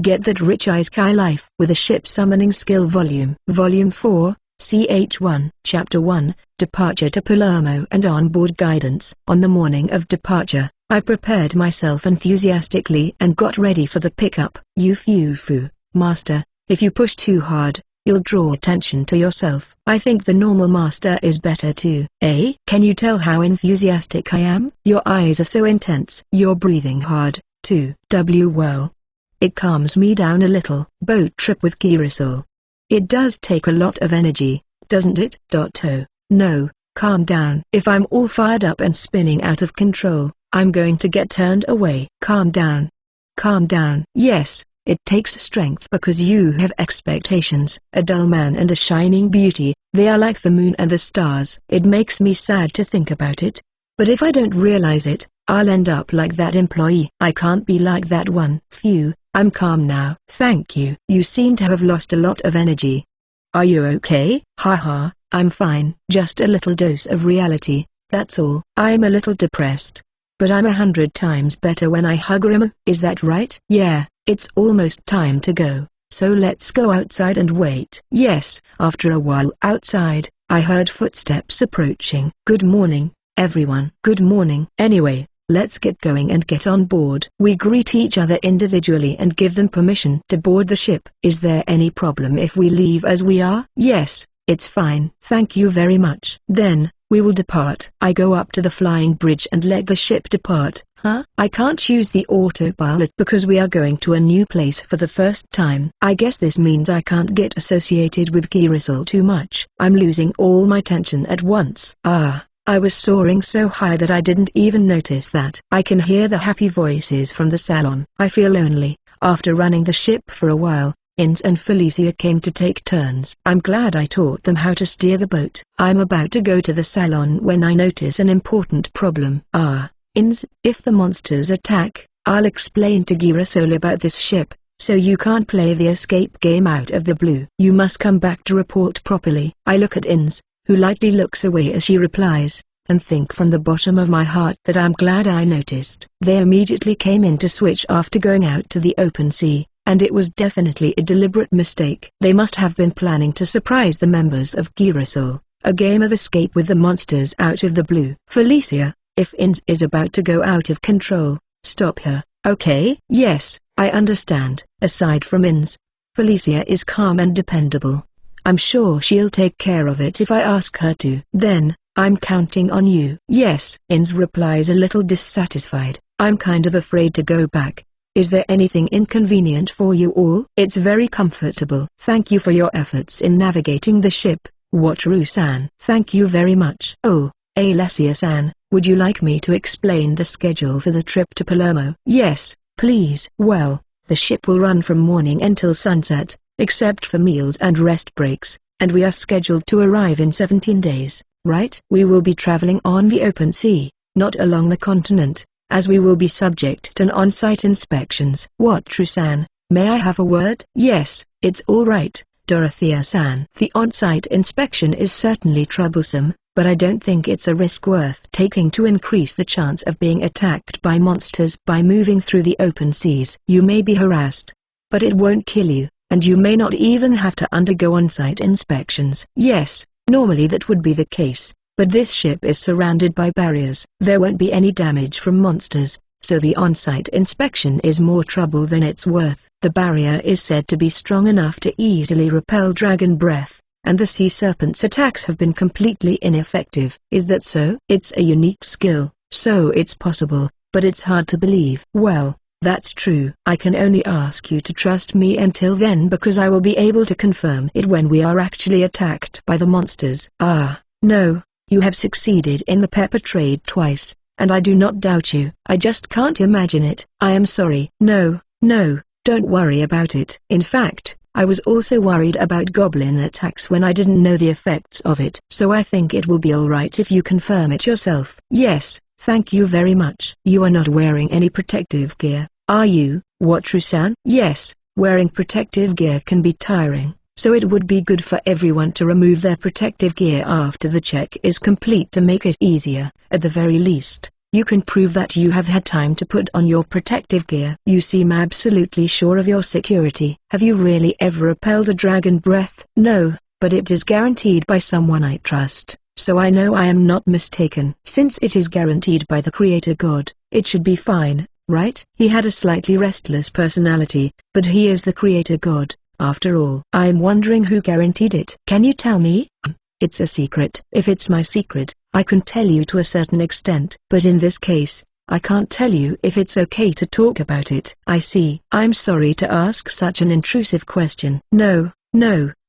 Get that rich Isekai life with a ship summoning skill volume. Volume 4, CH1. Chapter 1, Departure to Palermo and Onboard Guidance. On the morning of departure, I prepared myself enthusiastically and got ready for the pickup. Yufu, master, if you push too hard, you'll draw attention to yourself. I think the normal master is better too. Eh? Can you tell how enthusiastic I am? Your eyes are so intense. You're breathing hard, too. Well. It calms me down a little. Boat trip with Kiriso. It does take a lot of energy, doesn't it? Oh, no, calm down. If I'm all fired up and spinning out of control, I'm going to get turned away. Calm down. Calm down. Yes, it takes strength because you have expectations. A dull man and a shining beauty, they are like the moon and the stars. It makes me sad to think about it. But if I don't realize it, I'll end up like that employee. I can't be like that one. Phew, I'm calm now. Thank you. You seem to have lost a lot of energy. Are you okay? Haha, I'm fine. Just a little dose of reality, that's all. I'm a little depressed. But I'm 100 times better when I hug Rima. Is that right? Yeah, it's almost time to go, so let's go outside and wait. Yes. After a while outside, I heard footsteps approaching. Good morning, everyone. Good morning. Anyway, let's get going and get on board. We greet each other individually and give them permission to board the ship. Is there any problem if we leave as we are? Yes, it's fine. Thank you very much. Then, we will depart. I go up to the flying bridge and let the ship depart. Huh? I can't use the autopilot because we are going to a new place for the first time. I guess this means I can't get associated with Kiriso too much. I'm losing all my tension at once. I was soaring so high that I didn't even notice that. I can hear the happy voices from the salon. I feel lonely. After running the ship for a while, Ins and Felicia came to take turns. I'm glad I taught them how to steer the boat. I'm about to go to the salon when I notice an important problem. Ins, if the monsters attack, I'll explain to Girasol about this ship, so you can't play the escape game out of the blue. You must come back to report properly. I look at Ins, who lightly looks away as she replies, and think from the bottom of my heart that I'm glad I noticed. They immediately came in to switch after going out to the open sea, and it was definitely a deliberate mistake. They must have been planning to surprise the members of Girasol, a game of escape with the monsters out of the blue. Felicia, if Ins is about to go out of control, stop her, okay? Yes, I understand. Aside from Ins, Felicia is calm and dependable. I'm sure she'll take care of it if I ask her to. Then, I'm counting on you. Yes. Ins replies a little dissatisfied. I'm kind of afraid to go back. Is there anything inconvenient for you all? It's very comfortable. Thank you for your efforts in navigating the ship, Wataru-san. Thank you very much. Oh, Alessia-san, would you like me to explain the schedule for the trip to Palermo? Yes, please. Well, the ship will run from morning until sunset, except for meals and rest breaks, and we are scheduled to arrive in 17 days, right? We will be traveling on the open sea, not along the continent, as we will be subject to on-site inspections. Wataru-san, may I have a word? Yes, it's all right, Dorothea-san. The on-site inspection is certainly troublesome, but I don't think it's a risk worth taking to increase the chance of being attacked by monsters by moving through the open seas. You may be harassed, but it won't kill you, and you may not even have to undergo on-site inspections. Yes, normally that would be the case, but this ship is surrounded by barriers. There won't be any damage from monsters, so the on-site inspection is more trouble than it's worth. The barrier is said to be strong enough to easily repel dragon breath, and the sea serpent's attacks have been completely ineffective. Is that so? It's a unique skill, so it's possible, but it's hard to believe. Well, that's true. I can only ask you to trust me until then because I will be able to confirm it when we are actually attacked by the monsters. No, you have succeeded in the pepper trade twice, and I do not doubt you. I just can't imagine it. I am sorry. No, don't worry about it. In fact, I was also worried about goblin attacks when I didn't know the effects of it. So I think it will be alright if you confirm it yourself. Yes, thank you very much. You are not wearing any protective gear, are you, Wataru-san? Yes, wearing protective gear can be tiring, so it would be good for everyone to remove their protective gear after the check is complete to make it easier. At the very least, You can prove that you have had time to put on your protective gear. You seem absolutely sure of your security. Have you really ever repelled a dragon breath? No, but it is guaranteed by someone I trust, so I know I am not mistaken. Since it is guaranteed by the Creator God, it should be fine, right? He had a slightly restless personality, but he is the Creator God, after all. I'm wondering who guaranteed it. Can you tell me? It's a secret. If it's my secret, I can tell you to a certain extent. But in this case, I can't tell you if it's okay to talk about it. I see. I'm sorry to ask such an intrusive question. No,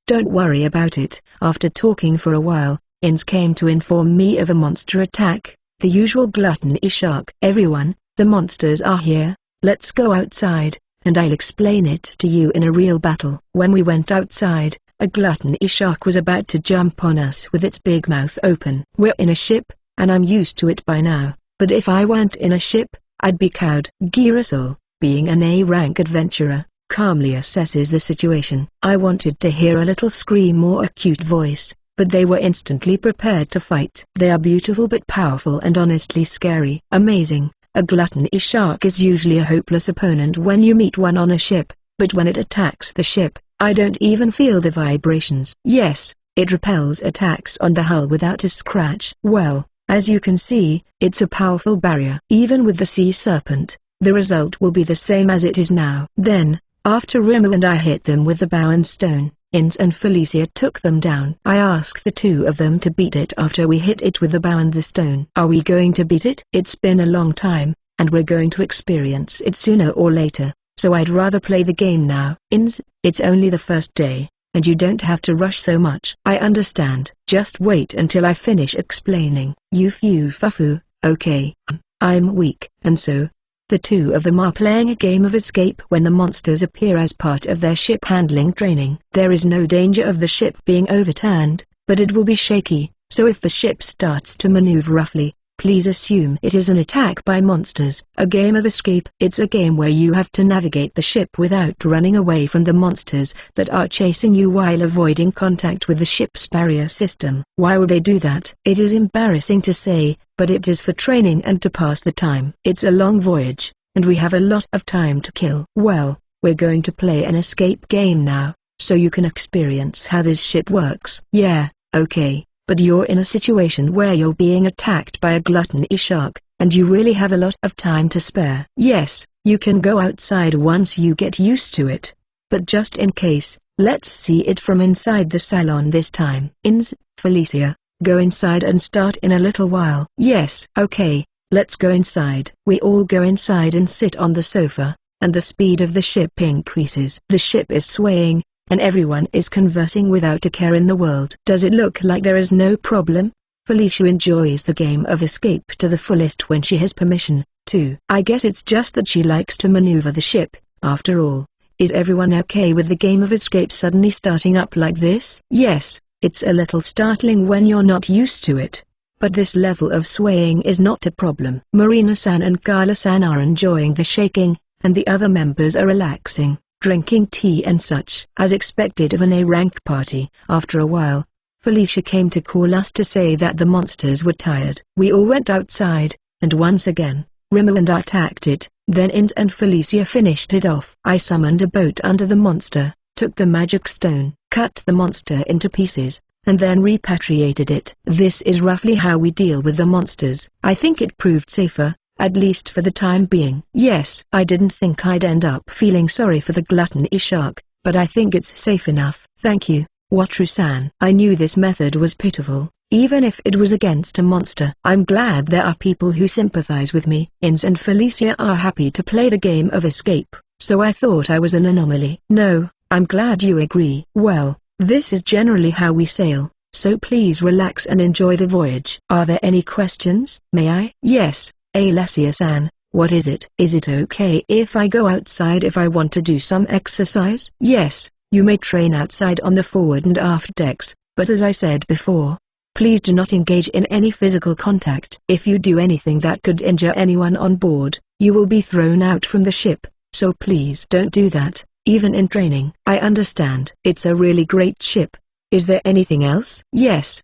don't worry about it. After talking for a while, Ins came to inform me of a monster attack, the usual gluttony shark. Everyone, the monsters are here, let's go outside, and I'll explain it to you in a real battle. When we went outside, a gluttony shark was about to jump on us with its big mouth open. We're in a ship, and I'm used to it by now, but if I weren't in a ship, I'd be cowed. Girasol, being an A-rank adventurer, calmly assesses the situation. I wanted to hear a little scream or a cute voice, but they were instantly prepared to fight. They are beautiful but powerful and honestly scary. Amazing. A gluttony shark is usually a hopeless opponent when you meet one on a ship, but when it attacks the ship, I don't even feel the vibrations. Yes, it repels attacks on the hull without a scratch. Well, as you can see, it's a powerful barrier. Even with the sea serpent, the result will be the same as it is now. Then, after Rimmer and I hit them with the bow and stone, Ins and Felicia took them down. I asked the two of them to beat it after we hit it with the bow and the stone. Are we going to beat it? It's been a long time, and we're going to experience it sooner or later, so I'd rather play the game now. Ins, it's only the first day, and you don't have to rush so much. I understand. Just wait until I finish explaining. You fufu, okay. I'm weak, and so, the two of them are playing a game of escape when the monsters appear as part of their ship handling training. There is no danger of the ship being overturned, but it will be shaky, so if the ship starts to maneuver roughly, please assume it is an attack by monsters. A game of escape. It's a game where you have to navigate the ship without running away from the monsters that are chasing you while avoiding contact with the ship's barrier system. Why would they do that? It is embarrassing to say, but it is for training and to pass the time. It's a long voyage, and we have a lot of time to kill. Well, we're going to play an escape game now, so you can experience how this ship works. Yeah, okay. But you're in a situation where you're being attacked by a gluttony shark, and you really have a lot of time to spare. Yes, you can go outside once you get used to it. But just in case, let's see it from inside the salon this time. Ins, Felicia, go inside and start in a little while. Yes. Okay, let's go inside. We all go inside and sit on the sofa, and the speed of the ship increases. The ship is swaying, and everyone is conversing without a care in the world. Does it look like there is no problem? Felicia enjoys the game of escape to the fullest when she has permission to. I guess it's just that she likes to maneuver the ship. After all, is everyone okay with the game of escape suddenly starting up like this? Yes, it's a little startling when you're not used to it. But this level of swaying is not a problem. Marina-san and Carla-san are enjoying the shaking, and the other members are relaxing, drinking tea and such. As expected of an A-rank party, after a while, Felicia came to call us to say that the monsters were tired. We all went outside, and once again, Rimmer and I attacked it, then Ins and Felicia finished it off. I summoned a boat under the monster, took the magic stone, cut the monster into pieces, and then repatriated it. This is roughly how we deal with the monsters. I think it proved safer, at least for the time being. Yes, I didn't think I'd end up feeling sorry for the gluttony shark, but I think it's safe enough. Thank you, Wataru-san. I knew this method was pitiful, even if it was against a monster. I'm glad there are people who sympathize with me. Ins and Felicia are happy to play the game of escape, so I thought I was an anomaly. No, I'm glad you agree. Well, this is generally how we sail, so please relax and enjoy the voyage. Are there any questions? May I? Yes. Alessia-san, what is it? Is it okay if I go outside if I want to do some exercise? Yes, you may train outside on the forward and aft decks, but as I said before, please do not engage in any physical contact. If you do anything that could injure anyone on board, you will be thrown out from the ship, so please don't do that, even in training. I understand. It's a really great ship. Is there anything else? Yes,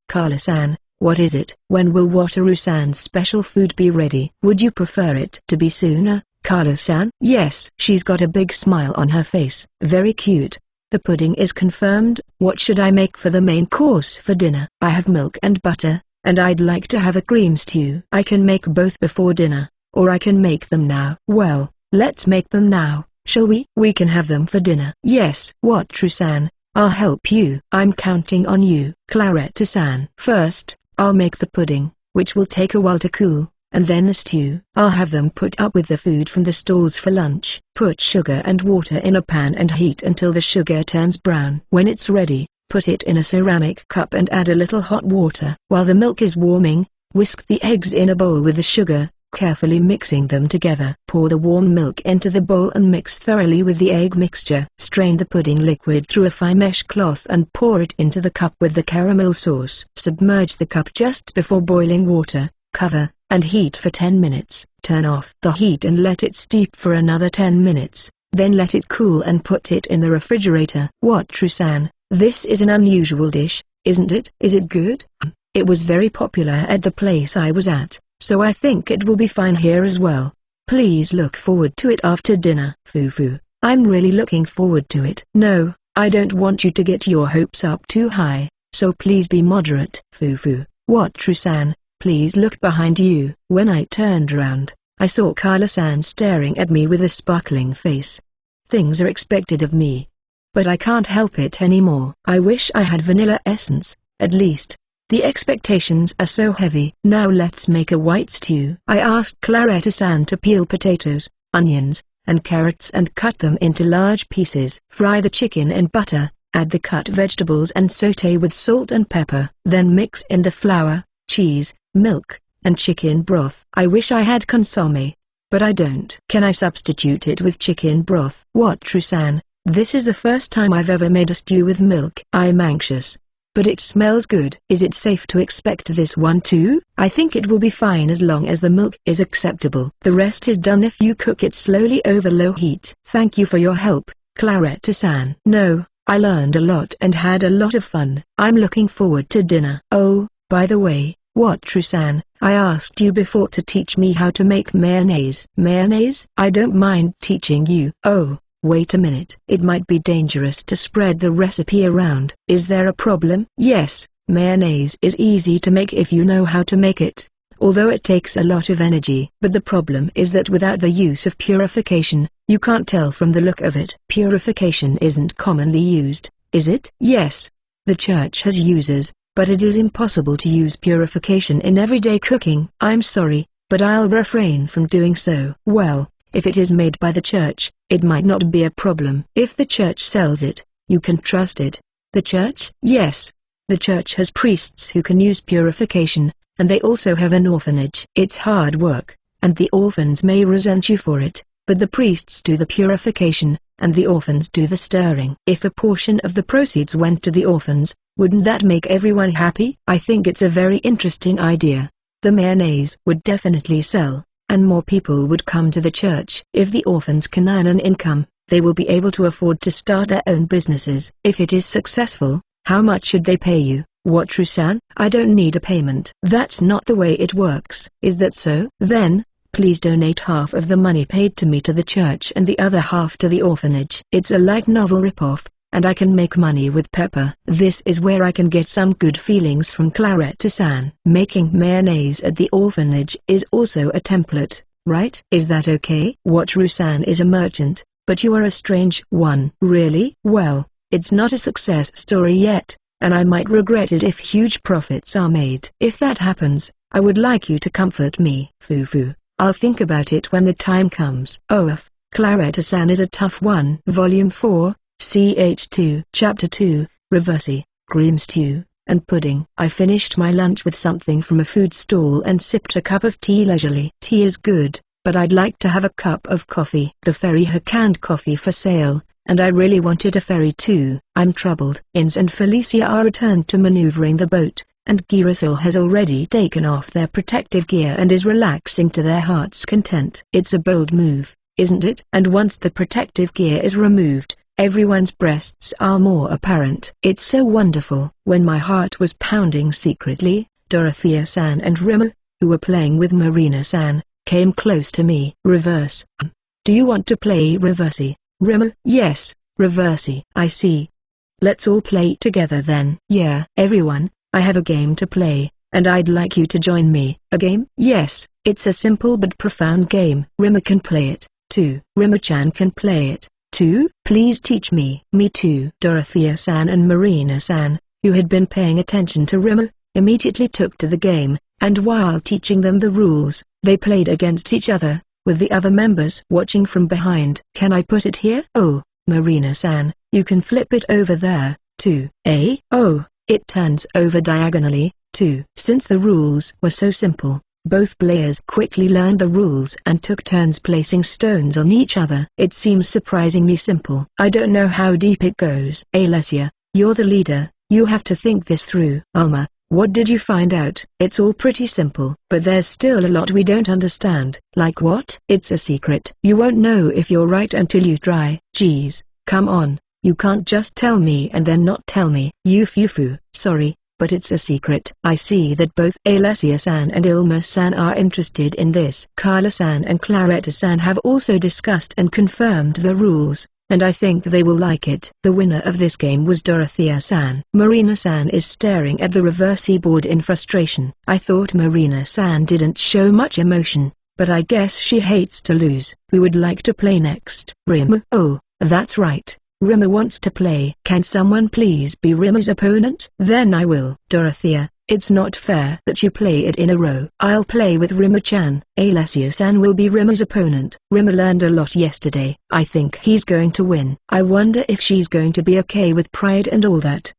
Carla-san, What is it? When will Wataru-san's special food be ready? Would you prefer it to be sooner, Kara-san? Yes. She's got a big smile on her face. Very cute. The pudding is confirmed. What should I make for the main course for dinner? I have milk and butter, and I'd like to have a cream stew. I can make both before dinner, or I can make them now. Well, let's make them now, shall we? We can have them for dinner. Yes. Wataru-san, I'll help you. I'm counting on you. Claretta-san. First, I'll make the pudding, which will take a while to cool, and then the stew. I'll have them put up with the food from the stalls for lunch. Put sugar and water in a pan and heat until the sugar turns brown. When it's ready, put it in a ceramic cup and add a little hot water. While the milk is warming, whisk the eggs in a bowl with the sugar, carefully mixing them together. Pour the warm milk into the bowl and mix thoroughly with the egg mixture. Strain the pudding liquid through a fine mesh cloth and pour it into the cup with the caramel sauce. Submerge the cup just before boiling water, cover, and heat for 10 minutes. Turn off the heat and let it steep for another 10 minutes, then let it cool and put it in the refrigerator. Wataru-san, this is an unusual dish, isn't it? Is it good? It was very popular at the place I was at, so I think it will be fine here as well. Please look forward to it after dinner. Fufu, I'm really looking forward to it. No, I don't want you to get your hopes up too high, so please be moderate. Fufu, Wataru-san, please look behind you. When I turned around, I saw Kara-san staring at me with a sparkling face. Things are expected of me, but I can't help it anymore. I wish I had vanilla essence, at least. The expectations are so heavy. Now let's make a white stew. I asked Claretta-san to peel potatoes, onions, and carrots and cut them into large pieces. Fry the chicken in butter, add the cut vegetables and sauté with salt and pepper. Then mix in the flour, cheese, milk, and chicken broth. I wish I had consommé, but I don't. Can I substitute it with chicken broth? Wataru-san, this is the first time I've ever made a stew with milk. I'm anxious, but it smells good. Is it safe to expect this one too? I think it will be fine as long as the milk is acceptable. The rest is done if you cook it slowly over low heat. Thank you for your help, Claretta-san. No, I learned a lot and had a lot of fun. I'm looking forward to dinner. Oh, by the way, Wataru-san, I asked you before to teach me how to make mayonnaise. Mayonnaise? I don't mind teaching you. Oh, wait a minute. It might be dangerous to spread the recipe around. Is there a problem? Yes, mayonnaise is easy to make if you know how to make it, although it takes a lot of energy. But the problem is that without the use of purification, you can't tell from the look of it. Purification isn't commonly used, is it? Yes. The church has uses, but it is impossible to use purification in everyday cooking. I'm sorry, but I'll refrain from doing so. Well, if it is made by the church, it might not be a problem. If the church sells it, you can trust it. The church? Yes. The church has priests who can use purification, and they also have an orphanage. It's hard work, and the orphans may resent you for it, but the priests do the purification, and the orphans do the stirring. If a portion of the proceeds went to the orphans, wouldn't that make everyone happy? I think it's a very interesting idea. The mayonnaise would definitely sell, and more people would come to the church. If the orphans can earn an income, they will be able to afford to start their own businesses. If it is successful, how much should they pay you? Wataru-san? I don't need a payment. That's not the way it works. Is that so? Then, please donate half of the money paid to me to the church and the other half to the orphanage. It's a light novel ripoff, and I can make money with pepper. This is where I can get some good feelings from Claretta-san. Making mayonnaise at the orphanage is also a template, right? Is that okay? Wataru-san is a merchant, but you are a strange one. Really? Well, it's not a success story yet, and I might regret it if huge profits are made. If that happens, I would like you to comfort me. Fufu, I'll think about it when the time comes. OF, Claretta-san is a tough one. Volume 4. Ch2 Chapter 2, Reversi, Cream Stew, and Pudding. I finished my lunch with something from a food stall and sipped a cup of tea leisurely. Tea is good, but I'd like to have a cup of coffee. The ferry had canned coffee for sale, and I really wanted a ferry too. I'm troubled. Ins and Felicia are returned to maneuvering the boat, and Girasol has already taken off their protective gear and is relaxing to their heart's content. It's a bold move, isn't it? And once the protective gear is removed, everyone's breasts are more apparent. It's so wonderful. When my heart was pounding secretly, Dorothea-san and Rimmer, who were playing with Marina-san, came close to me. Reverse. Do you want to play Reversey, Rimmer? Yes, Reversey. I see. Let's all play together then. Yeah. Everyone, I have a game to play, and I'd like you to join me. A game? Yes, it's a simple but profound game. Rimmer can play it, too. Rimmer-chan can play it, too. Please teach me. Me too. Dorothea-san and Marina-san, who had been paying attention to Rimmer, immediately took to the game, and while teaching them the rules, they played against each other, with the other members watching from behind. Can I put it here? Oh, Marina-san, you can flip it over there, too. Eh? Oh, it turns over diagonally, too. Since the rules were so simple, both players quickly learned the rules and took turns placing stones on each other. It seems surprisingly simple. I don't know how deep it goes. Alessia, you're the leader, you have to think this through. Alma, what did you find out? It's all pretty simple, but there's still a lot we don't understand. Like what? It's a secret. You won't know if you're right until you try. Geez, come on, you can't just tell me and then not tell me. Yufufu, sorry, but it's a secret. I see that both Alessia-san and Ilma-san are interested in this. Carla-san and Claretta-san have also discussed and confirmed the rules, and I think they will like it. The winner of this game was Dorothea-san. Marina-san is staring at the Reversey board in frustration. I thought Marina-san didn't show much emotion, but I guess she hates to lose. Who would like to play next? Rimmer. Oh, that's right. Rimmer wants to play. Can someone please be Rimmer's opponent? Then I will. Dorothea, it's not fair that you play it in a row. I'll play with Rimmer-chan. Alessia-san will be Rimmer's opponent. Rimmer learned a lot yesterday. I think he's going to win. I wonder if she's going to be okay with pride and all that.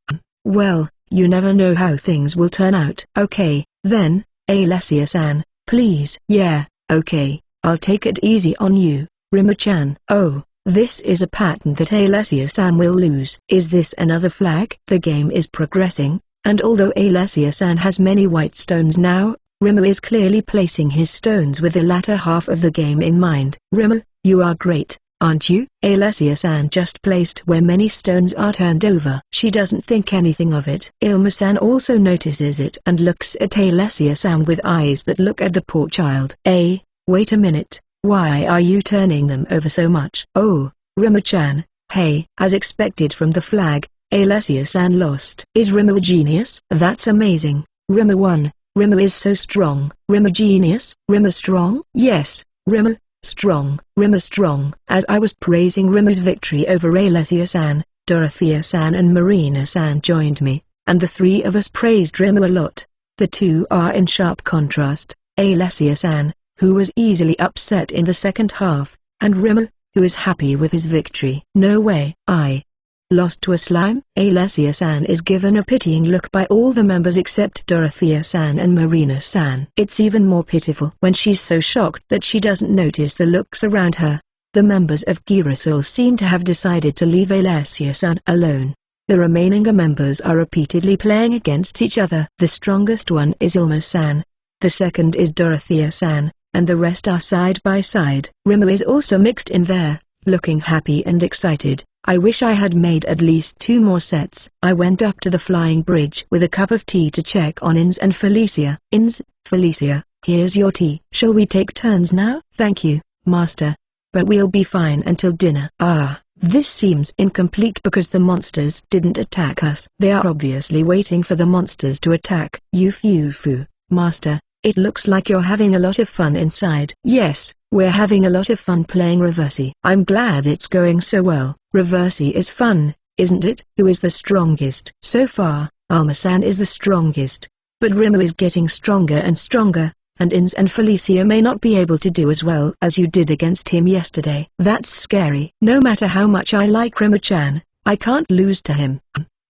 Well, you never know how things will turn out. Okay, then, Alessia-san, please. Yeah, okay, I'll take it easy on you, Rimmer-chan. Oh. This is a pattern that Alessia-san will lose. Is this another flag? The game is progressing, and although Alessia-san has many white stones now, Rimmer is clearly placing his stones with the latter half of the game in mind. Rimmer, you are great, aren't you? Alessia-san just placed where many stones are turned over. She doesn't think anything of it. Ilma-san also notices it and looks at Alessia-san with eyes that look at the poor child. Wait a minute. Why are you turning them over so much? Oh, Rimmer-chan, hey. As expected from the flag, Alessia-san lost. Is Rimmer a genius? That's amazing. Rimmer won. Rimmer is so strong. Rimmer genius? Rimmer strong? Yes, Rimmer, strong. Rimmer strong. As I was praising Rimmer's victory over Alessia-san, Dorothea-san and Marina-san joined me, and the three of us praised Rimmer a lot. The two are in sharp contrast. Alessia-san, who was easily upset in the second half, and Rimmer, who is happy with his victory. No way. I lost to a slime? Alessia-san is given a pitying look by all the members except Dorothea-san and Marina-san. It's even more pitiful when she's so shocked that she doesn't notice the looks around her. The members of Girasol seem to have decided to leave Alessia-san alone. The remaining members are repeatedly playing against each other. The strongest one is Ilma-san. The second is Dorothea-san. And the rest are side by side. Rimmer is also mixed in there, looking happy and excited. I wish I had made at least 2 more sets. I went up to the flying bridge with a cup of tea to check on Ins and Felicia. Ins, Felicia, here's your tea. Shall we take turns now? Thank you, Master. But we'll be fine until dinner. This seems incomplete because the monsters didn't attack us. They are obviously waiting for the monsters to attack. Yufufu, Master. It looks like you're having a lot of fun inside. Yes, we're having a lot of fun playing Reversey. I'm glad it's going so well. Reversey is fun, isn't it? Who is the strongest? So far, Alma-san is the strongest. But Rimmer is getting stronger and stronger, and Ins and Felicia may not be able to do as well as you did against him yesterday. That's scary. No matter how much I like Rimmer-chan, I can't lose to him.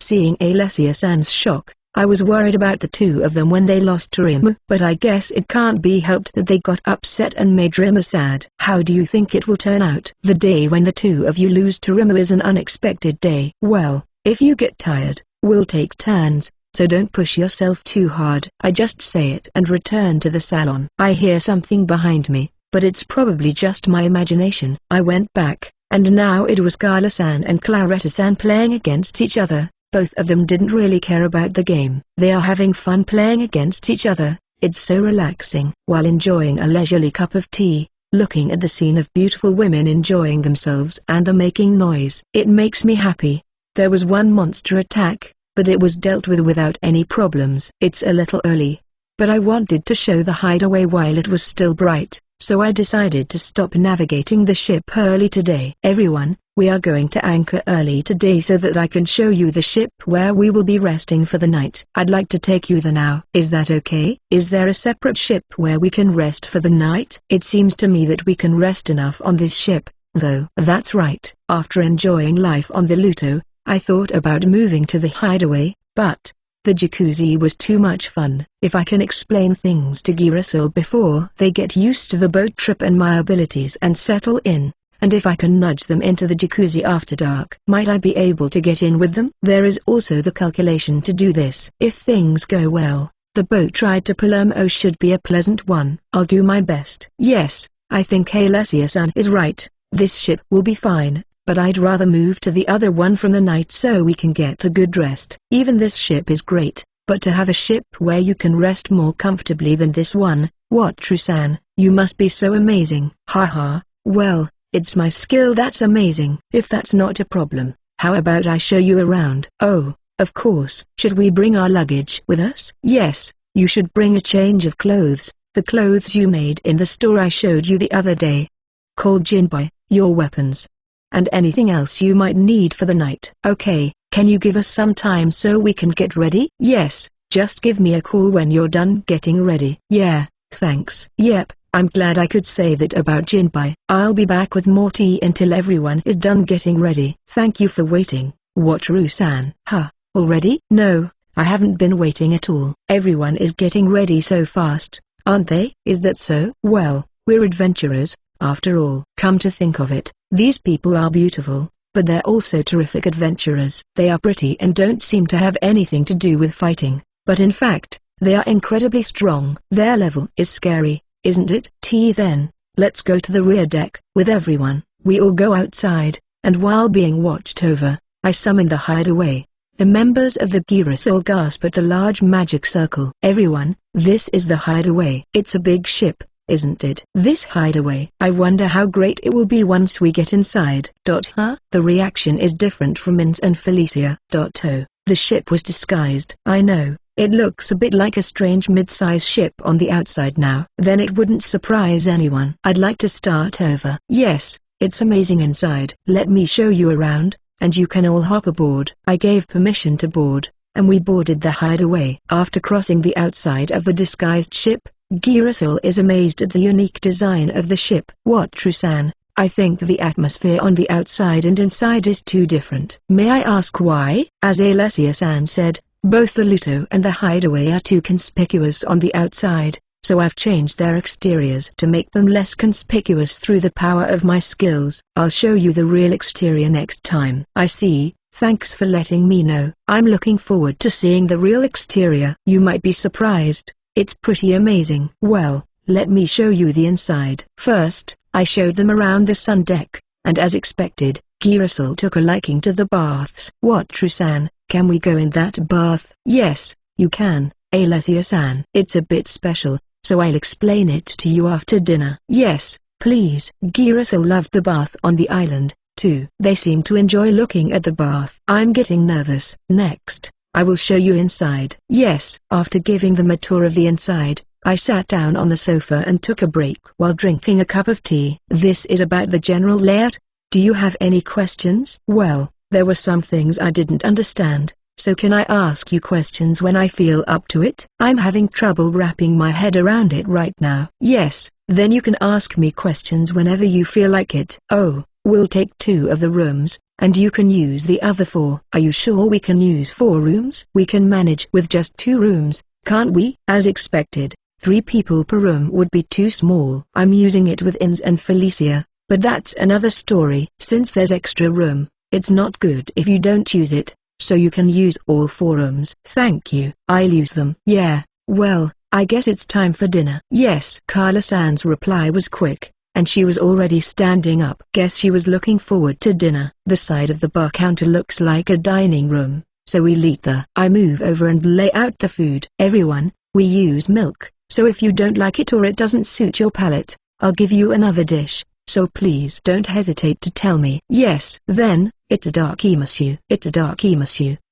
Seeing Alessia-san's shock, I was worried about the two of them when they lost to Rimmer, but I guess it can't be helped that they got upset and made Rimmer sad. How do you think it will turn out? The day when the two of you lose to Rimmer is an unexpected day. Well, if you get tired, we'll take turns, so don't push yourself too hard. I just say it and return to the salon. I hear something behind me, but it's probably just my imagination. I went back, and now it was Carla-san and Claretta-san playing against each other. Both of them didn't really care about the game. They are having fun playing against each other. It's so relaxing. While enjoying a leisurely cup of tea, looking at the scene of beautiful women enjoying themselves and the making noise, it makes me happy. There was one monster attack, but it was dealt with without any problems. It's a little early, but I wanted to show the hideaway while it was still bright, so I decided to stop navigating the ship early today. Everyone, we are going to anchor early today so that I can show you the ship where we will be resting for the night. I'd like to take you there now. Is that okay? Is there a separate ship where we can rest for the night? It seems to me that we can rest enough on this ship, though. That's right. After enjoying life on the Luto, I thought about moving to the hideaway, but the jacuzzi was too much fun. If I can explain things to Girasol before they get used to the boat trip and my abilities and settle in, and if I can nudge them into the jacuzzi after dark, might I be able to get in with them? There is also the calculation to do this. If things go well, the boat ride to Palermo should be a pleasant one. I'll do my best. Yes, I think Alessia-san is right. This ship will be fine, but I'd rather move to the other one from the night so we can get a good rest. Even this ship is great, but to have a ship where you can rest more comfortably than this one, what Trusan, you must be so amazing. Haha, well, it's my skill that's amazing. If that's not a problem, how about I show you around? Oh, of course. Should we bring our luggage with us? Yes, you should bring a change of clothes, the clothes you made in the store I showed you the other day. Call Jinbei, your weapons, and anything else you might need for the night. Okay, can you give us some time so we can get ready? Yes, just give me a call when you're done getting ready. Yeah, thanks. Yep, I'm glad I could say that about Jinbei. I'll be back with more tea until everyone is done getting ready. Thank you for waiting, Wataru-san. Huh, already? No, I haven't been waiting at all. Everyone is getting ready so fast, aren't they? Is that so? Well, we're adventurers, after all. Come to think of it, these people are beautiful, but they're also terrific adventurers. They are pretty and don't seem to have anything to do with fighting, but in fact, they are incredibly strong. Their level is scary, isn't it? Tea then, let's go to the rear deck. With everyone, we all go outside, and while being watched over, I summon the hideaway. The members of the Girasol gasp at the large magic circle. Everyone, this is the hideaway. It's a big ship, isn't it? This hideaway. I wonder how great it will be once we get inside. Huh? The reaction is different from Ins and Felicia. Oh, the ship was disguised. I know, it looks a bit like a strange mid-size ship on the outside now. Then it wouldn't surprise anyone. I'd like to start over. Yes, it's amazing inside. Let me show you around, and you can all hop aboard. I gave permission to board, and we boarded the hideaway. After crossing the outside of the disguised ship, Girasol is amazed at the unique design of the ship. What Trusan, I think the atmosphere on the outside and inside is too different. May I ask why? As Alessia-san said, both the Luto and the hideaway are too conspicuous on the outside, so I've changed their exteriors to make them less conspicuous through the power of my skills. I'll show you the real exterior next time. I see, thanks for letting me know. I'm looking forward to seeing the real exterior. You might be surprised. It's pretty amazing. Well, let me show you the inside. First, I showed them around the sun deck, and as expected, Girasol took a liking to the baths. What Trusan, can we go in that bath? Yes, you can, Alessia-san. It's a bit special, so I'll explain it to you after dinner. Yes, please. Girasol loved the bath on the island, too. They seem to enjoy looking at the bath. I'm getting nervous. Next, I will show you inside. Yes. After giving them a tour of the inside, I sat down on the sofa and took a break while drinking a cup of tea. This is about the general layout. Do you have any questions? Well, there were some things I didn't understand, so can I ask you questions when I feel up to it? I'm having trouble wrapping my head around it right now. Yes, then you can ask me questions whenever you feel like it. Oh, we'll take 2 of the rooms, and you can use the other 4. Are you sure we can use 4 rooms? We can manage with just 2 rooms, can't we? As expected, 3 people per room would be too small. I'm using it with Ins and Felicia, but that's another story. Since there's extra room, it's not good if you don't use it, so you can use all 4 rooms. Thank you. I'll use them. Yeah, well, I guess it's time for dinner. Yes. Carla-san's reply was quick, and she was already standing up. Guess she was looking forward to dinner. The side of the bar counter looks like a dining room, so we'll eat the. I move over and lay out the food. Everyone, we use milk, so if you don't like it or it doesn't suit your palate, I'll give you another dish, so please don't hesitate to tell me. Yes. Then, itadakimasu.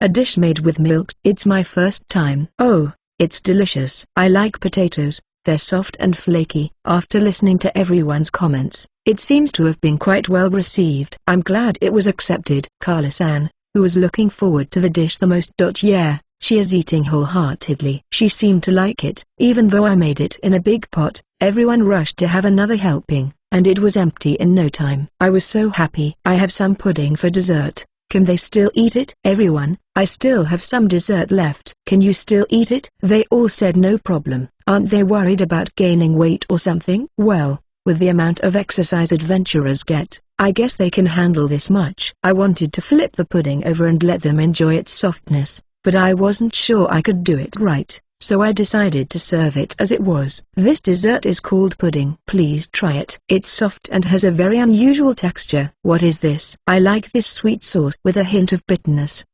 A dish made with milk. It's my first time. Oh, it's delicious. I like potatoes, they're soft and flaky. After listening to everyone's comments, it seems to have been quite well received. I'm glad it was accepted. Carla-san, who was looking forward to the dish the most. Yeah, she is eating wholeheartedly. She seemed to like it. Even though I made it in a big pot, everyone rushed to have another helping, and it was empty in no time. I was so happy. I have some pudding for dessert. Can they still eat it? Everyone, I still have some dessert left. Can you still eat it? They all said no problem. Aren't they worried about gaining weight or something? Well, with the amount of exercise adventurers get, I guess they can handle this much. I wanted to flip the pudding over and let them enjoy its softness, but I wasn't sure I could do it right, so I decided to serve it as it was. This dessert is called pudding. Please try it. It's soft and has a very unusual texture. What is this? I like this sweet sauce with a hint of bitterness.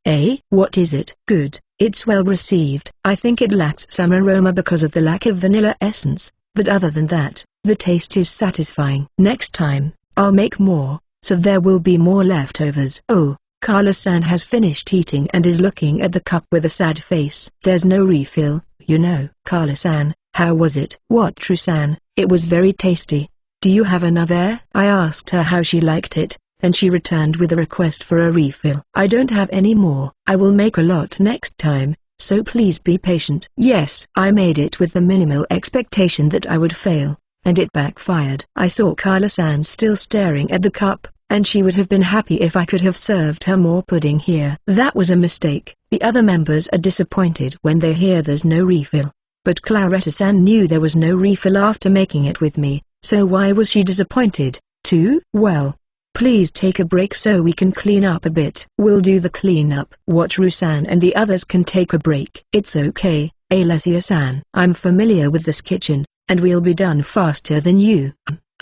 What is it? Good. It's well received. I think it lacks some aroma because of the lack of vanilla essence, but other than that, the taste is satisfying. Next time, I'll make more, so there will be more leftovers. Oh, Carla-san has finished eating and is looking at the cup with a sad face. There's no refill, you know. Carla-san, how was it? What, True-san? It was very tasty. Do you have another? I asked her how she liked it, and she returned with a request for a refill. I don't have any more. I will make a lot next time, so please be patient. Yes, I made it with the minimal expectation that I would fail, and it backfired. I saw Carla-san still staring at the cup, and she would have been happy if I could have served her more pudding here. That was a mistake. The other members are disappointed when they hear there's no refill. But Claretta-san knew there was no refill after making it with me, so why was she disappointed, too? Well, please take a break so we can clean up a bit. We'll do the cleanup. Wataru-san and the others can take a break. It's okay, Alessia-san. I'm familiar with this kitchen, and we'll be done faster than you.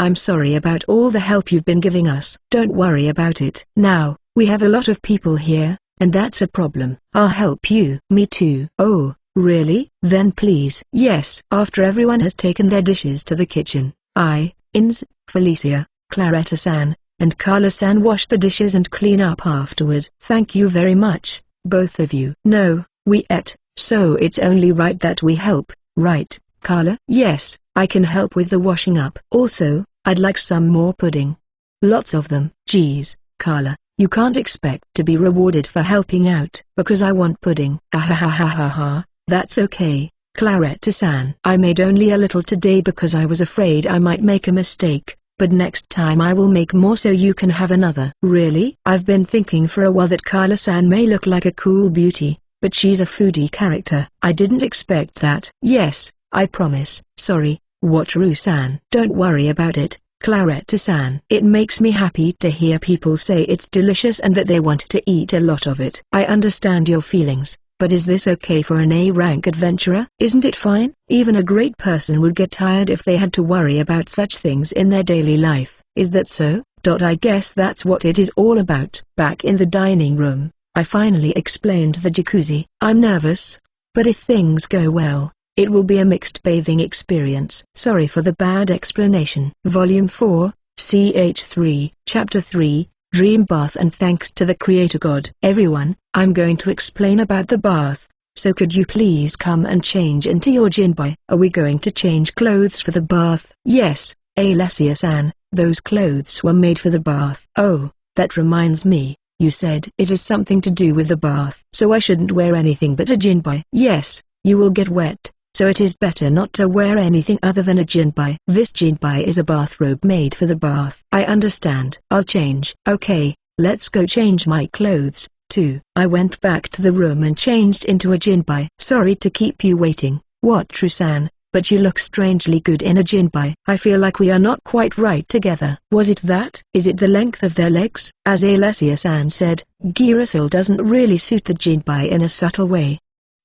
I'm sorry about all the help you've been giving us. Don't worry about it. Now, we have a lot of people here, and that's a problem. I'll help you. Me too. Oh, really? Then please. Yes. After everyone has taken their dishes to the kitchen, Felicia, Claretta-san, and Carla-san wash the dishes and clean up afterward. Thank you very much, both of you. No, we ate, so it's only right that we help, right, Carla? Yes, I can help with the washing up. Also, I'd like some more pudding. Lots of them. Geez, Carla, you can't expect to be rewarded for helping out. Because I want pudding. Ahahahaha, that's okay, Claretta-san. I made only a little today because I was afraid I might make a mistake, but next time I will make more so you can have another. Really? I've been thinking for a while that Carla-san may look like a cool beauty, but she's a foodie character. I didn't expect that. Yes, I promise. Sorry, Wataru-san. Don't worry about it, Claretta-san. It makes me happy to hear people say it's delicious and that they want to eat a lot of it. I understand your feelings, but is this okay for an A-rank adventurer? Isn't it fine? Even a great person would get tired if they had to worry about such things in their daily life. Is that so? I guess that's what it is all about. Back in the dining room, I finally explained the jacuzzi. I'm nervous, but if things go well, it will be a mixed bathing experience. Sorry for the bad explanation. Volume 4, CH3, Chapter 3, Dream Bath. And thanks to the Creator God. Everyone, I'm going to explain about the bath, so could you please come and change into your jinbai? Are we going to change clothes for the bath? Yes, Alessia-san, those clothes were made for the bath. Oh, that reminds me, you said it has something to do with the bath. So I shouldn't wear anything but a jinbai? Yes, you will get wet, so it is better not to wear anything other than a jinbai. This jinbai is a bathrobe made for the bath. I understand. I'll change. Okay, let's go change my clothes, too. I went back to the room and changed into a jinbai. Sorry to keep you waiting, Wataru-san, but you look strangely good in a jinbai. I feel like we are not quite right together. Was it that? Is it the length of their legs? As Alessia-san said, girasol doesn't really suit the jinbai in a subtle way,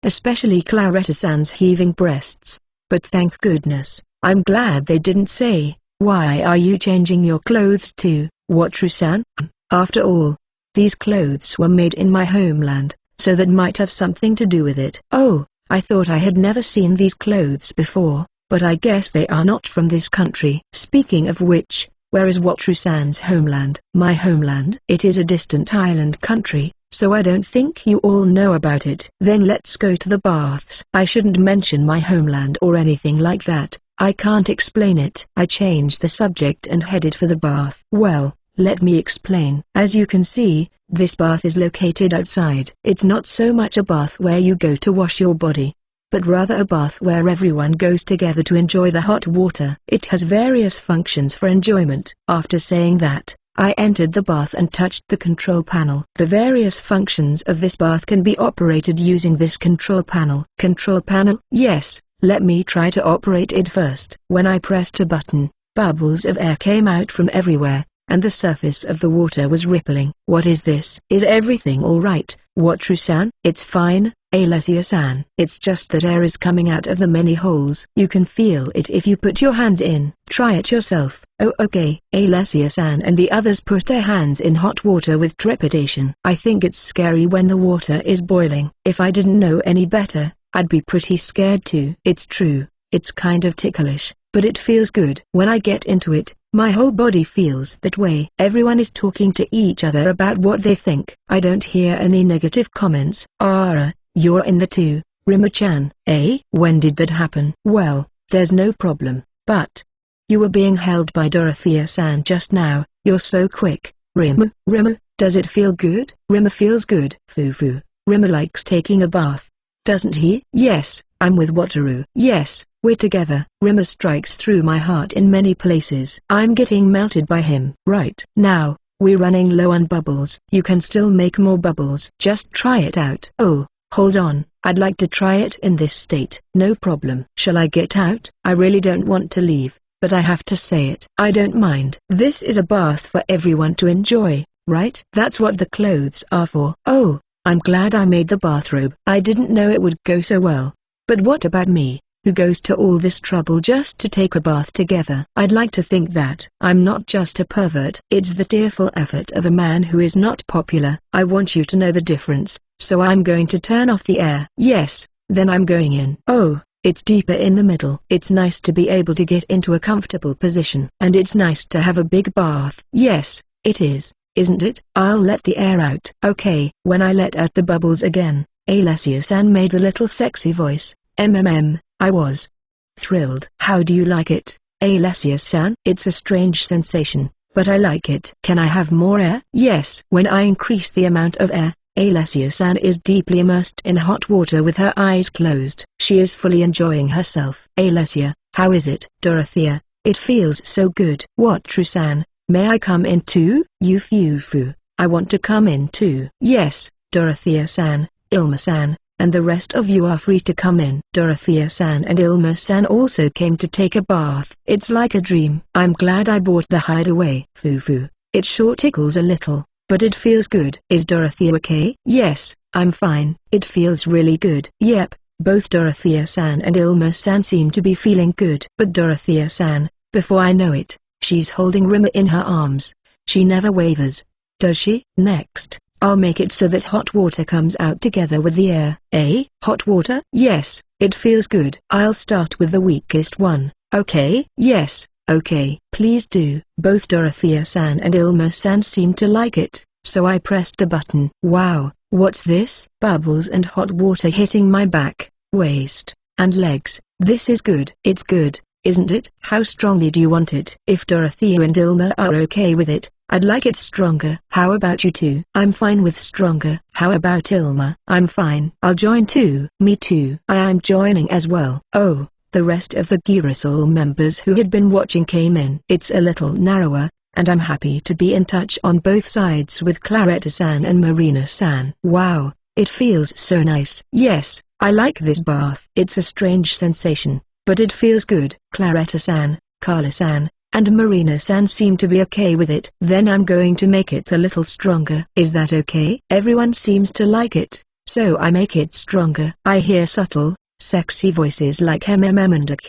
especially Claretta-san's heaving breasts. But thank goodness, I'm glad they didn't say, why are you changing your clothes too, Wataru-san? After all, these clothes were made in my homeland, so that might have something to do with it. Oh, I thought I had never seen these clothes before, but I guess they are not from this country. Speaking of which, where is Watru-san's homeland? My homeland? It is a distant island country, so I don't think you all know about it. Then let's go to the baths. I shouldn't mention my homeland or anything like that, I can't explain it. I changed the subject and headed for the bath. Well, let me explain. As you can see, this bath is located outside. It's not so much a bath where you go to wash your body, but rather a bath where everyone goes together to enjoy the hot water. It has various functions for enjoyment. After saying that, I entered the bath and touched the control panel. The various functions of this bath can be operated using this control panel. Control panel? Yes, let me try to operate it first. When I pressed a button, bubbles of air came out from everywhere, and the surface of the water was rippling. What is this? Is everything alright, Watru-san? It's fine, Alessia-san. It's just that air is coming out of the many holes. You can feel it if you put your hand in. Try it yourself. Oh okay. Alessia-san and the others put their hands in hot water with trepidation. I think it's scary when the water is boiling. If I didn't know any better, I'd be pretty scared too. It's true, it's kind of ticklish, but it feels good. When I get into it, my whole body feels that way. Everyone is talking to each other about what they think. I don't hear any negative comments. Ara, you're in the too, Rima-chan. Eh? When did that happen? Well, there's no problem, but you were being held by Dorothea-san just now. You're so quick. Rima, does it feel good? Rima feels good. Foo-foo. Rima likes taking a bath, doesn't he? Yes, I'm with Wataru. Yes, we're together. Rima strikes through my heart in many places. I'm getting melted by him. Right now, we're running low on bubbles. You can still make more bubbles. Just try it out. Oh, hold on. I'd like to try it in this state. No problem. Shall I get out? I really don't want to leave, but I have to say it. I don't mind. This is a bath for everyone to enjoy, right? That's what the clothes are for. Oh, I'm glad I made the bathrobe. I didn't know it would go so well. But what about me, who goes to all this trouble just to take a bath together? I'd like to think that I'm not just a pervert. It's the tearful effort of a man who is not popular. I want you to know the difference, so I'm going to turn off the air. Yes, then I'm going in. Oh, it's deeper in the middle. It's nice to be able to get into a comfortable position. And it's nice to have a big bath. Yes, it is, isn't it? I'll let the air out. Okay. When I let out the bubbles again, Alessia-san made a little sexy voice. I was thrilled. How do you like it, Alessia-san? It's a strange sensation, but I like it. Can I have more air? Yes. When I increase the amount of air, Alessia-san is deeply immersed in hot water with her eyes closed. She is fully enjoying herself. Alessia, how is it? Dorothea, it feels so good. Watru-san, may I come in too? Yufu, I want to come in too. Yes, Dorothea-san, Ilma-san, and the rest of you are free to come in. Dorothea-san and Ilma-san also came to take a bath. It's like a dream. I'm glad I bought the hideaway. Foo-foo, it sure tickles a little, but it feels good. Is Dorothea okay? Yes, I'm fine. It feels really good. Yep, both Dorothea-san and Ilma-san seem to be feeling good. But Dorothea-san, before I know it, she's holding Rima in her arms. She never wavers, does she? Next, I'll make it so that hot water comes out together with the air. Eh? Hot water? Yes, it feels good. I'll start with the weakest one, okay? Yes, okay. Please do. Both Dorothea-san and Ilma-san seemed to like it, so I pressed the button. Wow, what's this? Bubbles and hot water hitting my back, waist, and legs. This is good. It's good, isn't it? How strongly do you want it? If Dorothea and Ilma are okay with it, I'd like it stronger. How about you two? I'm fine with stronger. How about Ilma? I'm fine. I'll join too. Me too. I'm joining as well. Oh, the rest of the Girasol members who had been watching came in. It's a little narrower, and I'm happy to be in touch on both sides with Claretta-san and Marina-san. Wow, it feels so nice. Yes, I like this bath. It's a strange sensation, but it feels good. Claretta-san, Carla-san, and Marina-san seem to be okay with it. Then I'm going to make it a little stronger. Is that okay? Everyone seems to like it, so I make it stronger. I hear subtle, sexy voices like and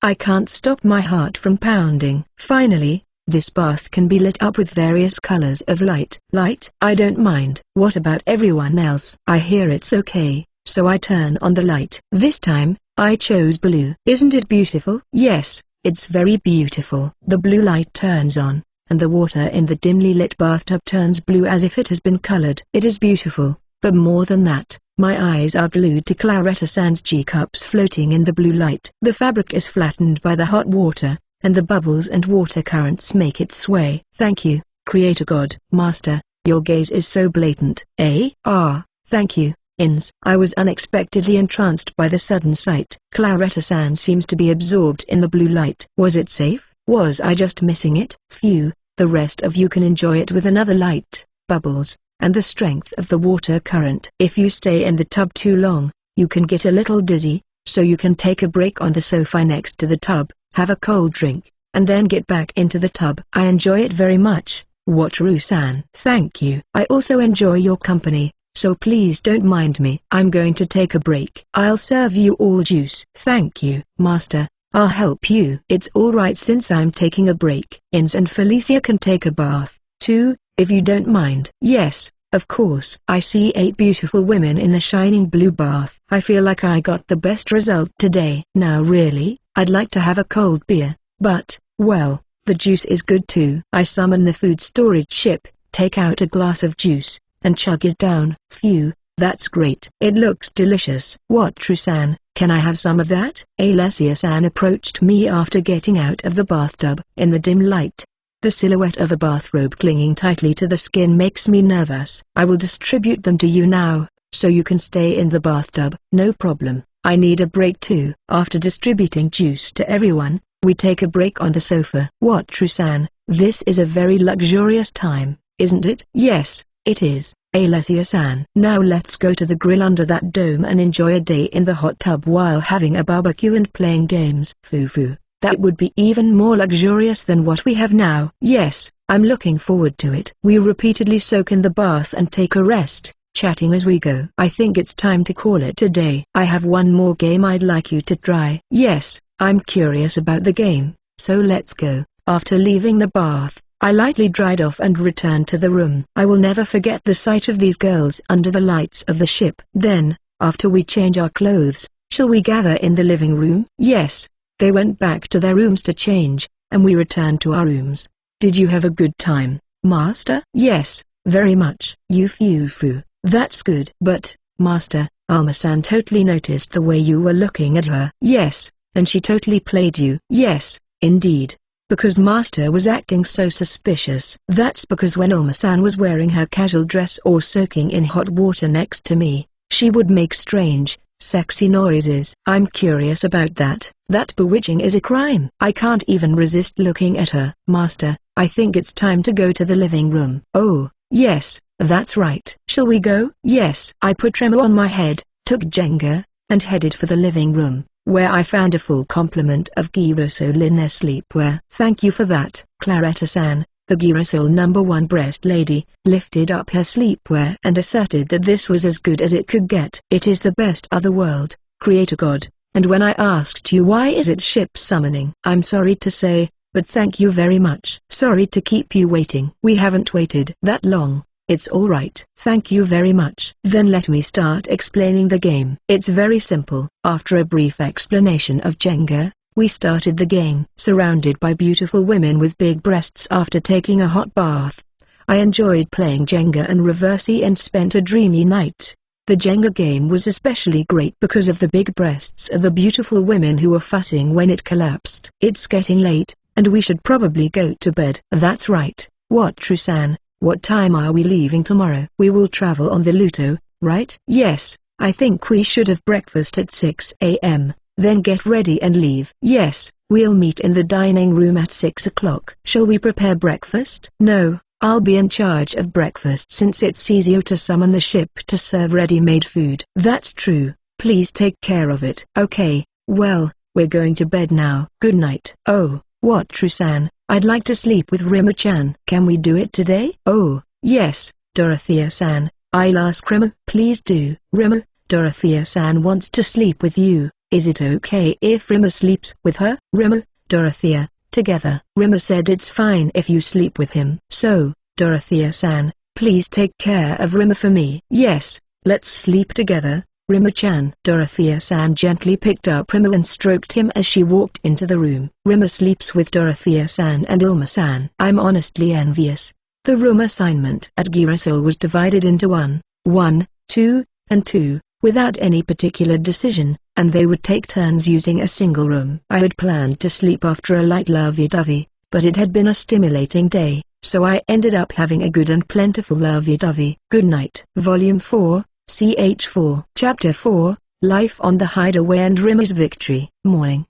I can't stop my heart from pounding. Finally, This bath can be lit up with various colors of light. Light? I don't mind. What about everyone else? I hear it's okay, so I turn on the light. This time, I chose blue. Isn't it beautiful? Yes, it's very beautiful. The blue light turns on, and the water in the dimly lit bathtub turns blue as if it has been colored. It is beautiful, but more than that, my eyes are glued to Claretta-san's G-cups floating in the blue light. The fabric is flattened by the hot water, and the bubbles and water currents make it sway. Thank you, Creator God. Master, your gaze is so blatant. Thank you, Ins. I was unexpectedly entranced by the sudden sight. Claretta-san seems to be absorbed in the blue light. Was it safe? Was I just missing it? Phew, the rest of you can enjoy it with another light, bubbles, and the strength of the water current. If you stay in the tub too long, you can get a little dizzy, so you can take a break on the sofa next to the tub, have a cold drink, and then get back into the tub. I enjoy it very much, Wataru-san. Thank you. I also enjoy your company, so please don't mind me. I'm going to take a break. I'll serve you all juice. Thank you, Master. I'll help you. It's alright since I'm taking a break. Ins and Felicia can take a bath, too, if you don't mind. Yes, of course. I see 8 beautiful women in the shining blue bath. I feel like I got the best result today. Now really, I'd like to have a cold beer, but, well, the juice is good too. I summon the food storage ship, take out a glass of juice, and chug it down. Phew, that's great. It looks delicious. Wataru-san, can I have some of that? Alessia-san approached me after getting out of the bathtub. In the dim light, the silhouette of a bathrobe clinging tightly to the skin makes me nervous. I will distribute them to you now, so you can stay in the bathtub. No problem. I need a break too. After distributing juice to everyone, we take a break on the sofa. Wataru-san, this is a very luxurious time, isn't it? Yes, it is, Alessia-san. Now let's go to the grill under that dome and enjoy a day in the hot tub while having a barbecue and playing games. Foo-foo. That would be even more luxurious than what we have now. Yes, I'm looking forward to it. We repeatedly soak in the bath and take a rest, chatting as we go. I think it's time to call it a day. I have one more game I'd like you to try. Yes, I'm curious about the game, so let's go. After leaving the bath, I lightly dried off and returned to the room. I will never forget the sight of these girls under the lights of the ship. Then, after we change our clothes, shall we gather in the living room? Yes. They went back to their rooms to change, and we returned to our rooms. Did you have a good time, Master? Yes, very much. You foo-foo, that's good. But, Master, Alma-san totally noticed the way you were looking at her. Yes, and she totally played you. Yes, indeed. Because Master was acting so suspicious. That's because when Alma-san was wearing her casual dress or soaking in hot water next to me, she would make strange, sexy noises. I'm curious about that. That bewitching is a crime. I can't even resist looking at her. Master, I think it's time to go to the living room. Oh, yes, that's right. Shall we go? Yes. I put Remo on my head, took Jenga, and headed for the living room, where I found a full complement of girasol in their sleepwear. Thank you for that. Claretta-san, the girasol #1 breast lady, lifted up her sleepwear and asserted that this was as good as it could get. It is the best otherworld, Creator God, and when I asked you why is it ship summoning, I'm sorry to say, but thank you very much. Sorry to keep you waiting. We haven't waited that long. It's alright. Thank you very much. Then let me start explaining the game. It's very simple. After a brief explanation of Jenga, we started the game. Surrounded by beautiful women with big breasts after taking a hot bath, I enjoyed playing Jenga and Reversi and spent a dreamy night. The Jenga game was especially great because of the big breasts of the beautiful women who were fussing when it collapsed. It's getting late, and we should probably go to bed. That's right. Wataru-san, what time are we leaving tomorrow? We will travel on the Luto, right? Yes, I think we should have breakfast at 6 a.m., then get ready and leave. Yes, we'll meet in the dining room at 6 o'clock. Shall we prepare breakfast? No, I'll be in charge of breakfast since it's easier to summon the ship to serve ready-made food. That's true. Please take care of it. Okay, well, we're going to bed now. Good night. Oh, Wataru-san, I'd like to sleep with Rima-chan. Can we do it today? Oh, yes, Dorothea-san, I'll ask Rima. Please do. Rima, Dorothea-san wants to sleep with you. Is it okay if Rima sleeps with her? Rima, Dorothea, together. Rima said it's fine if you sleep with him. So, Dorothea-san, please take care of Rima for me. Yes, let's sleep together, Rima-chan. Dorothea-san gently picked up Rima and stroked him as she walked into the room. Rima sleeps with Dorothea-san and Ilma-san. I'm honestly envious. The room assignment at Girasol was divided into 1, 2, and 2, without any particular decision, and they would take turns using a single room. I had planned to sleep after a light lovey-dovey, but it had been a stimulating day, so I ended up having a good and plentiful lovey-dovey. Good night. Volume 4, CH4. Chapter 4, Life on the Hideaway and Rima's Victory. Morning.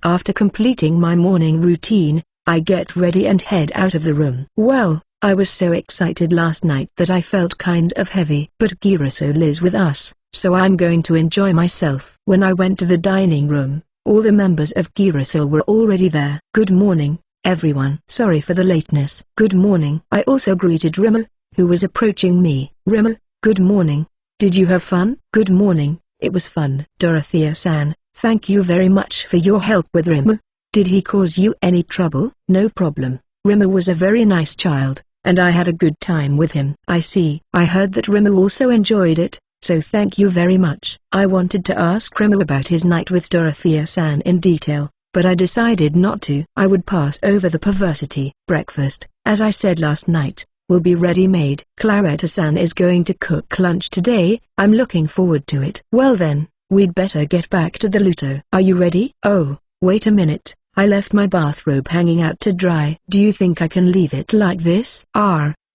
After completing my morning routine, I get ready and head out of the room. Well, I was so excited last night that I felt kind of heavy. But Girasol is with us, so I'm going to enjoy myself. When I went to the dining room, all the members of Girasol were already there. Good morning, everyone. Sorry for the lateness. Good morning. I also greeted Rima, who was approaching me. Rima, good morning. Did you have fun? Good morning, it was fun. Dorothea-san, thank you very much for your help with Rima. Did he cause you any trouble? No problem. Rima was a very nice child, and I had a good time with him. I see. I heard that Rima also enjoyed it, so thank you very much. I wanted to ask Rima about his night with Dorothea-san in detail, but I decided not to. I would pass over the perversity. Breakfast, as I said last night, will be ready-made. Claretta-san is going to cook lunch today. I'm looking forward to it. Well then, we'd better get back to the Luto. Are you ready? Oh, wait a minute. I left my bathrobe hanging out to dry. Do you think I can leave it like this?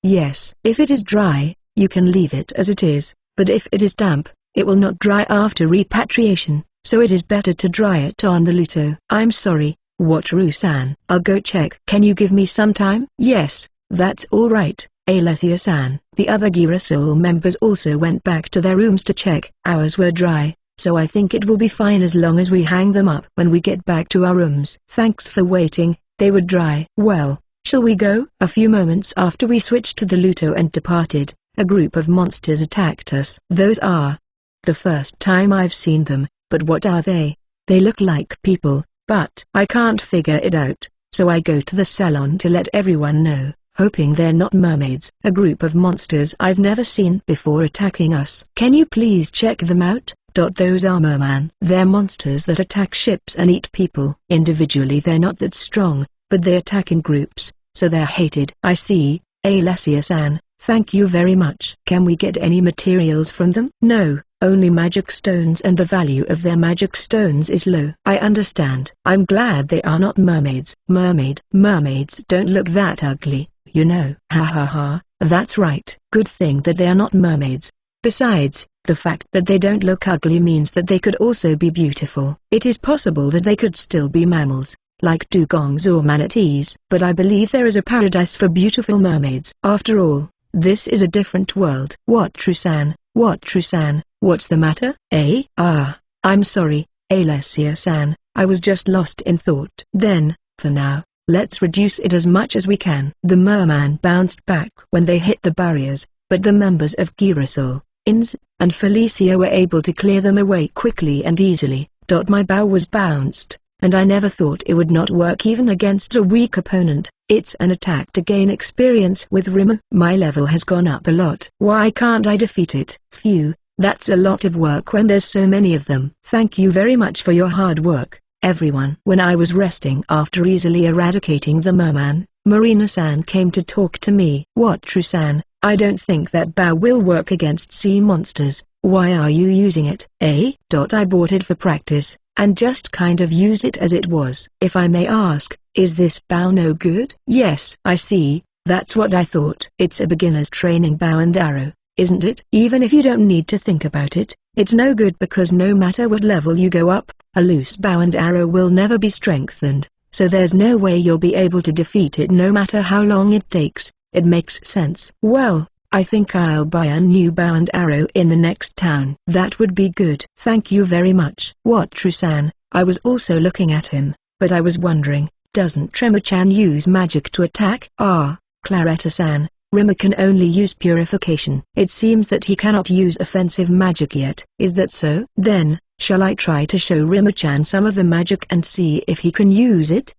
Yes. If it is dry, you can leave it as it is, but if it is damp, it will not dry after repatriation, so it is better to dry it on the Luto. I'm sorry, Wataru-san. I'll go check. Can you give me some time? Yes, that's all right, Alessia-san. The other Girasol members also went back to their rooms to check. Ours were dry, so I think it will be fine as long as we hang them up when we get back to our rooms. Thanks for waiting, they were dry. Well, shall we go? A few moments after we switched to the Luto and departed, a group of monsters attacked us. Those are the first time I've seen them, but what are they? They look like people, but I can't figure it out, so I go to the salon to let everyone know, hoping they're not mermaids. A group of monsters I've never seen before attacking us. Can you please check them out? Those are merman. They're monsters that attack ships and eat people. Individually they're not that strong, but they attack in groups, so they're hated. I see, Alessia-san, thank you very much. Can we get any materials from them? No, only magic stones, and the value of their magic stones is low. I understand. I'm glad they are not mermaids. Mermaids don't look that ugly, you know. Ha ha ha, that's right. Good thing that they are not mermaids. Besides, the fact that they don't look ugly means that they could also be beautiful. It is possible that they could still be mammals, like dugongs or manatees. But I believe there is a paradise for beautiful mermaids. After all, this is a different world. Wataru-san, what's the matter? I'm sorry, Alessia-san, I was just lost in thought. Then, for now, let's reduce it as much as we can. The merman bounced back when they hit the barriers, but the members of Girasol, Inz, and Felicia were able to clear them away quickly and easily. My bow was bounced, and I never thought it would not work even against a weak opponent. It's an attack to gain experience with Rima. My level has gone up a lot. Why can't I defeat it? Phew, that's a lot of work when there's so many of them. Thank you very much for your hard work, everyone. When I was resting after easily eradicating the merman, Marina-san came to talk to me. Wataru-san, I don't think that bow will work against sea monsters. Why are you using it? I bought it for practice, and just kind of used it as it was. If I may ask, is this bow no good? Yes. I see, that's what I thought. It's a beginner's training bow and arrow, isn't it? Even if you don't need to think about it, it's no good because no matter what level you go up, a loose bow and arrow will never be strengthened, so there's no way you'll be able to defeat it no matter how long it takes. It makes sense. Well, I think I'll buy a new bow and arrow in the next town. That would be good. Thank you very much. Wataru-san, I was also looking at him, but I was wondering, doesn't Tremor-chan use magic to attack? Claretta-san, Rima can only use purification. It seems that he cannot use offensive magic yet. Is that so? Then, Shall I try to show Rimmer-chan some of the magic and see if he can use it?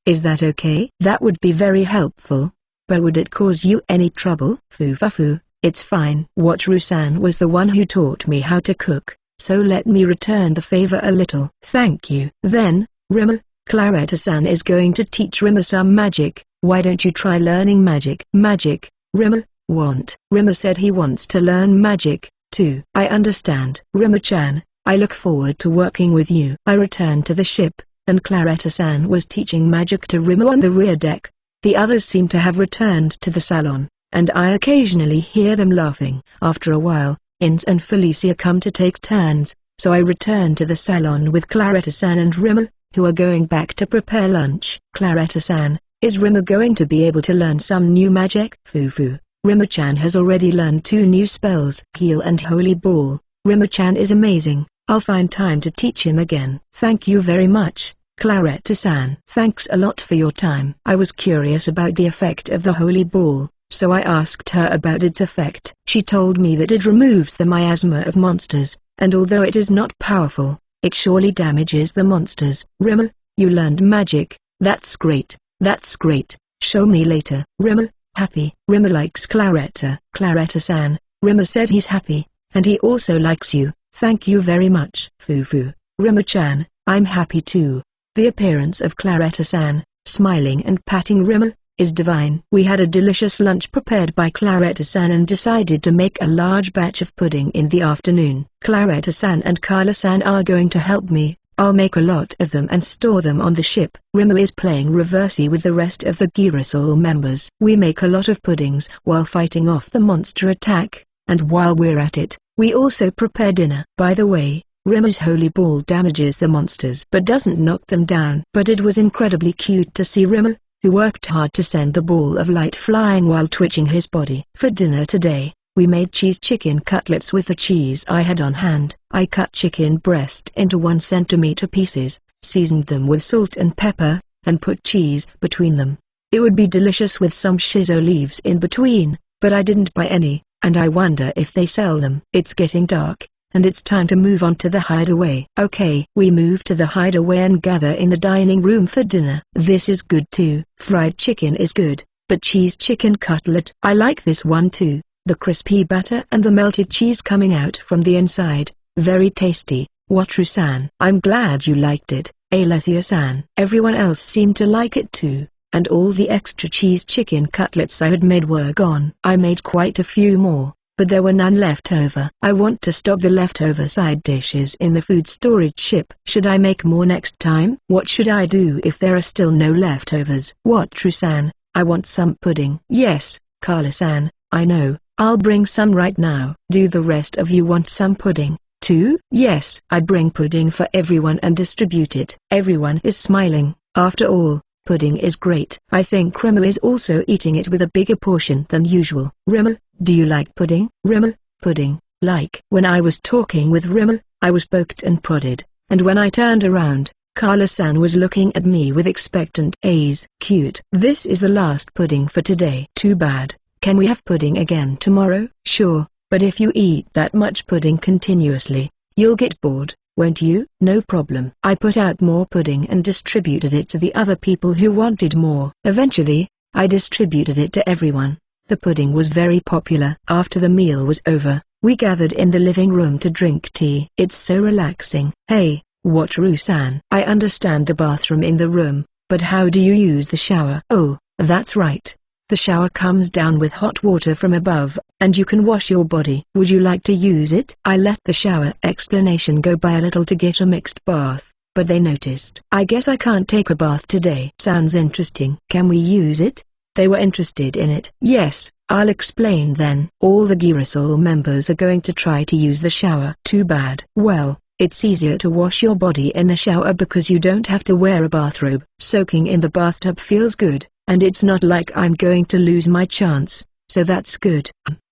Is that okay? That would be very helpful. But would it cause you any trouble? Fufafu, it's fine. Wataru-san was the one who taught me how to cook, so let me return the favor a little. Thank you. Then, Rimmer, Claretta-san is going to teach Rimmer some magic. Why don't you try learning magic? Magic, Rimmer, want. Rimmer said he wants to learn magic, too. I understand. Rimmer-chan, I look forward to working with you. I returned to the ship, and Claretta-san was teaching magic to Rimmer on the rear deck. The others seem to have returned to the salon, and I occasionally hear them laughing. After a while, Ins and Felicia come to take turns, so I return to the salon with Claretta-san and Rimmer, who are going back to prepare lunch. Claretta-san, is Rimmer going to be able to learn some new magic? Fufu, Rimmer-chan has already learned 2 new spells, Heal and Holy Ball. Rimmer-chan is amazing. I'll find time to teach him again. Thank you very much, Claretta-san. Thanks a lot for your time. I was curious about the effect of the Holy Ball, so I asked her about its effect. She told me that it removes the miasma of monsters, and although it is not powerful, it surely damages the monsters. Rimmer, you learned magic. That's great. That's great. Show me later. Rimmer, happy. Rimmer likes Claretta. Claretta-san, Rimmer said he's happy, and he also likes you. Thank you very much. Fufu, Rimmer-chan, I'm happy too. The appearance of Claretta-san, smiling and patting Rimmer, is divine. We had a delicious lunch prepared by Claretta-san and decided to make a large batch of pudding in the afternoon. Claretta-san and Carla-san are going to help me. I'll make a lot of them and store them on the ship. Rimmer is playing reversi with the rest of the Girasol members. We make a lot of puddings while fighting off the monster attack, and while we're at it, we also prepare dinner. By the way, Rimmer's holy ball damages the monsters but doesn't knock them down. But it was incredibly cute to see Rimmer, who worked hard to send the ball of light flying while twitching his body. For dinner today, we made cheese chicken cutlets with the cheese I had on hand. I cut chicken breast into 1 centimeter pieces, seasoned them with salt and pepper, and put cheese between them. It would be delicious with some shiso leaves in between, but I didn't buy any, and I wonder if they sell them. It's getting dark, and it's time to move on to the hideaway. Okay, we move to the hideaway and gather in the dining room for dinner. This is good too. Fried chicken is good, but cheese chicken cutlet, I like this one too. The crispy batter and the melted cheese coming out from the inside, very tasty. Wataru-san, I'm glad you liked it. Alessia-san, everyone else seemed to like it too, and all the extra cheese chicken cutlets I had made were gone. I made quite a few more, but there were none left over. I want to stock the leftover side dishes in the food storage ship. Should I make more next time? What should I do if there are still no leftovers? Wataru-san, I want some pudding. Yes, Carla-san, I know, I'll bring some right now. Do the rest of you want some pudding, too? Yes. I bring pudding for everyone and distribute it. Everyone is smiling. After all, pudding is great. I think Rimmer is also eating it with a bigger portion than usual. Rimmer, do you like pudding? Rimmer, pudding, like. When I was talking with Rimmer, I was poked and prodded, and when I turned around, Carla-san was looking at me with expectant eyes. Cute. This is the last pudding for today. Too bad. Can we have pudding again tomorrow? Sure, but if you eat that much pudding continuously, you'll get bored, won't you? No problem. I put out more pudding and distributed it to the other people who wanted more. Eventually, I distributed it to everyone. The pudding was very popular. After the meal was over, we gathered in the living room to drink tea. It's so relaxing. Hey, Wataru-san. I understand the bathroom in the room, but how do you use the shower? Oh, that's right. The shower comes down with hot water from above, and you can wash your body. Would you like to use it? I let the shower explanation go by a little to get a mixed bath, but they noticed. I guess I can't take a bath today. Sounds interesting. Can we use it? They were interested in it. Yes, I'll explain then. All the Girasol members are going to try to use the shower. Too bad. Well, it's easier to wash your body in the shower because you don't have to wear a bathrobe. Soaking in the bathtub feels good, and it's not like I'm going to lose my chance, so that's good.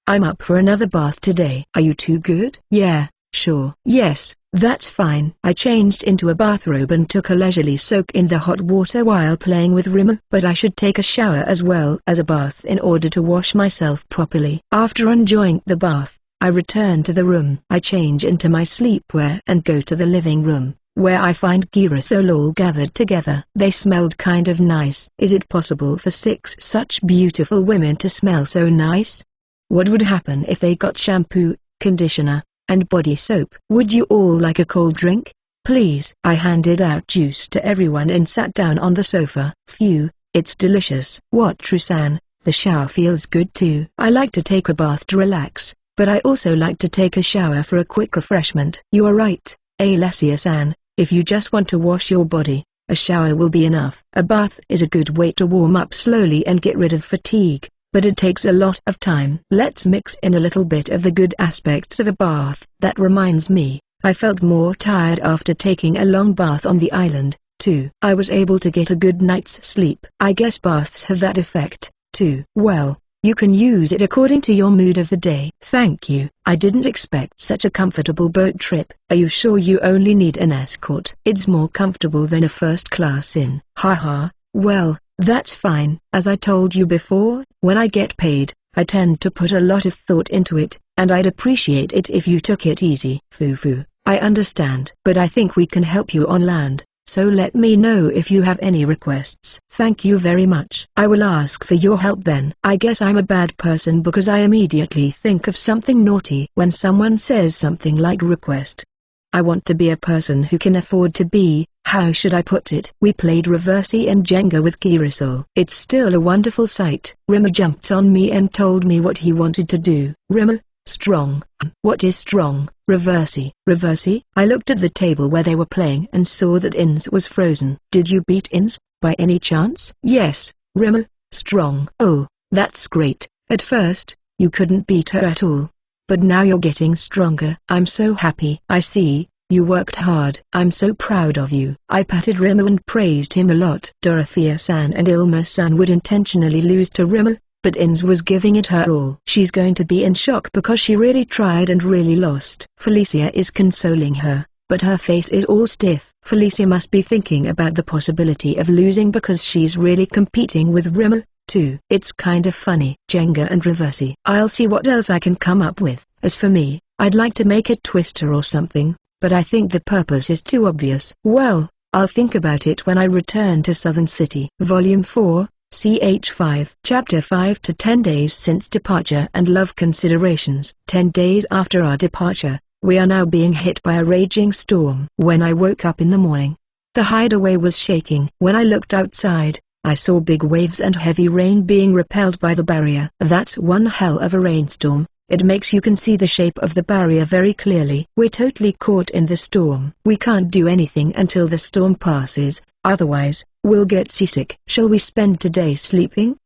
I'm up for another bath today. Are you too good? Yeah, sure. Yes, that's fine. I changed into a bathrobe and took a leisurely soak in the hot water while playing with Rimmer. But I should take a shower as well as a bath in order to wash myself properly. After enjoying the bath, I return to the room. I change into my sleepwear and go to the living room, where I find Girasol all gathered together. They smelled kind of nice. Is it possible for 6 such beautiful women to smell so nice? What would happen if they got shampoo, conditioner, and body soap? Would you all like a cold drink? Please. I handed out juice to everyone and sat down on the sofa. Phew, it's delicious. What, Trusan? The shower feels good too. I like to take a bath to relax, but I also like to take a shower for a quick refreshment. You are right, Alessia-san. If you just want to wash your body, a shower will be enough. A bath is a good way to warm up slowly and get rid of fatigue, but it takes a lot of time. Let's mix in a little bit of the good aspects of a bath. That reminds me, I felt more tired after taking a long bath on the island, too. I was able to get a good night's sleep. I guess baths have that effect, too. Well, you can use it according to your mood of the day. Thank you. I didn't expect such a comfortable boat trip. Are you sure you only need an escort? It's more comfortable than a first class inn. Haha, well, that's fine. As I told you before, when I get paid, I tend to put a lot of thought into it, and I'd appreciate it if you took it easy. Foo-foo, I understand. But I think we can help you on land, so let me know if you have any requests. Thank you very much. I will ask for your help then. I guess I'm a bad person because I immediately think of something naughty when someone says something like request. I want to be a person who can afford to be, how should I put it? We played Reversi and Jenga with Girasol. It's still a wonderful sight. Rimmer jumped on me and told me what he wanted to do. Rimmer, strong. What is strong? Reversi. Reversi? I looked at the table where they were playing and saw that Ins was frozen. Did you beat Ins, by any chance? Yes, Rimmer, strong. Oh, that's great. At first, you couldn't beat her at all. But now you're getting stronger. I'm so happy. I see, you worked hard. I'm so proud of you. I patted Rimmer and praised him a lot. Dorothea-san and Ilma-san would intentionally lose to Rimmer, but Ins was giving it her all. She's going to be in shock because she really tried and really lost. Felicia is consoling her, but her face is all stiff. Felicia must be thinking about the possibility of losing because she's really competing with Rimmer, too. It's kind of funny. Jenga and Reversi. I'll see what else I can come up with. As for me, I'd like to make it Twister or something, but I think the purpose is too obvious. Well, I'll think about it when I return to Southern City. Volume 4, CH5. Chapter 5 to 10 days since departure and love considerations. 10 days after our departure, we are now being hit by a raging storm. When I woke up in the morning, the hideaway was shaking. When I looked outside, I saw big waves and heavy rain being repelled by the barrier. That's one hell of a rainstorm. It makes you can see the shape of the barrier very clearly. We're totally caught in the storm. We can't do anything until the storm passes, otherwise, we'll get seasick. Shall we spend today sleeping?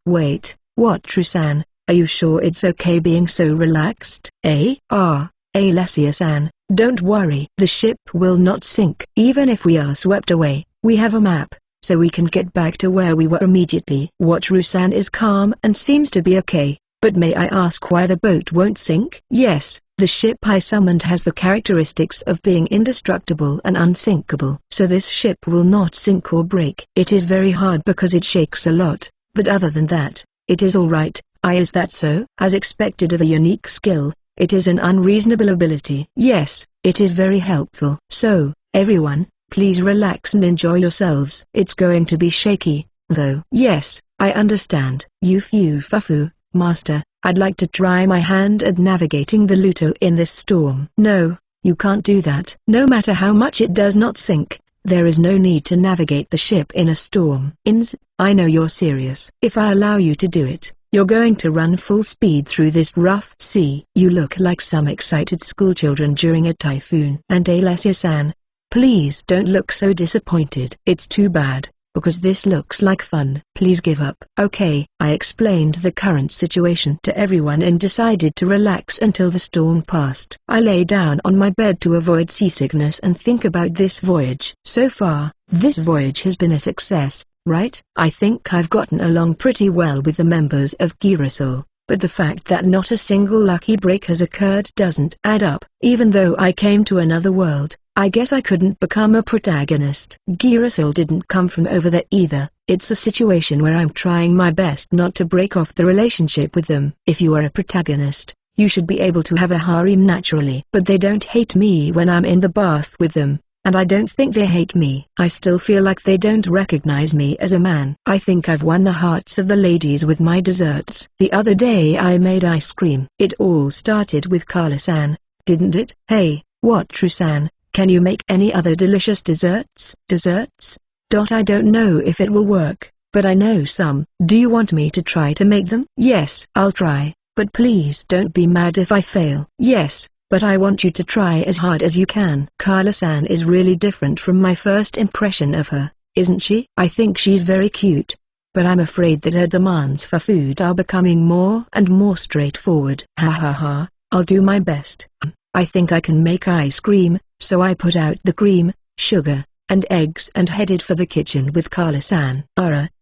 Wait, what, Trusan? Are you sure it's okay being so relaxed? Alessia-san, don't worry. The ship will not sink. Even if we are swept away, we have a map, so we can get back to where we were immediately. Trusan is calm and seems to be okay. But may I ask why the boat won't sink? Yes, the ship I summoned has the characteristics of being indestructible and unsinkable. So this ship will not sink or break. It is very hard because it shakes a lot, but other than that, it is alright. Is that so? As expected of a unique skill, it is an unreasonable ability. Yes, it is very helpful. So, everyone, please relax and enjoy yourselves. It's going to be shaky, though. Yes, I understand. Fufu. Master, I'd like to try my hand at navigating the Luto in this storm. No, you can't do that. No matter how much it does not sink, there is no need to navigate the ship in a storm. Ins, I know you're serious. If I allow you to do it, you're going to run full speed through this rough sea. You look like some excited schoolchildren during a typhoon. And Alessia-san, please don't look so disappointed. It's too bad, because this looks like fun. Please give up. Okay. I explained the current situation to everyone and decided to relax until the storm passed. I lay down on my bed to avoid seasickness and think about this voyage. So far, this voyage has been a success, right? I think I've gotten along pretty well with the members of Girasol, but the fact that not a single lucky break has occurred doesn't add up. Even though I came to another world, I guess I couldn't become a protagonist. Girasol didn't come from over there either. It's a situation where I'm trying my best not to break off the relationship with them. If you are a protagonist, You should be able to have a harem naturally. But they don't hate me when I'm in the bath with them, and I don't think they hate me. I still feel like they don't recognize me as a man. I think I've won the hearts of the ladies with my desserts. The other day I made ice cream. It all started with Carla-san, didn't it? Hey, what True-san, can you make any other delicious desserts? Desserts? I don't know if it will work, but I know some. Do you want me to try to make them? Yes, I'll try, but please don't be mad if I fail. Yes, but I want you to try as hard as you can. Carla-san is really different from my first impression of her, isn't she? I think she's very cute, but I'm afraid that her demands for food are becoming more and more straightforward. Ha ha ha, I'll do my best. I think I can make ice cream, so I put out the cream, sugar, and eggs and headed for the kitchen with Carla-san.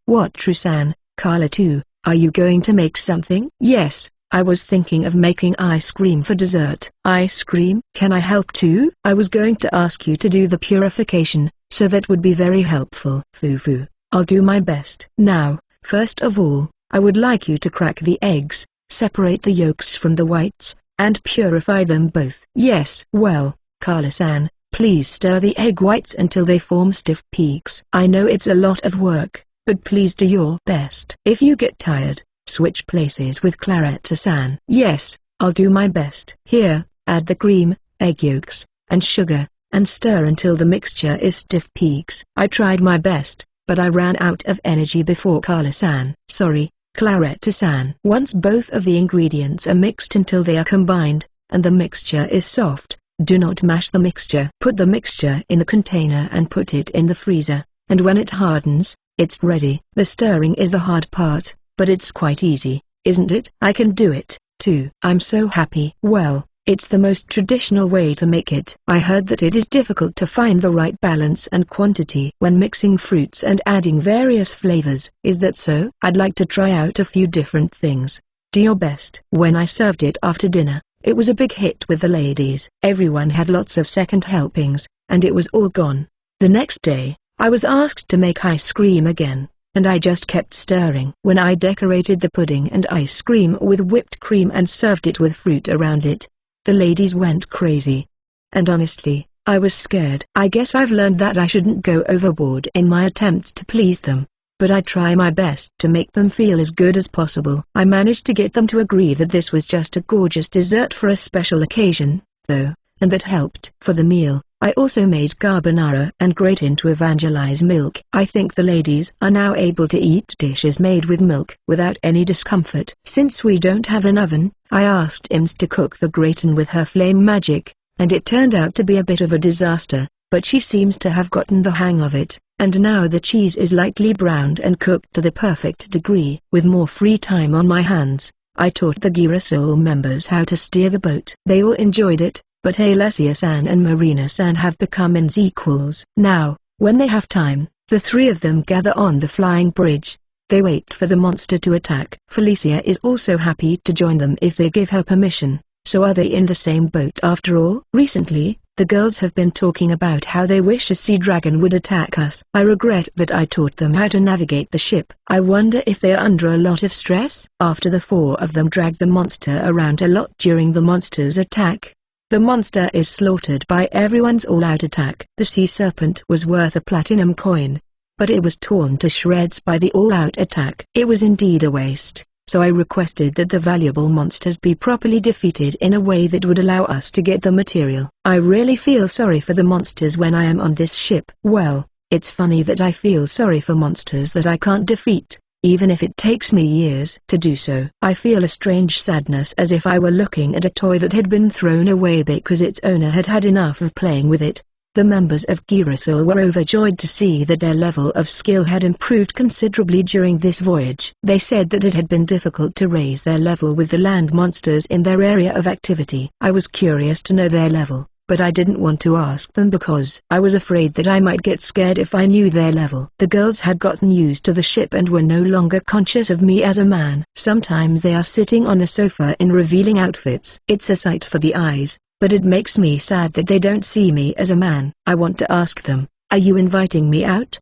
What True-san, Carla too, are you going to make something? Yes, I was thinking of making ice cream for dessert. Ice cream? Can I help too? I was going to ask you to do the purification, so that would be very helpful. Foo-foo, I'll do my best. Now, first of all, I would like you to crack the eggs, separate the yolks from the whites, and purify them both. Yes. Well, Carla-san, please stir the egg whites until they form stiff peaks. I know it's a lot of work, but please do your best. If you get tired, switch places with Claretta-san. Yes, I'll do my best. Here, add the cream, egg yolks, and sugar, and stir until the mixture is stiff peaks. I tried my best, but I ran out of energy before Carla-san. Sorry, Claretta-san. Once both of the ingredients are mixed until they are combined, and the mixture is soft, do not mash the mixture. Put the mixture in a container and put it in the freezer, and when it hardens, it's ready. The stirring is the hard part, but it's quite easy, isn't it? I can do it, too. I'm so happy. Well, it's the most traditional way to make it. I heard that it is difficult to find the right balance and quantity when mixing fruits and adding various flavors. Is that so? I'd like to try out a few different things. Do your best. When I served it after dinner, it was a big hit with the ladies. Everyone had lots of second helpings, and it was all gone. The next day, I was asked to make ice cream again, and I just kept stirring. When I decorated the pudding and ice cream with whipped cream and served it with fruit around it, the ladies went crazy. And honestly, I was scared. I guess I've learned that I shouldn't go overboard in my attempts to please them, but I try my best to make them feel as good as possible. I managed to get them to agree that this was just a gorgeous dessert for a special occasion, though, and that helped. For the meal, I also made carbonara and gratin to evangelize milk. I think the ladies are now able to eat dishes made with milk without any discomfort. Since we don't have an oven, I asked Ims to cook the gratin with her flame magic, and it turned out to be a bit of a disaster, but she seems to have gotten the hang of it, and now the cheese is lightly browned and cooked to the perfect degree. With more free time on my hands, I taught the Girasol members how to steer the boat. They all enjoyed it, but Alessia-san and Marina-san have become In's equals. Now, when they have time, the three of them gather on the flying bridge. They wait for the monster to attack. Felicia is also happy to join them if they give her permission. So are they in the same boat after all? Recently, the girls have been talking about how they wish a sea dragon would attack us. I regret that I taught them how to navigate the ship. I wonder if they are under a lot of stress. After the four of them drag the monster around a lot during the monster's attack, the monster is slaughtered by everyone's all-out attack. The sea serpent was worth a platinum coin, but it was torn to shreds by the all-out attack. It was indeed a waste, so I requested that the valuable monsters be properly defeated in a way that would allow us to get the material. I really feel sorry for the monsters when I am on this ship. Well, it's funny that I feel sorry for monsters that I can't defeat, even if it takes me years to do so. I feel a strange sadness as if I were looking at a toy that had been thrown away because its owner had had enough of playing with it. The members of Girasol were overjoyed to see that their level of skill had improved considerably during this voyage. They said that it had been difficult to raise their level with the land monsters in their area of activity. I was curious to know their level, but I didn't want to ask them because I was afraid that I might get scared if I knew their level. The girls had gotten used to the ship and were no longer conscious of me as a man. Sometimes they are sitting on a sofa in revealing outfits. It's a sight for the eyes, but it makes me sad that they don't see me as a man. I want to ask them, are you inviting me out?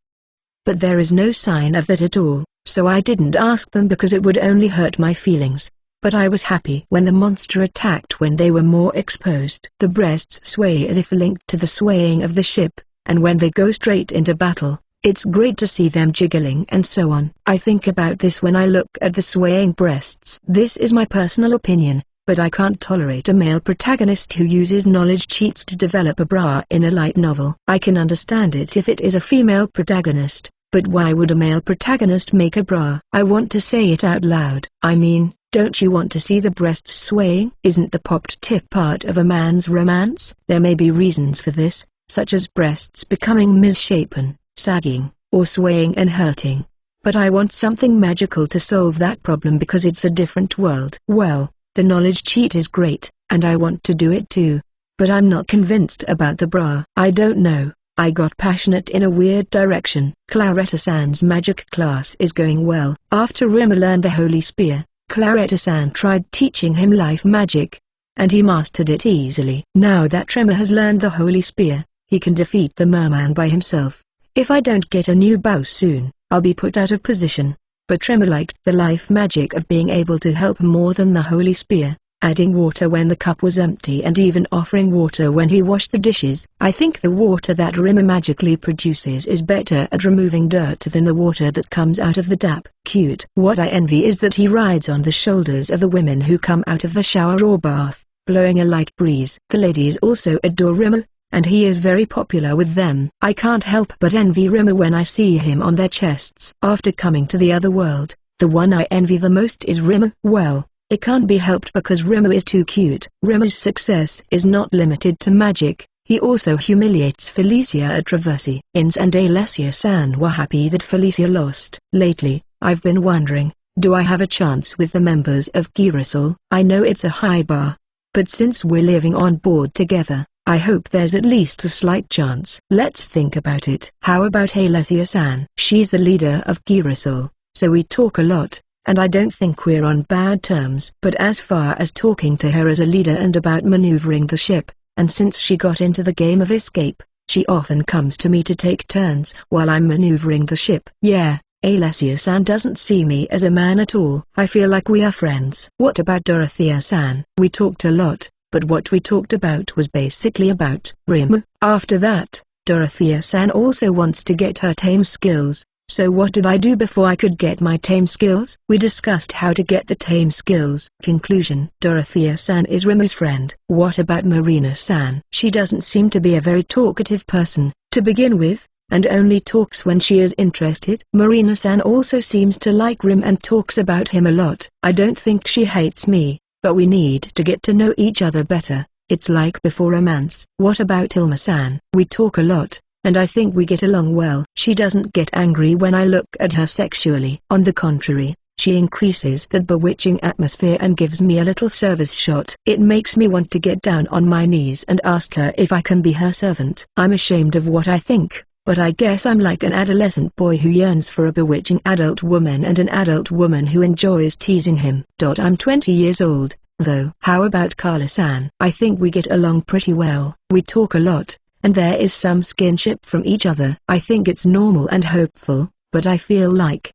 But there is no sign of that at all, so I didn't ask them because it would only hurt my feelings. but I was happy when the monster attacked when they were more exposed. The breasts sway as if linked to the swaying of the ship, and when they go straight into battle, it's great to see them jiggling and so on. I think about this when I look at the swaying breasts. This is my personal opinion, but I can't tolerate a male protagonist who uses knowledge cheats to develop a bra in a light novel. I can understand it if it is a female protagonist, but why would a male protagonist make a bra? I want to say it out loud. I mean, don't you want to see the breasts swaying? Isn't the popped tip part of a man's romance? There may be reasons for this, such as breasts becoming misshapen, sagging, or swaying and hurting. But I want something magical to solve that problem because it's a different world. Well, the knowledge cheat is great, and I want to do it too. But I'm not convinced about the bra. I don't know, I got passionate in a weird direction. Claretta-san's magic class is going well. After Rima learned the Holy Spear, Claretta-san tried teaching him life magic, and he mastered it easily. Now that Rima has learned the Holy Spear, he can defeat the merman by himself. If I don't get a new bow soon, I'll be put out of position. But Rima liked the life magic of being able to help more than the Holy Spear, adding water when the cup was empty and even offering water when he washed the dishes. I think the water that Rima magically produces is better at removing dirt than the water that comes out of the tap. Cute. What I envy is that he rides on the shoulders of the women who come out of the shower or bath, blowing a light breeze. The ladies also adore Rima, and he is very popular with them. I can't help but envy Rima when I see him on their chests. After coming to the other world, the one I envy the most is Rima. Well, it can't be helped because Rima is too cute. Rima's success is not limited to magic, he also humiliates Felicia at Traversi. Ins and Alessia-san were happy that Felicia lost. Lately, I've been wondering, do I have a chance with the members of Girasol? I know it's a high bar, but since we're living on board together, I hope there's at least a slight chance. Let's think about it. How about Alessia-san? She's the leader of Girasol, so we talk a lot, and I don't think we're on bad terms. But as far as talking to her as a leader and about maneuvering the ship, and since she got into the game of escape, she often comes to me to take turns while I'm maneuvering the ship. Yeah, Alessia-san doesn't see me as a man at all. I feel like we are friends. What about Dorothea-san? We talked a lot, but what we talked about was basically about Rima. After that, Dorothea-san also wants to get her tame skills, so what did I do before I could get my tame skills? We discussed how to get the tame skills. Conclusion: Dorothea-san is Rima's friend. What about Marina-san? She doesn't seem to be a very talkative person, to begin with, and only talks when she is interested. Marina-san also seems to like Rima and talks about him a lot. I don't think she hates me, but we need to get to know each other better. It's like before romance. What about Ilma-san? We talk a lot, and I think we get along well. She doesn't get angry when I look at her sexually. On the contrary, she increases that bewitching atmosphere and gives me a little service shot. It makes me want to get down on my knees and ask her if I can be her servant. I'm ashamed of what I think, but I guess I'm like an adolescent boy who yearns for a bewitching adult woman and an adult woman who enjoys teasing him. I'm 20 years old, though. How about Carla-san? I think we get along pretty well. We talk a lot, and there is some skinship from each other. I think it's normal and hopeful, but I feel like,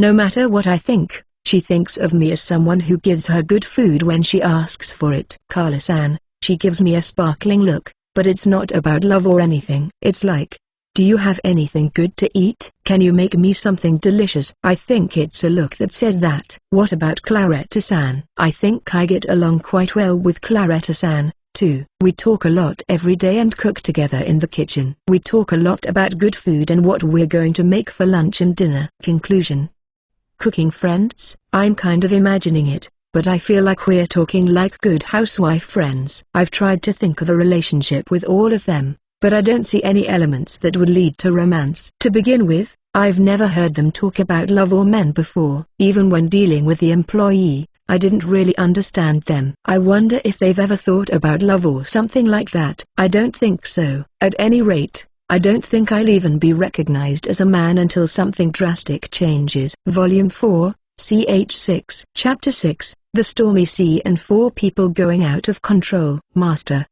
no matter what I think, she thinks of me as someone who gives her good food when she asks for it. Carla-san, she gives me a sparkling look, but it's not about love or anything. It's like, do you have anything good to eat? Can you make me something delicious? I think it's a look that says that. What about Claretta-san? I think I get along quite well with Claretta-san, too. We talk a lot every day and cook together in the kitchen. We talk a lot about good food and what we're going to make for lunch and dinner. Conclusion: cooking friends? I'm kind of imagining it, but I feel like we're talking like good housewife friends. I've tried to think of a relationship with all of them, but I don't see any elements that would lead to romance. To begin with, I've never heard them talk about love or men before. Even when dealing with the employee, I didn't really understand them. I wonder if they've ever thought about love or something like that. I don't think so. At any rate, I don't think I'll even be recognized as a man until something drastic changes. Volume 4, CH 6. Chapter 6, The Stormy Sea and 4 People Going Out of Control. Master.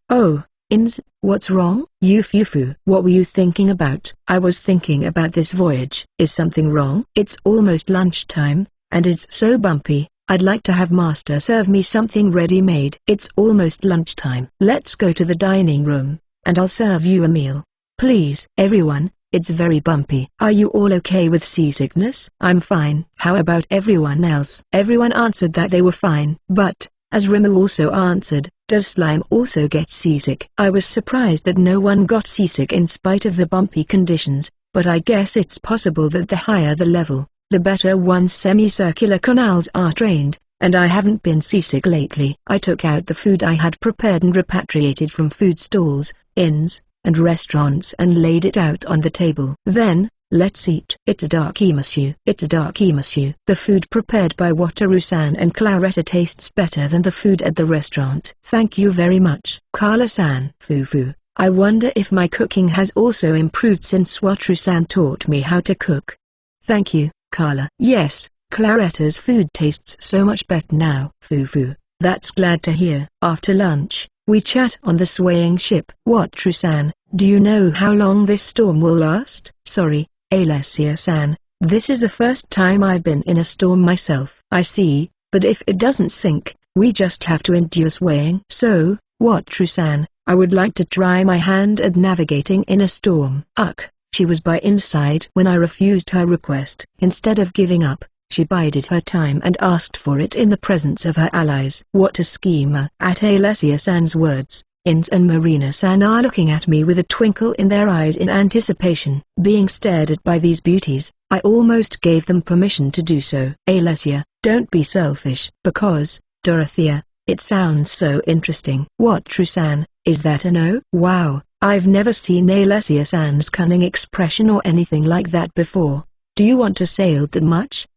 Oh, Ins, what's wrong? Yufufu. What were you thinking about? I was thinking about this voyage. Is something wrong? It's almost lunchtime, and it's so bumpy. I'd like to have master serve me something ready-made. It's almost lunchtime. Let's go to the dining room, and I'll serve you a meal. Please. Everyone, it's very bumpy. Are you all okay with seasickness? I'm fine. How about everyone else? Everyone answered that they were fine. But, as Rimmer also answered, does slime also get seasick? I was surprised that no one got seasick in spite of the bumpy conditions, but I guess it's possible that the higher the level, the better one's semicircular canals are trained, and I haven't been seasick lately. I took out the food I had prepared and repatriated from food stalls, inns, and restaurants and laid it out on the table. Then, let's eat. Itadakimasu. Itadakimasu. The food prepared by Wataru-san and Claretta tastes better than the food at the restaurant. Thank you very much. Carla-san. Fufu. I wonder if my cooking has also improved since Wataru-san taught me how to cook. Thank you, Carla. Yes, Claretta's food tastes so much better now. Fufu. That's glad to hear. After lunch, we chat on the swaying ship. Wataru-san, do you know how long this storm will last? Sorry, Alessia-san, this is the first time I've been in a storm myself. I see, but if it doesn't sink, we just have to endure swaying. So, Wataru-san, I would like to try my hand at navigating in a storm. Ugh, she was by inside when I refused her request. Instead of giving up, she bided her time and asked for it in the presence of her allies. What a schemer. At Alessia-san's words, Ins and Marina-san are looking at me with a twinkle in their eyes in anticipation. Being stared at by these beauties, I almost gave them permission to do so. Alessia, don't be selfish. Because, Dorothea, it sounds so interesting. Wataru-san, is that a no? Wow, I've never seen Alessia-san's cunning expression or anything like that before. Do you want to sail that much?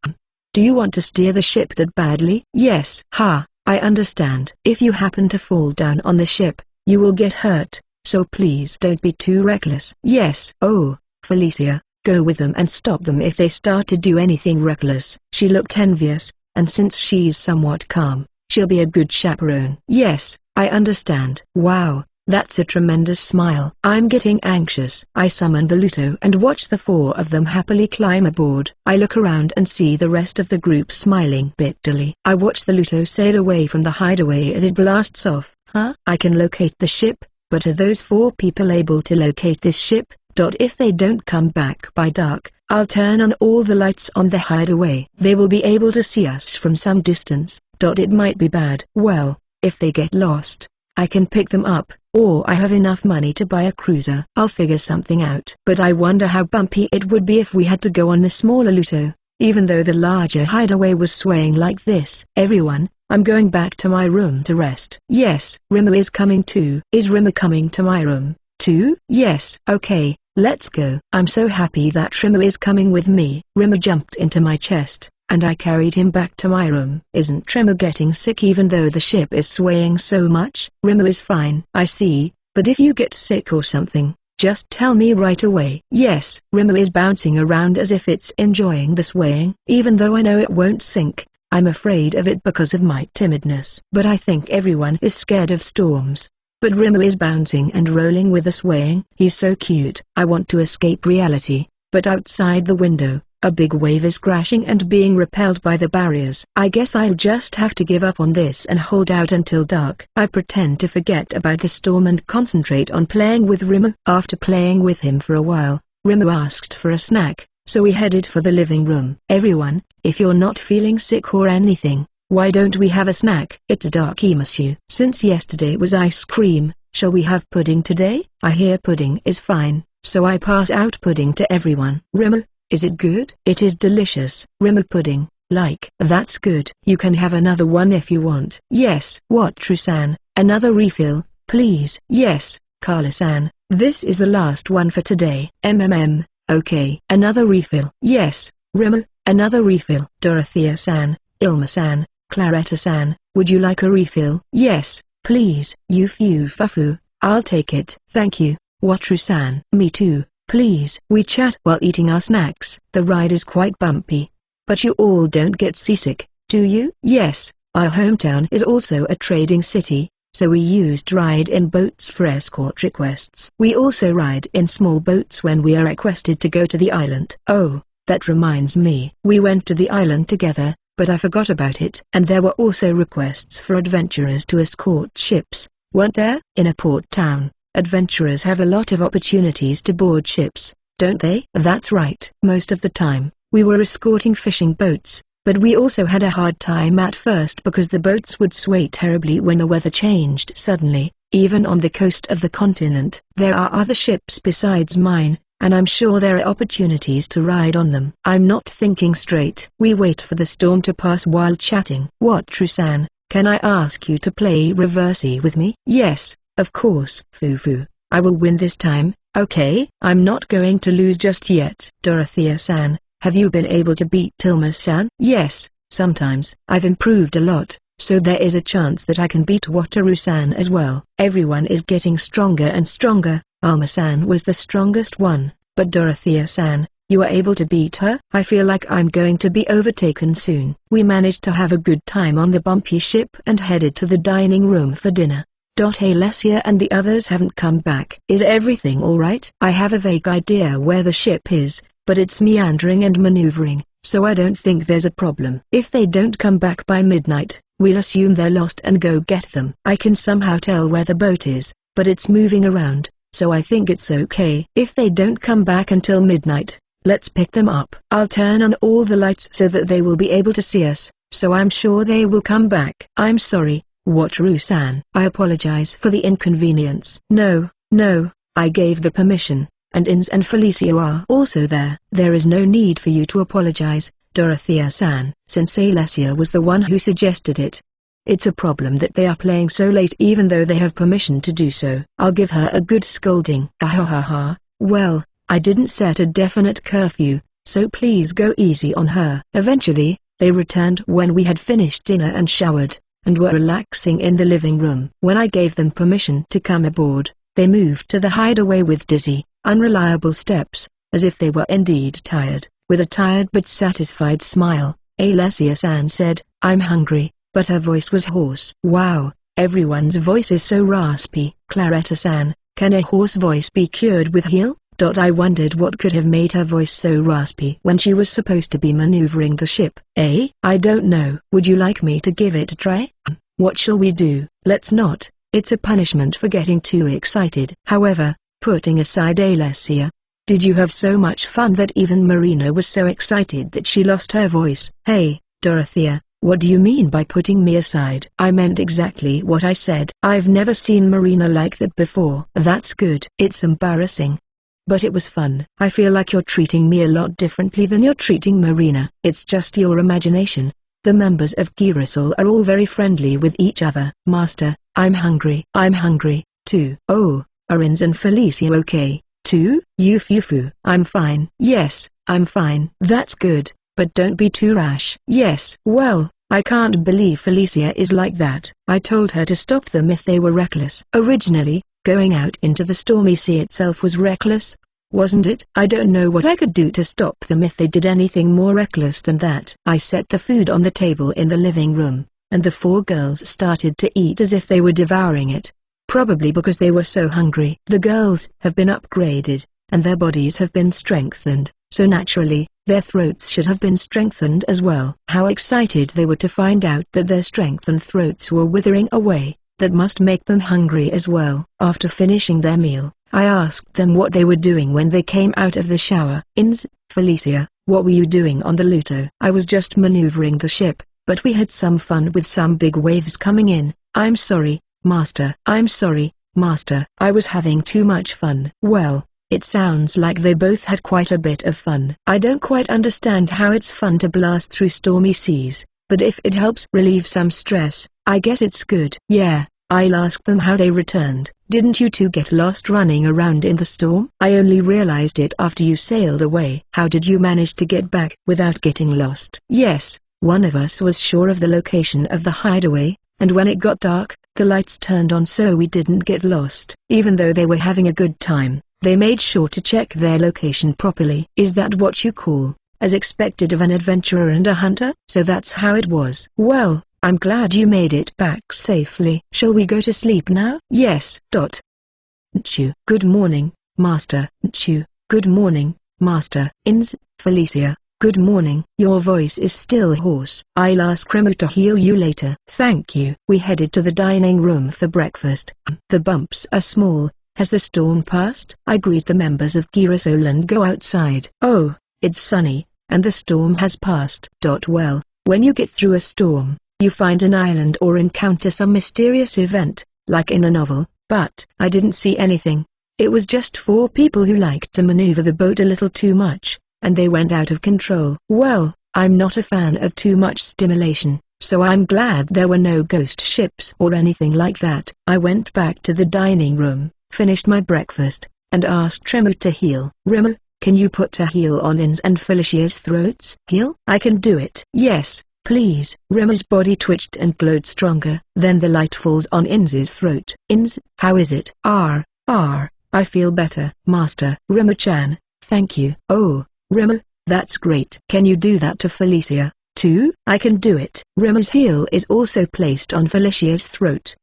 Do you want to steer the ship that badly? Yes. Ha, I understand. If you happen to fall down on the ship, you will get hurt, so please don't be too reckless. Yes. Oh, Felicia, go with them and stop them if they start to do anything reckless. She looked envious, and since she's somewhat calm, she'll be a good chaperone. Yes, I understand. Wow, that's a tremendous smile. I'm getting anxious. I summon the Luto and watch the four of them happily climb aboard. I look around and see the rest of the group smiling bitterly. I watch the Luto sail away from the hideaway as it blasts off. Huh? I can locate the ship, but are those four people able to locate this ship? If they don't come back by dark, I'll turn on all the lights on the hideaway. They will be able to see us from some distance. It might be bad. Well, if they get lost, I can pick them up, or I have enough money to buy a cruiser. I'll figure something out. But I wonder how bumpy it would be if we had to go on the smaller Luto, even though the larger hideaway was swaying like this. Everyone, I'm going back to my room to rest. Yes, Rimmer is coming too. Is Rimmer coming to my room, too? Yes. Okay, let's go. I'm so happy that Rimmer is coming with me. Rimmer jumped into my chest, and I carried him back to my room. Isn't Rimmer getting sick even though the ship is swaying so much? Rimmer is fine. I see, but if you get sick or something, just tell me right away. Yes. Rimmer is bouncing around as if it's enjoying the swaying. Even though I know it won't sink, I'm afraid of it because of my timidness. But I think everyone is scared of storms. But Rimmer is bouncing and rolling with the swaying. He's so cute. I want to escape reality, but outside the window, a big wave is crashing and being repelled by the barriers. I guess I'll just have to give up on this and hold out until dark. I pretend to forget about the storm and concentrate on playing with Rimmer. After playing with him for a while, Rimmer asked for a snack, so we headed for the living room. Everyone, if you're not feeling sick or anything, why don't we have a snack? Itadakimasu. Since yesterday was ice cream, shall we have pudding today? I hear pudding is fine, so I pass out pudding to everyone. Rimmer, is it good? It is delicious. Rimmer pudding, like. That's good. You can have another one if you want. Yes. Wataru-san, another refill, please. Yes. Carla-san, this is the last one for today. Okay. Another refill. Yes. Rimmer, another refill. Dorothea-san, Ilma-san, Claretta-san, would you like a refill? Yes, please. Fufu, I'll take it. Thank you. Wataru-san. Me too, please. We chat while eating our snacks. The ride is quite bumpy. But you all don't get seasick, do you? Yes, our hometown is also a trading city, so we used ride-in boats for escort requests. We also ride in small boats when we are requested to go to the island. Oh, that reminds me. We went to the island together, but I forgot about it. And there were also requests for adventurers to escort ships, weren't there? In a port town, adventurers have a lot of opportunities to board ships, don't they? That's right. Most of the time, we were escorting fishing boats, but we also had a hard time at first because the boats would sway terribly when the weather changed suddenly, even on the coast of the continent. There are other ships besides mine, and I'm sure there are opportunities to ride on them. I'm not thinking straight. We wait for the storm to pass while chatting. What, Trusan, can I ask you to play reversi with me? Yes, of course. Fufu, I will win this time, okay? I'm not going to lose just yet. Dorothea-san, have you been able to beat Tilma-san? Yes, sometimes. I've improved a lot, so there is a chance that I can beat Wataru-san as well. Everyone is getting stronger and stronger. Alma-san was the strongest one, but Dorothea-san, you were able to beat her? I feel like I'm going to be overtaken soon. We managed to have a good time on the bumpy ship and headed to the dining room for dinner. Alessia and the others haven't come back. Is everything alright? I have a vague idea where the ship is, but it's meandering and maneuvering, so I don't think there's a problem. If they don't come back by midnight, we'll assume they're lost and go get them. I can somehow tell where the boat is, but it's moving around, so I think it's okay. If they don't come back until midnight, let's pick them up. I'll turn on all the lights so that they will be able to see us, so I'm sure they will come back. I'm sorry, Wataru-san. I apologize for the inconvenience. No, I gave the permission, and Ins and Felicia are also there. There is no need for you to apologize, Dorothea-san, since Alessia was the one who suggested it. It's a problem that they are playing so late even though they have permission to do so. I'll give her a good scolding. Ahahaha, well, I didn't set a definite curfew, so please go easy on her. Eventually, they returned when we had finished dinner and showered, and were relaxing in the living room. When I gave them permission to come aboard, they moved to the hideaway with dizzy, unreliable steps, as if they were indeed tired. With a tired but satisfied smile, Alessia-san said, "I'm hungry," but her voice was hoarse. Wow, everyone's voice is so raspy. Claretta-san, can a hoarse voice be cured with heal? I wondered what could have made her voice so raspy when she was supposed to be maneuvering the ship. I don't know. Would you like me to give it a try? What shall we do? Let's not. It's a punishment for getting too excited. However, putting aside Alessia, did you have so much fun that even Marina was so excited that she lost her voice? Hey, Dorothea, what do you mean by putting me aside? I meant exactly what I said. I've never seen Marina like that before. That's good. It's embarrassing, but it was fun. I feel like you're treating me a lot differently than you're treating Marina. It's just your imagination. The members of Girasol are all very friendly with each other. Master, I'm hungry. I'm hungry, too. Oh, are Ins and Felicia okay, too? Fufu. I'm fine. Yes, I'm fine. That's good, but don't be too rash. Yes. Well, I can't believe Felicia is like that. I told her to stop them if they were reckless. Originally, going out into the stormy sea itself was reckless, wasn't it? I don't know what I could do to stop them if they did anything more reckless than that. I set the food on the table in the living room, and the four girls started to eat as if they were devouring it. Probably because they were so hungry. The girls have been upgraded, and their bodies have been strengthened, so naturally, their throats should have been strengthened as well. How excited they were to find out that their strengthened throats were withering away. That must make them hungry as well. After finishing their meal, I asked them what they were doing when they came out of the shower. Ins, Felicia, what were you doing on the Luto? I was just maneuvering the ship, but we had some fun with some big waves coming in. I'm sorry, Master. I'm sorry, Master. I was having too much fun. Well, it sounds like they both had quite a bit of fun. I don't quite understand how it's fun to blast through stormy seas, but if it helps relieve some stress, I guess it's good. Yeah, I'll ask them how they returned. Didn't you two get lost running around in the storm? I only realized it after you sailed away. How did you manage to get back without getting lost? Yes, one of us was sure of the location of the hideaway, and when it got dark, the lights turned on so we didn't get lost. Even though they were having a good time, they made sure to check their location properly. Is that what you call, as expected of an adventurer and a hunter? So that's how it was. Well, I'm glad you made it back safely. Shall we go to sleep now? Yes. Chu. Good morning, Master. Chu. Good morning, Master. Ins, Felicia, Good morning. Your voice is still hoarse. I'll ask Remo to heal you later. Thank you. We headed to the dining room for breakfast. The bumps are small. Has the storm passed? I greet the members of Girasol and go outside. Oh, it's sunny, and the storm has passed. Well, when you get through a storm, you find an island or encounter some mysterious event, like in a novel, but I didn't see anything. It was just 4 people who liked to maneuver the boat a little too much, and they went out of control. Well, I'm not a fan of too much stimulation, so I'm glad there were no ghost ships or anything like that. I went back to the dining room, finished my breakfast, and asked Remo to heal. Remo, can you put a heal on In's and Felicia's throats? Heal? I can do it. Yes, please. Remo's body twitched and glowed stronger. Then the light falls on In's throat. Ins, how is it? I feel better. Master. Remo-chan, thank you. Oh, Remo, that's great. Can you do that to Felicia, too? I can do it. Remo's heel is also placed on Felicia's throat.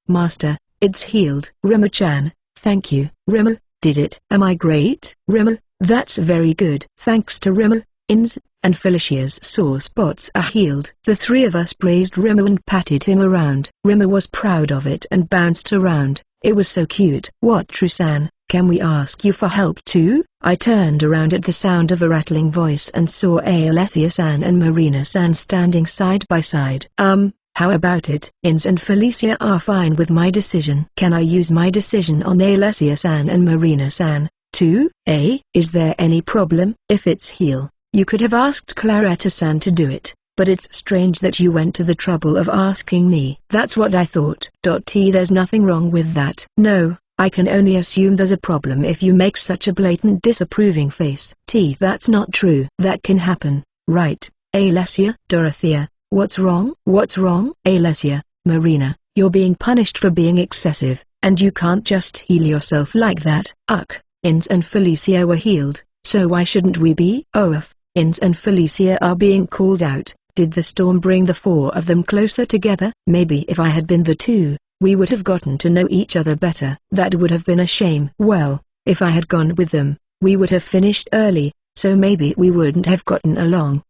Master, it's healed. Remo-chan, thank you. Remo, did it? Am I great? Remo, that's very good. Thanks to Remo, In's and Felicia's sore spots are healed. The 3 of us praised Remo and patted him around. Remo was proud of it and bounced around. It was so cute. What, Trusan, can we ask you for help too? I turned around at the sound of a rattling voice and saw Alessia-san and Marina-san standing side by side. How about it? Ins and Felicia are fine with my decision. Can I use my decision on Alessia-san and Marina-san, too? Is there any problem? If it's heal, you could have asked Claretta-san to do it. But it's strange that you went to the trouble of asking me. That's what I thought. There's nothing wrong with that. No, I can only assume there's a problem if you make such a blatant disapproving face. That's not true. That can happen, right, Alessia? Dorothea, what's wrong? What's wrong? Alessia, Marina, you're being punished for being excessive, and you can't just heal yourself like that. Ins and Felicia were healed, so why shouldn't we be? Ins and Felicia are being called out. Did the storm bring the 4 of them closer together? Maybe if I had been the 2, we would have gotten to know each other better. That would have been a shame. Well, if I had gone with them, we would have finished early, so maybe we wouldn't have gotten along.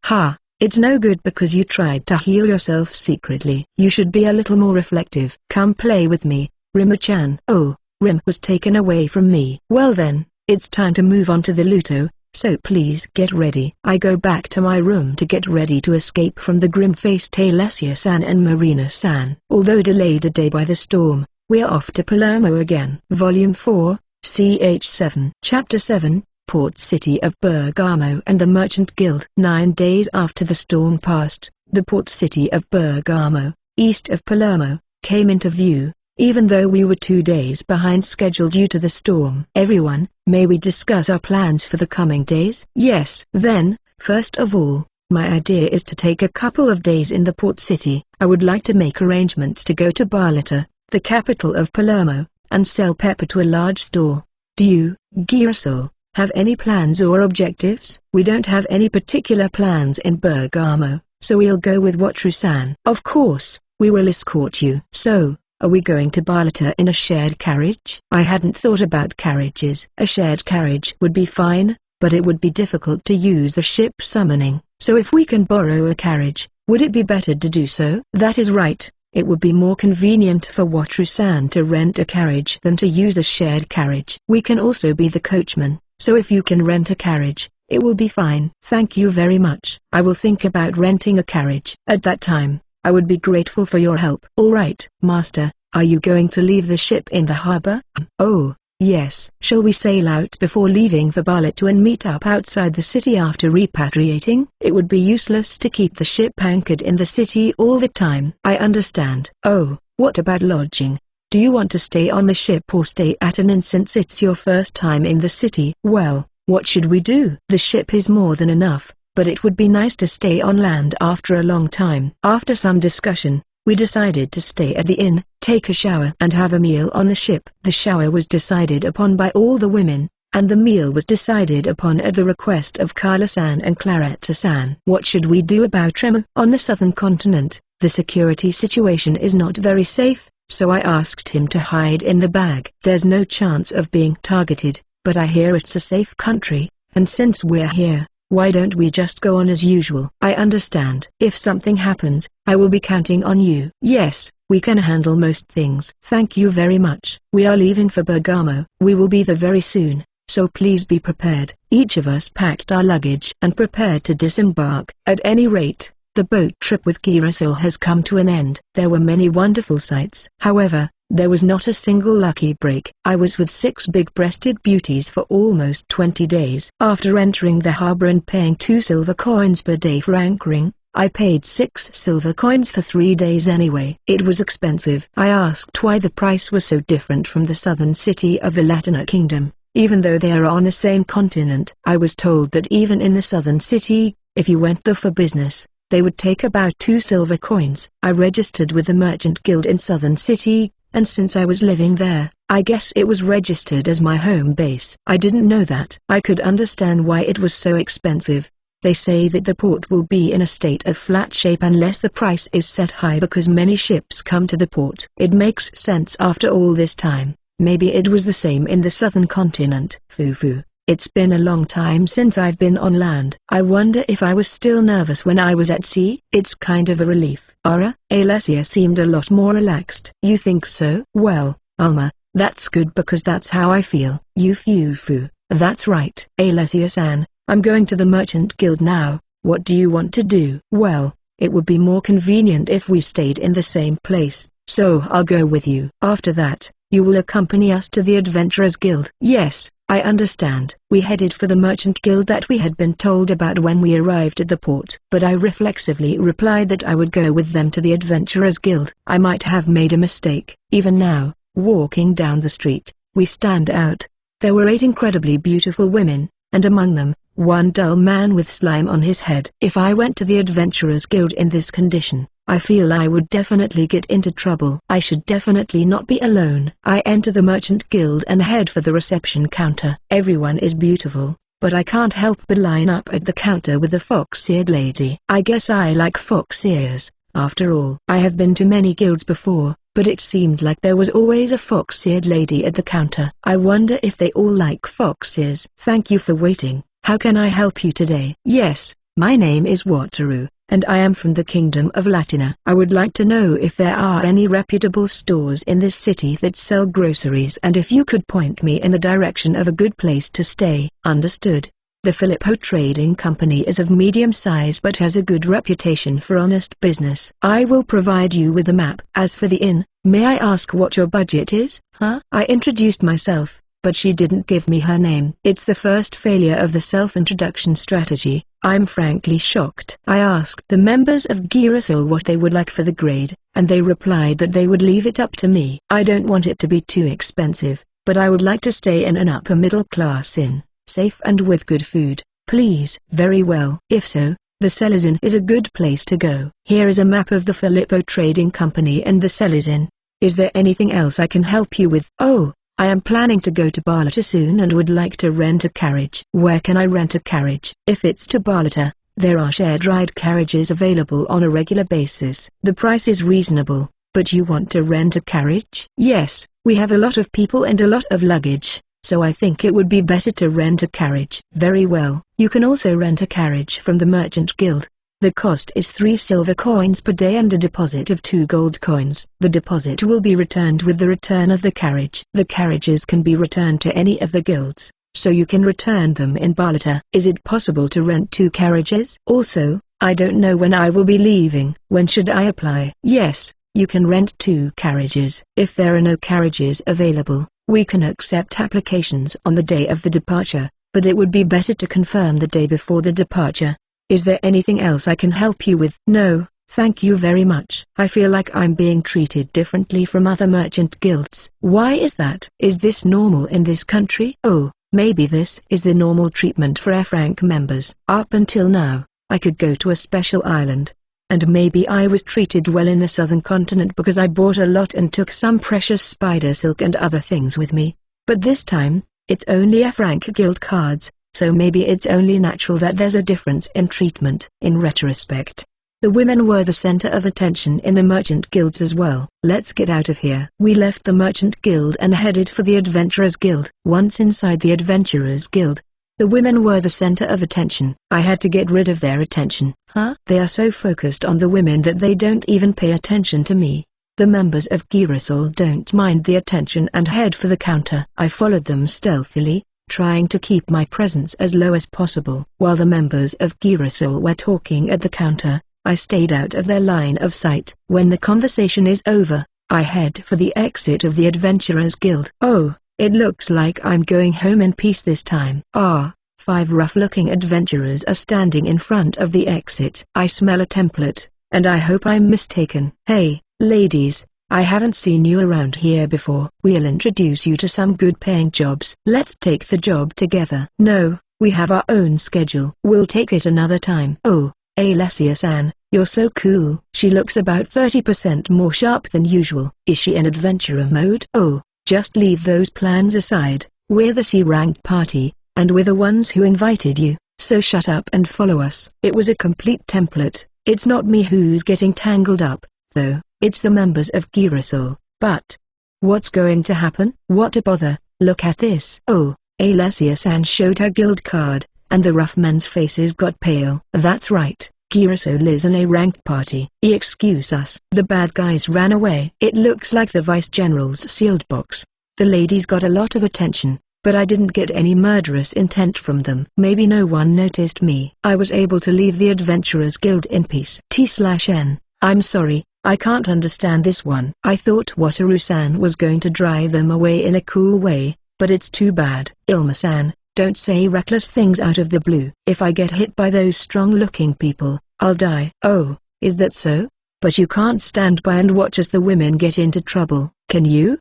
It's no good because you tried to heal yourself secretly. You should be a little more reflective. Come play with me, Remo-chan. Oh, Rem was taken away from me. Well then, it's time to move on to the Luto. So please get ready. I go back to my room to get ready to escape from the grim-faced Alessia-san and Marina-san. Although delayed a day by the storm, we're off to Palermo again. Volume 4, CH7. Chapter 7, Port City of Bergamo and the Merchant Guild. 9 days after the storm passed, the port city of Bergamo, east of Palermo, came into view. Even though we were 2 days behind schedule due to the storm. Everyone, may we discuss our plans for the coming days? Yes. Then, first of all, my idea is to take a couple of days in the port city. I would like to make arrangements to go to Barletta, the capital of Palermo, and sell pepper to a large store. Do you, Girasol, have any plans or objectives? We don't have any particular plans in Bergamo, so we'll go with what Trusan. Of course, we will escort you. So, are we going to Barletta in a shared carriage? I hadn't thought about carriages. A shared carriage would be fine, but it would be difficult to use the ship summoning. So if we can borrow a carriage, would it be better to do so? That is right. It would be more convenient for Wataru-san to rent a carriage than to use a shared carriage. We can also be the coachman, so if you can rent a carriage, it will be fine. Thank you very much. I will think about renting a carriage. At that time, I would be grateful for your help. All right, Master, are you going to leave the ship in the harbor? Oh, yes. Shall we sail out before leaving for Barletta and meet up outside the city after repatriating? It would be useless to keep the ship anchored in the city all the time. I understand. Oh, what about lodging? Do you want to stay on the ship or stay at an inn since it's your first time in the city? Well, what should we do? The ship is more than enough, but it would be nice to stay on land after a long time. After some discussion, we decided to stay at the inn, take a shower and have a meal on the ship. The shower was decided upon by all the women, and the meal was decided upon at the request of Carla-san and Claretta-san. What should we do about Remo? On the southern continent, the security situation is not very safe, so I asked him to hide in the bag. There's no chance of being targeted, but I hear it's a safe country, and since we're here, Why don't we just go on as usual? I understand. If something happens, I will be counting on you. Yes, we can handle most things. Thank you very much. We are leaving for Bergamo. We will be there very soon, so please be prepared. Each of us packed our luggage and prepared to disembark. At any rate, the boat trip with Girasol has come to an end. There were many wonderful sights. However, there was not a single lucky break. I was with 6 big-breasted beauties for almost 20 days. After entering the harbor and paying 2 silver coins per day for anchoring, I paid 6 silver coins for 3 days anyway. It was expensive. I asked why the price was so different from the southern city of the Latina Kingdom, even though they are on the same continent. I was told that even in the southern city, if you went there for business, they would take about 2 silver coins. I registered with the Merchant Guild in Southern City, and since I was living there, I guess it was registered as my home base. I didn't know that. I could understand why it was so expensive. They say that the port will be in a state of flat shape unless the price is set high because many ships come to the port. It makes sense after all this time. Maybe it was the same in the southern continent. Foo-foo. It's been a long time since I've been on land. I wonder if I was still nervous when I was at sea. It's kind of a relief. Alessia seemed a lot more relaxed. You think so? Well, Alma, that's good because that's how I feel. You foo-foo. That's right. Alessia-san, I'm going to the Merchant Guild now. What do you want to do? Well, it would be more convenient if we stayed in the same place, so I'll go with you. After that, you will accompany us to the Adventurers Guild. Yes, I understand. We headed for the Merchant Guild that we had been told about when we arrived at the port. But I reflexively replied that I would go with them to the Adventurers Guild. I might have made a mistake. Even now, walking down the street, we stand out. There were 8 incredibly beautiful women, and among them, one dull man with slime on his head. If I went to the Adventurers Guild in this condition, I feel I would definitely get into trouble. I should definitely not be alone. I enter the Merchant Guild and head for the reception counter. Everyone is beautiful, but I can't help but line up at the counter with the fox-eared lady. I guess I like fox ears, after all. I have been to many guilds before, but it seemed like there was always a fox-eared lady at the counter. I wonder if they all like fox ears. Thank you for waiting. How can I help you today? Yes, my name is Wataru, and I am from the Kingdom of Latina. I would like to know if there are any reputable stores in this city that sell groceries and if you could point me in the direction of a good place to stay. Understood. The Filippo Trading Company is of medium size but has a good reputation for honest business. I will provide you with a map. As for the inn, may I ask what your budget is? I introduced myself, but she didn't give me her name. It's the first failure of the self-introduction strategy. I'm frankly shocked. I asked the members of Girasol what they would like for the grade, and they replied that they would leave it up to me. I don't want it to be too expensive, but I would like to stay in an upper middle class inn, safe and with good food, please. Very well. If so, the Sellers Inn is a good place to go. Here is a map of the Filippo Trading Company and the Sellers Inn. Is there anything else I can help you with? Oh, I am planning to go to Barletta soon and would like to rent a carriage. Where can I rent a carriage? If it's to Barletta, there are shared ride carriages available on a regular basis. The price is reasonable, but you want to rent a carriage? Yes, we have a lot of people and a lot of luggage, so I think it would be better to rent a carriage. Very well. You can also rent a carriage from the Merchant Guild. The cost is 3 silver coins per day and a deposit of 2 gold coins. The deposit will be returned with the return of the carriage. The carriages can be returned to any of the guilds, so you can return them in Barletta. Is it possible to rent 2 carriages? Also, I don't know when I will be leaving. When should I apply? Yes, you can rent 2 carriages. If there are no carriages available, we can accept applications on the day of the departure, but it would be better to confirm the day before the departure. Is there anything else I can help you with? No, thank you very much. I feel like I'm being treated differently from other merchant guilds. Why is that? Is this normal in this country? Oh, maybe this is the normal treatment for F-rank members. Up until now, I could go to a special island, and maybe I was treated well in the southern continent because I bought a lot and took some precious spider silk and other things with me. But this time, it's only F-rank guild cards. So maybe it's only natural that there's a difference in treatment. In retrospect, the women were the center of attention in the merchant guilds as well. Let's get out of here. We left the Merchant Guild and headed for the Adventurers Guild. Once inside the Adventurers Guild, The women were the center of attention. I had to get rid of their attention. Huh? They are so focused on the women that they don't even pay attention to me. The members of Girasol don't mind the attention and head for the counter. I followed them stealthily, trying to keep my presence as low as possible. While the members of Girasol were talking at the counter, I stayed out of their line of sight. When the conversation is over, I head for the exit of the Adventurers Guild. Oh, it looks like I'm going home in peace this time. Ah, 5 rough-looking adventurers are standing in front of the exit. I smell a template, and I hope I'm mistaken. Hey, ladies, I haven't seen you around here before. We'll introduce you to some good-paying jobs. Let's take the job together. No, we have our own schedule. We'll take it another time. Oh, Alessia-san, you're so cool. She looks about 30% more sharp than usual. Is she in adventurer mode? Oh, just leave those plans aside. We're the C-ranked party, and we're the ones who invited you, so shut up and follow us. It was a complete template. It's not me who's getting tangled up, though, it's the members of Girasol. But what's going to happen? What a bother, look at this. Oh, Alessia-san showed her guild card, and the rough men's faces got pale. That's right. Girasol is an A-ranked party. Excuse us. The bad guys ran away. It looks like the Vice-General's sealed box. The ladies got a lot of attention, but I didn't get any murderous intent from them. Maybe no one noticed me. I was able to leave the Adventurers Guild in peace. T/N. I'm sorry, I can't understand this one. I thought Wataru-san was going to drive them away in a cool way, but it's too bad. Ilma-san, don't say reckless things out of the blue. If I get hit by those strong-looking people, I'll die. Oh, is that so? But you can't stand by and watch as the women get into trouble, can you?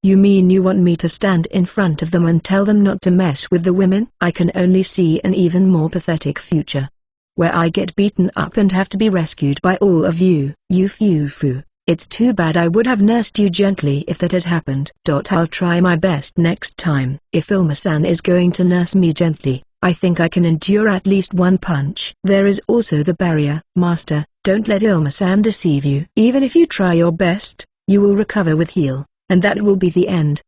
You mean you want me to stand in front of them and tell them not to mess with the women? I can only see an even more pathetic future, where I get beaten up and have to be rescued by all of you. You. It's too bad. I would have nursed you gently if that had happened. I'll try my best next time. If Ilma-san is going to nurse me gently, I think I can endure at least one punch. There is also the barrier. Master, don't let Ilma-san deceive you. Even if you try your best, you will recover with heal, and that will be the end.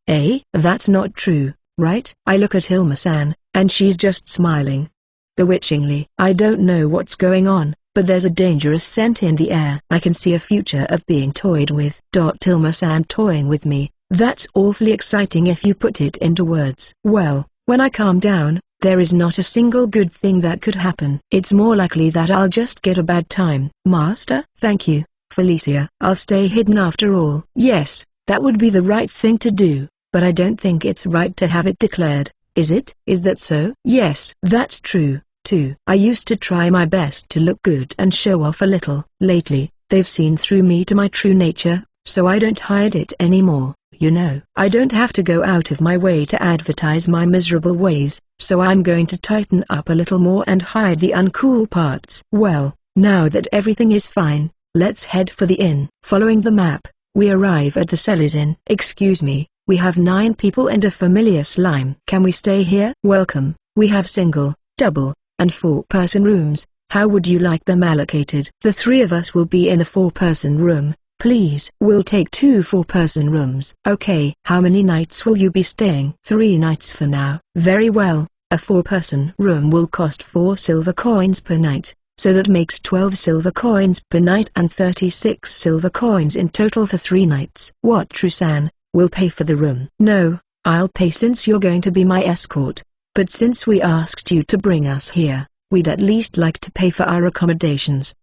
That's not true, right? I look at Ilma-san, and she's just smiling bewitchingly. I don't know what's going on, but there's a dangerous scent in the air. I can see a future of being toyed with. Ilma-san toying with me, that's awfully exciting if you put it into words. Well, when I calm down, there is not a single good thing that could happen. It's more likely that I'll just get a bad time. Master? Thank you, Felicia. I'll stay hidden after all. Yes, that would be the right thing to do, but I don't think it's right to have it declared, is it? Is that so? Yes, that's true, too. I used to try my best to look good and show off a little. Lately, they've seen through me to my true nature, so I don't hide it anymore. You know, I don't have to go out of my way to advertise my miserable ways, so I'm going to tighten up a little more and hide the uncool parts. Well, now that everything is fine, let's head for the inn. Following the map, we arrive at the Sellers Inn. Excuse me, we have 9 people and a familiar slime. Can we stay here? Welcome, we have single, double, and 4-person rooms. How would you like them allocated? The 3 of us will be in a 4-person room. Please. We'll take 2 4-person rooms. Okay. How many nights will you be staying? 3 nights for now. Very well. A 4-person room will cost 4 silver coins per night, so that makes 12 silver coins per night and 36 silver coins in total for 3 nights. What, Trusan, will pay for the room? No, I'll pay since you're going to be my escort. But since we asked you to bring us here, we'd at least like to pay for our accommodations.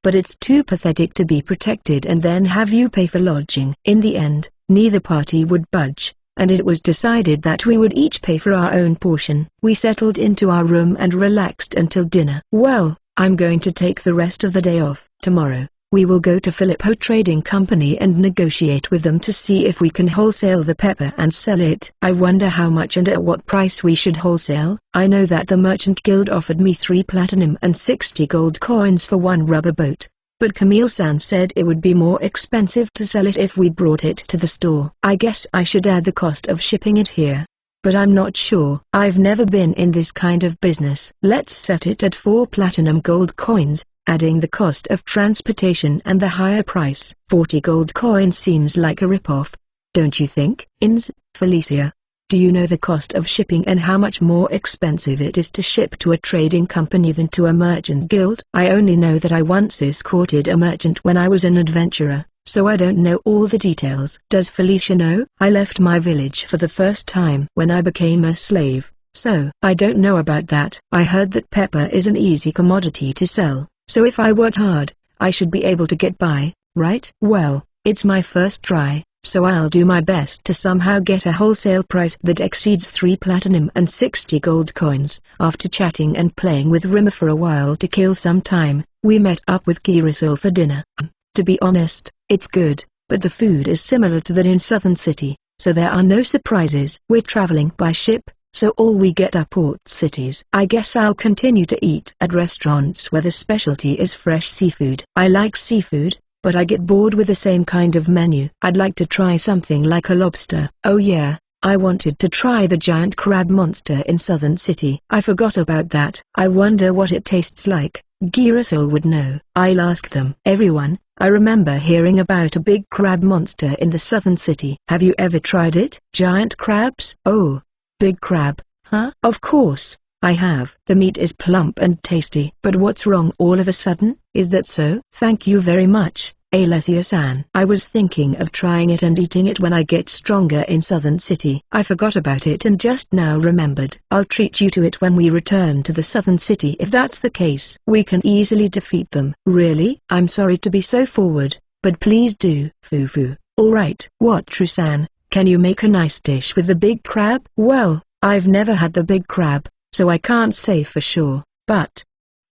But it's too pathetic to be protected and then have you pay for lodging. In the end, neither party would budge, and it was decided that we would each pay for our own portion. We settled into our room and relaxed until dinner. Well, I'm going to take the rest of the day off. Tomorrow, we will go to Filippo Trading Company and negotiate with them to see if we can wholesale the pepper and sell it. I wonder how much and at what price we should wholesale. I know that the Merchant Guild offered me 3 platinum and 60 gold coins for 1 rubber boat, but Camille-san said it would be more expensive to sell it if we brought it to the store. I guess I should add the cost of shipping it here, but I'm not sure. I've never been in this kind of business. Let's set it at 4 platinum gold coins, adding the cost of transportation and the higher price. 40 gold coins seems like a rip-off, don't you think? Felicia. Do you know the cost of shipping and how much more expensive it is to ship to a trading company than to a merchant guild? I only know that I once escorted a merchant when I was an adventurer, so I don't know all the details. Does Felicia know? I left my village for the first time when I became a slave, so I don't know about that. I heard that pepper is an easy commodity to sell, so if I work hard, I should be able to get by, right? Well, it's my first try, so I'll do my best to somehow get a wholesale price that exceeds 3 platinum and 60 gold coins. After chatting and playing with Rimmer for a while to kill some time, we met up with Girasol for dinner. To be honest, it's good, but the food is similar to that in Southern City, so there are no surprises. We're traveling by ship, so all we get are port cities. I guess I'll continue to eat at restaurants where the specialty is fresh seafood. I like seafood, but I get bored with the same kind of menu. I'd like to try something like a lobster. Oh yeah, I wanted to try the giant crab monster in Southern City. I forgot about that. I wonder what it tastes like. Girasol would know. I'll ask them. Everyone, I remember hearing about a big crab monster in the Southern City. Have you ever tried it? Giant crabs? Oh, big crab, huh? Of course, I have. The meat is plump and tasty. But what's wrong all of a sudden? Is that so? Thank you very much, Alessia-san. I was thinking of trying it and eating it when I get stronger in Southern City. I forgot about it and just now remembered. I'll treat you to it when we return to the Southern City. If that's the case, we can easily defeat them. Really? I'm sorry to be so forward, but please do. Fufu. Alright. What, Trusan? Can you make a nice dish with the big crab? Well, I've never had the big crab, so I can't say for sure, but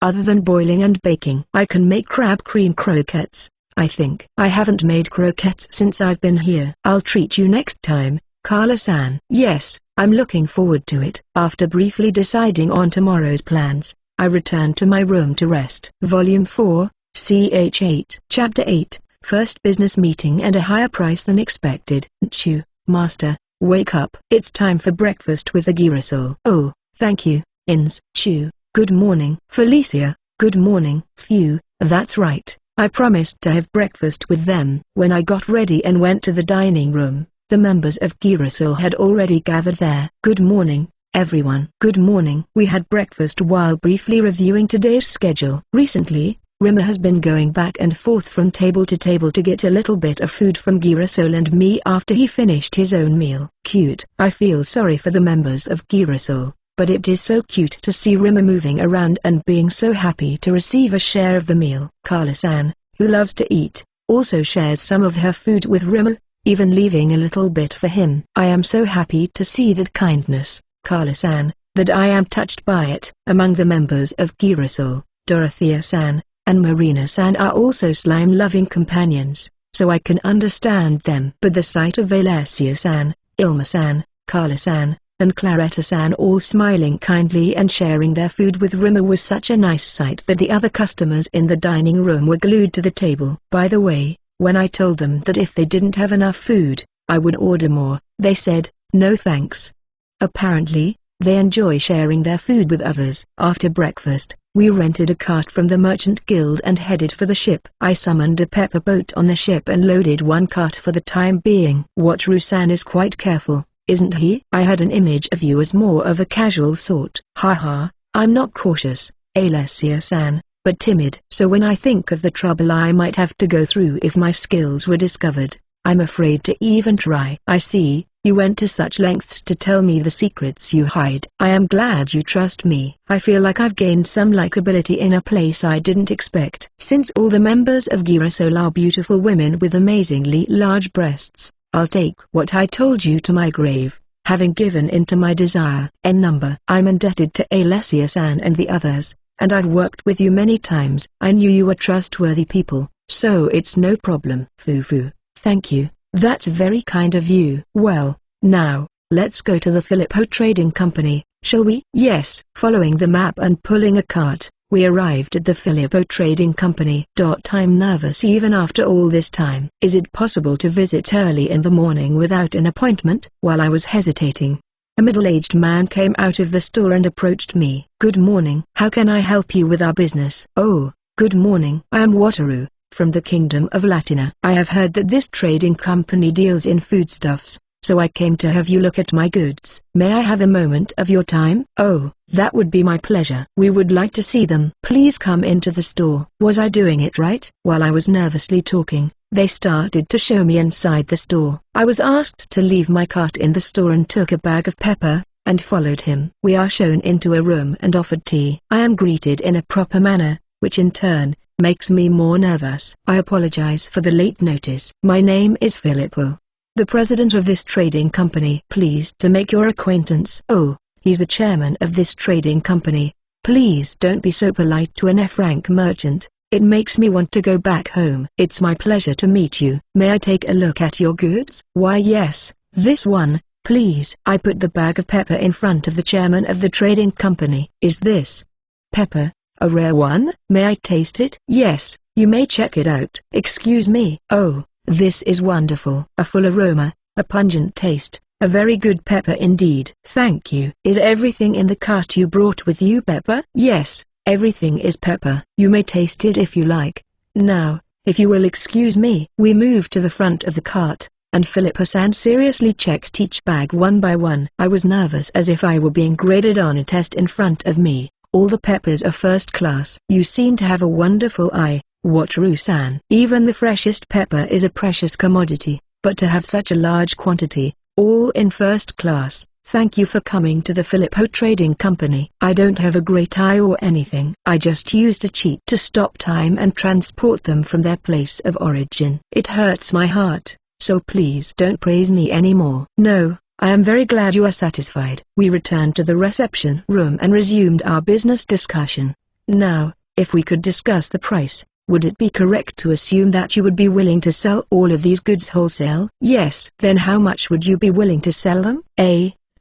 other than boiling and baking, I can make crab cream croquettes, I think. I haven't made croquettes since I've been here. I'll treat you next time, Carla-san. Yes, I'm looking forward to it. After briefly deciding on tomorrow's plans, I returned to my room to rest. Volume 4, CH8. Chapter 8, First Business Meeting and a Higher Price Than Expected. Chu, Master, wake up. It's time for breakfast with the Girasol. Oh, thank you, Ins. Chu, good morning. Felicia, good morning. Phew, that's right. I promised to have breakfast with them. When I got ready and went to the dining room, the members of Girasol had already gathered there. Good morning, everyone. Good morning. We had breakfast while briefly reviewing today's schedule. Recently, Rimmer has been going back and forth from table to table to get a little bit of food from Girasol and me after he finished his own meal. Cute. I feel sorry for the members of Girasol, but it is so cute to see Rimmer moving around and being so happy to receive a share of the meal. Carla-san, who loves to eat, also shares some of her food with Rimmer, even leaving a little bit for him. I am so happy to see that kindness, Carla-san, that I am touched by it. Among the members of Girasol, Dorothea-san and Marina-san are also slime-loving companions, so I can understand them. But the sight of Alessia-san, Ilma-san, Carla-san, and Claretta-san all smiling kindly and sharing their food with Rimmer was such a nice sight that the other customers in the dining room were glued to the table. By the way, when I told them that if they didn't have enough food, I would order more, they said, no thanks. Apparently, they enjoy sharing their food with others. After breakfast, we rented a cart from the Merchant Guild and headed for the ship. I summoned a pepper boat on the ship and loaded one cart for the time being. What, Rusan is quite careful, isn't he? I had an image of you as more of a casual sort. Haha, I'm not cautious, Alessia-san, but timid. So when I think of the trouble I might have to go through if my skills were discovered, I'm afraid to even try. I see, you went to such lengths to tell me the secrets you hide. I am glad you trust me. I feel like I've gained some likability in a place I didn't expect. Since all the members of Girasol are beautiful women with amazingly large breasts, I'll take what I told you to my grave, having given in to my desire. Number. I'm indebted to Alessia-san and the others, and I've worked with you many times. I knew you were trustworthy people, so it's no problem. Fufu, thank you. That's very kind of you. Well, now, let's go to the Filippo Trading Company, shall we? Yes. Following the map and pulling a cart, we arrived at the Filippo Trading Company. I'm nervous even after all this time. Is it possible to visit early in the morning without an appointment? While I was hesitating, a middle-aged man came out of the store and approached me. Good morning. How can I help you with our business? Oh, good morning. I am Wataru, from the Kingdom of Latina. I have heard that this trading company deals in foodstuffs, so I came to have you look at my goods. May I have a moment of your time? Oh, that would be my pleasure. We would like to see them. Please come into the store. Was I doing it right? While I was nervously talking, they started to show me inside the store. I was asked to leave my cart in the store and took a bag of pepper, and followed him. We are shown into a room and offered tea. I am greeted in a proper manner, which in turn makes me more nervous. I apologize for the late notice. My name is Filippo, the president of this trading company. Pleased to make your acquaintance. Oh, he's the chairman of this trading company. Please don't be so polite to an F-rank merchant. It makes me want to go back home. It's my pleasure to meet you. May I take a look at your goods? Why yes, this one, please. I put the bag of pepper in front of the chairman of the trading company. Is this pepper a rare one? May I taste it? Yes, you may check it out. Excuse me. Oh, this is wonderful. A full aroma, a pungent taste, a very good pepper indeed. Thank you. Is everything in the cart you brought with you pepper? Yes, everything is pepper. You may taste it if you like. Now, if you will excuse me. We moved to the front of the cart, and Filippo-san seriously checked each bag one by one. I was nervous as if I were being graded on a test in front of me. All the peppers are first class. You seem to have a wonderful eye, Wataru-san. Even the freshest pepper is a precious commodity, but to have such a large quantity, all in first class. Thank you for coming to the Filippo Trading Company. I don't have a great eye or anything. I just used a cheat to stop time and transport them from their place of origin. It hurts my heart, so please don't praise me anymore. No, I am very glad you are satisfied. We returned to the reception room and resumed our business discussion. Now, if we could discuss the price, would it be correct to assume that you would be willing to sell all of these goods wholesale? Yes. Then how much would you be willing to sell them?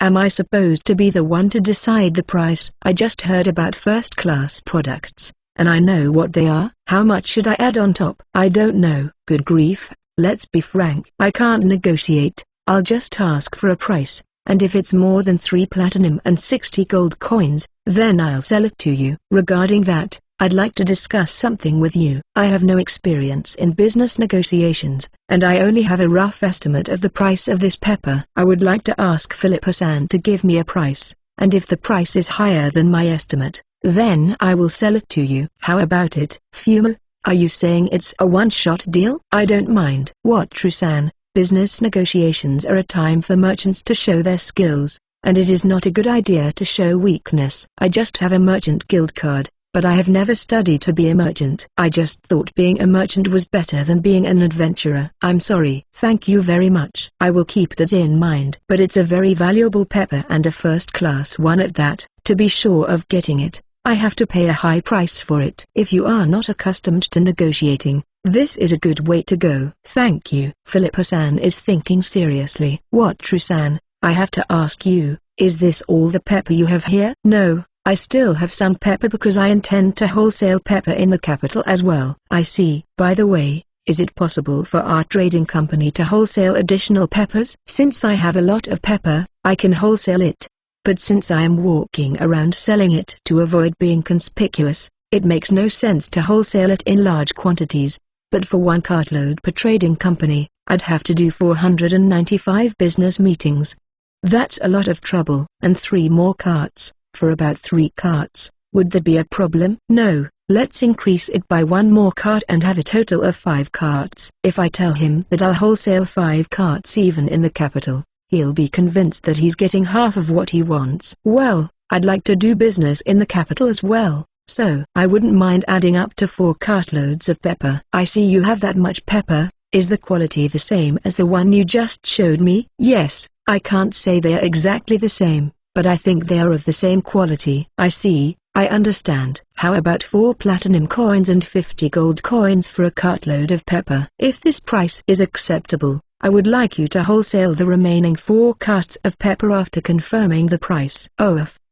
Am I supposed to be the one to decide the price? I just heard about first-class products, and I know what they are. How much should I add on top? I don't know. Good grief, let's be frank. I can't negotiate. I'll just ask for a price, and if it's more than 3 platinum and 60 gold coins, then I'll sell it to you. Regarding that, I'd like to discuss something with you. I have no experience in business negotiations, and I only have a rough estimate of the price of this pepper. I would like to ask Filippo-san to give me a price, and if the price is higher than my estimate, then I will sell it to you. How about it? Fumo, are you saying it's a one-shot deal? I don't mind. Wataru-san, business negotiations are a time for merchants to show their skills, and it is not a good idea to show weakness. I just have a merchant guild card, but I have never studied to be a merchant. I just thought being a merchant was better than being an adventurer. I'm sorry. Thank you very much. I will keep that in mind. But it's a very valuable pepper and a first-class one at that. To be sure of getting it, I have to pay a high price for it. If you are not accustomed to negotiating, this is a good way to go. Thank you. Filippo-san is thinking seriously. Wataru-san, I have to ask you, is this all the pepper you have here? No, I still have some pepper because I intend to wholesale pepper in the capital as well. I see. By the way, is it possible for our trading company to wholesale additional peppers? Since I have a lot of pepper, I can wholesale it. But since I am walking around selling it to avoid being conspicuous, it makes no sense to wholesale it in large quantities. But for 1 cartload per trading company, I'd have to do 495 business meetings. That's a lot of trouble. And 3 more carts, for about 3 carts, would that be a problem? No, let's increase it by 1 more cart and have a total of 5 carts. If I tell him that I'll wholesale 5 carts even in the capital, he'll be convinced that he's getting half of what he wants. Well, I'd like to do business in the capital as well. So I wouldn't mind adding up to 4 cartloads of pepper. I see you have that much pepper. Is the quality the same as the one you just showed me? Yes, I can't say they are exactly the same, but I think they are of the same quality. I see, I understand. How about 4 platinum coins and 50 gold coins for a cartload of pepper? If this price is acceptable, I would like you to wholesale the remaining 4 carts of pepper after confirming the price.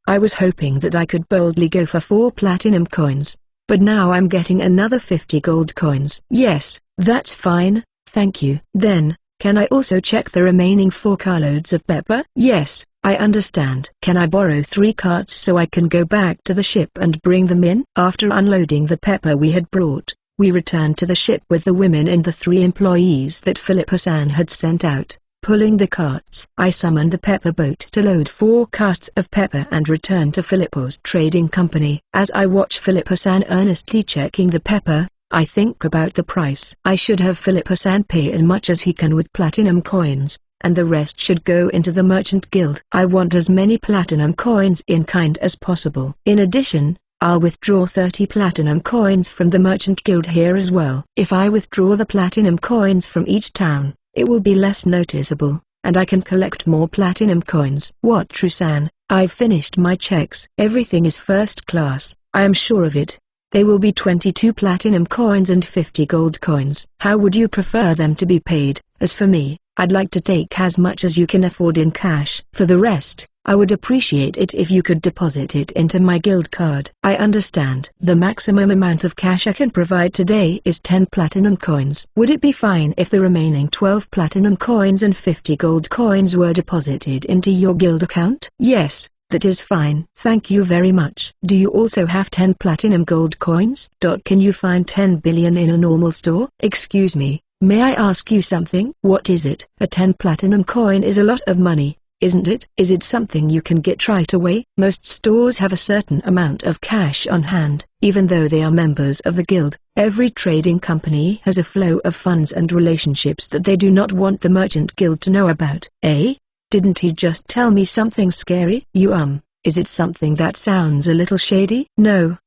I was hoping that I could boldly go for 4 platinum coins, but now I'm getting another 50 gold coins. Yes, that's fine, thank you. Then, can I also check the remaining 4 carloads of pepper? Yes, I understand. Can I borrow 3 carts so I can go back to the ship and bring them in? After unloading the pepper we had brought, we returned to the ship with the women and the 3 employees that Filippo-san had sent out. pulling the carts. I summoned the pepper boat to load 4 carts of pepper and return to Filippo's trading company. As I watch Filippo-san earnestly checking the pepper, I think about the price. I should have Filippo-san pay as much as he can with platinum coins, and the rest should go into the merchant guild. I want as many platinum coins in kind as possible. In addition, I'll withdraw 30 platinum coins from the merchant guild here as well. If I withdraw the platinum coins from each town, it will be less noticeable, and I can collect more platinum coins. What, True-san? I've finished my checks. Everything is first class, I am sure of it. They will be 22 platinum coins and 50 gold coins. How would you prefer them to be paid? As for me, I'd like to take as much as you can afford in cash. For the rest, I would appreciate it if you could deposit it into my guild card. I understand. The maximum amount of cash I can provide today is 10 platinum coins. Would it be fine if the remaining 12 platinum coins and 50 gold coins were deposited into your guild account? Yes, that is fine. Thank you very much. Do you also have 10 platinum gold coins? Can you find 10 billion in a normal store? Excuse me, may I ask you something? What is it? A 10 platinum coin is a lot of money, isn't it? Is it something you can get right away? Most stores have a certain amount of cash on hand. Even though they are members of the guild, every trading company has a flow of funds and relationships that they do not want the merchant guild to know about. Eh? Didn't he just tell me something scary? Is it something that sounds a little shady? No,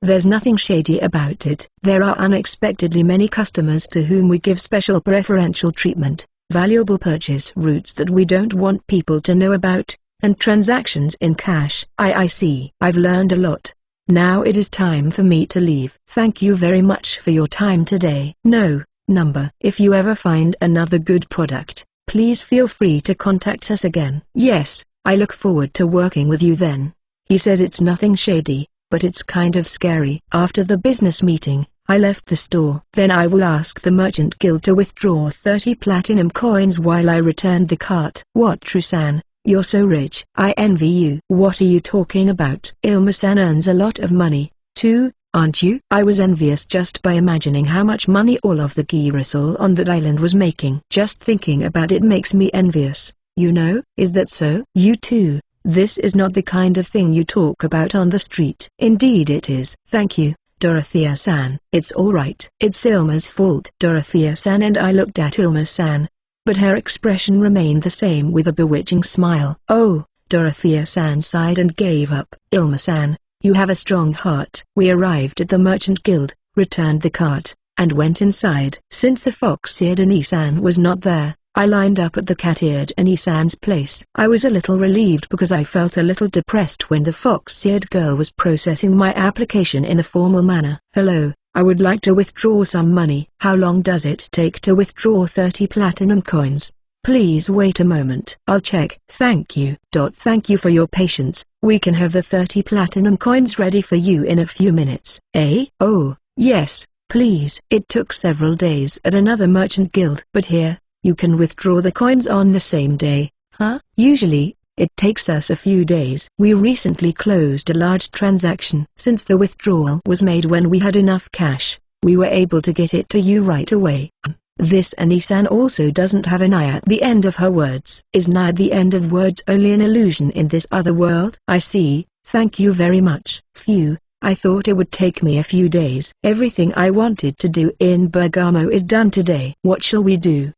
there's nothing shady about it. There are unexpectedly many customers to whom we give special preferential treatment, valuable purchase routes that we don't want people to know about, and transactions in cash. I see. I've learned a lot. Now it is time for me to leave. Thank you very much for your time today. If you ever find another good product, please feel free to contact us again. Yes, I look forward to working with you then. He says it's nothing shady, but it's kind of scary. After the business meeting, I left the store. Then I will ask the merchant guild to withdraw 30 platinum coins while I returned the cart. What, True-san? You're so rich. I envy you. What are you talking about? Ilma-san earns a lot of money, too, aren't you? I was envious just by imagining how much money all of the Girasol on that island was making. Just thinking about it makes me envious, you know. Is that so? You too. This is not the kind of thing you talk about on the street. Indeed it is. Thank you, Dorothea-san. It's all right. It's Ilma's fault. Dorothea-san and I looked at Ilma-san, but her expression remained the same with a bewitching smile. Oh, Dorothea-san sighed and gave up. Ilma-san, you have a strong heart. We arrived at the merchant guild, returned the cart, and went inside. Since the fox-eared Ani-san was not there, I lined up at the cat-eared Ani-san's place. I was a little relieved because I felt a little depressed when the fox-eared girl was processing my application in a formal manner. Hello, I would like to withdraw some money. How long does it take to withdraw 30 platinum coins? Please wait a moment. I'll check. Thank you. Thank you for your patience. We can have the 30 platinum coins ready for you in a few minutes. Eh? Oh, yes, please. It took several days at another merchant guild. But here, you can withdraw the coins on the same day. Huh? Usually, it takes us a few days. We recently closed a large transaction. Since the withdrawal was made when we had enough cash, we were able to get it to you right away. This Ani-san also doesn't have an I at the end of her words. Is Ni at the end of words only an illusion in this other world? I see. Thank you very much. Phew, I thought it would take me a few days. Everything I wanted to do in Bergamo is done today. What shall we do?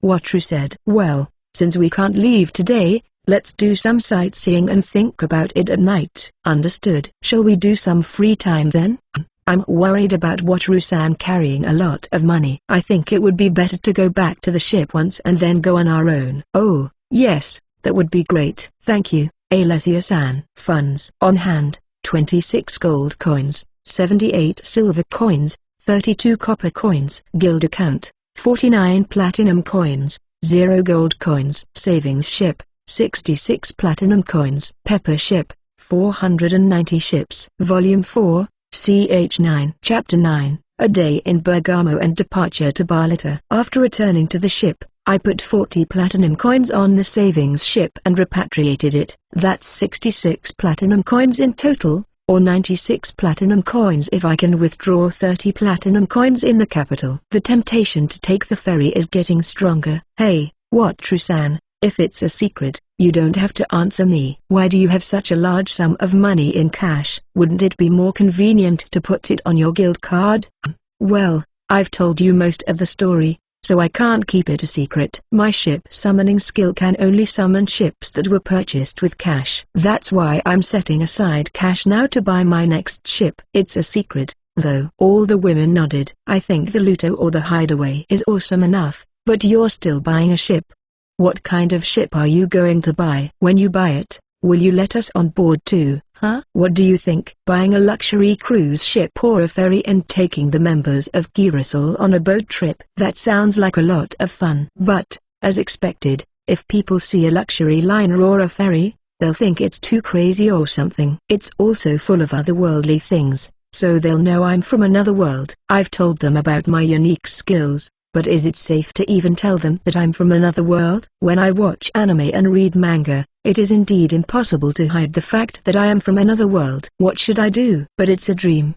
Watru said. Well, since we can't leave today, let's do some sightseeing and think about it at night. Understood. Shall we do some free time then? I'm worried about Watru-san carrying a lot of money. I think it would be better to go back to the ship once and then go on our own. Oh, yes, that would be great. Thank you, Alessia-san. Funds on hand, 26 gold coins, 78 silver coins, 32 copper coins. Guild account, 49 platinum coins, 0 gold coins. Savings ship, 66 platinum coins. Pepper ship, 490 ships. Volume 4. CH9. Chapter 9, A Day in Bergamo and Departure to Barletta. After returning to the ship, I put 40 platinum coins on the savings ship and repatriated it. That's 66 platinum coins in total, or 96 platinum coins if I can withdraw 30 platinum coins in the capital. The temptation to take the ferry is getting stronger. Hey, What, Trusan? If it's a secret, you don't have to answer me. Why do you have such a large sum of money in cash? Wouldn't it be more convenient to put it on your guild card? Well, I've told you most of the story, so I can't keep it a secret. My ship summoning skill can only summon ships that were purchased with cash. That's why I'm setting aside cash now to buy my next ship. It's a secret, though. All the women nodded. I think the Luto or the Hideaway is awesome enough, but you're still buying a ship. What kind of ship are you going to buy? When you buy it, will you let us on board too, huh? What do you think? Buying a luxury cruise ship or a ferry and taking the members of Girasol on a boat trip? That sounds like a lot of fun. But, as expected, if people see a luxury liner or a ferry, they'll think it's too crazy or something. It's also full of otherworldly things, so they'll know I'm from another world. I've told them about my unique skills. But is it safe to even tell them that I'm from another world? When I watch anime and read manga, it is indeed impossible to hide the fact that I am from another world. What should I do? But it's a dream.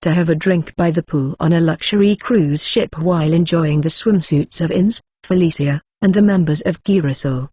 To have a drink by the pool on a luxury cruise ship while enjoying the swimsuits of Ins, Felicia, and the members of Girasol.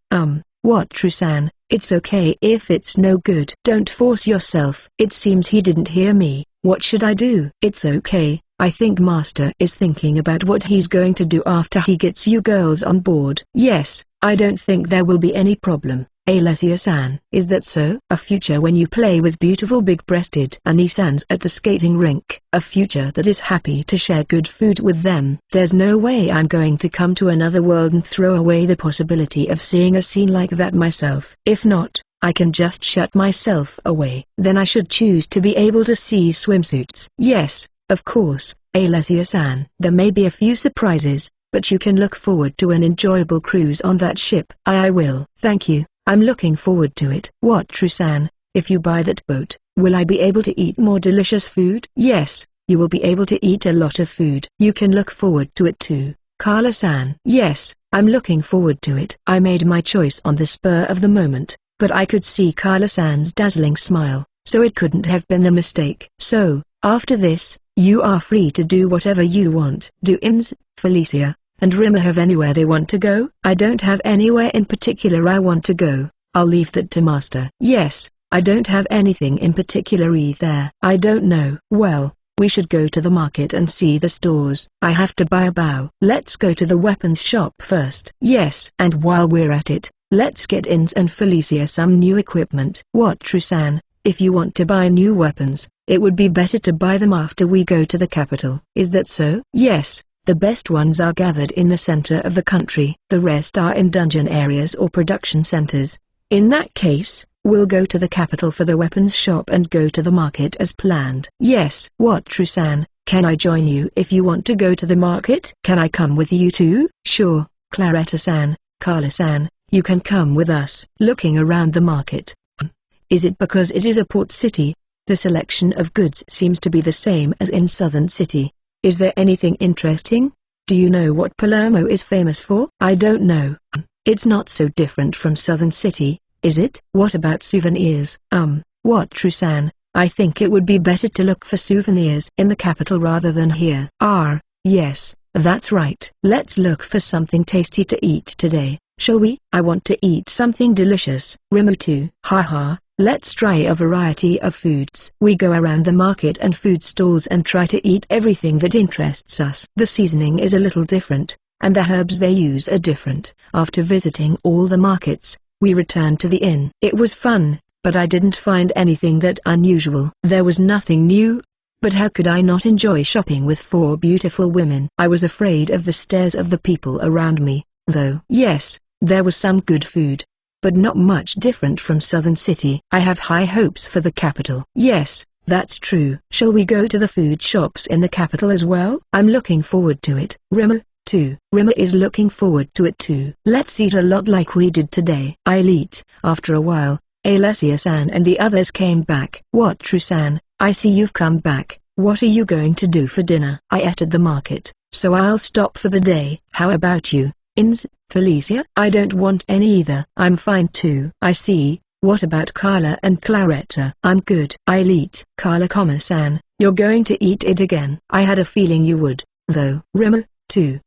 What, Trusan? It's okay if it's no good. Don't force yourself. It seems he didn't hear me. What should I do? It's okay. I think Master is thinking about what he's going to do after he gets you girls on board. Yes, I don't think there will be any problem. Alessia-san. Is that so? A future when you play with beautiful big-breasted Annie-sans at the skating rink. A future that is happy to share good food with them. There's no way I'm going to come to another world and throw away the possibility of seeing a scene like that myself. If not, I can just shut myself away. Then I should choose to be able to see swimsuits. Yes. Of course, Alessia-san. There may be a few surprises, but you can look forward to an enjoyable cruise on that ship. I will. Thank you, I'm looking forward to it. What, Trusan? If you buy that boat, will I be able to eat more delicious food? Yes, you will be able to eat a lot of food. You can look forward to it too, Carla-san. Yes, I'm looking forward to it. I made my choice on the spur of the moment, but I could see Carla-san's dazzling smile, so it couldn't have been a mistake. So, after this, you are free to do whatever you want. Do Ims, Felicia, and Rima have anywhere they want to go? I don't have anywhere in particular I want to go. I'll leave that to Master. Yes, I don't have anything in particular either. I don't know. Well, we should go to the market and see the stores. I have to buy a bow. Let's go to the weapons shop first. Yes. And while we're at it, let's get Ins and Felicia some new equipment. What, Trusan? If you want to buy new weapons, it would be better to buy them after we go to the capital. Is that so? Yes, the best ones are gathered in the center of the country. The rest are in dungeon areas or production centers. In that case, we'll go to the capital for the weapons shop and go to the market as planned. Yes. What, Trusan? Can I join you if you want to go to the market? Can I come with you too? Sure, Claretta-san, Carla-san, you can come with us. Looking around the market. Is it because it is a port city? The selection of goods seems to be the same as in Southern City. Is there anything interesting? Do you know what Palermo is famous for? I don't know. It's not so different from Southern City, is it? What about souvenirs? What, Trusan? I think it would be better to look for souvenirs in the capital rather than here. Yes, that's right. Let's look for something tasty to eat today, shall we? I want to eat something delicious. Rimo too. Haha. Let's try a variety of foods. We go around the market and food stalls and try to eat everything that interests us. The seasoning is a little different, and the herbs they use are different. After visiting all the markets, we returned to the inn. It was fun, but I didn't find anything that unusual. There was nothing new. But how could I not enjoy shopping with 4 beautiful women? I was afraid of the stares of the people around me, though. Yes, there was some good food, but not much different from Southern City. I have high hopes for the capital. Yes, that's true. Shall we go to the food shops in the capital as well? I'm looking forward to it. Rima, too. Rima is looking forward to it too. Let's eat a lot like we did today. I'll eat. After a while, Alessia-san and the others came back. What, Trusan? I see you've come back. What are you going to do for dinner? I ate at the market, so I'll stop for the day. How about you, Ins, Felicia? I don't want any either. I'm fine too. I see. What about Carla and Claretta? I'm good. I'll eat. Carla-san, you're going to eat it again. I had a feeling you would, though. Rima, too.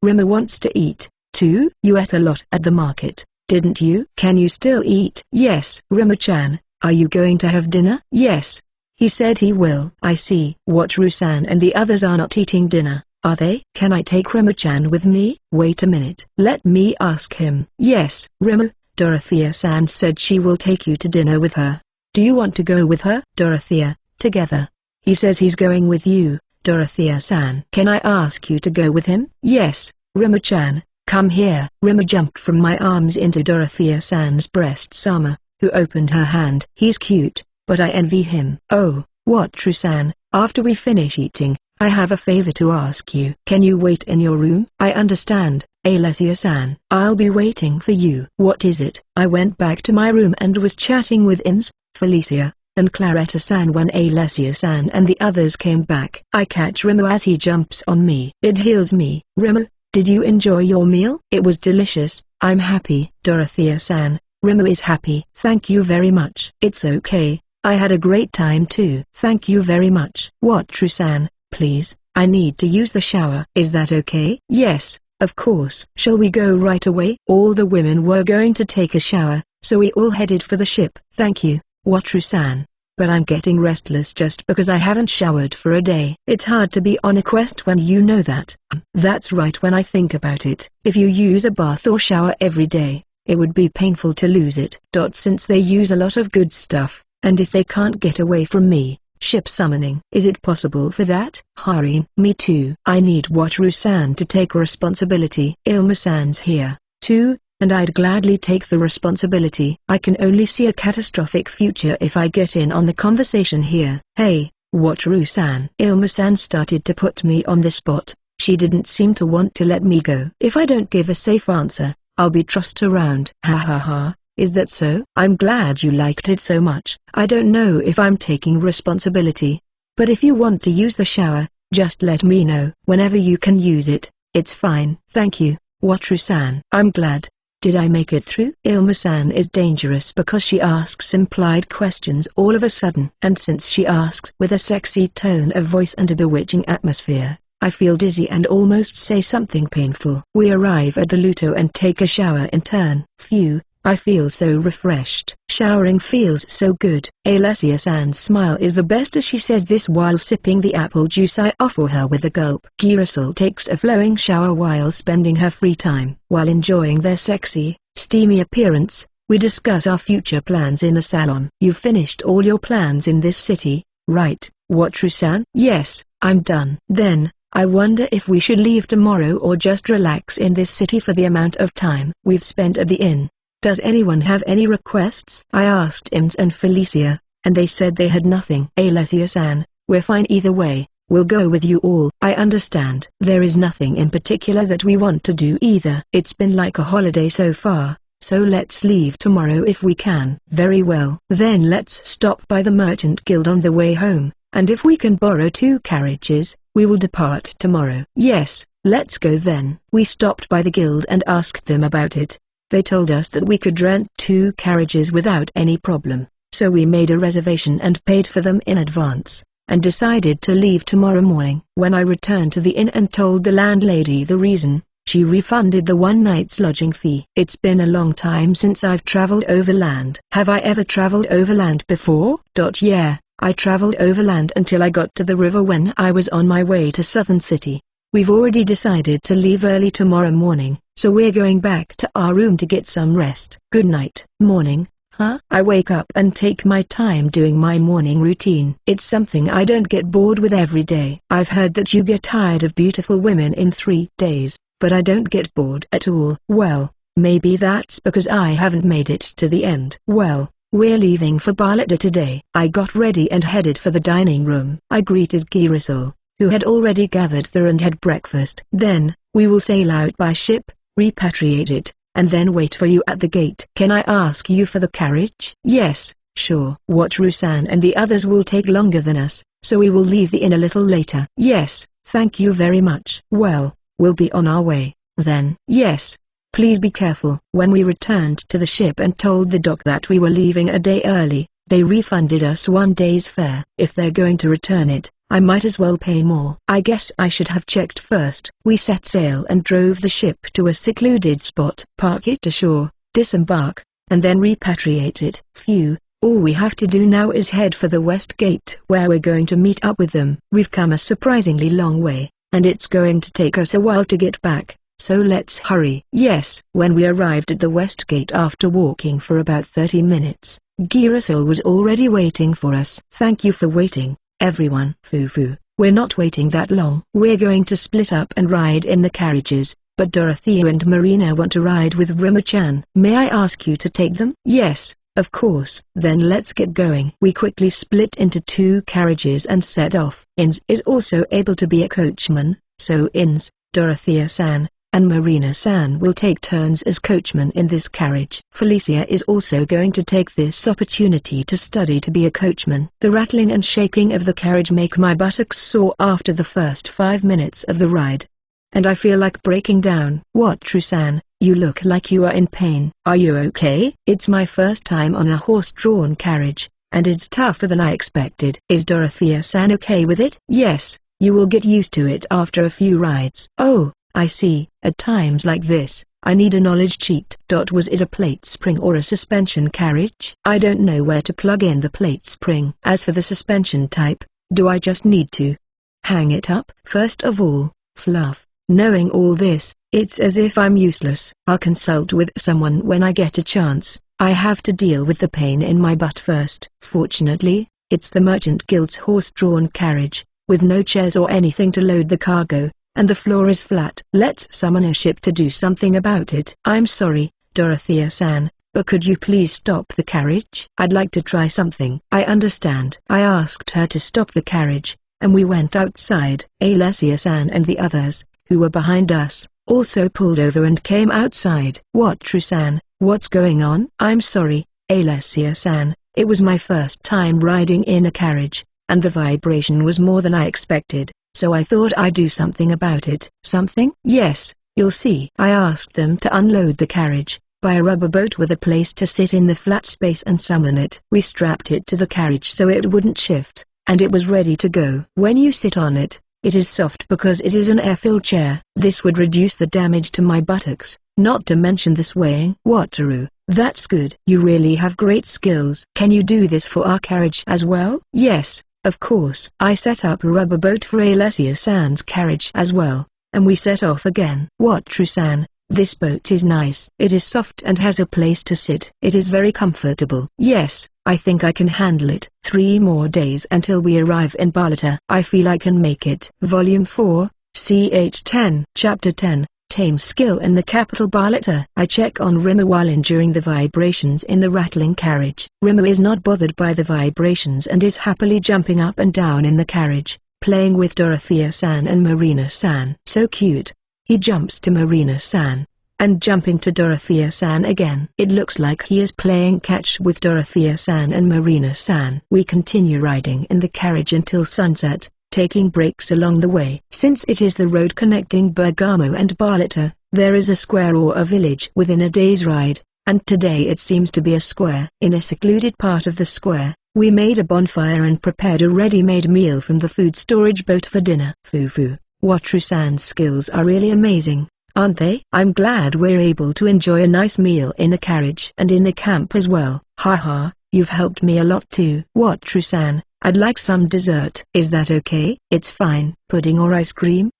Rima wants to eat, 2. You ate a lot at the market, didn't you? Can you still eat? Yes. Rimmer-chan, are you going to have dinner? Yes. He said he will. I see. Wataru-san and the others are not eating dinner, are they? Can I take Rimmer-chan with me? Wait a minute. Let me ask him. Yes. Rimmer, Dorothea-san said she will take you to dinner with her. Do you want to go with her? Dorothea, together. He says he's going with you, Dorothea-san. Can I ask you to go with him? Yes. Rimmer-chan, come here. Rimmer jumped from my arms into Dorothea-san's breast. Sama, who opened her hand. He's cute, but I envy him. Oh, Wataru-san, after we finish eating, I have a favor to ask you. Can you wait in your room? I understand, Alessia-san. I'll be waiting for you. What is it? I went back to my room and was chatting with Ims, Felicia, and Claretta-san when Alessia-san and the others came back. I catch Rimmer as he jumps on me. It heals me. Rimmer, did you enjoy your meal? It was delicious. I'm happy. Dorothea-san, Rimmer is happy. Thank you very much. It's okay. I had a great time too. Thank you very much. Wataru-san, please, I need to use the shower. Is that okay? Yes, of course. Shall we go right away? All the women were going to take a shower, so we all headed for the ship. Thank you, Wataru-san. But I'm getting restless just because I haven't showered for a day. It's hard to be on a quest when you know that. That's right. When I think about it, if you use a bath or shower every day, it would be painful to lose it. Since they use a lot of good stuff, and if they can't get away from me, ship summoning. Is it possible for that? Hari, me too. I need Wataru-san to take responsibility. Ilma-san's here, too, and I'd gladly take the responsibility. I can only see a catastrophic future if I get in on the conversation here. Hey, Wataru-san. Ilma-san started to put me on the spot. She didn't seem to want to let me go. If I don't give a safe answer, I'll be trussed around. Ha ha ha. Is that so? I'm glad you liked it so much. I don't know if I'm taking responsibility. But if you want to use the shower, just let me know. Whenever you can use it, it's fine. Thank you, Wataru-san. I'm glad. Did I make it through? Ilma-san is dangerous because she asks implied questions all of a sudden. And since she asks with a sexy tone of voice and a bewitching atmosphere, I feel dizzy and almost say something painful. We arrive at the Luto and take a shower in turn. Phew. I feel so refreshed. Showering feels so good. Alessia-san's smile is the best as she says this while sipping the apple juice I offer her with a gulp. Girasol takes a flowing shower while spending her free time. While enjoying their sexy, steamy appearance, we discuss our future plans in the salon. You've finished all your plans in this city, right, Wataru-san? Yes, I'm done. Then, I wonder if we should leave tomorrow or just relax in this city for the amount of time we've spent at the inn. Does anyone have any requests? I asked Ims and Felicia, and they said they had nothing. Alessia-san, we're fine either way, we'll go with you all. I understand. There is nothing in particular that we want to do either. It's been like a holiday so far, so let's leave tomorrow if we can. Very well. Then let's stop by the Merchant Guild on the way home, and if we can borrow 2 carriages, we will depart tomorrow. Yes, let's go then. We stopped by the guild and asked them about it. They told us that we could rent 2 carriages without any problem, so we made a reservation and paid for them in advance, and decided to leave tomorrow morning. When I returned to the inn and told the landlady the reason, she refunded the 1 night's lodging fee. It's been a long time since I've traveled overland. Have I ever traveled overland before? Yeah, I traveled overland until I got to the river when I was on my way to Southern City. We've already decided to leave early tomorrow morning, so we're going back to our room to get some rest. Good night. Morning, huh? I wake up and take my time doing my morning routine. It's something I don't get bored with every day. I've heard that you get tired of beautiful women in 3 days, but I don't get bored at all. Well, maybe that's because I haven't made it to the end. Well, we're leaving for Barletta today. I got ready and headed for the dining room. I greeted Girasol, who had already gathered there and had breakfast. Then, we will sail out by ship, repatriate it, and then wait for you at the gate. Can I ask you for the carriage? Yes, sure. Wataru-san and the others will take longer than us, so we will leave the inn a little later. Yes, thank you very much. Well, we'll be on our way, then. Yes. Please be careful. When we returned to the ship and told the dock that we were leaving a day early, they refunded us 1 day's fare. If they're going to return it, I might as well pay more. I guess I should have checked first. We set sail and drove the ship to a secluded spot. Park it ashore, disembark, and then repatriate it. Phew, all we have to do now is head for the west gate where we're going to meet up with them. We've come a surprisingly long way, and it's going to take us a while to get back. So let's hurry. Yes. When we arrived at the west gate after walking for about 30 minutes, Girasol was already waiting for us. Thank you for waiting, everyone. Fufu, we're not waiting that long. We're going to split up and ride in the carriages, but Dorothea and Marina want to ride with Rima-chan. May I ask you to take them? Yes, of course. Then let's get going. We quickly split into 2 carriages and set off. Ins is also able to be a coachman, so Ins, Dorothea-san, and Marina-san will take turns as coachmen in this carriage. Felicia is also going to take this opportunity to study to be a coachman. The rattling and shaking of the carriage make my buttocks sore after the first 5 minutes of the ride, and I feel like breaking down. What, Trusan, you look like you are in pain. Are you okay? It's my first time on a horse-drawn carriage, and it's tougher than I expected. Is Dorothea-san okay with it? Yes, you will get used to it after a few rides. Oh, I see. At times like this, I need a knowledge cheat. Was it a plate spring or a suspension carriage? I don't know where to plug in the plate spring. As for the suspension type, do I just need to hang it up? First of all, fluff. Knowing all this, it's as if I'm useless. I'll consult with someone when I get a chance. I have to deal with the pain in my butt first. Fortunately, it's the Merchant Guild's horse-drawn carriage, with no chairs or anything to load the cargo, and the floor is flat. Let's summon a ship to do something about it. I'm sorry, Dorothea-san, but could you please stop the carriage? I'd like to try something. I understand. I asked her to stop the carriage, and we went outside. Alessia-san and the others, who were behind us, also pulled over and came outside. What, Trusan, what's going on? I'm sorry, Alessia-san, it was my first time riding in a carriage, and the vibration was more than I expected. So I thought I'd do something about it. Something? Yes, you'll see. I asked them to unload the carriage, buy a rubber boat with a place to sit in the flat space and summon it. We strapped it to the carriage so it wouldn't shift, and it was ready to go. When you sit on it, it is soft because it is an air-filled chair. This would reduce the damage to my buttocks, not to mention the swaying. Wataru, that's good. You really have great skills. Can you do this for our carriage as well? Yes. Of course. I set up a rubber boat for Alessia-san's carriage as well, and we set off again. What, Trusan, this boat is nice. It is soft and has a place to sit. It is very comfortable. Yes, I think I can handle it. 3 more days until we arrive in Barletta. I feel I can make it. Volume 4, ch 10. Chapter 10. Tame skill in the capital Barletta. I check on Rima while enduring the vibrations in the rattling carriage. Rima is not bothered by the vibrations and is happily jumping up and down in the carriage, playing with Dorothea-san and Marina-san. So cute. He jumps to Marina-san, and jumping to Dorothea-san again. It looks like he is playing catch with Dorothea-san and Marina-san. We continue riding in the carriage until sunset, taking breaks along the way. Since it is the road connecting Bergamo and Barletta, there is a square or a village within a day's ride, and today it seems to be a square. In a secluded part of the square, we made a bonfire and prepared a ready-made meal from the food storage boat for dinner. Fufu, Wataru-san's skills are really amazing, aren't they? I'm glad we're able to enjoy a nice meal in the carriage and in the camp as well. Haha, you've helped me a lot too. Wataru-san, I'd like some dessert. Is that okay? It's fine. Pudding or ice cream?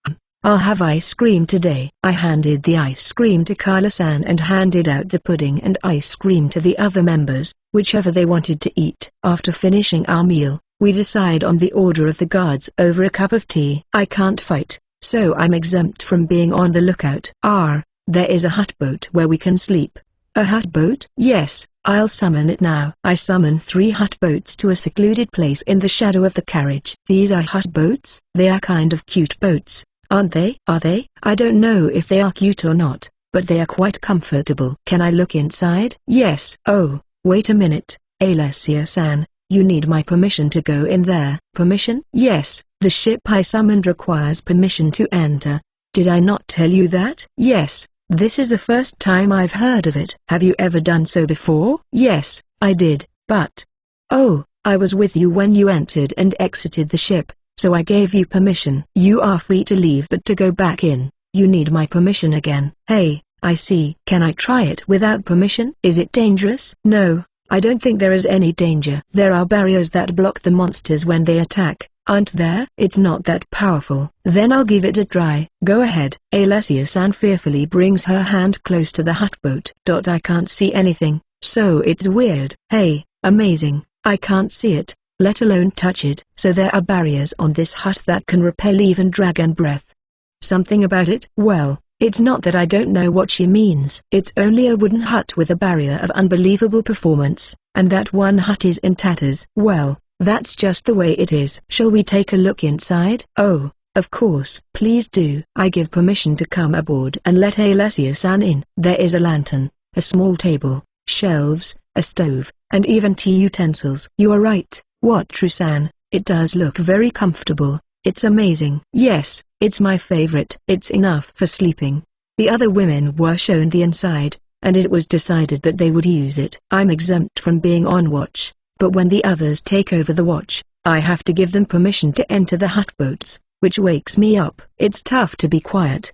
I'll have ice cream today. I handed the ice cream to Kyla-san and handed out the pudding and ice cream to the other members, whichever they wanted to eat. After finishing our meal, we decide on the order of the guards over a cup of tea. I can't fight, so I'm exempt from being on the lookout. There is a hut boat where we can sleep. A hut boat? Yes, I'll summon it now. I summon 3 hut boats to a secluded place in the shadow of the carriage. These are hut boats? They are kind of cute boats, aren't they? Are they? I don't know if they are cute or not, but they are quite comfortable. Can I look inside? Yes. Oh, wait a minute, Alessia-san, you need my permission to go in there. Permission? Yes, the ship I summoned requires permission to enter. Did I not tell you that? Yes. This is the first time I've heard of it. Have you ever done so before? Yes, I did, but... Oh, I was with you when you entered and exited the ship, so I gave you permission. You are free to leave, but to go back in, you need my permission again. Hey, I see. Can I try it without permission? Is it dangerous? No, I don't think there is any danger. There are barriers that block the monsters when they attack, aren't there? It's not that powerful. Then I'll give it a try. Go ahead. Alessia-san fearfully brings her hand close to the hut boat. I can't see anything, so it's weird. Hey, amazing, I can't see it, let alone touch it. So there are barriers on this hut that can repel even dragon breath. Something about it? Well, it's not that I don't know what she means. It's only a wooden hut with a barrier of unbelievable performance, and that one hut is in tatters. Well, that's just the way it is. Shall we take a look inside? Oh, of course. Please do. I give permission to come aboard and let Alessia-san in. There is a lantern, a small table, shelves, a stove, and even tea utensils. You are right, Watru-san, it does look very comfortable. It's amazing. Yes, it's my favorite. It's enough for sleeping. The other women were shown the inside, and it was decided that they would use it. I'm exempt from being on watch, but when the others take over the watch, I have to give them permission to enter the hut boats, which wakes me up. It's tough to be quiet.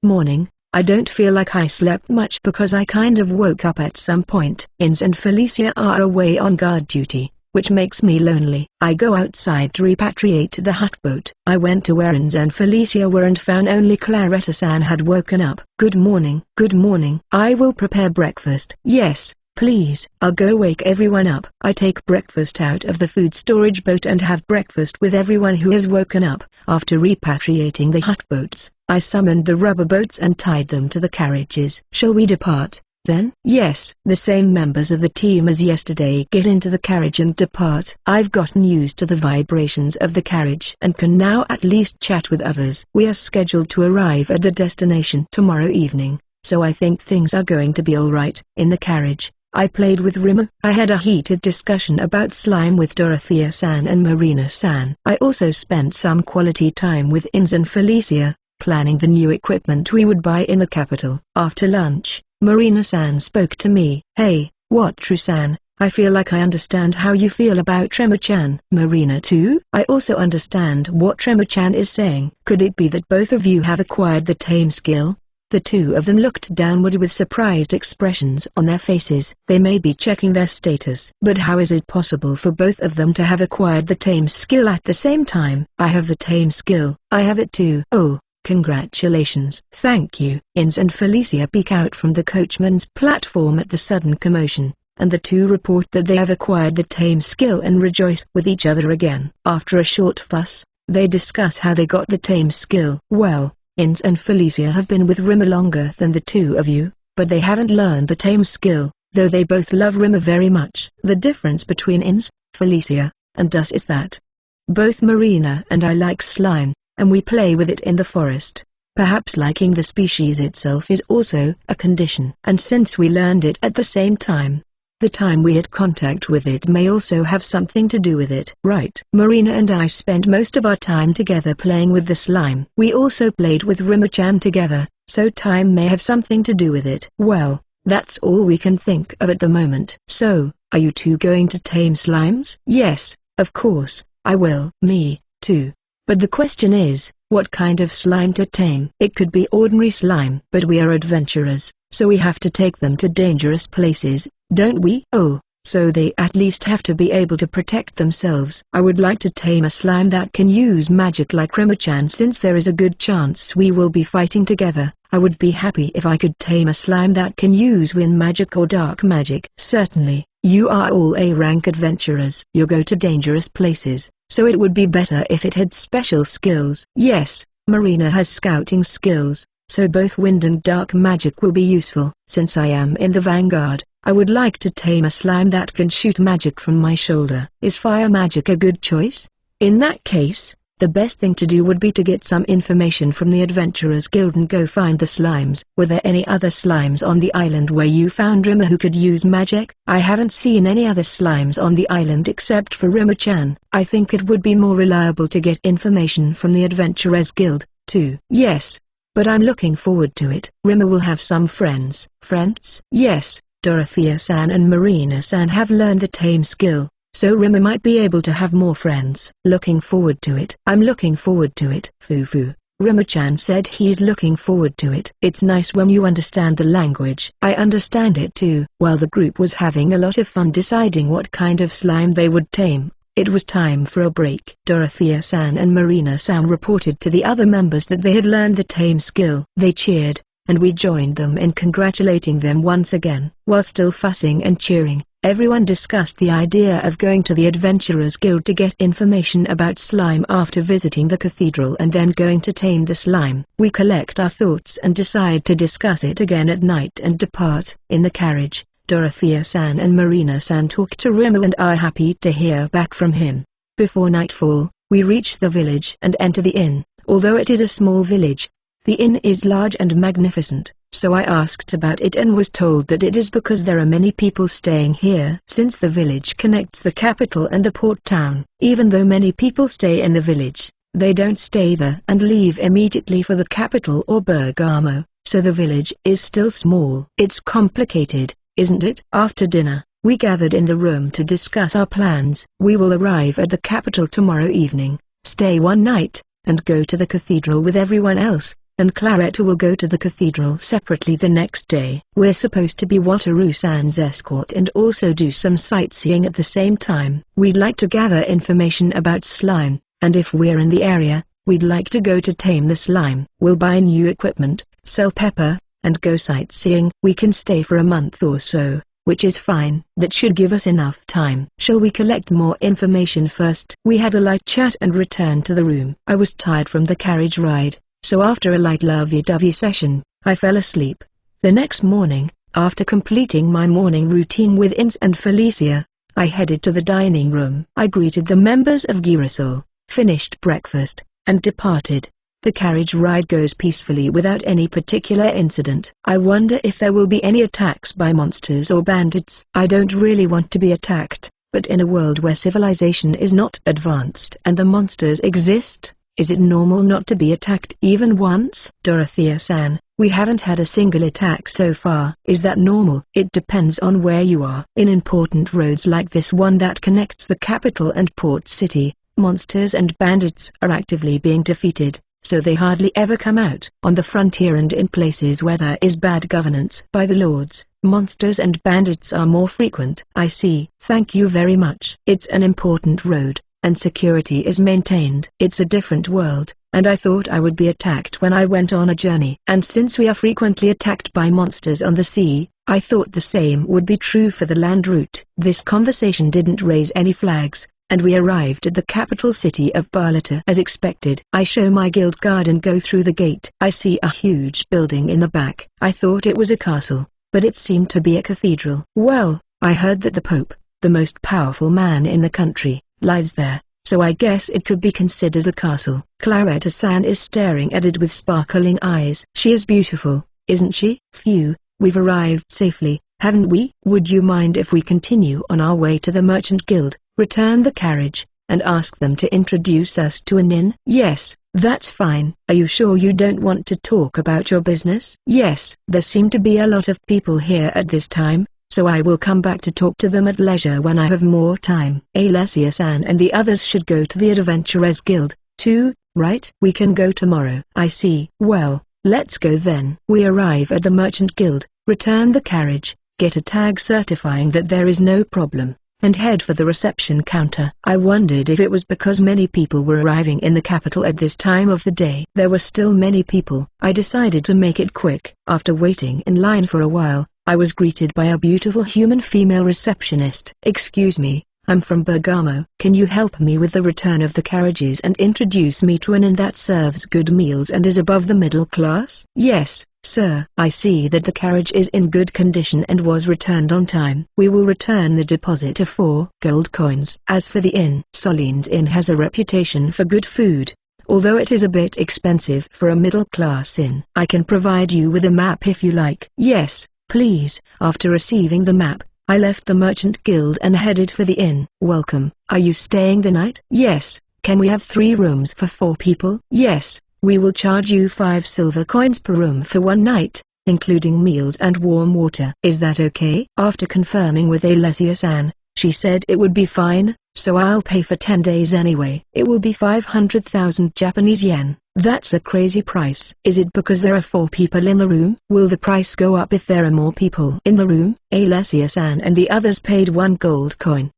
Morning. I don't feel like I slept much because I kind of woke up at some point. Ins and Felicia are away on guard duty, which makes me lonely. I go outside to repatriate the hut boat. I went to where Ins and Felicia were and found only Claretta-san had woken up. Good morning. Good morning. I will prepare breakfast. Yes, please. I'll go wake everyone up. I take breakfast out of the food storage boat and have breakfast with everyone who has woken up. After repatriating the hut boats, I summoned the rubber boats and tied them to the carriages. Shall we depart, then? Yes. The same members of the team as yesterday get into the carriage and depart. I've gotten used to the vibrations of the carriage and can now at least chat with others. We are scheduled to arrive at the destination tomorrow evening, so I think things are going to be alright. In the carriage, I played with Rima. I had a heated discussion about slime with Dorothea-san and Marina-san. I also spent some quality time with Ins and Felicia, planning the new equipment we would buy in the capital. After lunch, Marina-san spoke to me. Hey, Watru-san, I feel like I understand how you feel about Tremor-chan. Marina too? I also understand what Tremor-chan is saying. Could it be that both of you have acquired the tame skill? The two of them looked downward with surprised expressions on their faces. They may be checking their status. But how is it possible for both of them to have acquired the tame skill at the same time? I have the tame skill. I have it too. Oh. Congratulations. Thank you. Ins and Felicia peek out from the coachman's platform at the sudden commotion, and the two report that they have acquired the tame skill and rejoice with each other again. After a short fuss, they discuss how they got the tame skill. Well, Ins and Felicia have been with Rima longer than the two of you, but they haven't learned the tame skill, though they both love Rima very much. The difference between Ins, Felicia, and us is that both Marina and I like slime, and we play with it in the forest. Perhaps liking the species itself is also a condition. And since we learned it at the same time, the time we had contact with it may also have something to do with it. Right. Marina and I spent most of our time together playing with the slime. We also played with Rima-chan together, so time may have something to do with it. Well, that's all we can think of at the moment. So, are you two going to tame slimes? Yes, of course, I will. Me, too. But the question is, what kind of slime to tame? It could be ordinary slime. But we are adventurers, so we have to take them to dangerous places, don't we? Oh, so they at least have to be able to protect themselves. I would like to tame a slime that can use magic like Rima-chan. Since there is a good chance we will be fighting together, I would be happy if I could tame a slime that can use wind magic or dark magic. Certainly, you are all A-rank adventurers. You go to dangerous places, so it would be better if it had special skills. Yes, Marina has scouting skills, so both wind and dark magic will be useful. Since I am in the vanguard, I would like to tame a slime that can shoot magic from my shoulder. Is fire magic a good choice? In that case, the best thing to do would be to get some information from the Adventurers Guild and go find the slimes. Were there any other slimes on the island where you found Rima who could use magic? I haven't seen any other slimes on the island except for Rima-chan. I think it would be more reliable to get information from the Adventurers Guild, too. Yes, but I'm looking forward to it. Rima will have some friends. Friends? Yes, Dorothea-san and Marina-san have learned the tame skill, so Rima might be able to have more friends. Looking forward to it. I'm looking forward to it. Fufu. Rima-chan said he's looking forward to it. It's nice when you understand the language. I understand it too. While the group was having a lot of fun deciding what kind of slime they would tame, it was time for a break. Dorothea-san and Marina-san reported to the other members that they had learned the tame skill. They cheered, and we joined them in congratulating them once again. While still fussing and cheering, everyone discussed the idea of going to the Adventurers Guild to get information about slime after visiting the cathedral and then going to tame the slime. We collect our thoughts and decide to discuss it again at night and depart. In the carriage, Dorothea-san and Marina-san talked to Rima and are happy to hear back from him. Before nightfall, we reach the village and enter the inn. Although it is a small village, the inn is large and magnificent, so I asked about it and was told that it is because there are many people staying here. Since the village connects the capital and the port town, even though many people stay in the village, they don't stay there and leave immediately for the capital or Bergamo, so the village is still small. It's complicated, isn't it? After dinner, we gathered in the room to discuss our plans. We will arrive at the capital tomorrow evening, stay one night, and go to the cathedral with everyone else, and Claretta will go to the cathedral separately the next day. We're supposed to be Wataru-san's escort and also do some sightseeing at the same time. We'd like to gather information about slime, and if we're in the area, we'd like to go to tame the slime. We'll buy new equipment, sell pepper, and go sightseeing. We can stay for a month or so, which is fine. That should give us enough time. Shall we collect more information first? We had a light chat and returned to the room. I was tired from the carriage ride, so after a light lovey-dovey session, I fell asleep. The next morning, after completing my morning routine with Ince and Felicia, I headed to the dining room. I greeted the members of Girasol, finished breakfast, and departed. The carriage ride goes peacefully without any particular incident. I wonder if there will be any attacks by monsters or bandits. I don't really want to be attacked, but in a world where civilization is not advanced and the monsters exist, is it normal not to be attacked even once? Dorothea-san, we haven't had a single attack so far. Is that normal? It depends on where you are. In important roads like this one that connects the capital and port city, monsters and bandits are actively being defeated, so they hardly ever come out. On the frontier and in places where there is bad governance by the lords, monsters and bandits are more frequent. I see. Thank you very much. It's an important road, and security is maintained. It's a different world, and I thought I would be attacked when I went on a journey. And since we are frequently attacked by monsters on the sea, I thought the same would be true for the land route. This conversation didn't raise any flags, and we arrived at the capital city of Barletta as expected. I show my guild guard and go through the gate. I see a huge building in the back. I thought it was a castle, but it seemed to be a cathedral. Well, I heard that the Pope, the most powerful man in the country, lives there, so I guess it could be considered a castle. Claretta-san is staring at it with sparkling eyes. She is beautiful, isn't she? Phew, we've arrived safely, haven't we? Would you mind if we continue on our way to the Merchant Guild, return the carriage, and ask them to introduce us to an inn? Yes, that's fine. Are you sure you don't want to talk about your business? Yes, there seem to be a lot of people here at this time, so I will come back to talk to them at leisure when I have more time. Alessia-san and the others should go to the Adventurers Guild, too, right? We can go tomorrow. I see. Well, let's go then. We arrive at the Merchant Guild, return the carriage, get a tag certifying that there is no problem, and head for the reception counter. I wondered if it was because many people were arriving in the capital at this time of the day. There were still many people. I decided to make it quick. After waiting in line for a while, I was greeted by a beautiful human female receptionist. Excuse me, I'm from Bergamo. Can you help me with the return of the carriages and introduce me to an inn that serves good meals and is above the middle class? Yes, sir. I see that the carriage is in good condition and was returned on time. We will return the deposit of 4 gold coins. As for the inn, Soline's Inn has a reputation for good food, although it is a bit expensive for a middle-class inn. I can provide you with a map if you like. Yes, please. After receiving the map, I left the Merchant Guild and headed for the inn. Welcome. Are you staying the night? Yes. Can we have 3 rooms for 4 people? Yes. We will charge you 5 silver coins per room for 1 night, including meals and warm water. Is that okay? After confirming with Alessia-san, She said it would be fine, so I'll pay for 10 days anyway. It will be 500,000 Japanese yen. That's a crazy price. Is it because there are 4 people in the room? Will the price go up if there are more people in the room? Alessia-san and the others paid 1 gold coin.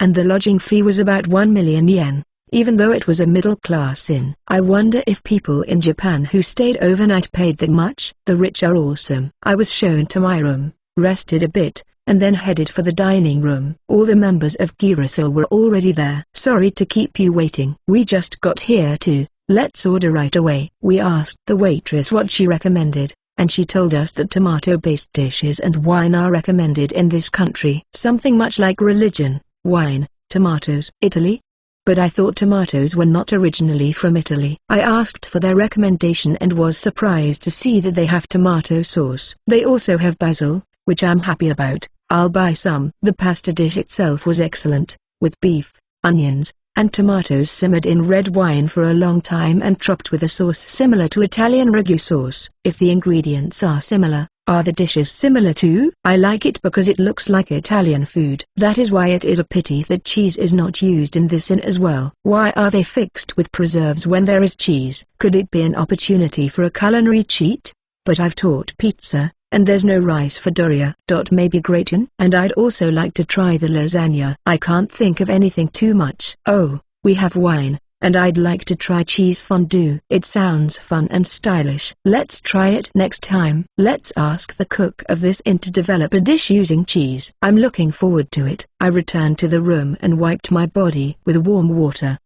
And the lodging fee was about 1 million yen, even though it was a middle-class inn. I wonder if people in Japan who stayed overnight paid that much. The rich are awesome. I was shown to my room, rested a bit, and then headed for the dining room. All the members of Girasol were already there. Sorry to keep you waiting. We just got here too. Let's order right away. We asked the waitress what she recommended, and she told us that tomato-based dishes and wine are recommended in this country. Something much like religion, wine, tomatoes. Italy? But I thought tomatoes were not originally from Italy. I asked for their recommendation and was surprised to see that they have tomato sauce. They also have basil, which I'm happy about. I'll buy some. The pasta dish itself was excellent, with beef, onions, and tomatoes simmered in red wine for a long time and topped with a sauce similar to Italian ragu sauce. If the ingredients are similar, are the dishes similar too? I like it because it looks like Italian food. That is why it is a pity that cheese is not used in this inn as well. Why are they fixed with preserves when there is cheese? Could it be an opportunity for a culinary cheat? But I've taught pizza, and there's no rice for doria. Maybe gratin? And I'd also like to try the lasagna. I can't think of anything too much. Oh, we have wine, and I'd like to try cheese fondue. It sounds fun and stylish. Let's try it next time. Let's ask the cook of this inn to develop a dish using cheese. I'm looking forward to it. I returned to the room and wiped my body with warm water.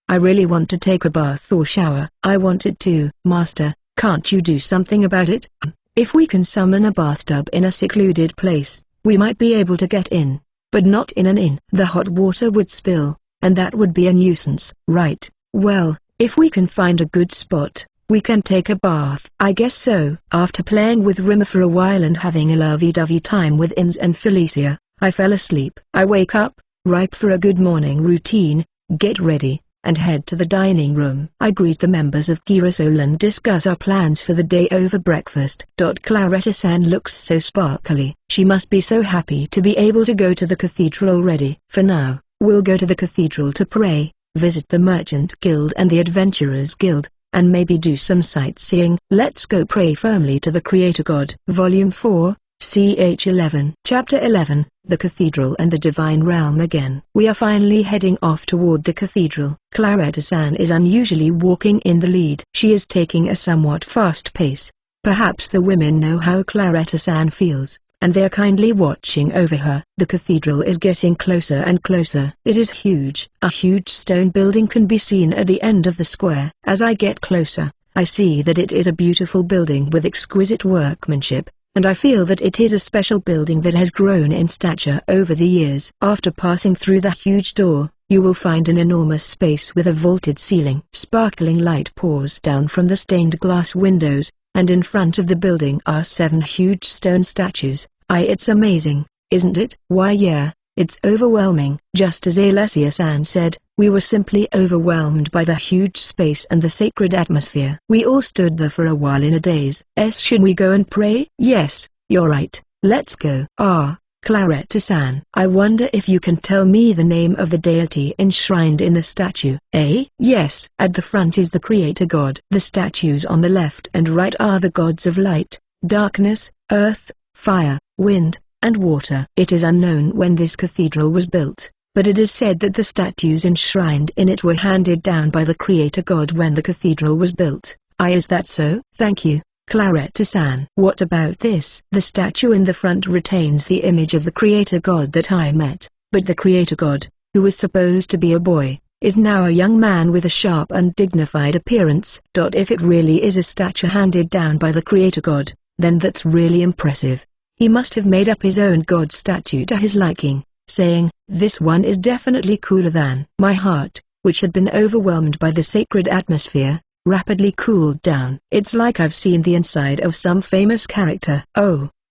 I really want to take a bath or shower. I want it too. Master, can't you do something about it? If we can summon a bathtub in a secluded place, we might be able to get in, but not in an inn. The hot water would spill, and that would be a nuisance. Right, well, if we can find a good spot, we can take a bath. I guess so. After playing with Rimmer for a while and having a lovey-dovey time with Ims and Felicia, I fell asleep. I wake up, ripe for a good morning routine, get ready, and head to the dining room. I greet the members of Girasol and discuss our plans for the day over breakfast. Claretta-san looks so sparkly. She must be so happy to be able to go to the cathedral already. For now, we'll go to the cathedral to pray, visit the Merchant Guild and the Adventurers Guild, and maybe do some sightseeing. Let's go pray firmly to the Creator God. Volume 4, ch. 11. Chapter 11, The Cathedral and the Divine Realm Again. We are finally heading off toward the cathedral. Claretta-san is unusually walking in the lead. She is taking a somewhat fast pace. Perhaps the women know how Claretta-san feels, and they are kindly watching over her. The cathedral is getting closer and closer. It is huge. A huge stone building can be seen at the end of the square. As I get closer, I see that it is a beautiful building with exquisite workmanship, and I feel that it is a special building that has grown in stature over the years. After passing through the huge door, you will find an enormous space with a vaulted ceiling. Sparkling light pours down from the stained glass windows, and in front of the building are 7 huge stone statues. It's amazing, isn't it? Why yeah, it's overwhelming. Just as Alessia-san said, we were simply overwhelmed by the huge space and the sacred atmosphere. We all stood there for a while in a daze. Should we go and pray? Yes, you're right, let's go. Claretta-san, I wonder if you can tell me the name of the deity enshrined in the statue. Yes. At the front is the Creator God. The statues on the left and right are the gods of light, darkness, earth, fire, wind, and water. It is unknown when this cathedral was built, but it is said that the statues enshrined in it were handed down by the Creator God when the cathedral was built. Is that so? Thank you, Claretta-san. What about this? The statue in the front retains the image of the Creator God that I met, but the Creator God, who was supposed to be a boy, is now a young man with a sharp and dignified appearance. If it really is a statue handed down by the Creator God, then that's really impressive. He must have made up his own god statue to his liking, saying, "This one is definitely cooler than." My heart, which had been overwhelmed by the sacred atmosphere, rapidly cooled down. It's like I've seen the inside of some famous character.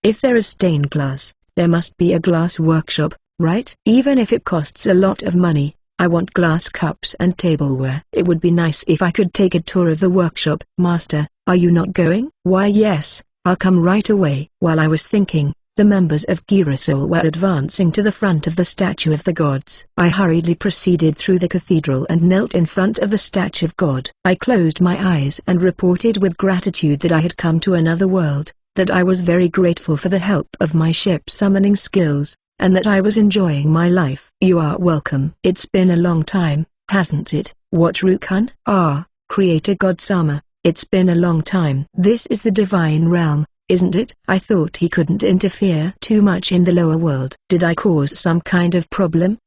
If there is stained glass, there must be a glass workshop, right? Even if it costs a lot of money, I want glass cups and tableware. It would be nice if I could take a tour of the workshop. Master, are you not going? Why yes, I'll come right away. While I was thinking, The members of Girasol were advancing to the front of the statue of the gods. I hurriedly proceeded through the cathedral and knelt in front of the statue of God. I closed my eyes and reported with gratitude that I had come to another world, that I was very grateful for the help of my ship summoning skills, and that I was enjoying my life. You are welcome. It's been a long time, hasn't it? What, Rukun? Ah, Creator God Sama, it's been a long time. This is the divine realm, isn't it? I thought he couldn't interfere too much in the lower world. Did I cause some kind of problem?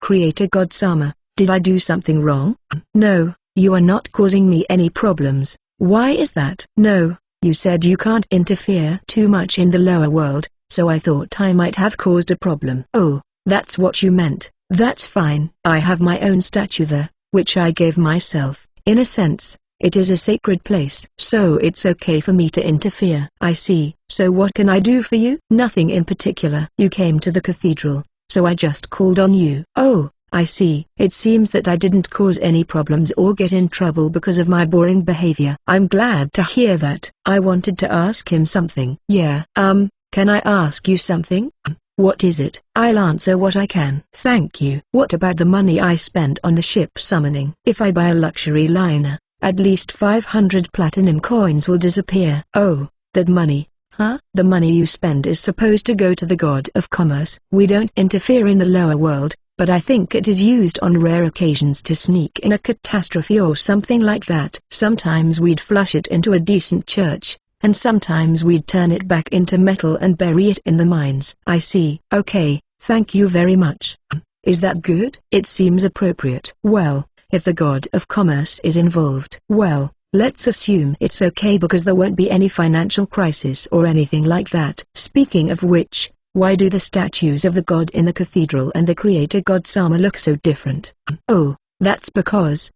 Creator God Sama, did I do something wrong? No, you are not causing me any problems. Why is that? No, you said you can't interfere too much in the lower world, so I thought I might have caused a problem. Oh, that's what you meant. That's fine. I have my own statue there, which I gave myself. In a sense, it is a sacred place. So it's okay for me to interfere. I see. So what can I do for you? Nothing in particular. You came to the cathedral, so I just called on you. Oh, I see. It seems that I didn't cause any problems or get in trouble because of my boring behavior. I'm glad to hear that. I wanted to ask him something. Yeah. Can I ask you something? What is it? I'll answer what I can. Thank you. What about the money I spent on the ship summoning? If I buy a luxury liner, at least 500 platinum coins will disappear. Oh, that money, huh? The money you spend is supposed to go to the god of commerce. We don't interfere in the lower world, but I think it is used on rare occasions to sneak in a catastrophe or something like that. Sometimes we'd flush it into a decent church, and sometimes we'd turn it back into metal and bury it in the mines. I see. Okay, thank you very much. Is that good? It seems appropriate. Well, if the god of commerce is involved, well, let's assume it's okay because there won't be any financial crisis or anything like that. Speaking of which, why do the statues of the god in the cathedral and the creator god Sama look so different? Oh, that's because,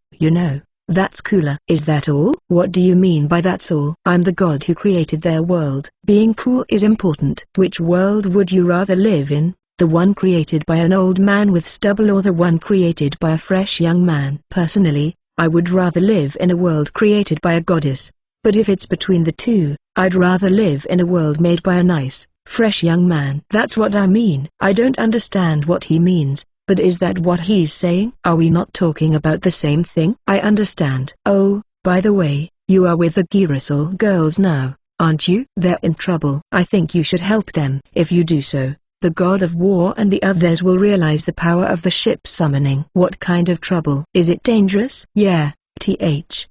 that's cooler. Is that all? What do you mean by that's all? I'm the god who created their world. Being cool is important. Which world would you rather live in? The one created by an old man with stubble or the one created by a fresh young man? Personally, I would rather live in a world created by a goddess. But if it's between the two, I'd rather live in a world made by a nice, fresh young man. That's what I mean. I don't understand what he means. But is that what he's saying? Are we not talking about the same thing? I understand. Oh, by the way, you are with the Girasol girls now, aren't you? They're in trouble. I think you should help them. If you do so, the god of war and the others will realize the power of the ship summoning. What kind of trouble? Is it dangerous? Yeah,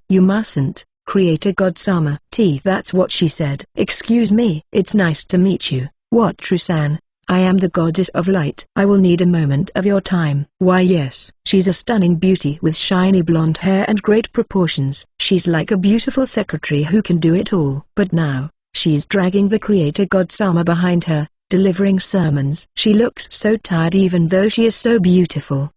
you mustn't, Creator God Sama. That's what she said. Excuse me. It's nice to meet you. What, Trusan? I am the goddess of light. I will need a moment of your time. Why yes. She's a stunning beauty with shiny blonde hair and great proportions. She's like a beautiful secretary who can do it all. But now, she's dragging the creator god Sama behind her, delivering sermons. She looks so tired even though she is so beautiful.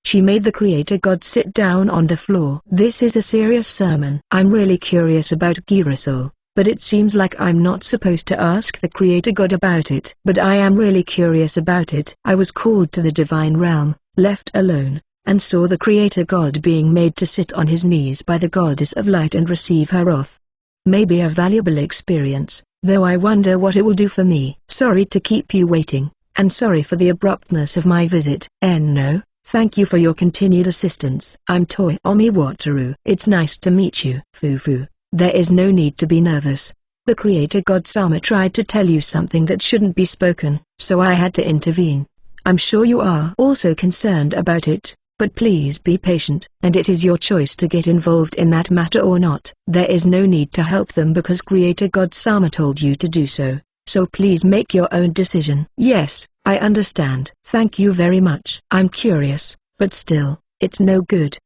She made the creator god sit down on the floor. This is a serious sermon. I'm really curious about Girasol. But it seems like I'm not supposed to ask the creator god about it. But I am really curious about it. I was called to the divine realm, left alone, and saw the creator god being made to sit on his knees by the goddess of light and receive her wrath. Maybe a valuable experience, though I wonder what it will do for me. Sorry to keep you waiting, and sorry for the abruptness of my visit. No, thank you for your continued assistance. I'm Toyomi Wataru. It's nice to meet you. Fufu. There is no need to be nervous. The creator god Sama tried to tell you something that shouldn't be spoken, so I had to intervene. I'm sure you are also concerned about it, but please be patient. And it is your choice to get involved in that matter or not. There is no need to help them because creator god Sama told you to do so, so please make your own decision. Yes, I understand. Thank you very much. I'm curious, but still, it's no good.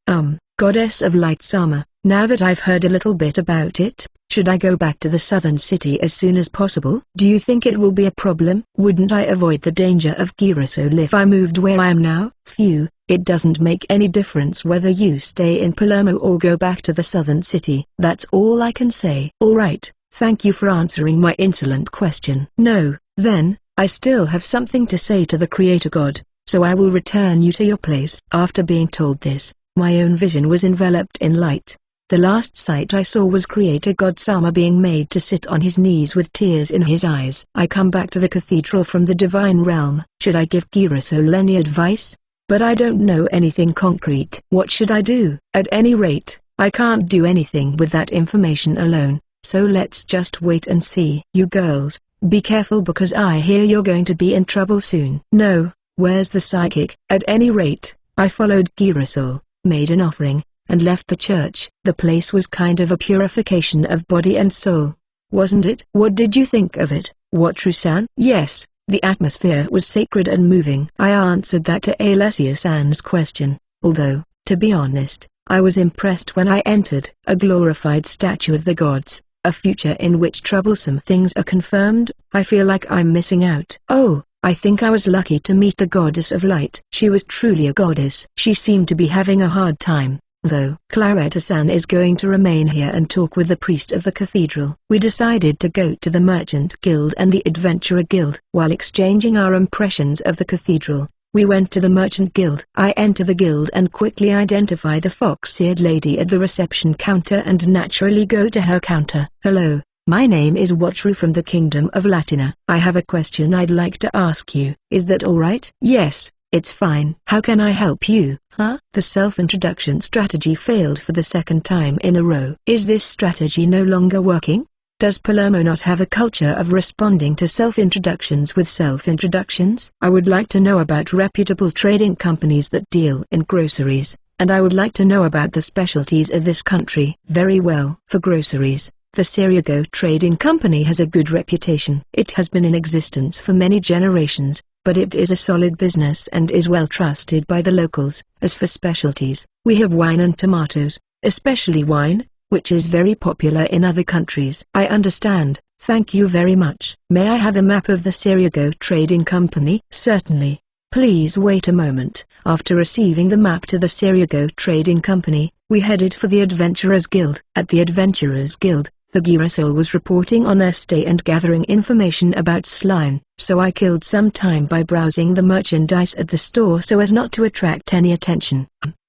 Goddess of Light Sama. Now that I've heard a little bit about it, should I go back to the southern city as soon as possible? Do you think it will be a problem? Wouldn't I avoid the danger of Girasol if I moved where I am now? Phew, it doesn't make any difference whether you stay in Palermo or go back to the southern city. That's all I can say. Alright, thank you for answering my insolent question. No, then, I still have something to say to the creator god, so I will return you to your place. After being told this, my own vision was enveloped in light. The last sight I saw was Creator God Sama being made to sit on his knees with tears in his eyes. I come back to the cathedral from the divine realm. Should I give Kiriso any advice? But I don't know anything concrete. What should I do? At any rate, I can't do anything with that information alone, so let's just wait and see. You girls, be careful because I hear you're going to be in trouble soon. No, where's the psychic? At any rate, I followed Kiriso, made an offering, and left the church. The place was kind of a purification of body and soul, wasn't it? What did you think of it, Watru-san? Yes, the atmosphere was sacred and moving. I answered that to Alessia-san's question, although, to be honest, I was impressed when I entered. A glorified statue of the gods, a future in which troublesome things are confirmed. I feel like I'm missing out. Oh, I think I was lucky to meet the goddess of light. She was truly a goddess. She seemed to be having a hard time, though. Claretta-san is going to remain here and talk with the priest of the cathedral. We decided to go to the Merchant Guild and the Adventurer Guild. While exchanging our impressions of the cathedral, we went to the Merchant Guild. I enter the guild and quickly identify the fox-eared lady at the reception counter and naturally go to her counter. Hello, my name is Watru from the Kingdom of Latina. I have a question I'd like to ask you. Is that alright? Yes, it's fine. How can I help you? Huh? The self-introduction strategy failed for the second time in a row. Is this strategy no longer working? Does Palermo not have a culture of responding to self-introductions with self-introductions? I would like to know about reputable trading companies that deal in groceries, and I would like to know about the specialties of this country. Very well. For groceries, the Siriago Trading Company has a good reputation. It has been in existence for many generations, but it is a solid business and is well trusted by the locals. As for specialties, we have wine and tomatoes, especially wine, which is very popular in other countries. I understand, thank you very much. May I have a map of the Siriago Trading Company? Certainly. Please wait a moment. After receiving the map to the Siriago Trading Company, we headed for the Adventurers Guild. At the Adventurers Guild, the Girasol was reporting on their stay and gathering information about slime, so I killed some time by browsing the merchandise at the store so as not to attract any attention.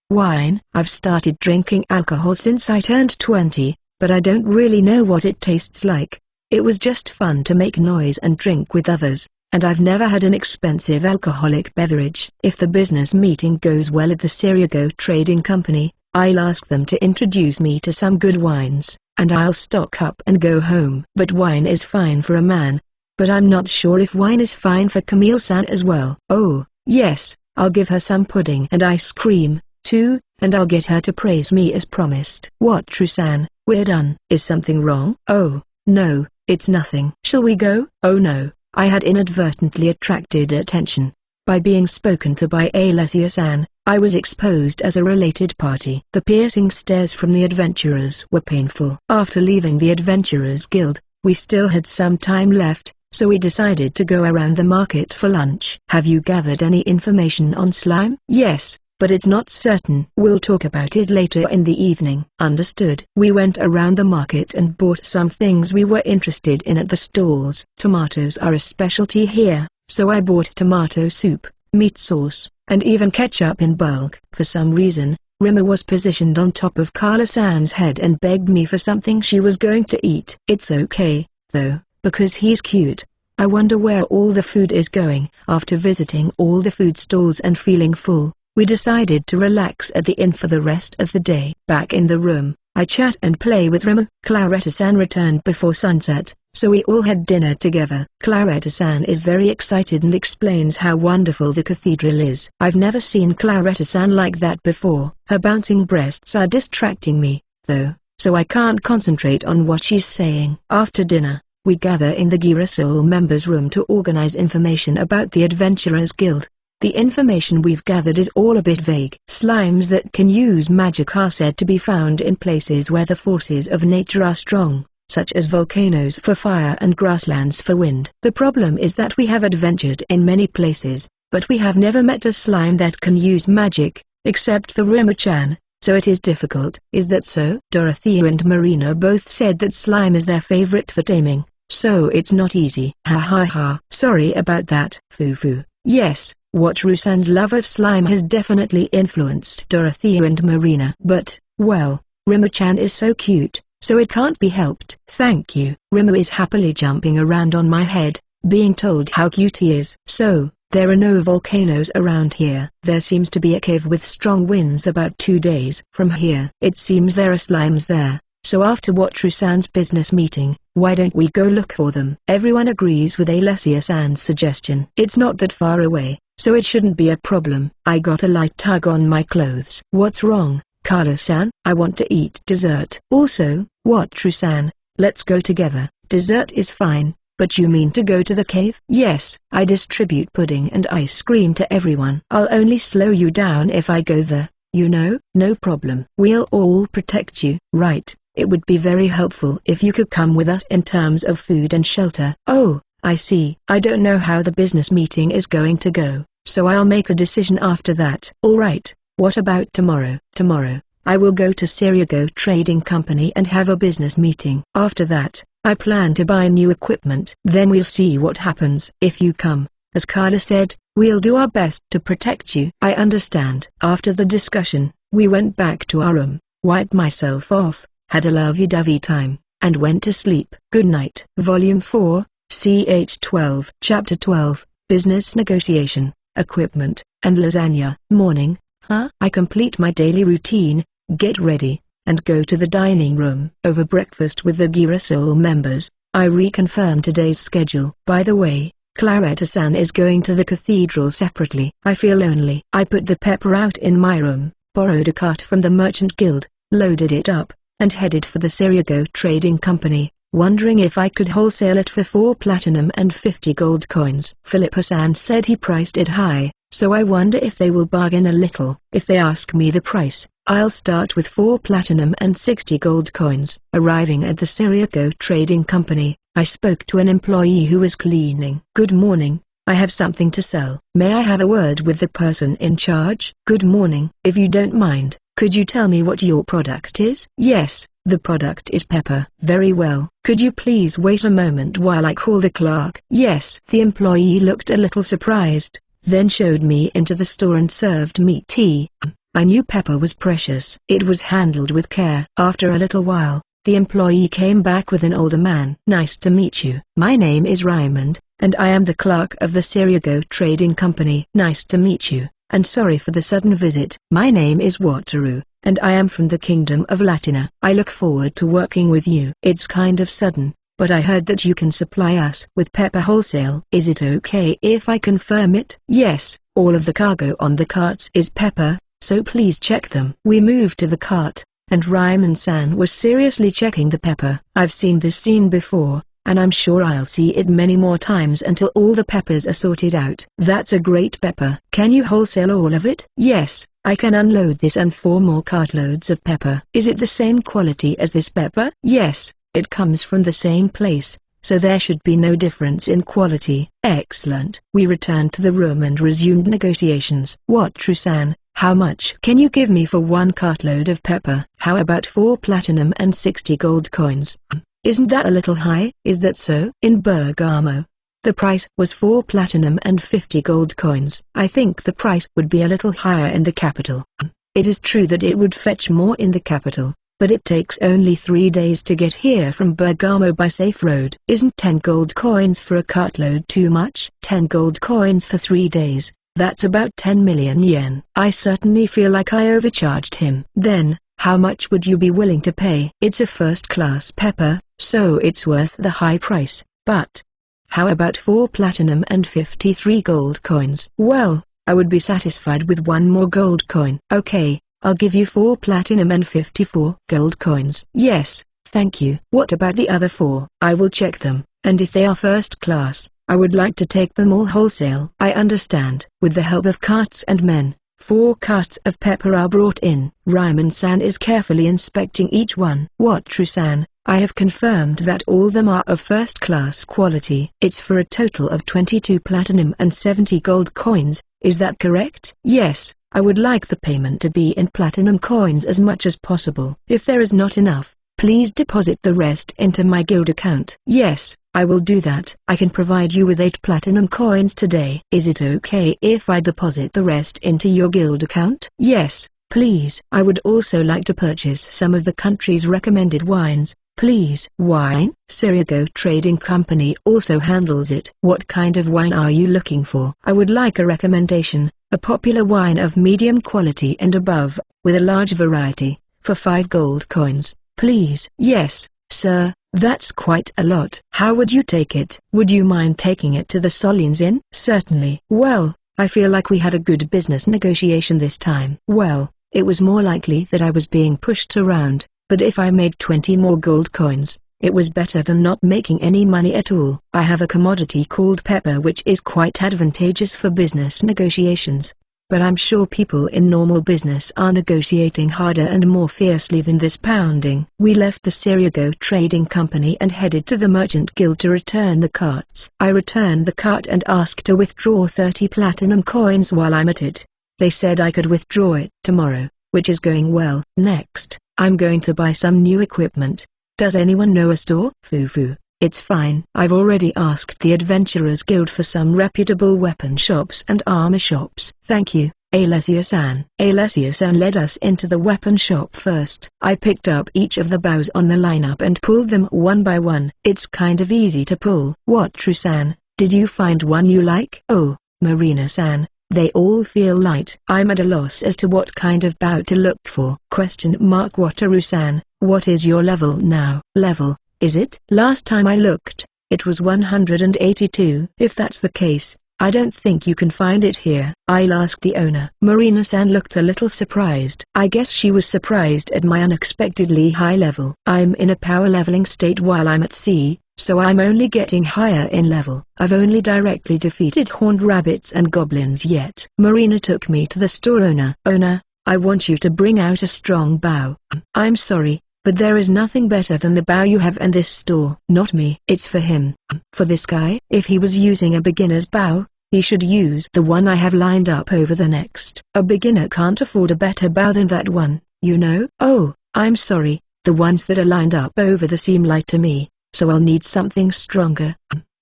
Wine. I've started drinking alcohol since I turned 20, but I don't really know what it tastes like. It was just fun to make noise and drink with others, and I've never had an expensive alcoholic beverage. If the business meeting goes well at the Siriago Trading Company, I'll ask them to introduce me to some good wines, and I'll stock up and go home. But wine is fine for a man, but I'm not sure if wine is fine for Camille-san as well. Oh, yes, I'll give her some pudding and ice cream too, and I'll get her to praise me as promised. What, True-san, we're done. Is something wrong? Oh, no, it's nothing. Shall we go? Oh no, I had inadvertently attracted attention. By being spoken to by Alessia-san, I was exposed as a related party. The piercing stares from the adventurers were painful. After leaving the Adventurers Guild, we still had some time left, so we decided to go around the market for lunch. Have you gathered any information on slime? Yes, but it's not certain. We'll talk about it later in the evening. Understood. We went around the market and bought some things we were interested in at the stalls. Tomatoes are a specialty here, so I bought tomato soup, meat sauce, and even ketchup in bulk. For some reason, Rima was positioned on top of Carla-san's head and begged me for something she was going to eat. It's okay, though, because he's cute. I wonder where all the food is going. After visiting all the food stalls and feeling full, we decided to relax at the inn for the rest of the day. Back in the room, I chat and play with Rima. Claretta-san returned before sunset, so we all had dinner together. Claretta-san is very excited and explains how wonderful the cathedral is. I've never seen Claretta-san like that before. Her bouncing breasts are distracting me, though, so I can't concentrate on what she's saying. After dinner, we gather in the Girasol members' room to organize information about the Adventurers Guild. The information we've gathered is all a bit vague. Slimes that can use magic are said to be found in places where the forces of nature are strong, such as volcanoes for fire and grasslands for wind. The problem is that we have adventured in many places, but we have never met a slime that can use magic, except for Rima-chan, so it is difficult. Is that so? Dorothea and Marina both said that slime is their favorite for taming, so it's not easy. Ha ha ha. Sorry about that. Foo-foo. Yes. Watru-san's love of slime has definitely influenced Dorothea and Marina. But, well, Rimmer-chan is so cute, so it can't be helped. Thank you. Rimmer is happily jumping around on my head, being told how cute he is. So, there are no volcanoes around here. There seems to be a cave with strong winds about 2 days from here. It seems there are slimes there, so after Watru-san's business meeting, why don't we go look for them? Everyone agrees with Alessia-san's suggestion. It's not that far away, so it shouldn't be a problem. I got a light tug on my clothes. What's wrong, Kara-san? I want to eat dessert. Also, Watru-san, let's go together. Dessert is fine. But you mean to go to the cave? Yes, I distribute pudding and ice cream to everyone. I'll only slow you down if I go there, you know? No problem. We'll all protect you. Right, it would be very helpful if you could come with us in terms of food and shelter. Oh, I see. I don't know how the business meeting is going to go, so I'll make a decision after that. Alright, what about tomorrow? Tomorrow, I will go to Sirigo Trading Company and have a business meeting. After that, I plan to buy new equipment. Then we'll see what happens. If you come, as Carla said, we'll do our best to protect you. I understand. After the discussion, we went back to our room, wiped myself off, had a lovey-dovey time, and went to sleep. Good night. Volume 4, CH 12. Chapter 12, Business Negotiation, Equipment, and Lasagna. Morning. I complete my daily routine, get ready, and go to the dining room. Over breakfast with the Girasol members, I reconfirm today's schedule. By the way, Claretta-san is going to the cathedral separately. I feel lonely. I put the pepper out in my room, borrowed a cart from the merchant guild, loaded it up, and headed for the Sirigo Trading Company, wondering if I could wholesale it for 4 platinum and 50 gold coins. Philippa-san said he priced it high, so I wonder if they will bargain a little. If they ask me the price, I'll start with 4 platinum and 60 gold coins. Arriving at the Sirigo Trading Company, I spoke to an employee who was cleaning. Good morning, I have something to sell. May I have a word with the person in charge? Good morning. If you don't mind, could you tell me what your product is? Yes, the product is pepper. Very well. Could you please wait a moment while I call the clerk? Yes. The employee looked a little surprised, then showed me into the store and served me tea. I knew pepper was precious. It was handled with care. After a little while, the employee came back with an older man. Nice to meet you. My name is Raymond, and I am the clerk of the Sirigo Trading Company. Nice to meet you, and sorry for the sudden visit. My name is Wataru, and I am from the Kingdom of Latina. I look forward to working with you. It's kind of sudden, but I heard that you can supply us with pepper wholesale. Is it okay if I confirm it? Yes, all of the cargo on the carts is pepper, so please check them. We moved to the cart, and Ryman-san was seriously checking the pepper. I've seen this scene before, and I'm sure I'll see it many more times until all the peppers are sorted out. That's a great pepper. Can you wholesale all of it? Yes, I can unload this and 4 more cartloads of pepper. Is it the same quality as this pepper? Yes, it comes from the same place, so there should be no difference in quality. Excellent. We returned to the room and resumed negotiations. Watru-san, how much can you give me for 1 cartload of pepper? How about 4 platinum and 60 gold coins? Isn't that a little high? Is that so? In Bergamo, the price was 4 platinum and 50 gold coins. I think the price would be a little higher in the capital. It is true that it would fetch more in the capital, but it takes only 3 days to get here from Bergamo by safe road. Isn't 10 gold coins for a cartload too much? 10 gold coins for 3 days, that's about 10 million yen. I certainly feel like I overcharged him. Then, how much would you be willing to pay? It's a first-class pepper, so it's worth the high price, but how about 4 platinum and 53 gold coins? Well, I would be satisfied with 1 more gold coin. Okay, I'll give you 4 platinum and 54 gold coins. Yes, thank you. What about the other 4? I will check them, and if they are first class, I would like to take them all wholesale. I understand. With the help of carts and men, 4 carts of pepper are brought in. Ryman-san is carefully inspecting each one. Watru-san, I have confirmed that all of them are of first-class quality. It's for a total of 22 platinum and 70 gold coins, is that correct? Yes, I would like the payment to be in platinum coins as much as possible. If there is not enough, please deposit the rest into my guild account. Yes, I will do that. I can provide you with 8 platinum coins today. Is it okay if I deposit the rest into your guild account? Yes, please. I would also like to purchase some of the country's recommended wines, please. Wine? Sirigo Trading Company also handles it. What kind of wine are you looking for? I would like a recommendation, a popular wine of medium quality and above, with a large variety, for 5 gold coins, please. Yes, sir, that's quite a lot. How would you take it? Would you mind taking it to the Solines Inn? Certainly. Well, I feel like we had a good business negotiation this time. Well, it was more likely that I was being pushed around, but if I made 20 more gold coins, it was better than not making any money at all. I have a commodity called pepper which is quite advantageous for business negotiations, but I'm sure people in normal business are negotiating harder and more fiercely than this pounding. We left the Sirigo Trading Company and headed to the Merchant Guild to return the carts. I returned the cart and asked to withdraw 30 platinum coins while I'm at it. They said I could withdraw it tomorrow, which is going well. Next, I'm going to buy some new equipment. Does anyone know a store? Foo-foo. It's fine. I've already asked the Adventurers Guild for some reputable weapon shops and armor shops. Thank you, Alessia-san. Alessia-san led us into the weapon shop first. I picked up each of the bows on the lineup and pulled them one by one. It's kind of easy to pull. What, True-san, did you find one you like? Oh, Marina-san, they all feel light. I'm at a loss as to what kind of bow to look for. Wataru-san, what is your level now? Level? Is it? Last time I looked, it was 182. If that's the case, I don't think you can find it here. I'll ask the owner. Marina-san looked a little surprised. I guess she was surprised at my unexpectedly high level. I'm in a power leveling state while I'm at sea, so I'm only getting higher in level. I've only directly defeated horned rabbits and goblins yet. Marina took me to the store owner. Owner, I want you to bring out a strong bow. I'm sorry, but there is nothing better than the bow you have in this store. Not me. It's for him. For this guy? If he was using a beginner's bow, he should use the one I have lined up over the next. A beginner can't afford a better bow than that one, you know? Oh, I'm sorry, the ones that are lined up over the seem light to me, so I'll need something stronger.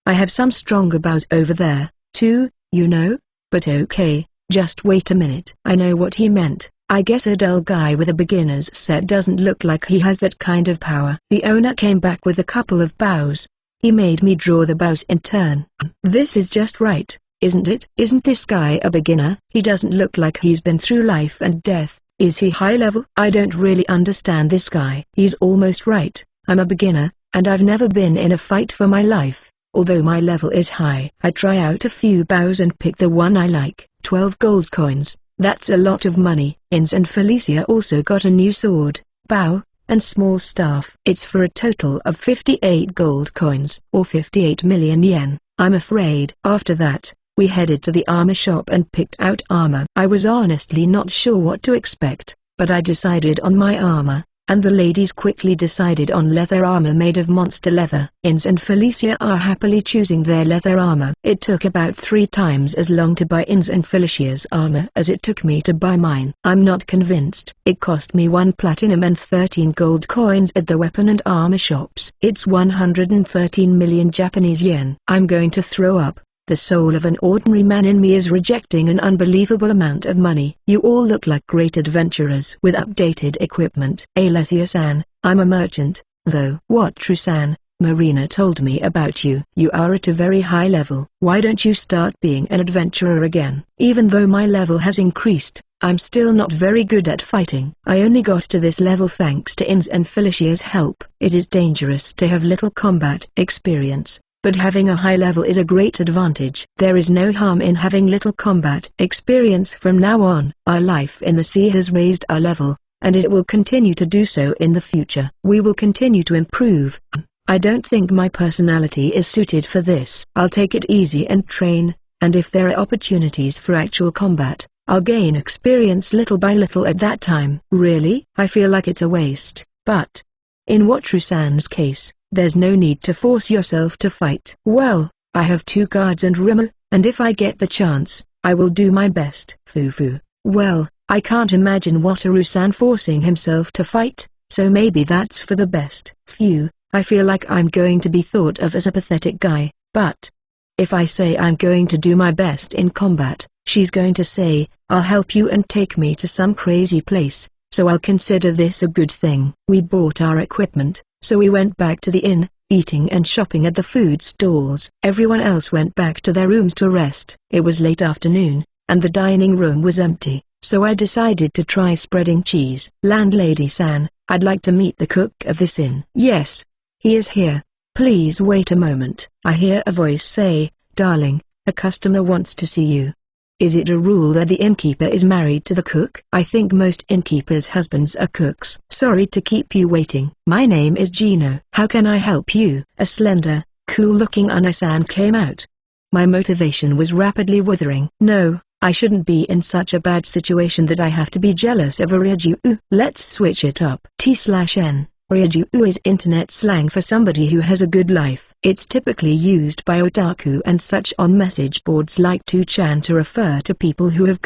I have some stronger bows over there, too, you know? But okay, just wait a minute. I know what he meant. I guess a dull guy with a beginner's set doesn't look like he has that kind of power. The owner came back with a couple of bows. He made me draw the bows in turn. This is just right, isn't it? Isn't this guy a beginner? He doesn't look like he's been through life and death. Is he high level? I don't really understand this guy. He's almost right. I'm a beginner, and I've never been in a fight for my life, although my level is high. I try out a few bows and pick the one I like. 12 gold coins. That's a lot of money. Ins and Felicia also got a new sword, bow, and small staff. It's for a total of 58 gold coins, or 58 million yen, I'm afraid. After that, we headed to the armor shop and picked out armor. I was honestly not sure what to expect, but I decided on my armor, and the ladies quickly decided on leather armor made of monster leather. Ins and Felicia are happily choosing their leather armor. It took about 3 times as long to buy Ins and Felicia's armor as it took me to buy mine. I'm not convinced. It cost me 1 platinum and 13 gold coins at the weapon and armor shops. It's 113 million Japanese yen. I'm going to throw up. The soul of an ordinary man in me is rejecting an unbelievable amount of money. You all look like great adventurers with updated equipment. Alessia-san, I'm a merchant, though. What, True-san? Marina told me about you. You are at a very high level. Why don't you start being an adventurer again? Even though my level has increased, I'm still not very good at fighting. I only got to this level thanks to Ins and Felicia's help. It is dangerous to have little combat experience, but having a high level is a great advantage. There is no harm in having little combat experience from now on. Our life in the sea has raised our level, and it will continue to do so in the future. We will continue to improve. I don't think my personality is suited for this. I'll take it easy and train, and if there are opportunities for actual combat, I'll gain experience little by little at that time. Really? I feel like it's a waste. But in Watru-san's case, there's no need to force yourself to fight. Well, I have 2 guards and Rimmer, and if I get the chance, I will do my best. Foo-foo. Well, I can't imagine Wataru-san forcing himself to fight, so maybe that's for the best. Phew, I feel like I'm going to be thought of as a pathetic guy, but if I say I'm going to do my best in combat, She's going to say, "I'll help you and take me to some crazy place, so I'll consider this a good thing." We bought our equipment, so we went back to the inn, eating and shopping at the food stalls. Everyone else went back to their rooms to rest. It was late afternoon, and the dining room was empty, so I decided to try spreading cheese. "Landlady-san, I'd like to meet the cook of this inn." "Yes. He is here. Please wait a moment." I hear a voice say, "Darling, a customer wants to see you." Is it a rule that the innkeeper is married to the cook? I think most innkeepers' husbands are cooks. "Sorry to keep you waiting. My name is Gino. How can I help you?" A slender, cool-looking Anasan came out. My motivation was rapidly withering. No, I shouldn't be in such a bad situation that I have to be jealous of a Ryuju. Let's switch it up. T/N. Ryuju is internet slang for somebody who has a good life. It's typically used by otaku and such on message boards like 2chan to refer to people who have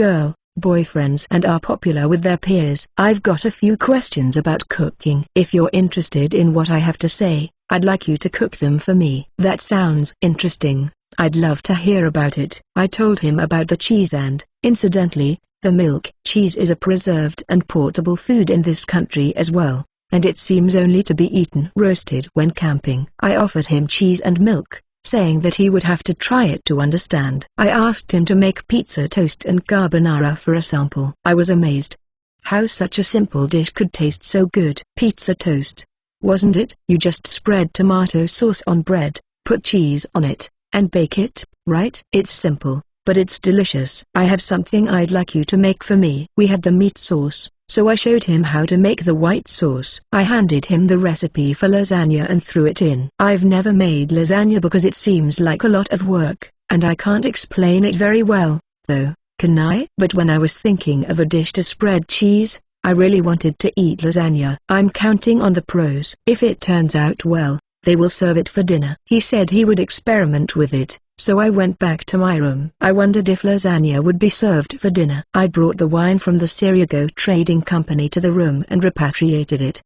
boyfriends and are popular with their peers. I've got a few questions about cooking. If you're interested in what I have to say, I'd like you to cook them for me. That sounds interesting. I'd love to hear about it. I told him about the cheese and, incidentally, the milk. Cheese is a preserved and portable food in this country as well, and it seems only to be eaten roasted when camping. I offered him cheese and milk, saying that he would have to try it to understand. I asked him to make pizza toast and carbonara for a sample. I was amazed how such a simple dish could taste so good. Pizza toast, wasn't it? You just spread tomato sauce on bread, put cheese on it, and bake it, right? It's simple, but it's delicious. I have something I'd like you to make for me. We had the meat sauce, so I showed him how to make the white sauce. I handed him the recipe for lasagna and threw it in. I've never made lasagna because it seems like a lot of work, and I can't explain it very well, though, can I? But when I was thinking of a dish to spread cheese, I really wanted to eat lasagna. I'm counting on the pros. If it turns out well, they will serve it for dinner. He said he would experiment with it, so I went back to my room. I wondered if lasagna would be served for dinner. I brought the wine from the Sirigo Trading Company to the room and repatriated it.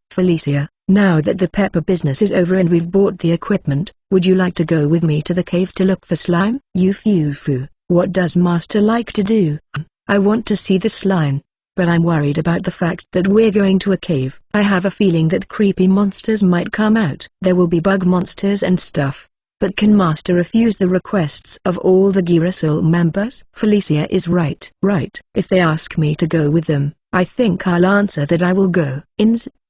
Felicia, now that the pepper business is over and we've bought the equipment, would you like to go with me to the cave to look for slime? Yufufu, what does Master like to do? I want to see the slime, but I'm worried about the fact that we're going to a cave. I have a feeling that creepy monsters might come out. There will be bug monsters and stuff. But can Master refuse the requests of all the Girasol members? Felicia is right. If they ask me to go with them, I think I'll answer that I will go.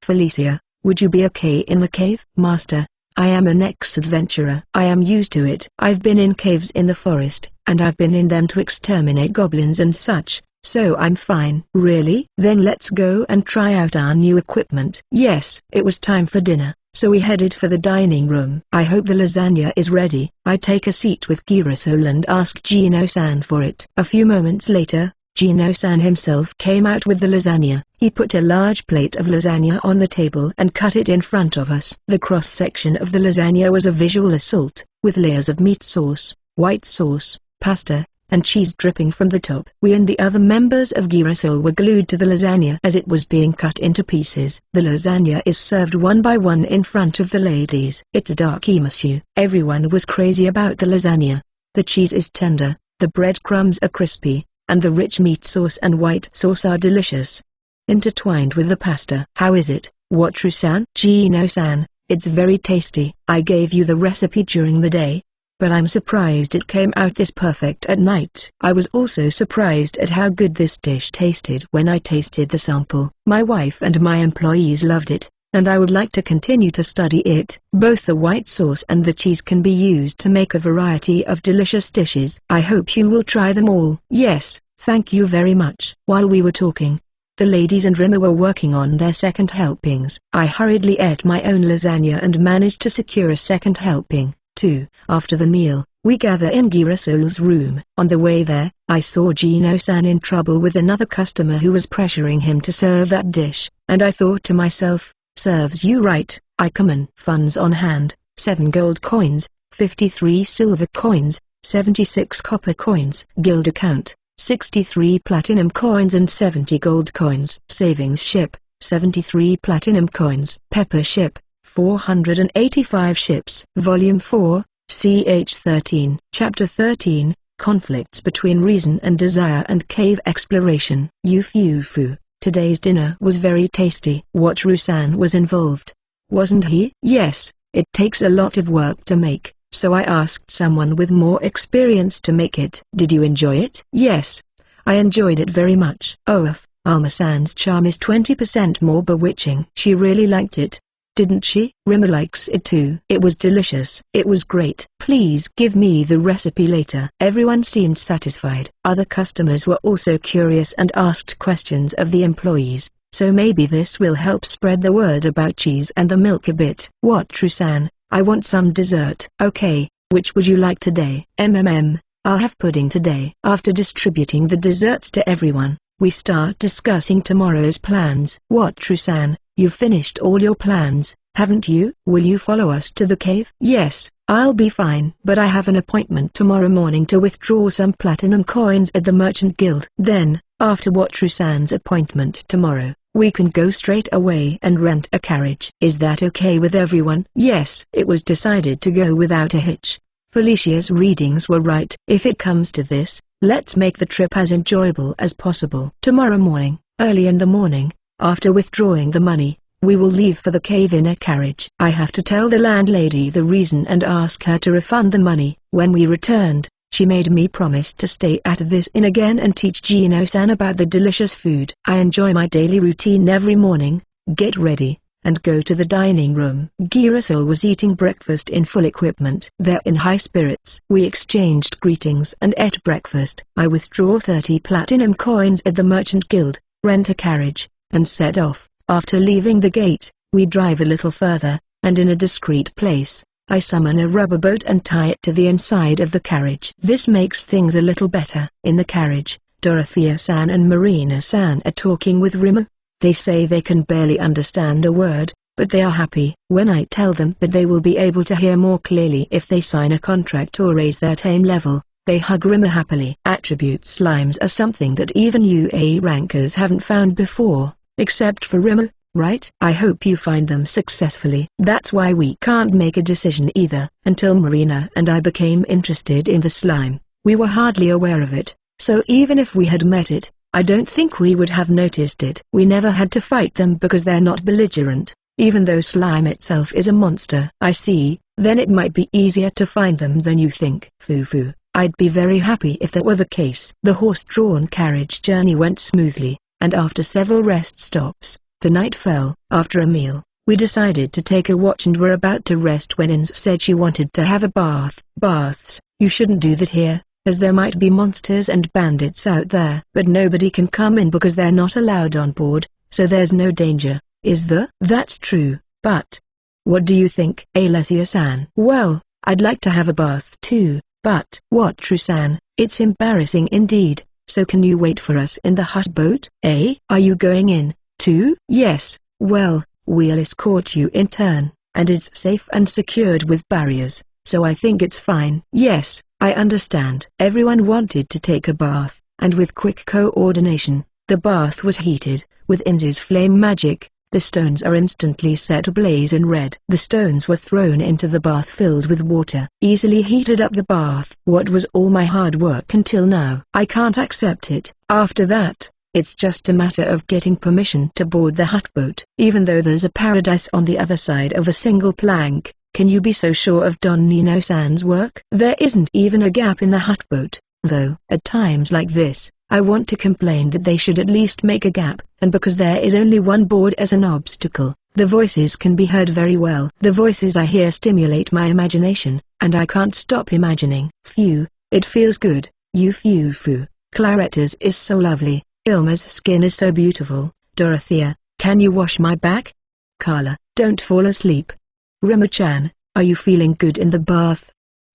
Felicia, would you be okay in the cave? Master, I am an ex-adventurer. I am used to it. I've been in caves in the forest, and I've been in them to exterminate goblins and such, so I'm fine. Really? Then let's go and try out our new equipment. Yes. It was time for dinner, so we headed for the dining room. I hope the lasagna is ready. I take a seat with Girasol and ask Gino-san for it. A few moments later, Gino-san himself came out with the lasagna. He put a large plate of lasagna on the table and cut it in front of us. The cross-section of the lasagna was a visual assault, with layers of meat sauce, white sauce, pasta, and cheese dripping from the top. We and the other members of Girasol were glued to the lasagna as it was being cut into pieces. The lasagna is served one by one in front of the ladies. It's a dakimasu. Everyone was crazy about the lasagna. The cheese is tender, the breadcrumbs are crispy, and the rich meat sauce and white sauce are delicious, intertwined with the pasta. How is it, Watru-san? Gino-san, it's very tasty. I gave you the recipe during the day, but I'm surprised it came out this perfect at night. I was also surprised at how good this dish tasted when I tasted the sample. My wife and my employees loved it, and I would like to continue to study it. Both the white sauce and the cheese can be used to make a variety of delicious dishes. I hope you will try them all. Yes, thank you very much. While we were talking, the ladies and Rima were working on their second helpings. I hurriedly ate my own lasagna and managed to secure a second helping, too. After the meal, we gather in Girasol's room. On the way there, I saw Gino-san in trouble with another customer who was pressuring him to serve that dish, and I thought to myself, serves you right, Ikemen. Funds on hand, 7 gold coins, 53 silver coins, 76 copper coins. Guild account, 63 platinum coins and 70 gold coins. Savings ship, 73 platinum coins. Pepper ship, 485 ships. Volume 4, CH 13. Chapter 13, conflicts between reason and desire and cave exploration. Yufufu, today's dinner was very tasty. Wataru-san was involved, wasn't he? Yes, it takes a lot of work to make, so I asked someone with more experience to make it. Did you enjoy it? Yes, I enjoyed it very much. Alma-san's charm is 20% more bewitching. She really liked it, didn't she? Rima likes it too. It was delicious. It was great. Please give me the recipe later. Everyone seemed satisfied. Other customers were also curious and asked questions of the employees, so maybe this will help spread the word about cheese and the milk a bit. Wataru-san, I want some dessert. Okay, which would you like today? I'll have pudding today. After distributing the desserts to everyone, we start discussing tomorrow's plans. Wataru-san, you've finished all your plans, haven't you? Will you follow us to the cave? Yes, I'll be fine. But I have an appointment tomorrow morning to withdraw some platinum coins at the Merchant Guild. Then, after Wataru-san's appointment tomorrow, we can go straight away and rent a carriage. Is that okay with everyone? Yes. It was decided to go without a hitch. Felicia's readings were right. If it comes to this, let's make the trip as enjoyable as possible. Tomorrow morning, early in the morning, after withdrawing the money, we will leave for the cave in a carriage. I have to tell the landlady the reason and ask her to refund the money. When we returned, she made me promise to stay at this inn again and teach Gino-san about the delicious food. I enjoy my daily routine every morning, get ready, and go to the dining room. Girasol was eating breakfast in full equipment. They're in high spirits. We exchanged greetings and ate breakfast. I withdraw 30 platinum coins at the Merchant Guild, rent a carriage, and set off. After leaving the gate, we drive a little further, and in a discreet place, I summon a rubber boat and tie it to the inside of the carriage. This makes things a little better. In the carriage, Dorothea-san and Marina-san are talking with Rima. They say they can barely understand a word, but they are happy. When I tell them that they will be able to hear more clearly if they sign a contract or raise their tame level, they hug Rima happily. Attribute slimes are something that even UA rankers haven't found before, except for Rima, right? I hope you find them successfully. That's why we can't make a decision either. Until Marina and I became interested in the slime, we were hardly aware of it, so even if we had met it, I don't think we would have noticed it. We never had to fight them because they're not belligerent, even though slime itself is a monster. I see, then it might be easier to find them than you think. Fufu, I'd be very happy if that were the case. The horse-drawn carriage journey went smoothly, and after several rest stops, the night fell. After a meal, we decided to take a watch and were about to rest when Ins said she wanted to have a bath. Baths, you shouldn't do that here, as there might be monsters and bandits out there. But nobody can come in because they're not allowed on board, so there's no danger, is there? That's true, but what do you think? Alessia-san. Well, I'd like to have a bath too, but Wataru-san, it's embarrassing indeed, so can you wait for us in the hut boat? Are you going in, too? Yes, well, we'll escort you in turn, and it's safe and secured with barriers, so I think it's fine. Yes, I understand. Everyone wanted to take a bath, and with quick coordination, the bath was heated. With Ins's flame magic, the stones are instantly set ablaze in red. The stones were thrown into the bath filled with water. Easily heated up the bath. What was all my hard work until now? I can't accept it. After that, it's just a matter of getting permission to board the hut boat. Even though there's a paradise on the other side of a single plank, can you be so sure of Don Nino-san's work? There isn't even a gap in the hut boat, though. At times like this, I want to complain that they should at least make a gap, and because there is only one board as an obstacle, the voices can be heard very well. The voices I hear stimulate my imagination, and I can't stop imagining. Phew, it feels good. Fufu, Claretta's is so lovely, Ilma's skin is so beautiful. Dorothea, can you wash my back? Carla, don't fall asleep. Rima-chan, are you feeling good in the bath?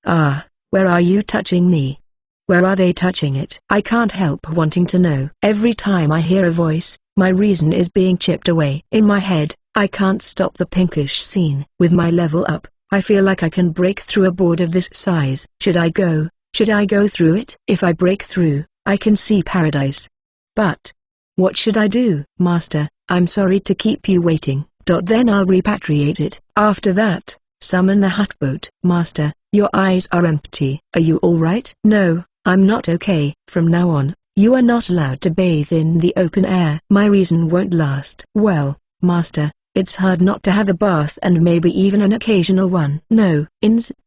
Ah, where are you touching me? Where are they touching it? I can't help wanting to know. Every time I hear a voice, my reason is being chipped away. In my head, I can't stop the pinkish scene. With my level up, I feel like I can break through a board of this size. Should I go through it? If I break through, I can see paradise. But what should I do? Master, I'm sorry to keep you waiting. Then I'll repatriate it. After that, summon the hut boat. Master, your eyes are empty. Are you alright? No, I'm not okay. From now on, you are not allowed to bathe in the open air. My reason won't last. Well, Master, it's hard not to have a bath and maybe even an occasional one. No,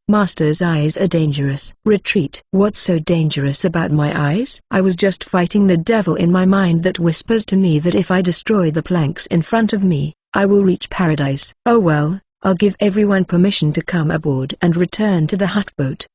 Master's eyes are dangerous. Retreat. What's so dangerous about my eyes? I was just fighting the devil in my mind that whispers to me that if I destroy the planks in front of me, I will reach paradise. Oh well, I'll give everyone permission to come aboard and return to the hut-boat.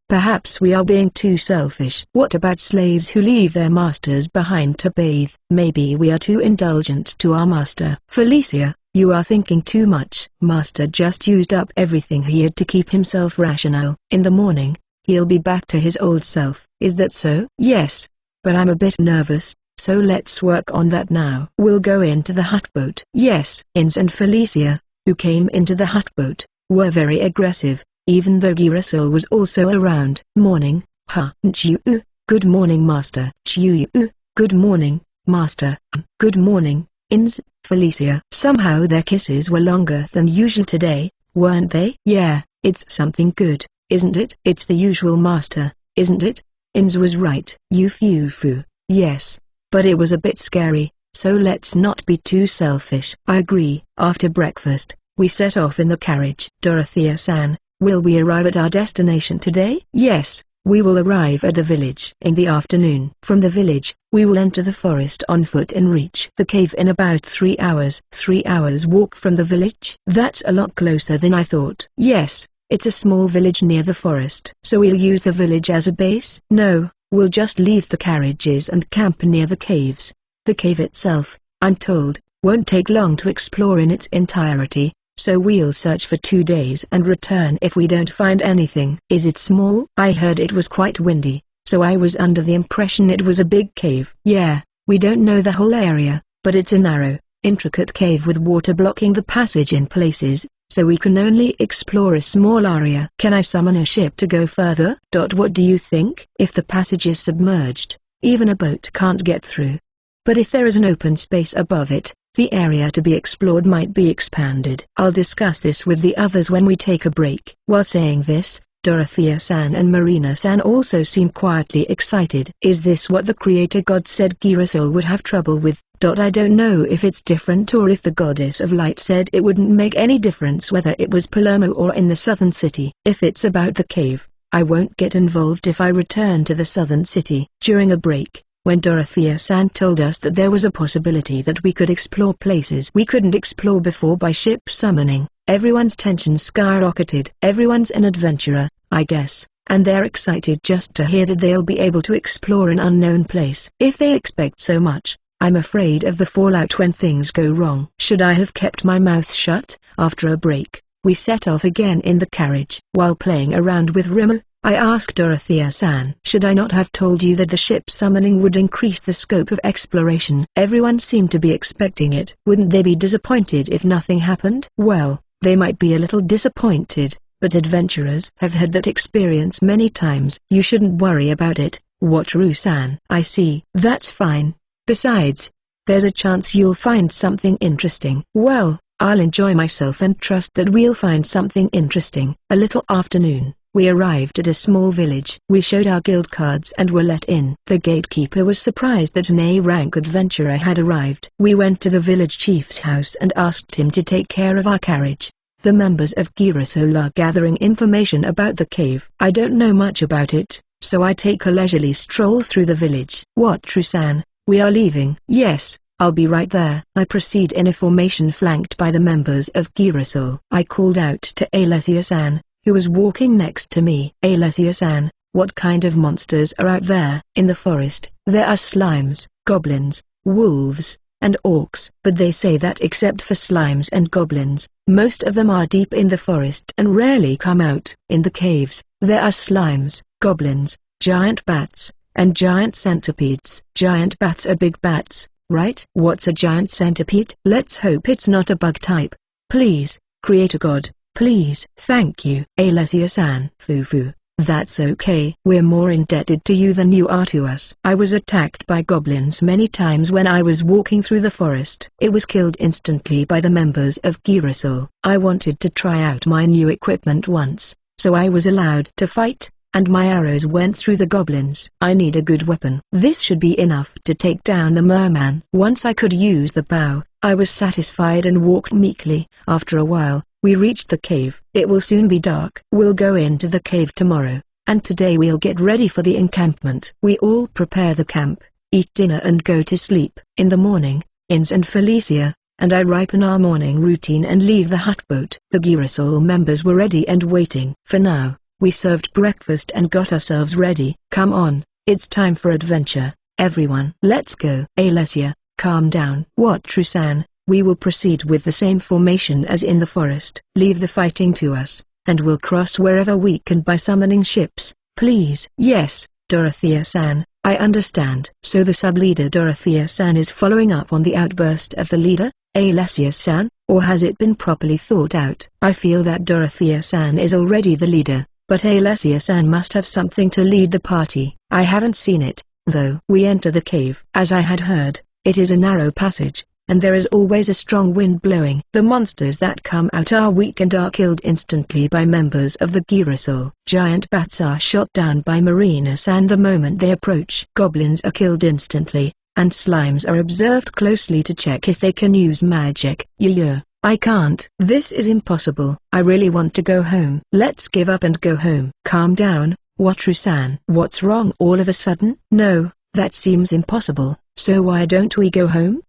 Perhaps we are being too selfish. What about slaves who leave their masters behind to bathe? Maybe we are too indulgent to our master. Felicia, you are thinking too much. Master just used up everything he had to keep himself rational. In the morning, he'll be back to his old self. Is that so? Yes, but I'm a bit nervous, so let's work on that now. We'll go into the hut-boat. Yes. Ins and Felicia, who came into the hut-boat, were very aggressive, even though Girasol was also around. Morning, Chiu. Good morning, Master. Chiu. Good morning, Master. Good morning, Ins. Felicia. Somehow their kisses were longer than usual today, weren't they? Yeah, it's something good, isn't it? It's the usual, Master, isn't it? Ins was right. Fu. Yes, but it was a bit scary, so let's not be too selfish. I agree. After breakfast, we set off in the carriage. Dorothea-san, will we arrive at our destination today? Yes, we will arrive at the village in the afternoon. From the village, we will enter the forest on foot and reach the cave in about 3 hours. 3 hours walk from the village? That's a lot closer than I thought. Yes, it's a small village near the forest. So we'll use the village as a base? No, we'll just leave the carriages and camp near the caves. The cave itself, I'm told, won't take long to explore in its entirety, so we'll search for 2 days and return if we don't find anything. Is it small? I heard it was quite windy, so I was under the impression it was a big cave. Yeah, we don't know the whole area, but it's a narrow, intricate cave with water blocking the passage in places, so we can only explore a small area. Can I summon a ship to go further? What do you think? If the passage is submerged, even a boat can't get through. But if there is an open space above it, the area to be explored might be expanded. I'll discuss this with the others when we take a break. While saying this, Dorothea-san and Marina-san also seem quietly excited. Is this what the creator god said Girasol would have trouble with? I don't know if it's different or if the goddess of light said it wouldn't make any difference whether it was Palermo or in the southern city. If it's about the cave, I won't get involved if I return to the southern city. During a break, when Dorothea-san told us that there was a possibility that we could explore places we couldn't explore before by ship summoning, everyone's tension skyrocketed. Everyone's an adventurer, I guess, and they're excited just to hear that they'll be able to explore an unknown place. If they expect so much, I'm afraid of the fallout when things go wrong. Should I have kept my mouth shut? After a break, we set off again in the carriage. While playing around with Rimmer, I asked Dorothea-san, should I not have told you that the ship summoning would increase the scope of exploration? Everyone seemed to be expecting it. Wouldn't they be disappointed if nothing happened? Well, they might be a little disappointed, but adventurers have had that experience many times. You shouldn't worry about it, Wataru-san. I see. That's fine. Besides, there's a chance you'll find something interesting. Well, I'll enjoy myself and trust that we'll find something interesting. A little afternoon, we arrived at a small village. We showed our guild cards and were let in. The gatekeeper was surprised that an A-rank adventurer had arrived. We went to the village chief's house and asked him to take care of our carriage. The members of Girasol are gathering information about the cave. I don't know much about it, so I take a leisurely stroll through the village. Wataru-san, we are leaving. Yes, I'll be right there. I proceed in a formation flanked by the members of Girasol. I called out to Alessia-san, who was walking next to me. Alessia-san, what kind of monsters are out there? In the forest, there are slimes, goblins, wolves, and orcs. But they say that except for slimes and goblins, most of them are deep in the forest and rarely come out. In the caves, there are slimes, goblins, giant bats, and giant centipedes. Giant bats are big bats, right? What's a giant centipede? Let's hope it's not a bug type. Please, Creator God, please. Thank you. Alessia-san. Fufu, that's okay. We're more indebted to you than you are to us. I was attacked by goblins many times when I was walking through the forest. It was killed instantly by the members of Girasol. I wanted to try out my new equipment once, so I was allowed to fight, and my arrows went through the goblins. I need a good weapon. This should be enough to take down the merman. Once I could use the bow, I was satisfied and walked meekly. After a while, we reached the cave. It will soon be dark. We'll go into the cave tomorrow, and today we'll get ready for the encampment. We all prepare the camp, eat dinner and go to sleep. In the morning, Ins and Felicia and I ripen our morning routine and leave the hutboat. The Girasol members were ready and waiting. For now, we served breakfast and got ourselves ready. Come on, it's time for adventure, everyone. Let's go. Alessia, calm down. What, Trusan? We will proceed with the same formation as in the forest. Leave the fighting to us, and we'll cross wherever we can by summoning ships, please. Yes, Dorothea-san, I understand. So the sub-leader Dorothea-san is following up on the outburst of the leader, Alessia-san, or has it been properly thought out? I feel that Dorothea-san is already the leader, but Alessia-san must have something to lead the party. I haven't seen it, though. We enter the cave. As I had heard, it is a narrow passage, and there is always a strong wind blowing. The monsters that come out are weak and are killed instantly by members of the Girasol. Giant bats are shot down by Marina-san the moment they approach. Goblins are killed instantly, and slimes are observed closely to check if they can use magic. Yeah, I can't. This is impossible. I really want to go home. Let's give up and go home. Calm down, Watru-san. What's wrong all of a sudden? No, that seems impossible. So why don't we go home?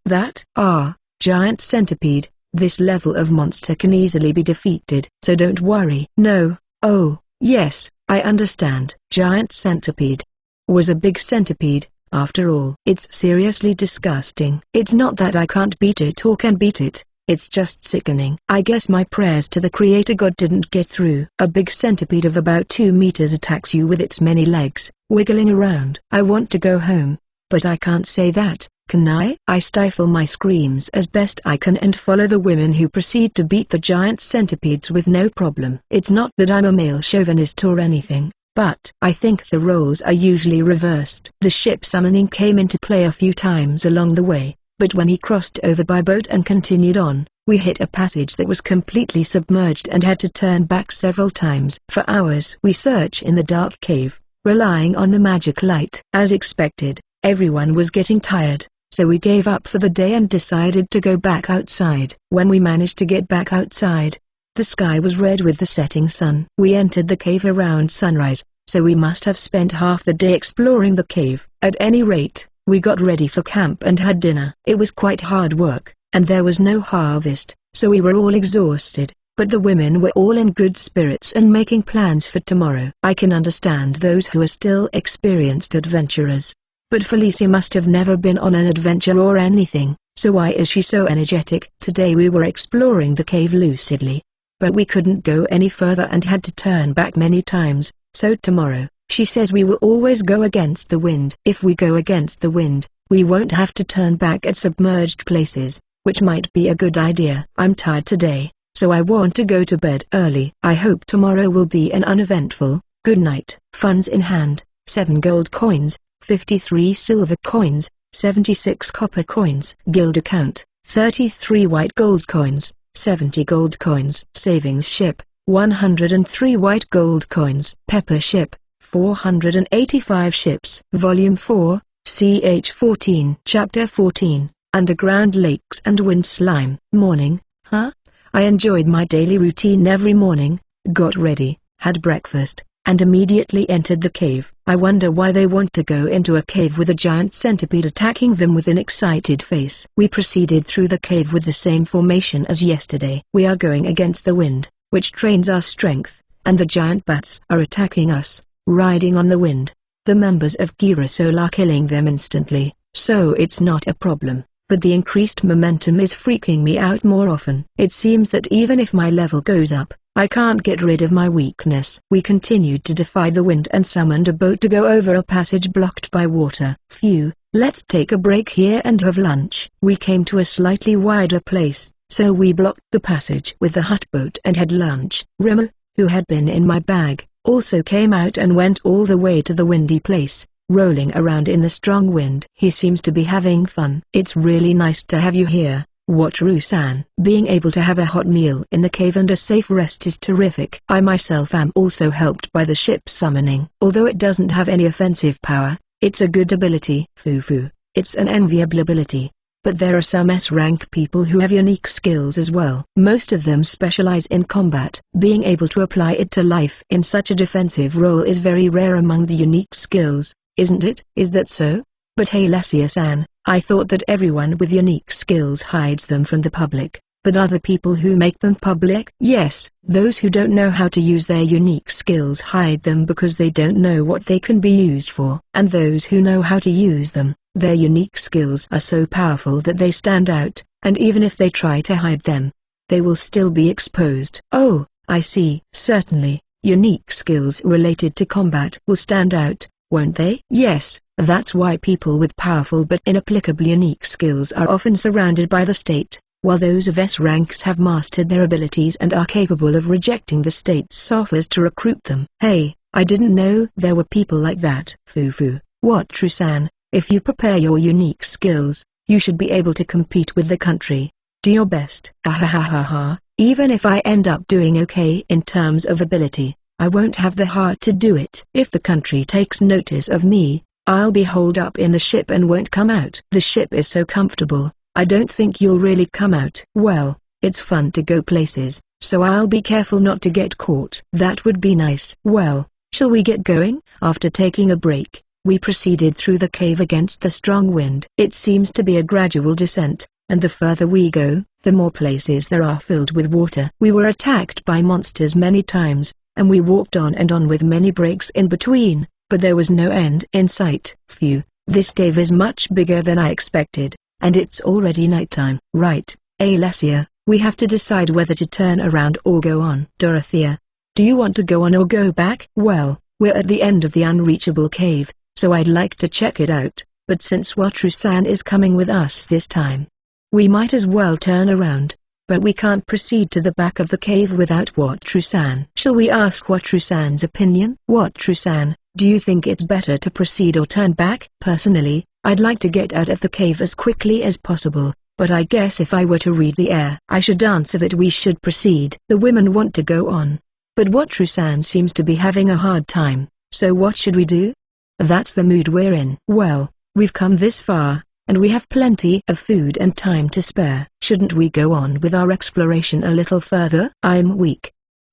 Giant centipede, this level of monster can easily be defeated. So don't worry. No, oh, yes, I understand. Giant centipede was a big centipede, after all. It's seriously disgusting. It's not that I can't beat it or can beat it, it's just sickening. I guess my prayers to the Creator God didn't get through. A big centipede of about 2 meters attacks you with its many legs, wiggling around. I want to go home. But I can't say that, can I? I stifle my screams as best I can and follow the women who proceed to beat the giant centipedes with no problem. It's not that I'm a male chauvinist or anything, but I think the roles are usually reversed. The ship summoning came into play a few times along the way, but when he crossed over by boat and continued on, we hit a passage that was completely submerged and had to turn back several times. For hours we search in the dark cave, relying on the magic light. As expected, everyone was getting tired, so we gave up for the day and decided to go back outside. When we managed to get back outside, the sky was red with the setting sun. We entered the cave around sunrise, so we must have spent half the day exploring the cave. At any rate, we got ready for camp and had dinner. It was quite hard work, and there was no harvest, so we were all exhausted, but the women were all in good spirits and making plans for tomorrow. I can understand those who are still experienced adventurers. But Felicia must have never been on an adventure or anything, so why is she so energetic? Today we were exploring the cave lucidly, but we couldn't go any further and had to turn back many times, so tomorrow, she says we will always go against the wind. If we go against the wind, we won't have to turn back at submerged places, which might be a good idea. I'm tired today, so I want to go to bed early. I hope tomorrow will be an uneventful, good night. Funds in hand, 7 gold coins, 53 silver coins, 76 copper coins. Guild account, 33 white gold coins, 70 gold coins. Savings ship, 103 white gold coins. Pepper ship, 485 ships. Volume 4, CH 14. Chapter 14, Underground Lakes and Wind Slime. Morning, I enjoyed my daily routine every morning, got ready, had breakfast, and immediately entered the cave. I wonder why they want to go into a cave with a giant centipede attacking them with an excited face. We proceeded through the cave with the same formation as yesterday. We are going against the wind, which trains our strength, and the giant bats are attacking us, riding on the wind. The members of Girasol are killing them instantly, so it's not a problem. But the increased momentum is freaking me out more often. It seems that even if my level goes up, I can't get rid of my weakness. We continued to defy the wind and summoned a boat to go over a passage blocked by water. Phew, let's take a break here and have lunch. We came to a slightly wider place, so we blocked the passage with the hutboat and had lunch. Remo, who had been in my bag, also came out and went all the way to the windy place, rolling around in the strong wind. He seems to be having fun. It's really nice to have you here, Wataru-san. Being able to have a hot meal in the cave and a safe rest is terrific. I myself am also helped by the ship summoning. Although it doesn't have any offensive power, it's a good ability. Fufu. It's an enviable ability. But there are some S-rank people who have unique skills as well. Most of them specialize in combat. Being able to apply it to life in such a defensive role is very rare among the unique skills, isn't it? Is that so? But hey Lesia-san, I thought that everyone with unique skills hides them from the public, but other people who make them public? Yes, those who don't know how to use their unique skills hide them because they don't know what they can be used for. And those who know how to use them, their unique skills are so powerful that they stand out, and even if they try to hide them, they will still be exposed. Oh, I see. Certainly, unique skills related to combat will stand out, won't they? Yes, that's why people with powerful but inapplicable unique skills are often surrounded by the state, while those of S ranks have mastered their abilities and are capable of rejecting the state's offers to recruit them. Hey, I didn't know there were people like that. Fufu. Wataru-san, if you prepare your unique skills, you should be able to compete with the country. Do your best. Ahahaha, even if I end up doing okay in terms of ability, I won't have the heart to do it. If the country takes notice of me, I'll be holed up in the ship and won't come out. The ship is so comfortable, I don't think you'll really come out. Well, it's fun to go places, so I'll be careful not to get caught. That would be nice. Well, shall we get going? After taking a break, we proceeded through the cave against the strong wind. It seems to be a gradual descent, and the further we go, the more places there are filled with water. We were attacked by monsters many times, and we walked on and on with many breaks in between, but there was no end in sight. Phew, this cave is much bigger than I expected, and it's already nighttime. Right, Lesia, we have to decide whether to turn around or go on. Dorothea, do you want to go on or go back? Well, we're at the end of the unreachable cave, so I'd like to check it out, but since Wataru-san is coming with us this time, we might as well turn around. But we can't proceed to the back of the cave without Wataru-san. Shall we ask Wataru-san's opinion? Wataru-san, do you think it's better to proceed or turn back? Personally, I'd like to get out of the cave as quickly as possible, but I guess if I were to read the air, I should answer that we should proceed. The women want to go on, but Wataru-san seems to be having a hard time, so what should we do? That's the mood we're in. Well, we've come this far, and we have plenty of food and time to spare. Shouldn't we go on with our exploration a little further? I'm weak,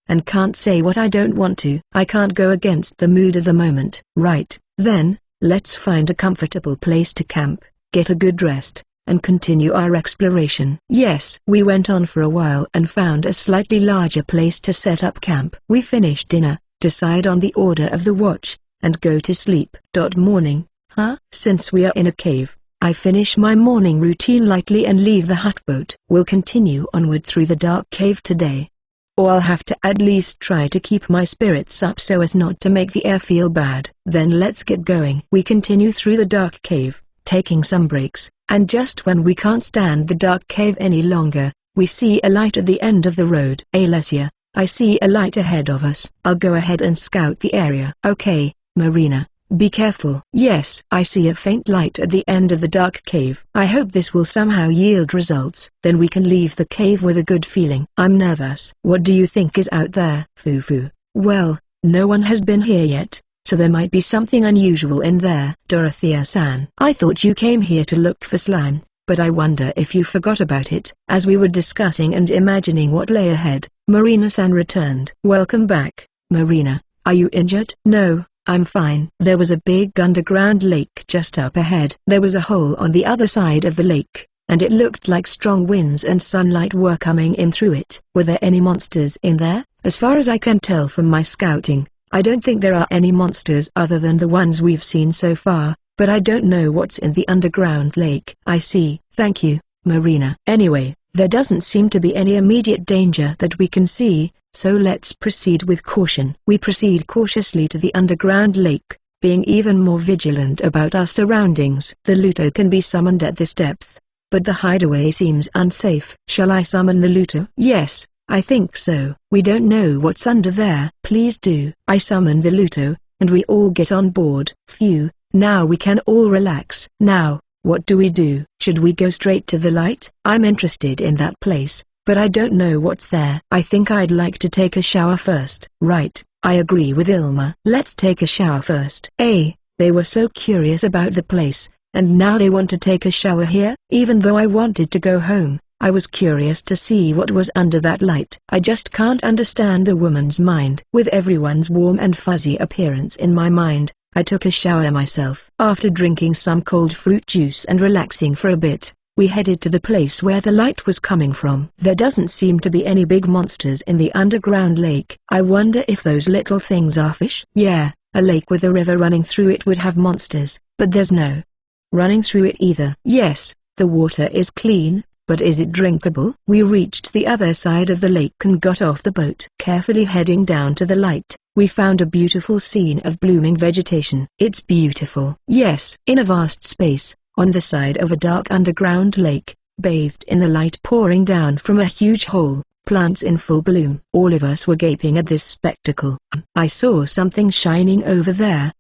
and can't say what I don't want to. I can't go against the mood of the moment. Right, then, let's find a comfortable place to camp, get a good rest, and continue our exploration. Yes. We went on for a while and found a slightly larger place to set up camp. We finished dinner, decide on the order of the watch, and go to sleep. Morning, huh? Since we are in a cave, I finish my morning routine lightly and leave the hutboat. We'll continue onward through the dark cave today. Or I'll have to at least try to keep my spirits up so as not to make the air feel bad. Then let's get going. We continue through the dark cave, taking some breaks, and just when we can't stand the dark cave any longer, we see a light at the end of the road. Lesia, I see a light ahead of us. I'll go ahead and scout the area. Okay, Marina. Be careful. Yes, I see a faint light at the end of the dark cave. I hope this will somehow yield results. Then we can leave the cave with a good feeling. I'm nervous. What do you think is out there? Fufu. Well, no one has been here yet, so there might be something unusual in there. Dorothea-san. I thought you came here to look for slime, but I wonder if you forgot about it. As we were discussing and imagining what lay ahead, Marina-san returned. Welcome back, Marina. Are you injured? No. I'm fine. There was a big underground lake just up ahead. There was a hole on the other side of the lake, and it looked like strong winds and sunlight were coming in through it. Were there any monsters in there? As far as I can tell from my scouting, I don't think there are any monsters other than the ones we've seen so far, but I don't know what's in the underground lake. I see. Thank you, Marina. Anyway, there doesn't seem to be any immediate danger that we can see, so let's proceed with caution. We proceed cautiously to the underground lake, being even more vigilant about our surroundings. The Luto can be summoned at this depth, but the hideaway seems unsafe. Shall I summon the Luto? Yes, I think so. We don't know what's under there. Please do. I summon the Luto, and we all get on board. Phew, now we can all relax. Now, What do we do? Should we go straight to the light? I'm interested in that place, but I don't know what's there. I think I'd like to take a shower first. Right, I agree with Ilma. Let's take a shower first. They were so curious about the place, and now they want to take a shower here? Even though I wanted to go home, I was curious to see what was under that light. I just can't understand the woman's mind. With everyone's warm and fuzzy appearance in my mind, I took a shower myself. After drinking some cold fruit juice and relaxing for a bit, we headed to the place where the light was coming from. There doesn't seem to be any big monsters in the underground lake. I wonder if those little things are fish? Yeah, a lake with a river running through it would have monsters, but there's no running through it either. Yes, the water is clean, but is it drinkable? We reached the other side of the lake and got off the boat. Carefully heading down to the light, we found a beautiful scene of blooming vegetation. It's beautiful. Yes, in a vast space, on the side of a dark underground lake, bathed in the light pouring down from a huge hole, plants in full bloom. All of us were gaping at this spectacle. I saw something shining over there.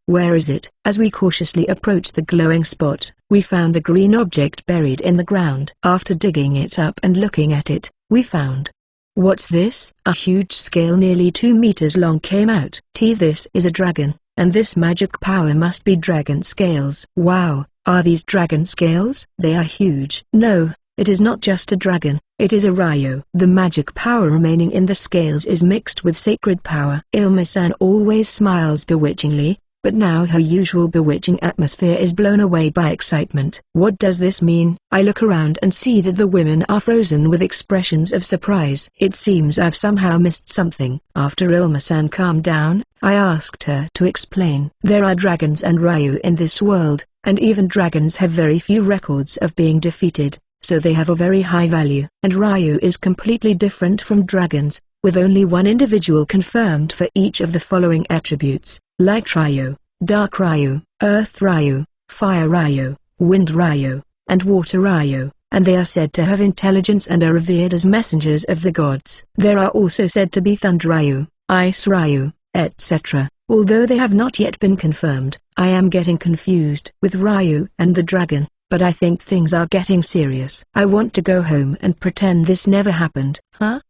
Where is it? As we cautiously approached the glowing spot, we found a green object buried in the ground. After digging it up and looking at it, we found... What's this? A huge scale nearly 2 meters long came out. This is a dragon, and this magic power must be dragon scales. Wow, are these dragon scales? They are huge. No, it is not just a dragon, it is a Ryo. The magic power remaining in the scales is mixed with sacred power. Ilma-san always smiles bewitchingly, but now her usual bewitching atmosphere is blown away by excitement. What does this mean? I look around and see that the women are frozen with expressions of surprise. It seems I've somehow missed something. After Ilma-san calmed down, I asked her to explain. There are dragons and Ryu in this world, and even dragons have very few records of being defeated, so they have a very high value. And Ryu is completely different from dragons, with only one individual confirmed for each of the following attributes: Light Ryu, Dark Ryu, Earth Ryu, Fire Ryu, Wind Ryu, and Water Ryu, and they are said to have intelligence and are revered as messengers of the gods. There are also said to be Thunder Ryu, Ice Ryu, etc. Although they have not yet been confirmed, I am getting confused with Ryu and the dragon, but I think things are getting serious. I want to go home and pretend this never happened.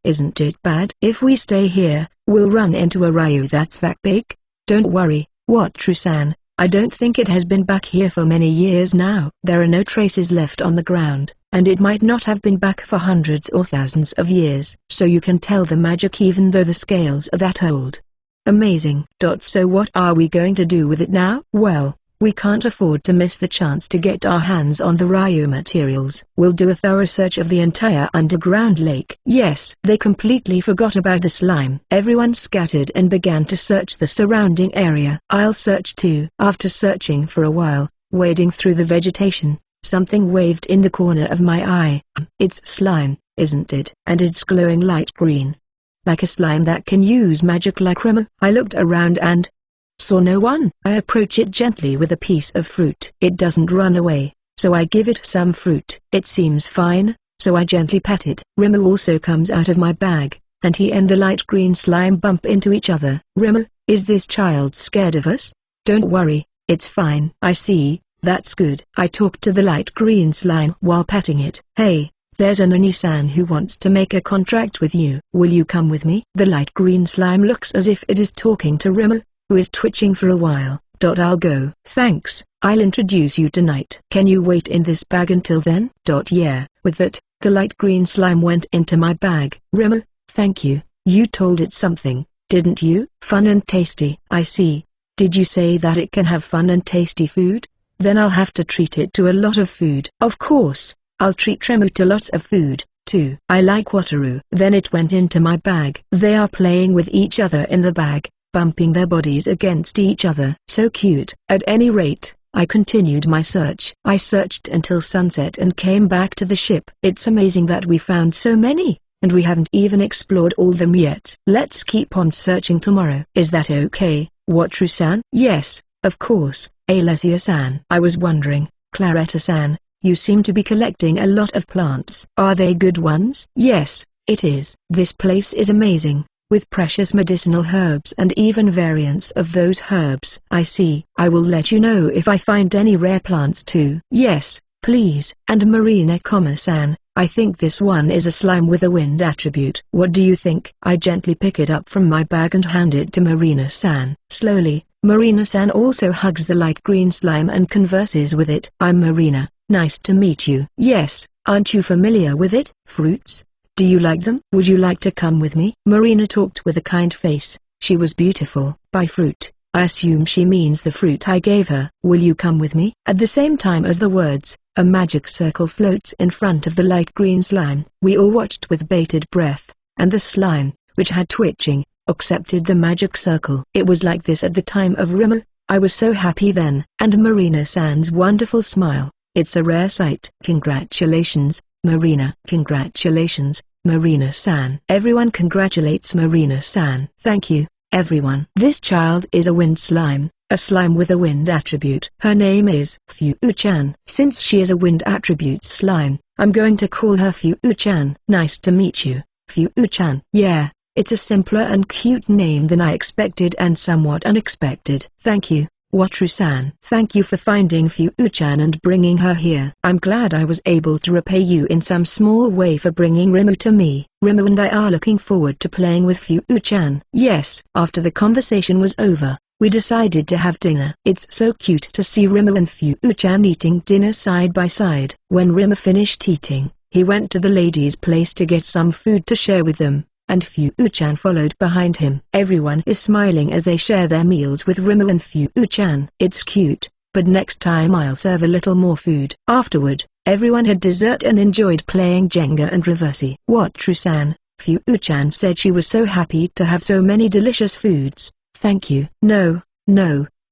Isn't it bad? If we stay here, we'll run into a Ryu that's that big? Don't worry, what Trusan, I don't think it has been back here for many years now. There are no traces left on the ground, and it might not have been back for hundreds or thousands of years. So you can tell the magic even though the scales are that old. Amazing. So what are we going to do with it now? Well, we can't afford to miss the chance to get our hands on the Ryu materials. We'll do a thorough search of the entire underground lake. Yes, they completely forgot about the slime. Everyone scattered and began to search the surrounding area. I'll search too. After searching for a while, wading through the vegetation, something waved in the corner of my eye. It's slime, isn't it? And it's glowing light green. Like a slime that can use magic like Remo. I looked around and saw no one. I approach it gently with a piece of fruit. It doesn't run away, so I give it some fruit. It seems fine, so I gently pet it. Remo also comes out of my bag, and he and the light green slime bump into each other. Remo, is this child scared of us? Don't worry, it's fine. I see, that's good. I talked to the light green slime while petting it. Hey, there's an Oni-san who wants to make a contract with you. Will you come with me? The light green slime looks as if it is talking to Remo, who is twitching for a while. I'll go. Thanks, I'll introduce you tonight. Can you wait in this bag until then? Yeah. With that, the light green slime went into my bag. Remo, thank you. You told it something, didn't you? Fun and tasty. I see. Did you say that it can have fun and tasty food? Then I'll have to treat it to a lot of food. Of course, I'll treat Remo to lots of food, too. I like Wataru. Then it went into my bag. They are playing with each other in the bag, bumping their bodies against each other. So cute. At any rate, I continued my search. I searched until sunset and came back to the ship. It's amazing that we found so many, and we haven't even explored all them yet. Let's keep on searching tomorrow. Is that okay, Wataru-san? Yes, of course, Alessia-san. I was wondering, Claretta-san, you seem to be collecting a lot of plants. Are they good ones? Yes, it is. This place is amazing. with precious medicinal herbs and even variants of those herbs. I see. I will let you know if I find any rare plants too. Yes, please. And Marina-san, I think this one is a slime with a wind attribute. What do you think? I gently pick it up from my bag and hand it to Marina-san. Slowly, Marina-san also hugs the light green slime and converses with it. I'm Marina. Nice to meet you. Yes, aren't you familiar with it? Fruits? Do you like them? Would you like to come with me? Marina talked with a kind face. She was beautiful. By fruit, I assume she means the fruit I gave her. Will you come with me? At the same time as the words, a magic circle floats in front of the light green slime. We all watched with bated breath, and the slime, which had twitching, accepted the magic circle. It was like this at the time of Rimmer. I was so happy then. And Marina-san's wonderful smile. It's a rare sight. Congratulations, Marina. Congratulations, Marina-san. Everyone congratulates Marina-san. Thank you, everyone. This child is a wind slime, a slime with a wind attribute. Her name is Fu-chan. Since she is a wind attribute slime, I'm going to call her Fu-chan. Nice to meet you, Fu-chan. Yeah, it's a simpler and cute name than I expected and somewhat unexpected. Thank you, Wataru-san. Thank you for finding Fu-chan and bringing her here. I'm glad I was able to repay you in some small way for bringing Rimmer to me. Rimmer and I are looking forward to playing with Fu-chan. Yes. After the conversation was over, we decided to have dinner. It's so cute to see Rimmer and Fu-chan eating dinner side by side. When Rimmer finished eating, he went to the ladies' place to get some food to share with them, and Fu-chan followed behind him. Everyone is smiling as they share their meals with Rimmer and Fu-chan. It's cute, but next time I'll serve a little more food. Afterward, everyone had dessert and enjoyed playing Jenga and Reversi. Wataru-san, Fu-chan said she was so happy to have so many delicious foods. Thank you. No,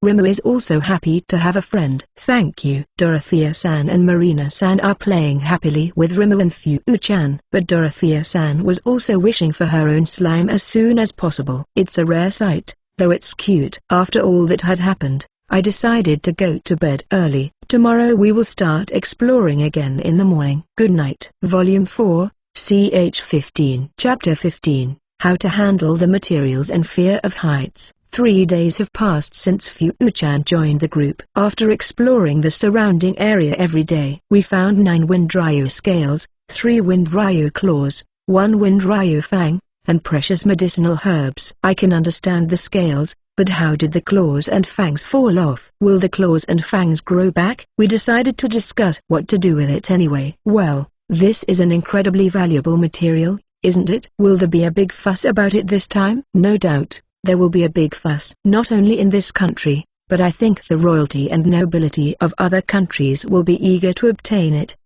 Rimmer is also happy to have a friend. Thank you. Dorothea-san and Marina-san are playing happily with Rimmer and Fu-chan. But Dorothea-san was also wishing for her own slime as soon as possible. It's a rare sight, though it's cute. After all that had happened, I decided to go to bed early. Tomorrow we will start exploring again in the morning. Good night. Volume 4, ch 15. Chapter 15. How to handle the materials and fear of heights. 3 days have passed since Fu-chan joined the group. After exploring the surrounding area every day, we found 9 wind ryu scales, 3 wind ryu claws, 1 wind ryu fang, and precious medicinal herbs. I can understand the scales, but how did the claws and fangs fall off? Will the claws and fangs grow back? We decided to discuss what to do with it anyway. Well, this is an incredibly valuable material, isn't it? Will there be a big fuss about it this time? No doubt. There will be a big fuss. Not only in this country, but I think the royalty and nobility of other countries will be eager to obtain it.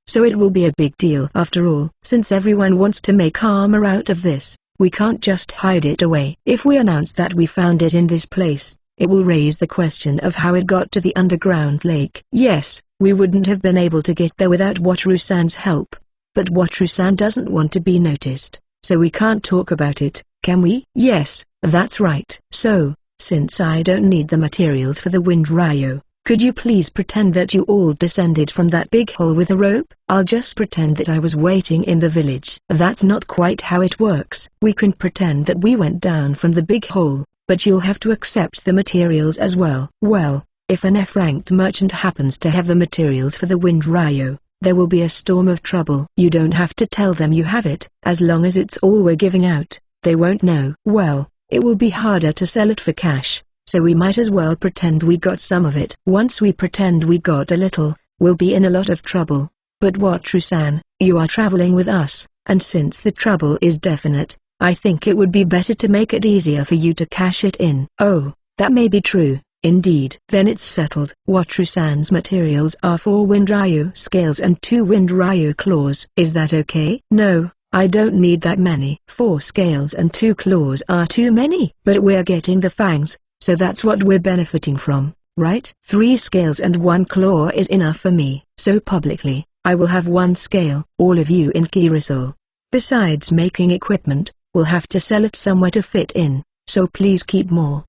So it will be a big deal after all. Since everyone wants to make armor out of this, we can't just hide it away. If we announce that we found it in this place, it will raise the question of how it got to the underground lake. Yes, we wouldn't have been able to get there without Wataru-san's help. But Wataru-san doesn't want to be noticed, so we can't talk about it, can we? Yes, that's right. So, since I don't need the materials for the wind ryu, could you please pretend that you all descended from that big hole with a rope? I'll just pretend that I was waiting in the village. That's not quite how it works. We can pretend that we went down from the big hole, but you'll have to accept the materials as well. Well, if an F-ranked merchant happens to have the materials for the wind ryu, there will be a storm of trouble. You don't have to tell them you have it. As long as it's all we're giving out, they won't know. Well, it will be harder to sell it for cash, so we might as well pretend we got some of it. Once we pretend we got a little, we'll be in a lot of trouble. But Wataru-san, you are traveling with us, and since the trouble is definite, I think it would be better to make it easier for you to cash it in. Oh, that may be true. Indeed. Then it's settled. Wataru-san's materials are 4 wind ryu scales and 2 wind ryu claws. Is that okay? No, I don't need that many. 4 scales and 2 claws are too many. But we're getting the fangs, so that's what we're benefiting from, right? 3 scales and 1 claw is enough for me. So publicly, I will have 1 scale. All of you in Kirisol. Besides making equipment, we'll have to sell it somewhere to fit in, so please keep more.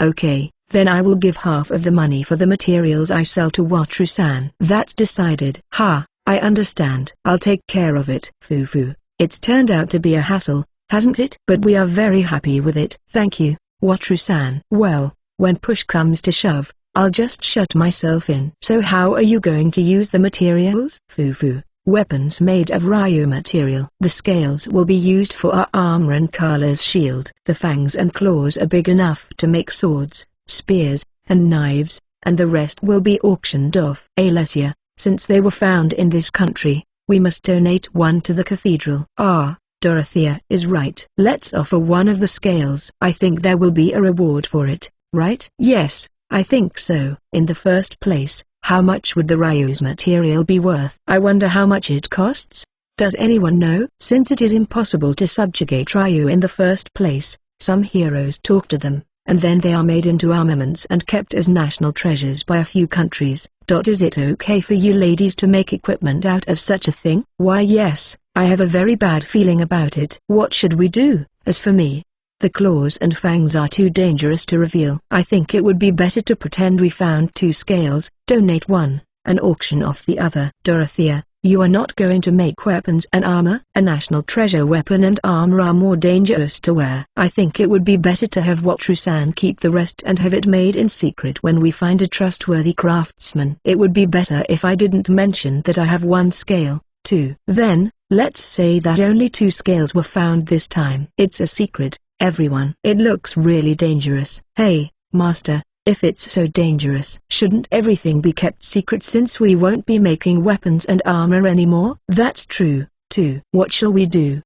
Okay. Then I will give half of the money for the materials I sell to Wataru-san. That's decided. I understand. I'll take care of it. Fufu. It's turned out to be a hassle, hasn't it? But we are very happy with it. Thank you, Wataru-san. Well, when push comes to shove, I'll just shut myself in. So how are you going to use the materials? Fufu. Weapons made of Ryu material. The scales will be used for our armor and Kala's shield. The fangs and claws are big enough to make swords, spears, and knives, and the rest will be auctioned off. Alessia, since they were found in this country, we must donate one to the cathedral. Ah, Dorothea is right. Let's offer one of the scales. I think there will be a reward for it, right? Yes, I think so. In the first place, how much would the Ryu's material be worth? I wonder how much it costs? Does anyone know? Since it is impossible to subjugate Ryu in the first place, some heroes talk to them, and then they are made into armaments and kept as national treasures by a few countries. Is it okay for you ladies to make equipment out of such a thing? Why yes, I have a very bad feeling about it. What should we do? As for me, the claws and fangs are too dangerous to reveal. I think it would be better to pretend we found two scales, donate one, and auction off the other. Dorothea, you are not going to make weapons and armor? A national treasure weapon and armor are more dangerous to wear. I think it would be better to have Wataru-san keep the rest and have it made in secret when we find a trustworthy craftsman. It would be better if I didn't mention that I have one scale, too. Then, let's say that only two scales were found this time. It's a secret. Everyone. It looks really dangerous. Hey, Master, if it's so dangerous, shouldn't everything be kept secret since we won't be making weapons and armor anymore? That's true, too. What shall we do?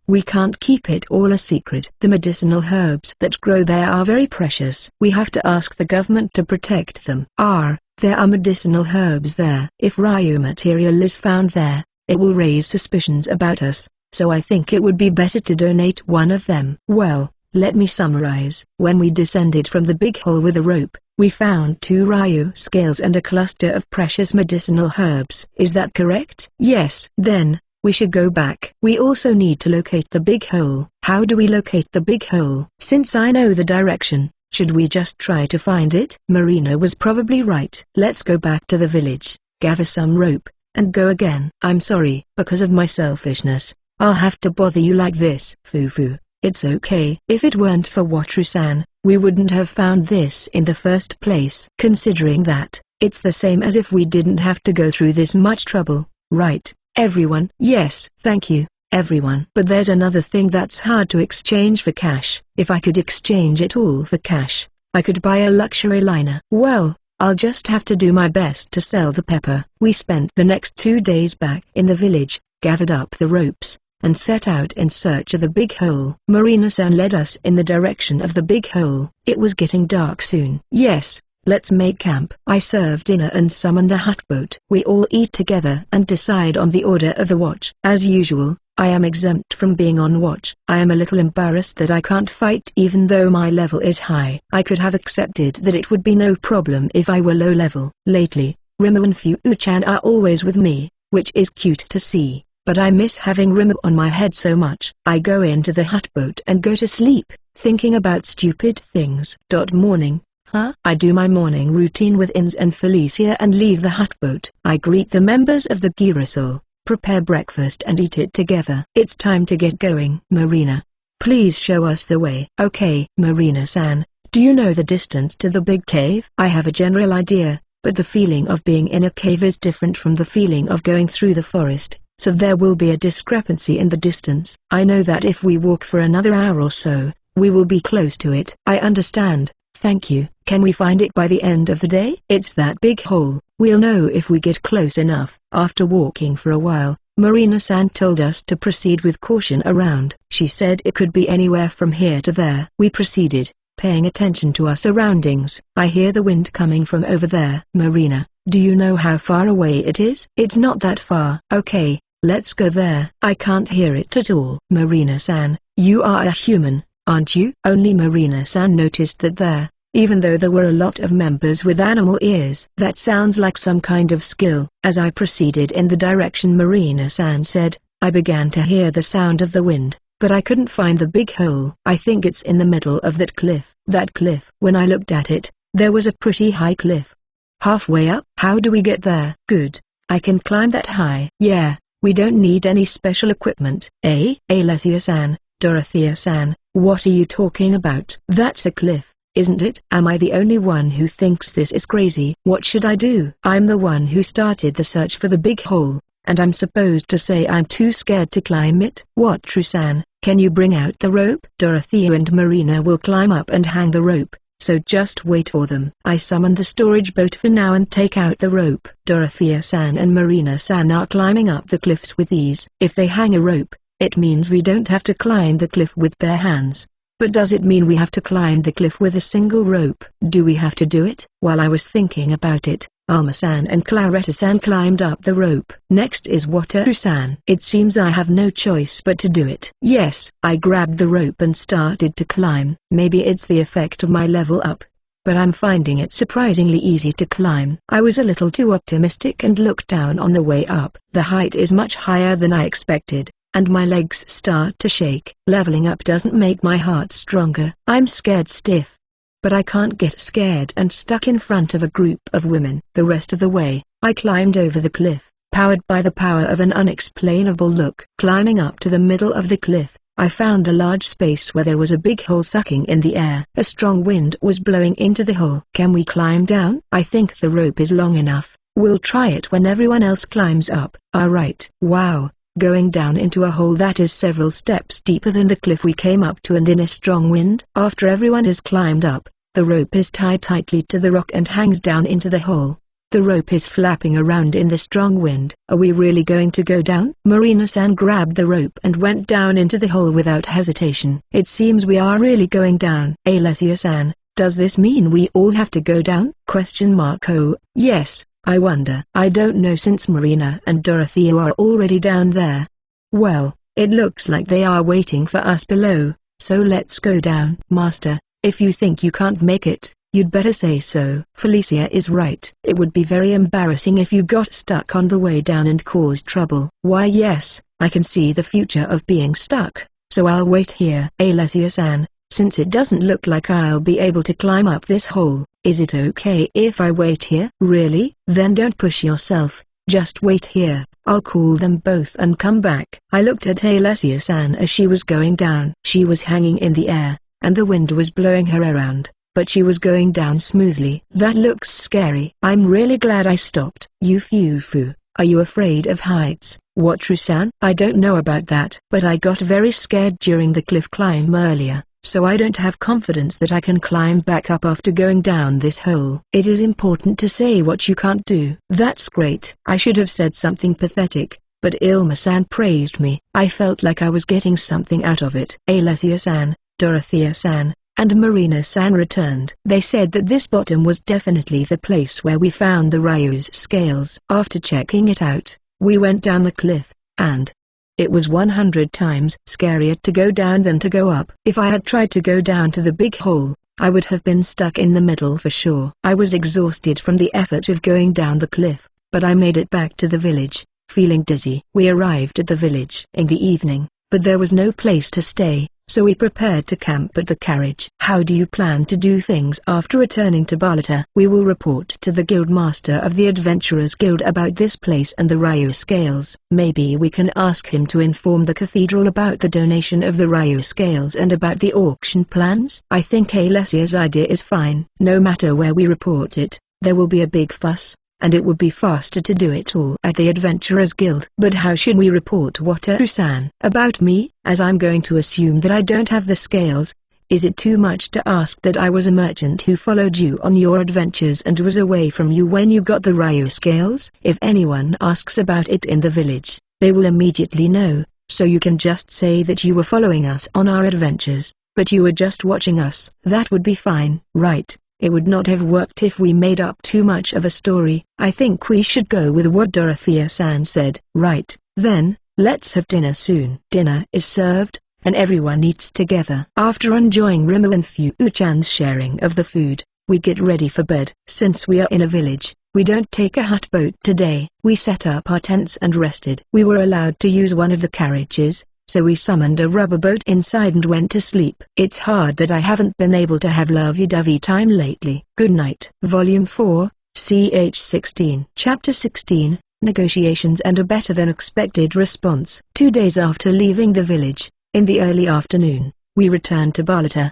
We can't keep it all a secret. The medicinal herbs that grow there are very precious. We have to ask the government to protect them. There are medicinal herbs there. If Ryu material is found there, it will raise suspicions about us. So I think it would be better to donate one of them. Well, let me summarize. When we descended from the big hole with a rope, we found two Ryu scales and a cluster of precious medicinal herbs. Is that correct? Yes. Then, we should go back. We also need to locate the big hole. How do we locate the big hole? Since I know the direction, should we just try to find it? Marina was probably right. Let's go back to the village, gather some rope, and go again. I'm sorry. Because of my selfishness, I'll have to bother you like this. Fufu, it's okay. If it weren't for Wataru-san, we wouldn't have found this in the first place. Considering that, it's the same as if we didn't have to go through this much trouble, right, everyone? Yes, thank you, everyone. But there's another thing that's hard to exchange for cash. If I could exchange it all for cash, I could buy a luxury liner. Well, I'll just have to do my best to sell the pepper. We spent the next 2 days back in the village, gathered up the ropes, and set out in search of the big hole. Marina-san led us in the direction of the big hole. It was getting dark soon. Yes, let's make camp. I serve dinner and summon the hutboat. We all eat together and decide on the order of the watch. As usual, I am exempt from being on watch. I am a little embarrassed that I can't fight even though my level is high. I could have accepted that it would be no problem if I were low level. Lately, Rimu and Fu-chan are always with me, which is cute to see. But I miss having Rimu on my head so much. I go into the hutboat and go to sleep, thinking about stupid things. Morning. I do my morning routine with Ins and Felicia and leave the hutboat. I greet the members of the Girasol, prepare breakfast and eat it together. It's time to get going. Marina, please show us the way. Okay. Marina-san, do you know the distance to the big cave? I have a general idea, but the feeling of being in a cave is different from the feeling of going through the forest. So there will be a discrepancy in the distance. I know that if we walk for another hour or so, we will be close to it. I understand, thank you. Can we find it by the end of the day? It's that big hole. We'll know if we get close enough. After walking for a while, Marina-san told us to proceed with caution around. She said it could be anywhere from here to there. We proceeded, paying attention to our surroundings. I hear the wind coming from over there. Marina, do you know how far away it is? It's not that far. Okay. Let's go there. I can't hear it at all. Marina-san, you are a human, aren't you? Only Marina-san noticed that there, even though there were a lot of members with animal ears. That sounds like some kind of skill. As I proceeded in the direction Marina-san said, I began to hear the sound of the wind, but I couldn't find the big hole. I think it's in the middle of that cliff. That cliff. When I looked at it, there was a pretty high cliff. Halfway up? How do we get there? Good. I can climb that high. Yeah. We don't need any special equipment. Alessia-san, Dorothea-san, what are you talking about? That's a cliff, isn't it? Am I the only one who thinks this is crazy? What should I do? I'm the one who started the search for the big hole, and I'm supposed to say I'm too scared to climb it? What, True-san, can you bring out the rope? Dorothea and Marina will climb up and hang the rope, so just wait for them. I summon the storage boat for now and take out the rope. Dorothea-san and Marina-san are climbing up the cliffs with ease. If they hang a rope, it means we don't have to climb the cliff with bare hands. But does it mean we have to climb the cliff with a single rope? Do we have to do it? While I was thinking about it, Alma-san and Claretta-san climbed up the rope. Next is Wataru-san. It seems I have no choice but to do it. Yes, I grabbed the rope and started to climb. Maybe it's the effect of my level up, but I'm finding it surprisingly easy to climb. I was a little too optimistic and looked down on the way up. The height is much higher than I expected, and my legs start to shake. Leveling up doesn't make my heart stronger. I'm scared stiff. But I can't get scared and stuck in front of a group of women. The rest of the way, I climbed over the cliff, powered by the power of an unexplainable look. Climbing up to the middle of the cliff, I found a large space where there was a big hole sucking in the air. A strong wind was blowing into the hole. Can we climb down? I think the rope is long enough. We'll try it when everyone else climbs up. Alright. Wow. Going down into a hole that is several steps deeper than the cliff we came up to and in a strong wind. After everyone has climbed up, the rope is tied tightly to the rock and hangs down into the hole. The rope is flapping around in the strong wind. Are we really going to go down? Marina-san grabbed the rope and went down into the hole without hesitation. It seems we are really going down. Alessia-san, does this mean we all have to go down? Oh, yes. I wonder. I don't know since Marina and Dorothea are already down there. Well, it looks like they are waiting for us below, so let's go down. Master, if you think you can't make it, you'd better say so. Felicia is right. It would be very embarrassing if you got stuck on the way down and caused trouble. Why yes, I can see the future of being stuck, so I'll wait here. Alessia-san, since it doesn't look like I'll be able to climb up this hole, is it okay if I wait here? Really? Then don't push yourself, just wait here. I'll call them both and come back. I looked at Alessia-san as she was going down. She was hanging in the air, and the wind was blowing her around, but she was going down smoothly. That looks scary. I'm really glad I stopped. Yufufu, are you afraid of heights? Wataru-san? I don't know about that, but I got very scared during the cliff climb earlier. So I don't have confidence that I can climb back up after going down this hole. It is important to say what you can't do. That's great. I should have said something pathetic, but Ilma-san praised me. I felt like I was getting something out of it. Alessia-san, Dorothea-san, and Marina-san returned. They said that this bottom was definitely the place where we found the Ryu's scales. After checking it out, we went down the cliff, and it was 100 times scarier to go down than to go up. If I had tried to go down to the big hole, I would have been stuck in the middle for sure. I was exhausted from the effort of going down the cliff, but I made it back to the village, feeling dizzy. We arrived at the village in the evening, but there was no place to stay, so we prepared to camp at the carriage. How do you plan to do things after returning to Barletta? We will report to the guild master of the Adventurers Guild about this place and the Ryu scales. Maybe we can ask him to inform the cathedral about the donation of the Ryu scales and about the auction plans. I think Alessia's idea is fine. No matter where we report it, there will be a big fuss, and it would be faster to do it all at the Adventurers Guild. But how should we report Wataru-san? About me, as I'm going to assume that I don't have the scales. Is it too much to ask that I was a merchant who followed you on your adventures and was away from you when you got the Ryu scales? If anyone asks about it in the village, they will immediately know, so you can just say that you were following us on our adventures, but you were just watching us. That would be fine, right? It would not have worked if we made up too much of a story. I think we should go with what Dorothea-san said. Right, then, let's have dinner soon. Dinner is served, and everyone eats together. After enjoying Rima and Fu-chan's sharing of the food, we get ready for bed. Since we are in a village, we don't take a hut boat today. We set up our tents and rested. We were allowed to use one of the carriages, so we summoned a rubber boat inside and went to sleep. It's hard that I haven't been able to have lovey-dovey time lately. Good night. Volume 4, ch 16. Chapter 16, Negotiations and a Better Than Expected Response. 2 days after leaving the village, In the early afternoon, we returned to Balata.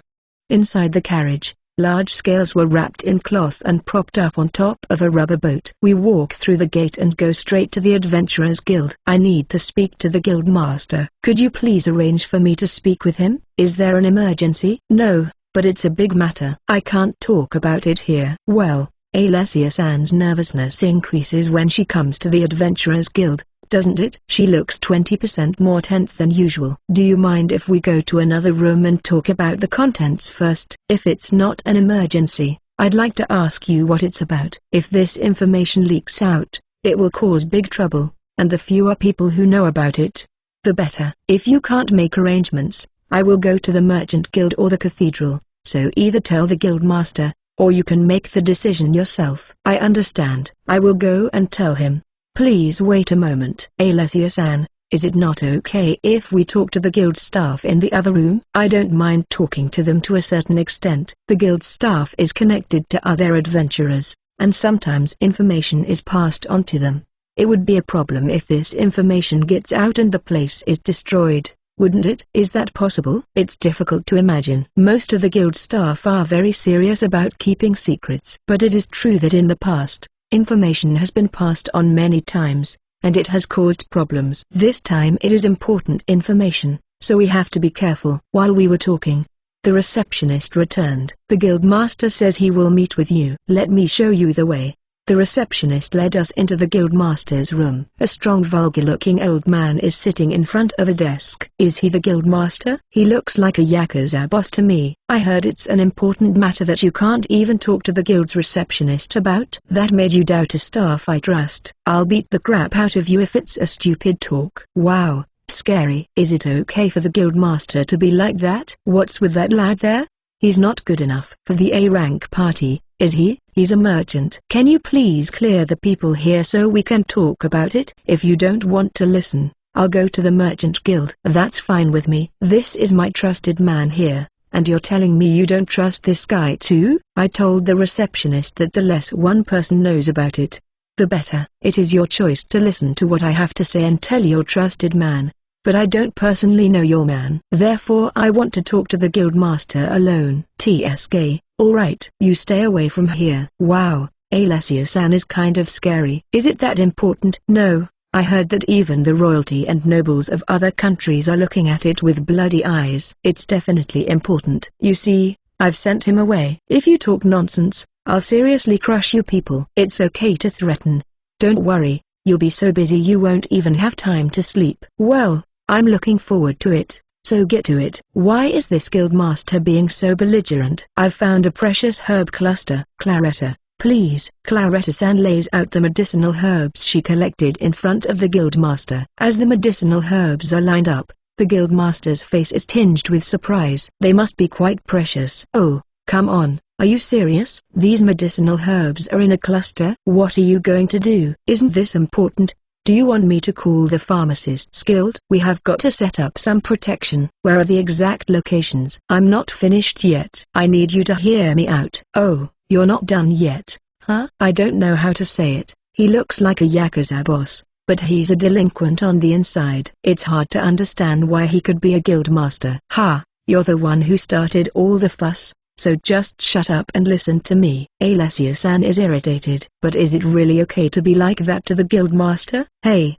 Inside the carriage, large scales were wrapped in cloth and propped up on top of a rubber boat. We walk through the gate and go straight to the Adventurers Guild. I need to speak to the guild master. Could you please arrange for me to speak with him? Is there an emergency? No, but it's a big matter. I can't talk about it here. Well, Alessia-san's nervousness increases when she comes to the Adventurers Guild, doesn't it? She looks 20% more tense than usual. Do you mind if we go to another room and talk about the contents first? If it's not an emergency, I'd like to ask you what it's about. If this information leaks out, it will cause big trouble, and the fewer people who know about it, the better. If you can't make arrangements, I will go to the Merchant Guild or the Cathedral, so either tell the guild master, or you can make the decision yourself. I understand. I will go and tell him. Please wait a moment. Alessia-san, is it not okay if we talk to the guild staff in the other room? I don't mind talking to them to a certain extent. The guild staff is connected to other adventurers, and sometimes information is passed on to them. It would be a problem if this information gets out and the place is destroyed, wouldn't it? Is that possible? It's difficult to imagine. Most of the guild staff are very serious about keeping secrets. But it is true that in the past, information has been passed on many times, and it has caused problems. This time it is important information, so we have to be careful. While we were talking, the receptionist returned. The guild master says he will meet with you. Let me show you the way. The receptionist led us into the guild master's room. A strong vulgar-looking old man is sitting in front of a desk. Is he the guild master? He looks like a Yakuza boss to me. I heard it's an important matter that you can't even talk to the guild's receptionist about. That made you doubt a staff I trust. I'll beat the crap out of you if it's a stupid talk. Wow, scary. Is it okay for the guild master to be like that? What's with that lad there? He's not good enough for the A-rank party, is he? He's a merchant. Can you please clear the people here so we can talk about it? If you don't want to listen, I'll go to the Merchant Guild. That's fine with me. This is my trusted man here, and you're telling me you don't trust this guy too? I told the receptionist that the less one person knows about it, the better. It is your choice to listen to what I have to say and tell your trusted man. But I don't personally know your man. Therefore I want to talk to the guild master alone. TSK, alright. You stay away from here. Wow, Alessia-san is kind of scary. Is it that important? No, I heard that even the royalty and nobles of other countries are looking at it with bloody eyes. It's definitely important. You see, I've sent him away. If you talk nonsense, I'll seriously crush you people. It's okay to threaten. Don't worry, you'll be so busy you won't even have time to sleep. Well, I'm looking forward to it, so get to it. Why is this guild master being so belligerent? I've found a precious herb cluster. Claretta, please. Claretta-san lays out the medicinal herbs she collected in front of the guild master. As the medicinal herbs are lined up, the guild master's face is tinged with surprise. They must be quite precious. Oh, come on, are you serious? These medicinal herbs are in a cluster? What are you going to do? Isn't this important? Do you want me to call the pharmacists guild? We have got to set up some protection. Where are the exact locations? I'm not finished yet. I need you to hear me out. Oh, you're not done yet, huh? I don't know how to say it. He looks like a Yakuza boss, but he's a delinquent on the inside. It's hard to understand why he could be a guild master. Ha, you're the one who started all the fuss. So just shut up and listen to me. Alessia-san is irritated. But is it really okay to be like that to the guild master? Hey,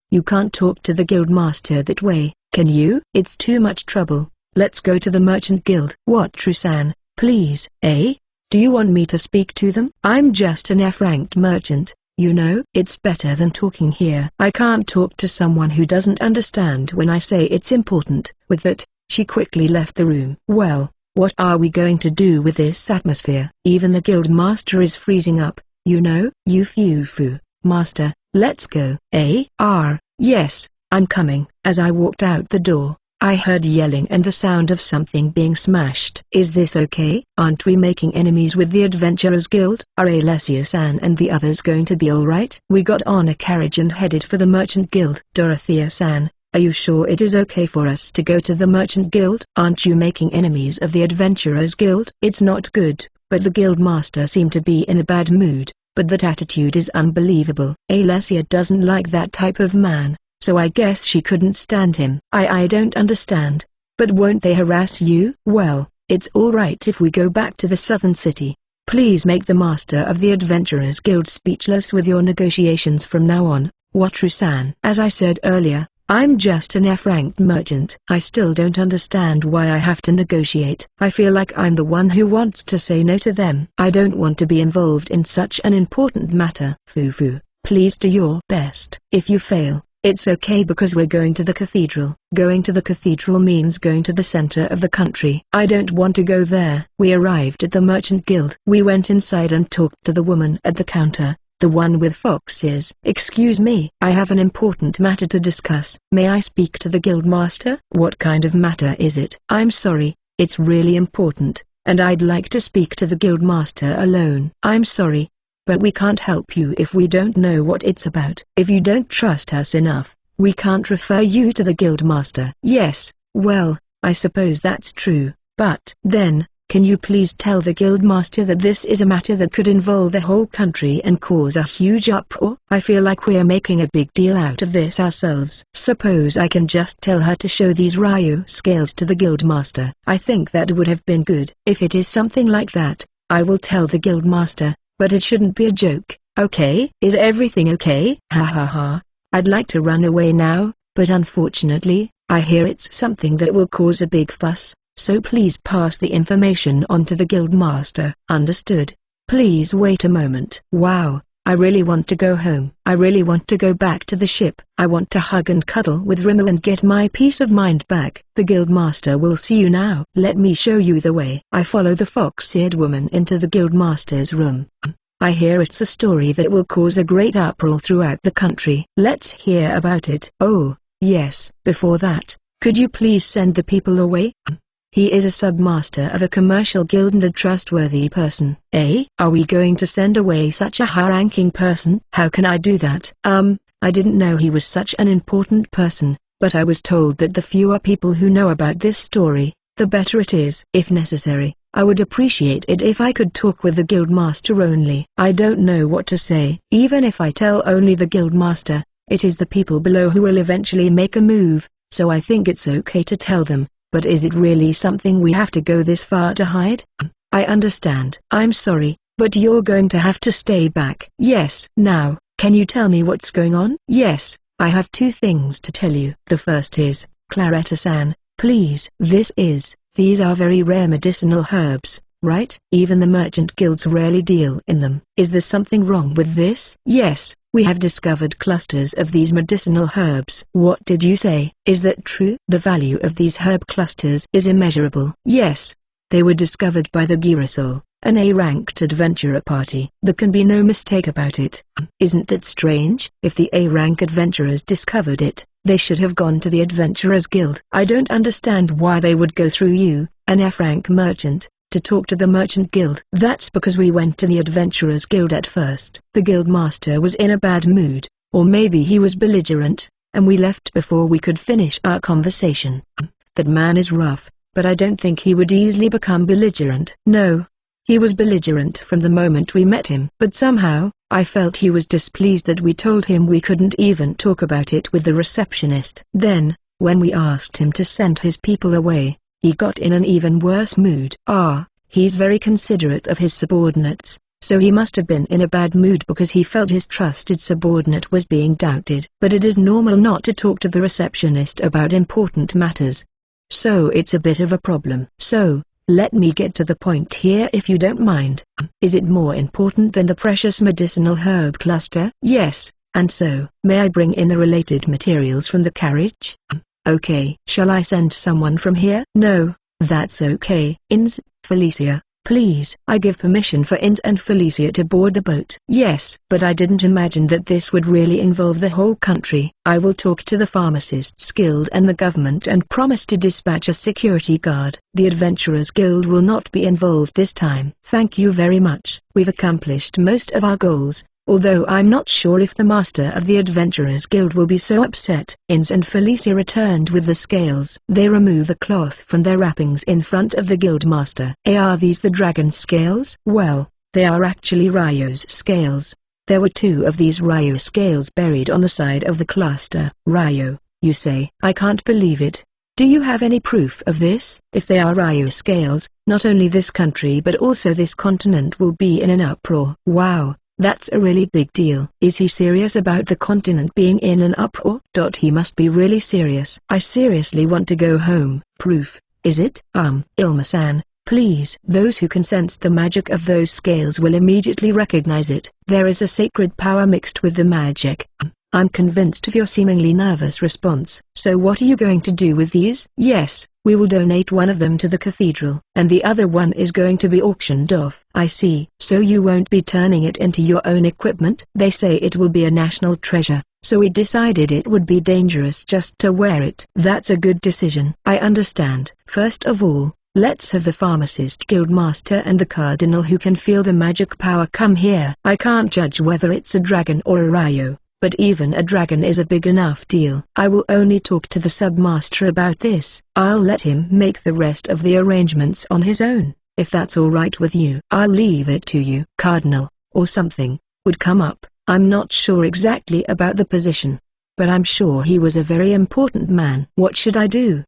you can't talk to the guild master that way, can you? It's too much trouble. Let's go to the Merchant Guild. What, Trusan? Please. Do you want me to speak to them? I'm just an F-ranked merchant, you know. It's better than talking here. I can't talk to someone who doesn't understand when I say it's important. With that, she quickly left the room. Well, what are we going to do with this atmosphere? Even the guild master is freezing up, you know. Yufufu, master, let's go. Yes, I'm coming. As I walked out the door, I heard yelling and the sound of something being smashed. Is this okay? Aren't we making enemies with the Adventurers Guild? Are Alessia-san and the others going to be alright? We got on a carriage and headed for the Merchant Guild. Dorothea-san, are you sure it is okay for us to go to the Merchant Guild? Aren't you making enemies of the Adventurers Guild? It's not good, but the guild master seemed to be in a bad mood, but that attitude is unbelievable. Alessia doesn't like that type of man, so I guess she couldn't stand him. I don't understand. But won't they harass you? Well, it's alright if we go back to the southern city. Please make the master of the Adventurers Guild speechless with your negotiations from now on, Wataru-san. As I said earlier, I'm just an F-ranked merchant. I still don't understand why I have to negotiate. I feel like I'm the one who wants to say no to them. I don't want to be involved in such an important matter. Fufu, please do your best. If you fail, it's okay because we're going to the cathedral. Going to the cathedral means going to the center of the country. I don't want to go there. We arrived at the merchant guild. We went inside and talked to the woman at the counter, the one with fox ears. Excuse me, I have an important matter to discuss. May I speak to the guild master? What kind of matter is it? I'm sorry, it's really important, and I'd like to speak to the guild master alone. I'm sorry, but we can't help you if we don't know what it's about. If you don't trust us enough, we can't refer you to the guild master. Yes, well, I suppose that's true, but then, can you please tell the guild master that this is a matter that could involve the whole country and cause a huge uproar? I feel like we're making a big deal out of this ourselves. Suppose I can just tell her to show these Ryu scales to the guild master. I think that would have been good. If it is something like that, I will tell the guild master. But it shouldn't be a joke, okay? Is everything okay? Ha ha ha. I'd like to run away now, but unfortunately, I hear it's something that will cause a big fuss, so please pass the information on to the guild master. Understood. Please wait a moment. Wow, I really want to go home. I really want to go back to the ship. I want to hug and cuddle with Rimmer and get my peace of mind back. The guild master will see you now. Let me show you the way. I follow the fox-eared woman into the guild master's room. I hear it's a story that will cause a great uproar throughout the country. Let's hear about it. Oh, yes. Before that, could you please send the people away? He is a submaster of a commercial guild and a trustworthy person. Eh? Are we going to send away such a high-ranking person? How can I do that? I didn't know he was such an important person, but I was told that the fewer people who know about this story, the better it is. If necessary, I would appreciate it if I could talk with the guild master only. I don't know what to say. Even if I tell only the guild master, it is the people below who will eventually make a move, so I think it's okay to tell them. But is it really something we have to go this far to hide? I understand. I'm sorry, but you're going to have to stay back. Yes. Now, can you tell me what's going on? Yes, I have two things to tell you. The first is, Claretta-san, please. These are very rare medicinal herbs, right? Even the merchant guilds rarely deal in them. Is there something wrong with this? Yes, we have discovered clusters of these medicinal herbs. What did you say? Is that true? The value of these herb clusters is immeasurable. Yes. They were discovered by the Girasol, an A-ranked adventurer party. There can be no mistake about it. Isn't that strange? If the A-rank adventurers discovered it, they should have gone to the Adventurers Guild. I don't understand why they would go through you, an F-rank merchant, to talk to the Merchant Guild. That's because we went to the Adventurers Guild at first. The guild master was in a bad mood, or maybe he was belligerent, and we left before we could finish our conversation. That man is rough, but I don't think he would easily become belligerent. No. He was belligerent from the moment we met him. But somehow, I felt he was displeased that we told him we couldn't even talk about it with the receptionist. Then, when we asked him to send his people away, he got in an even worse mood. He's very considerate of his subordinates, so he must have been in a bad mood because he felt his trusted subordinate was being doubted. But it is normal not to talk to the receptionist about important matters. So it's a bit of a problem. So, let me get to the point here if you don't mind. Is it more important than the precious medicinal herb cluster? Yes, and so, may I bring in the related materials from the carriage? Okay. Shall I send someone from here? No, that's okay. Ins, Felicia, please. I give permission for Ins and Felicia to board the boat. Yes, but I didn't imagine that this would really involve the whole country. I will talk to the Pharmacists Guild and the government and promise to dispatch a security guard. The Adventurers Guild will not be involved this time. Thank you very much. We've accomplished most of our goals, although I'm not sure if the master of the Adventurers Guild will be so upset. Ins and Felicia returned with the scales. They remove the cloth from their wrappings in front of the guild master. Are these the dragon scales? Well, they are actually Ryu's scales. There were 2 of these Ryo scales buried on the side of the cluster. Ryo, you say? I can't believe it. Do you have any proof of this? If they are Ryo scales, not only this country but also this continent will be in an uproar. Wow, that's a really big deal. Is he serious about the continent being in an uproar? He must be really serious. I seriously want to go home. Proof, is it? Ilma-san, please. Those who can sense the magic of those scales will immediately recognize it. There is a sacred power mixed with the magic. I'm convinced of your seemingly nervous response. So what are you going to do with these? Yes, we will donate one of them to the cathedral, and the other one is going to be auctioned off. I see. So you won't be turning it into your own equipment? They say it will be a national treasure, so we decided it would be dangerous just to wear it. That's a good decision. I understand. First of all, let's have the pharmacist guild master and the cardinal who can feel the magic power come here. I can't judge whether it's a dragon or a Ryo, but even a dragon is a big enough deal. I will only talk to the submaster about this. I'll let him make the rest of the arrangements on his own, if that's alright with you. I'll leave it to you. Cardinal, or something, would come up. I'm not sure exactly about the position, but I'm sure he was a very important man. What should I do?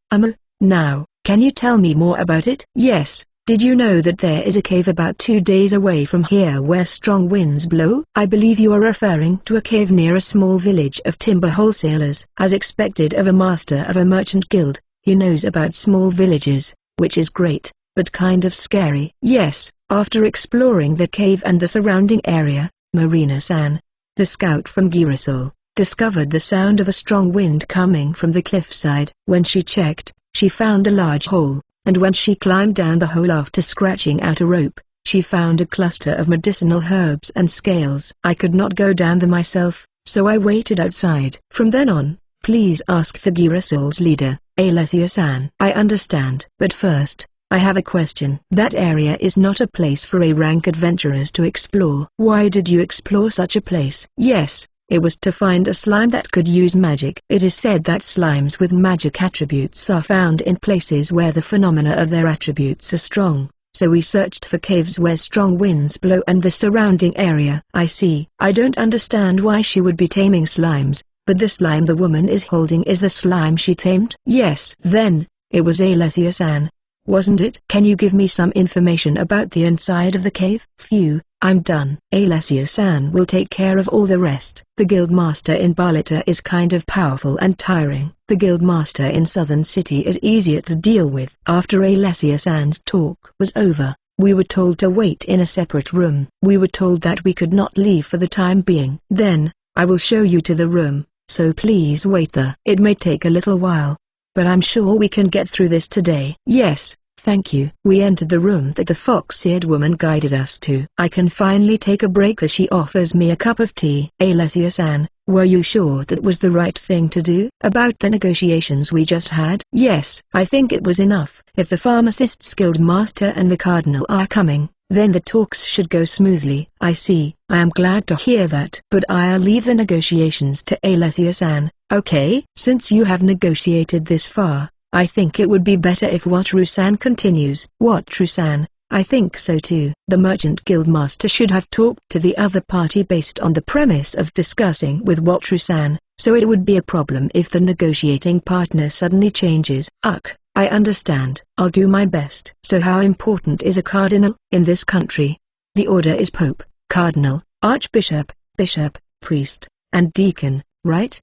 Now, can you tell me more about it? Yes. Did you know that there is a cave about 2 days away from here where strong winds blow? I believe you are referring to a cave near a small village of timber wholesalers. As expected of a master of a merchant guild, he knows about small villages, which is great, but kind of scary. Yes, after exploring the cave and the surrounding area, Marina-san, the scout from Girasol, discovered the sound of a strong wind coming from the cliffside. When she checked, she found a large hole. And when she climbed down the hole after scratching out a rope, she found a cluster of medicinal herbs and scales. I could not go down them myself, so I waited outside. From then on, please ask the Girasol's leader, Alessia-san. I understand. But first, I have a question. That area is not a place for A-rank adventurers to explore. Why did you explore such a place? Yes. It was to find a slime that could use magic. It is said that slimes with magic attributes are found in places where the phenomena of their attributes are strong, so we searched for caves where strong winds blow and the surrounding area. I see. I don't understand why she would be taming slimes, but the slime the woman is holding is the slime she tamed? Yes. Then, it was Alessia-san, wasn't it? Can you give me some information about the inside of the cave? Phew. I'm done. Alessia-san will take care of all the rest. The guildmaster in Barletta is kind of powerful and tiring. The guildmaster in Southern City is easier to deal with. After Alessia-san's talk was over, we were told to wait in a separate room. We were told that we could not leave for the time being. Then, I will show you to the room, so please wait there. It may take a little while, but I'm sure we can get through this today. Yes. Thank you. We entered the room that the fox-eared woman guided us to. I can finally take a break as she offers me a cup of tea. Alessia-san, were you sure that was the right thing to do? About the negotiations we just had? Yes. I think it was enough. If the pharmacist's guild master and the cardinal are coming, then the talks should go smoothly. I see. I am glad to hear that. But I'll leave the negotiations to Alessia-san, okay? Since you have negotiated this far, I think it would be better if Wataru-san continues. Wataru-san, I think so too. The merchant guild master should have talked to the other party based on the premise of discussing with Wataru-san, so it would be a problem if the negotiating partner suddenly changes. I understand. I'll do my best. So how important is a cardinal in this country? The order is pope, cardinal, archbishop, bishop, priest, and deacon, right?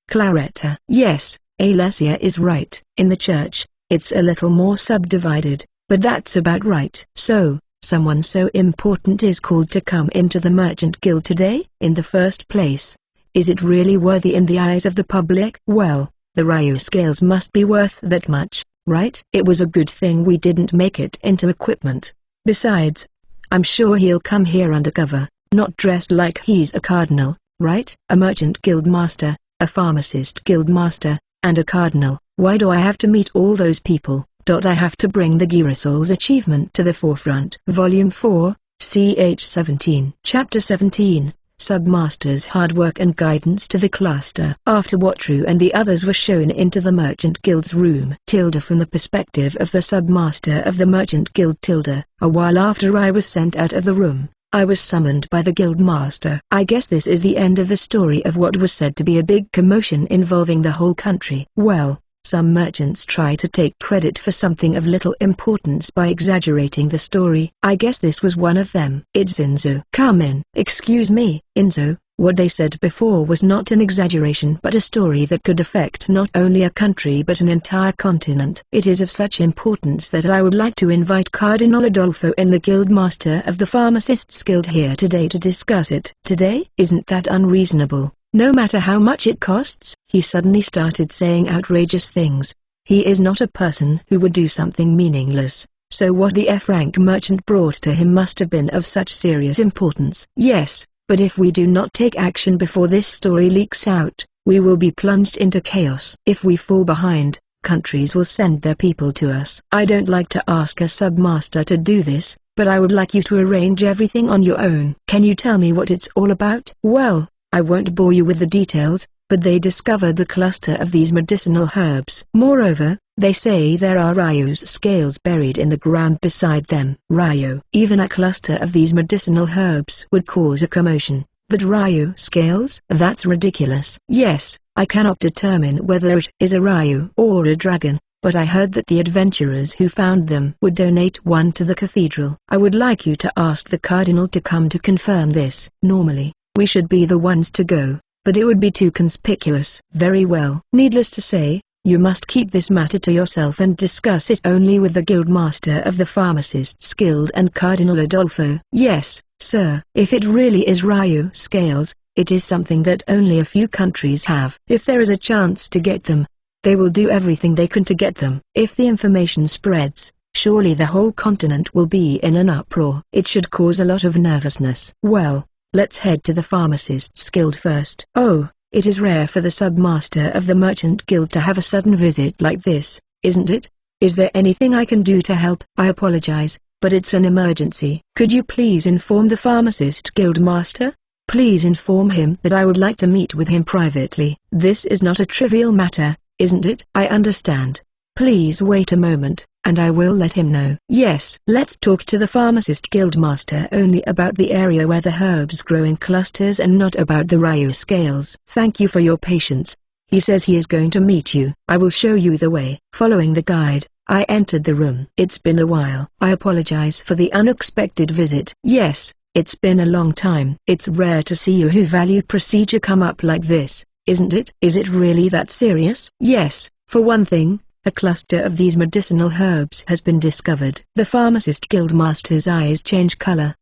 Claretta. Yes. Alessia is right. In the church, it's a little more subdivided, but that's about right. So, someone so important is called to come into the merchant guild today? In the first place, is it really worthy in the eyes of the public? Well, the Ryo scales must be worth that much, right? It was a good thing we didn't make it into equipment. Besides, I'm sure he'll come here undercover, not dressed like he's a cardinal, right? A merchant guild master, a pharmacist guild master, and a cardinal. Why do I have to meet all those people? I have to bring the Girasol's achievement to the forefront. Volume 4, ch 17. Chapter 17, Submaster's Hard Work and Guidance to the Cluster. After Wataru and the others were shown into the Merchant Guild's room. From the perspective of the Submaster of the Merchant Guild. A while after I was sent out of the room, I was summoned by the guild master. I guess this is the end of the story of what was said to be a big commotion involving the whole country. Well, some merchants try to take credit for something of little importance by exaggerating the story. I guess this was one of them. It's Inzo. Come in. Excuse me, Inzo. What they said before was not an exaggeration but a story that could affect not only a country but an entire continent. It is of such importance that I would like to invite Cardinal Adolfo and the Guildmaster of the Pharmacists Guild here today to discuss it. Today? Isn't that unreasonable? No matter how much it costs? He suddenly started saying outrageous things. He is not a person who would do something meaningless. So what the F-rank merchant brought to him must have been of such serious importance. Yes. But if we do not take action before this story leaks out, we will be plunged into chaos. If we fall behind, countries will send their people to us. I don't like to ask a submaster to do this, but I would like you to arrange everything on your own. Can you tell me what it's all about? Well, I won't bore you with the details, but they discovered the cluster of these medicinal herbs. Moreover, they say there are Ryu's scales buried in the ground beside them. Ryu. Even a cluster of these medicinal herbs would cause a commotion, but Ryu scales? That's ridiculous. Yes, I cannot determine whether it is a Ryu or a dragon, but I heard that the adventurers who found them would donate one to the cathedral. I would like you to ask the cardinal to come to confirm this. Normally, we should be the ones to go, but it would be too conspicuous. Very well. Needless to say, you must keep this matter to yourself and discuss it only with the Guildmaster of the Pharmacists Guild and Cardinal Adolfo. Yes, sir. If it really is Ryu scales, it is something that only a few countries have. If there is a chance to get them, they will do everything they can to get them. If the information spreads, surely the whole continent will be in an uproar. It should cause a lot of nervousness. Well, let's head to the Pharmacists Guild first. Oh. It is rare for the submaster of the Merchant Guild to have a sudden visit like this, isn't it? Is there anything I can do to help? I apologize, but it's an emergency. Could you please inform the Pharmacist Guild Master? Please inform him that I would like to meet with him privately. This is not a trivial matter, isn't it? I understand. Please wait a moment, and I will let him know. Yes. Let's talk to the Pharmacist Guild Master only about the area where the herbs grow in clusters and not about the Ryu scales. Thank you for your patience. He says he is going to meet you. I will show you the way. Following the guide, I entered the room. It's been a while. I apologize for the unexpected visit. Yes, it's been a long time. It's rare to see you who value procedure come up like this, isn't it? Is it really that serious? Yes, for one thing. A cluster of these medicinal herbs has been discovered. The Pharmacist Guildmaster's eyes change color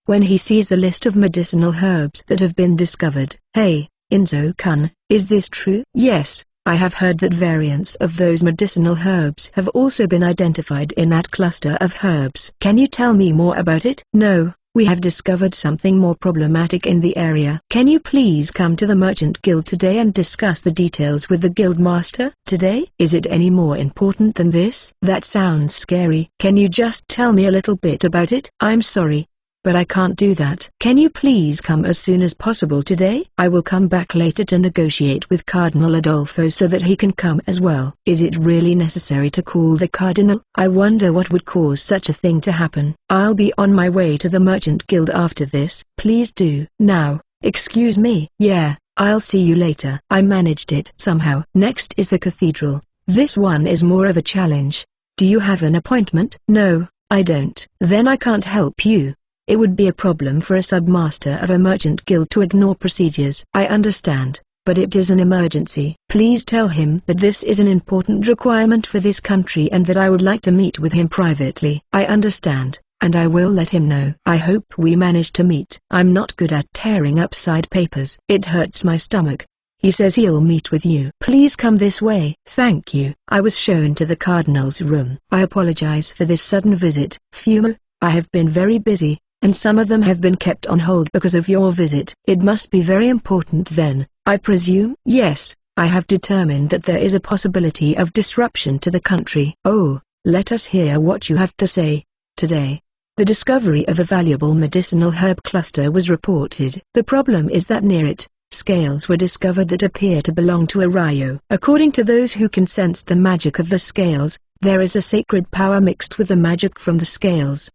when he sees the list of medicinal herbs that have been discovered. Hey, Inzo-kun, is this true? Yes, I have heard that variants of those medicinal herbs have also been identified in that cluster of herbs. Can you tell me more about it? No. We have discovered something more problematic in the area. Can you please come to the Merchant Guild today and discuss the details with the Guildmaster? Today? Is it any more important than this? That sounds scary. Can you just tell me a little bit about it? I'm sorry, but I can't do that. Can you please come as soon as possible today? I will come back later to negotiate with Cardinal Adolfo so that he can come as well. Is it really necessary to call the Cardinal? I wonder what would cause such a thing to happen. I'll be on my way to the Merchant Guild after this. Please do. Now, excuse me. Yeah, I'll see you later. I managed it somehow. Next is the cathedral. This one is more of a challenge. Do you have an appointment? No, I don't. Then I can't help you. It would be a problem for a submaster of a merchant guild to ignore procedures. I understand, but it is an emergency. Please tell him that this is an important requirement for this country and that I would like to meet with him privately. I understand, and I will let him know. I hope we manage to meet. I'm not good at tearing up side papers. It hurts my stomach. He says he'll meet with you. Please come this way. Thank you. I was shown to the Cardinal's room. I apologize for this sudden visit. Fumo, I have been very busy, and some of them have been kept on hold because of your visit. It must be very important then, I presume? Yes, I have determined that there is a possibility of disruption to the country. Oh, let us hear what you have to say. Today, the discovery of a valuable medicinal herb cluster was reported. The problem is that near it, scales were discovered that appear to belong to a Ryu. According to those who can sense the magic of the scales, there is a sacred power mixed with the magic from the scales.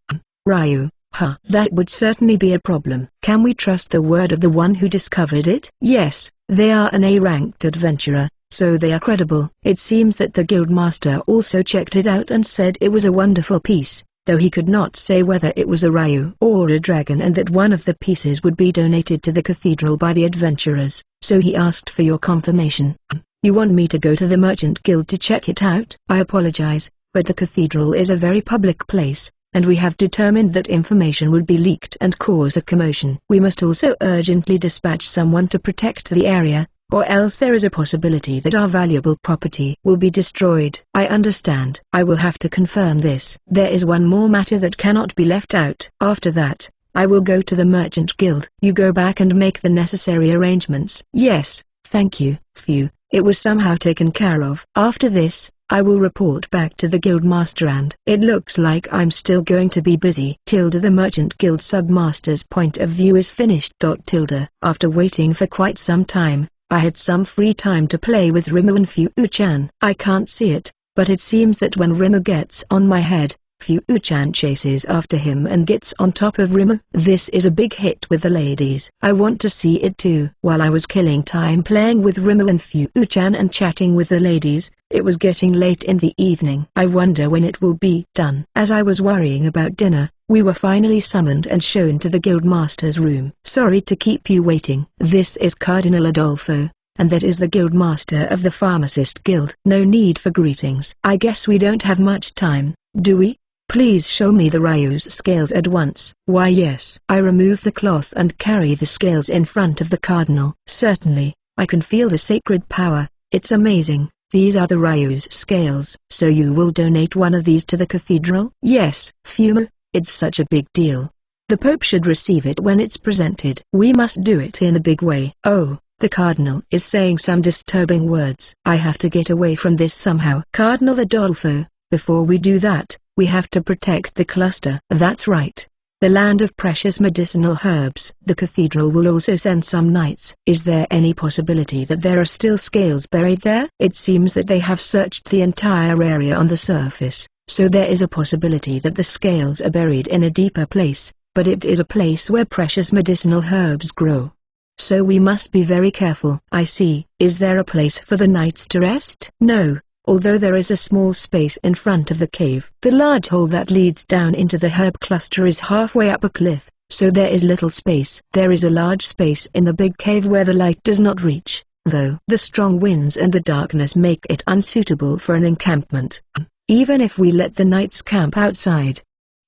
Ryu, Huh, that would certainly be a problem. Can we trust the word of the one who discovered it? Yes, they are an A-ranked adventurer, so they are credible. It seems that the guildmaster also checked it out and said it was a wonderful piece, though he could not say whether it was a Ryu or a dragon, and that one of the pieces would be donated to the cathedral by the adventurers, so he asked for your confirmation. You want me to go to the merchant guild to check it out? I apologize, but the cathedral is a very public place, and we have determined that information would be leaked and cause a commotion. We must also urgently dispatch someone to protect the area, or else there is a possibility that our valuable property will be destroyed. I understand. I will have to confirm this. There is one more matter that cannot be left out. After that, I will go to the merchant guild. You go back and make the necessary arrangements. Yes, thank you. Phew, it was somehow taken care of. After this, I will report back to the guildmaster, and it looks like I'm still going to be busy. The merchant guild submaster's point of view is finished. After waiting for quite some time, I had some free time to play with Rimu and Fu-chan. I can't see it, but it seems that when Rimu gets on my head, Fu-chan chases after him and gets on top of Rimu. This is a big hit with the ladies. I want to see it too. While I was killing time playing with Rimu and Fu-chan and chatting with the ladies, it was getting late in the evening. I wonder when it will be done. As I was worrying about dinner, we were finally summoned and shown to the guildmaster's room. Sorry to keep you waiting. This is Cardinal Adolfo, and that is the guildmaster of the Pharmacist Guild. No need for greetings. I guess we don't have much time, do we? Please show me the Ryu's scales at once. Why yes. I remove the cloth and carry the scales in front of the cardinal. Certainly, I can feel the sacred power. It's amazing. These are the Ryu's scales. So you will donate one of these to the cathedral? Yes. Fumu, it's such a big deal. The Pope should receive it when it's presented. We must do it in a big way. Oh, the cardinal is saying some disturbing words. I have to get away from this somehow. Cardinal Adolfo, before we do that, we have to protect the cluster. That's right. The land of precious medicinal herbs. The cathedral will also send some knights. Is there any possibility that there are still scales buried there? It seems that they have searched the entire area on the surface, so there is a possibility that the scales are buried in a deeper place, but it is a place where precious medicinal herbs grow. So we must be very careful. I see. Is there a place for the knights to rest? No. Although there is a small space in front of the cave. The large hole that leads down into the herb cluster is halfway up a cliff, so there is little space. There is a large space in the big cave where the light does not reach, though. The strong winds and the darkness make it unsuitable for an encampment. Even if we let the knights camp outside,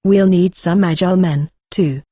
we'll need some agile men, too.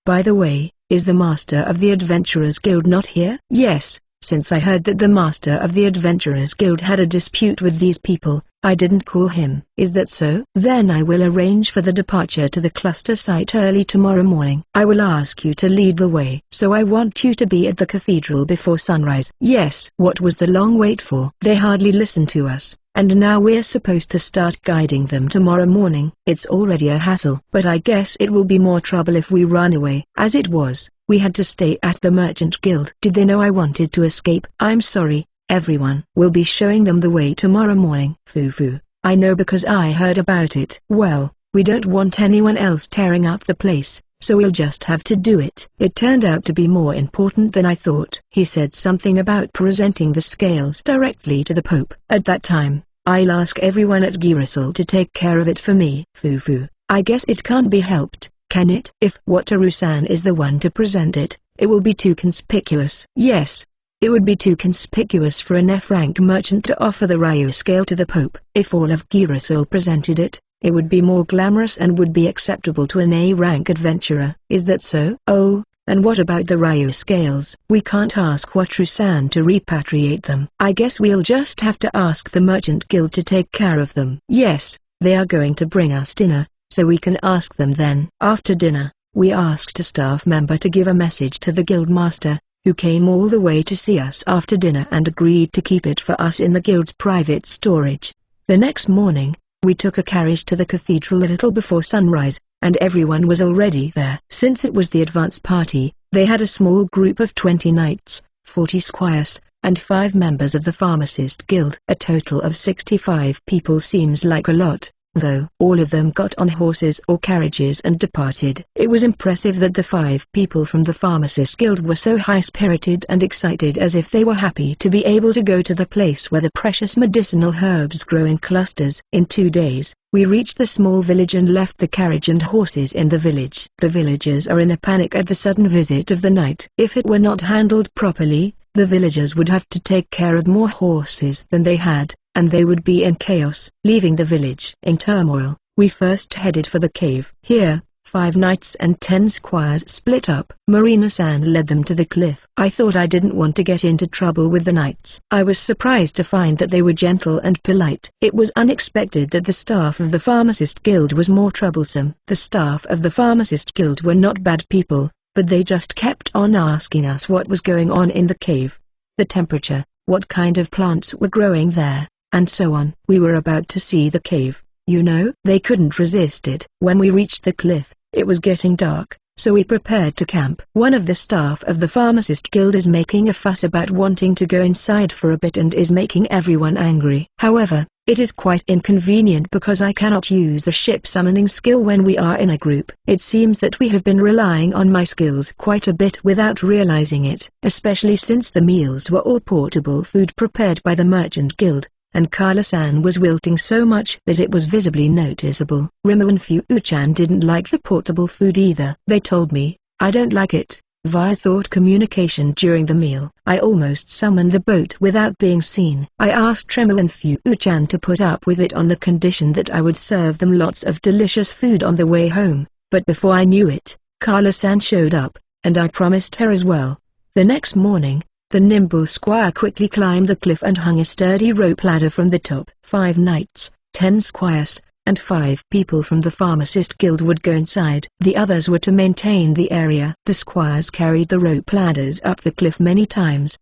By the way, is the master of the Adventurers Guild not here? Yes. Since I heard that the master of the Adventurers Guild had a dispute with these people, I didn't call him. Is that so? Then I will arrange for the departure to the cluster site early tomorrow morning. I will ask you to lead the way. So I want you to be at the cathedral before sunrise. Yes. What was the long wait for? They hardly listened to us, and now we're supposed to start guiding them tomorrow morning. It's already a hassle. But I guess it will be more trouble if we run away. As it was, we had to stay at the Merchant Guild. Did they know I wanted to escape? I'm sorry, everyone. We'll be showing them the way tomorrow morning. Foo-foo. I know because I heard about it. Well, we don't want anyone else tearing up the place, so we'll just have to do it. It turned out to be more important than I thought. He said something about presenting the scales directly to the Pope. At that time, I'll ask everyone at Girasol to take care of it for me. Foo-foo. I guess it can't be helped, can it? If Wataru-san is the one to present it, it will be too conspicuous. Yes. It would be too conspicuous for an F-rank merchant to offer the Ryu scale to the Pope. If all of Girasol presented it, it would be more glamorous and would be acceptable to an A-rank adventurer. Is that so? Oh, and what about the Ryu scales? We can't ask Wataru-san to repatriate them. I guess we'll just have to ask the Merchant Guild to take care of them. Yes, they are going to bring us dinner, so we can ask them then. After dinner, we asked a staff member to give a message to the guildmaster, who came all the way to see us after dinner and agreed to keep it for us in the guild's private storage. The next morning, we took a carriage to the cathedral a little before sunrise, and everyone was already there. Since it was the advance party, they had a small group of 20 knights, 40 squires, and 5 members of the Pharmacist Guild. A total of 65 people seems like a lot, though. All of them got on horses or carriages and departed. It was impressive that the 5 people from the Pharmacist Guild were so high-spirited and excited, as if they were happy to be able to go to the place where the precious medicinal herbs grow in clusters. In 2 days, we reached the small village and left the carriage and horses in the village. The villagers are in a panic at the sudden visit of the night. If it were not handled properly, the villagers would have to take care of more horses than they had, and they would be in chaos. Leaving the village in turmoil, we first headed for the cave. Here, 5 knights and 10 squires split up. Marina-san led them to the cliff. I thought I didn't want to get into trouble with the knights. I was surprised to find that they were gentle and polite. It was unexpected that the staff of the Pharmacist Guild was more troublesome. The staff of the Pharmacist Guild were not bad people, but they just kept on asking us what was going on in the cave, the temperature, what kind of plants were growing there, and so on. We were about to see the cave, you know. They couldn't resist it. When we reached the cliff, it was getting dark, so we prepared to camp. One of the staff of the Pharmacist Guild is making a fuss about wanting to go inside for a bit and is making everyone angry. However, it is quite inconvenient because I cannot use the ship summoning skill when we are in a group. It seems that we have been relying on my skills quite a bit without realizing it, especially since the meals were all portable food prepared by the Merchant Guild, and Kala-san was wilting so much that it was visibly noticeable. Rimo and Fu-chan didn't like the portable food either. They told me, "I don't like it," via thought communication during the meal. I almost summoned the boat without being seen. I asked Rimo and Fu-chan to put up with it on the condition that I would serve them lots of delicious food on the way home, but before I knew it, Kala-san showed up, and I promised her as well. The next morning, the nimble squire quickly climbed the cliff and hung a sturdy rope ladder from the top. 5 knights, 10 squires, and 5 people from the Pharmacist Guild would go inside. The others were to maintain the area. The squires carried the rope ladders up the cliff many times.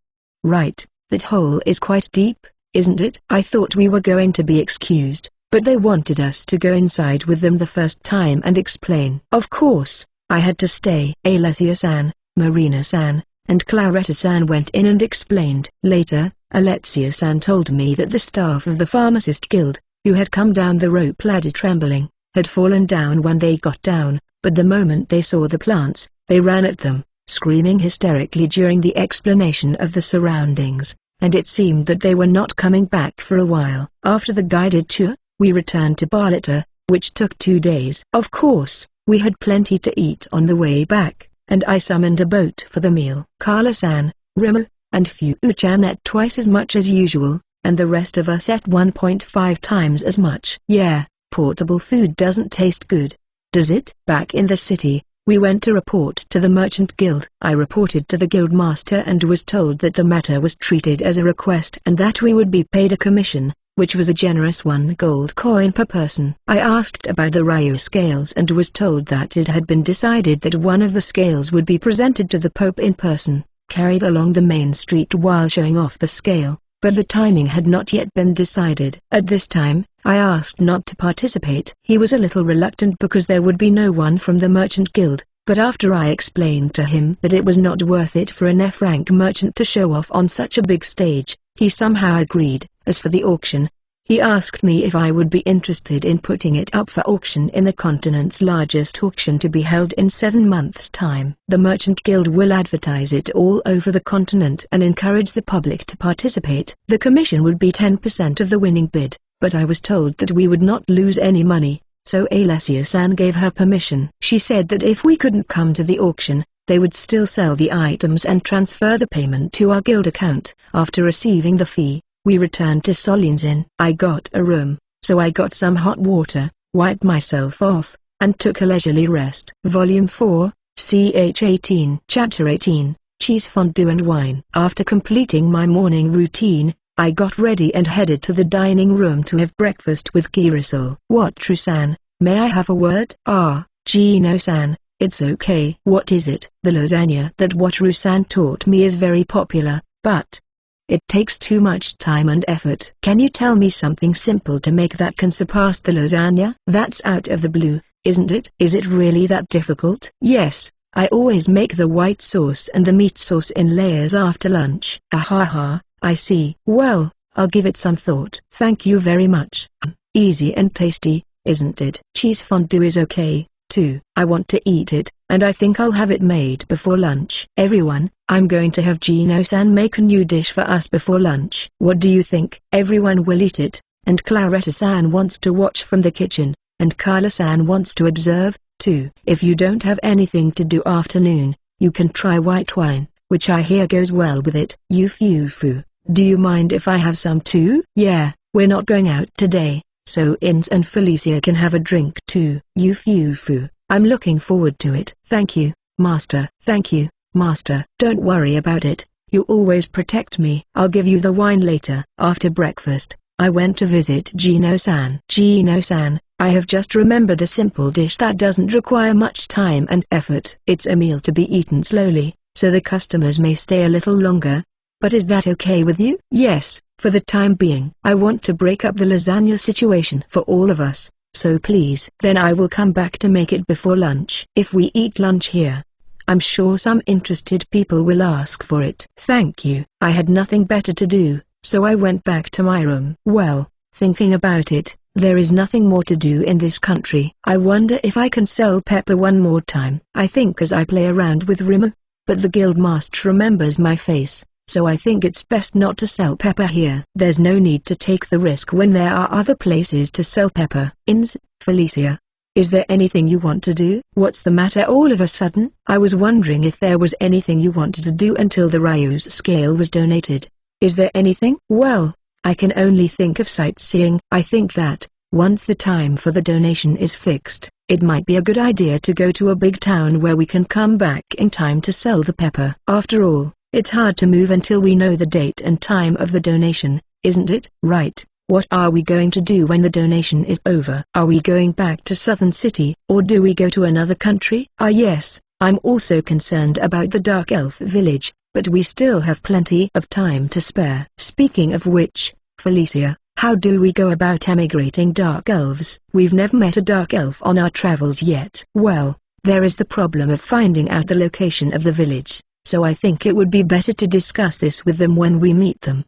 Right, that hole is quite deep, isn't it? I thought we were going to be excused, but they wanted us to go inside with them the first time and explain. Of course, I had to stay. Alessia-san, Marina-san, and Claretta-san went in and explained. Later, Alessia-san told me that the staff of the Pharmacist Guild, who had come down the rope ladder trembling, had fallen down when they got down, but the moment they saw the plants, they ran at them, screaming hysterically during the explanation of the surroundings, and it seemed that they were not coming back for a while. After the guided tour, we returned to Barletta, which took 2 days. Of course, we had plenty to eat on the way back, and I summoned a boat for the meal. Kala-san, Rimo, and Fu-chan ate twice as much as usual, and the rest of us ate 1.5 times as much. Yeah, portable food doesn't taste good, does it? Back in the city, we went to report to the Merchant Guild. I reported to the guildmaster and was told that the matter was treated as a request and that we would be paid a commission, which was a generous 1 gold coin per person. I asked about the Ryu scales and was told that it had been decided that one of the scales would be presented to the Pope in person, carried along the main street while showing off the scale, but the timing had not yet been decided. At this time, I asked not to participate. He was a little reluctant because there would be no one from the Merchant Guild, but after I explained to him that it was not worth it for an F-rank merchant to show off on such a big stage, he somehow agreed. As for the auction, he asked me if I would be interested in putting it up for auction in the continent's largest auction to be held in 7 months' time. The Merchant Guild will advertise it all over the continent and encourage the public to participate. The commission would be 10% of the winning bid, but I was told that we would not lose any money, so Alessia-san gave her permission. She said that if we couldn't come to the auction, they would still sell the items and transfer the payment to our guild account. After receiving the fee, we returned to Soline's Inn. I got a room, so I got some hot water, wiped myself off, and took a leisurely rest. Volume 4, ch 18. Chapter 18, Cheese Fondue and Wine. After completing my morning routine, I got ready and headed to the dining room to have breakfast with Kiriso. What, True-san, may I have a word? Ah, Gino-san, it's okay. What is it? The lasagna that Wataru-san taught me is very popular, but it takes too much time and effort. Can you tell me something simple to make that can surpass the lasagna? That's out of the blue, isn't it? Is it really that difficult? Yes, I always make the white sauce and the meat sauce in layers after lunch. Ahaha, I see. Well, I'll give it some thought. Thank you very much. Easy and tasty, isn't it? Cheese fondue is okay, too. I want to eat it, and I think I'll have it made before lunch. Everyone, I'm going to have Gino-san make a new dish for us before lunch. What do you think? Everyone will eat it, and Claretta-san wants to watch from the kitchen, and Carla-san wants to observe, too. If you don't have anything to do afternoon, you can try white wine, which I hear goes well with it. Yufufu, do you mind if I have some too? Yeah, we're not going out today, so Ins and Felicia can have a drink too. Yufufu, I'm looking forward to it. Thank you, Master. Thank you, Master. Don't worry about it, you always protect me. I'll give you the wine later. After breakfast, I went to visit Gino-san. Gino-san, I have just remembered a simple dish that doesn't require much time and effort. It's a meal to be eaten slowly, so the customers may stay a little longer. But is that okay with you? Yes, for the time being. I want to break up the lasagna situation for all of us, so please. Then I will come back to make it before lunch. If we eat lunch here, I'm sure some interested people will ask for it. Thank you. I had nothing better to do, so I went back to my room. Well, thinking about it, there is nothing more to do in this country. I wonder if I can sell pepper one more time. I think as I play around with Rimmer, but the guildmaster remembers my face, so I think it's best not to sell pepper here. There's no need to take the risk when there are other places to sell pepper. Ins, Felicia, is there anything you want to do? What's the matter all of a sudden? I was wondering if there was anything you wanted to do until the Ryu's scale was donated. Is there anything? Well, I can only think of sightseeing. I think that, once the time for the donation is fixed, it might be a good idea to go to a big town where we can come back in time to sell the pepper. After all, it's hard to move until we know the date and time of the donation, isn't it? Right. What are we going to do when the donation is over? Are we going back to Southern City, or do we go to another country? Ah yes, I'm also concerned about the Dark Elf village, but we still have plenty of time to spare. Speaking of which, Felicia, how do we go about emigrating Dark Elves? We've never met a Dark Elf on our travels yet. Well, there is the problem of finding out the location of the village, so I think it would be better to discuss this with them when we meet them.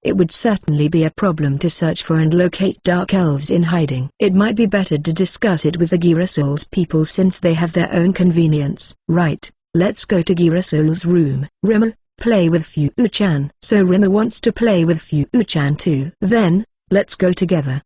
It would certainly be a problem to search for and locate Dark Elves in hiding. It might be better to discuss it with the Girasol's people since they have their own convenience. Right, let's go to Girasol's room. Rimmer, play with Fu-chan. So Rimmer wants to play with Fu-chan too. Then, let's go together.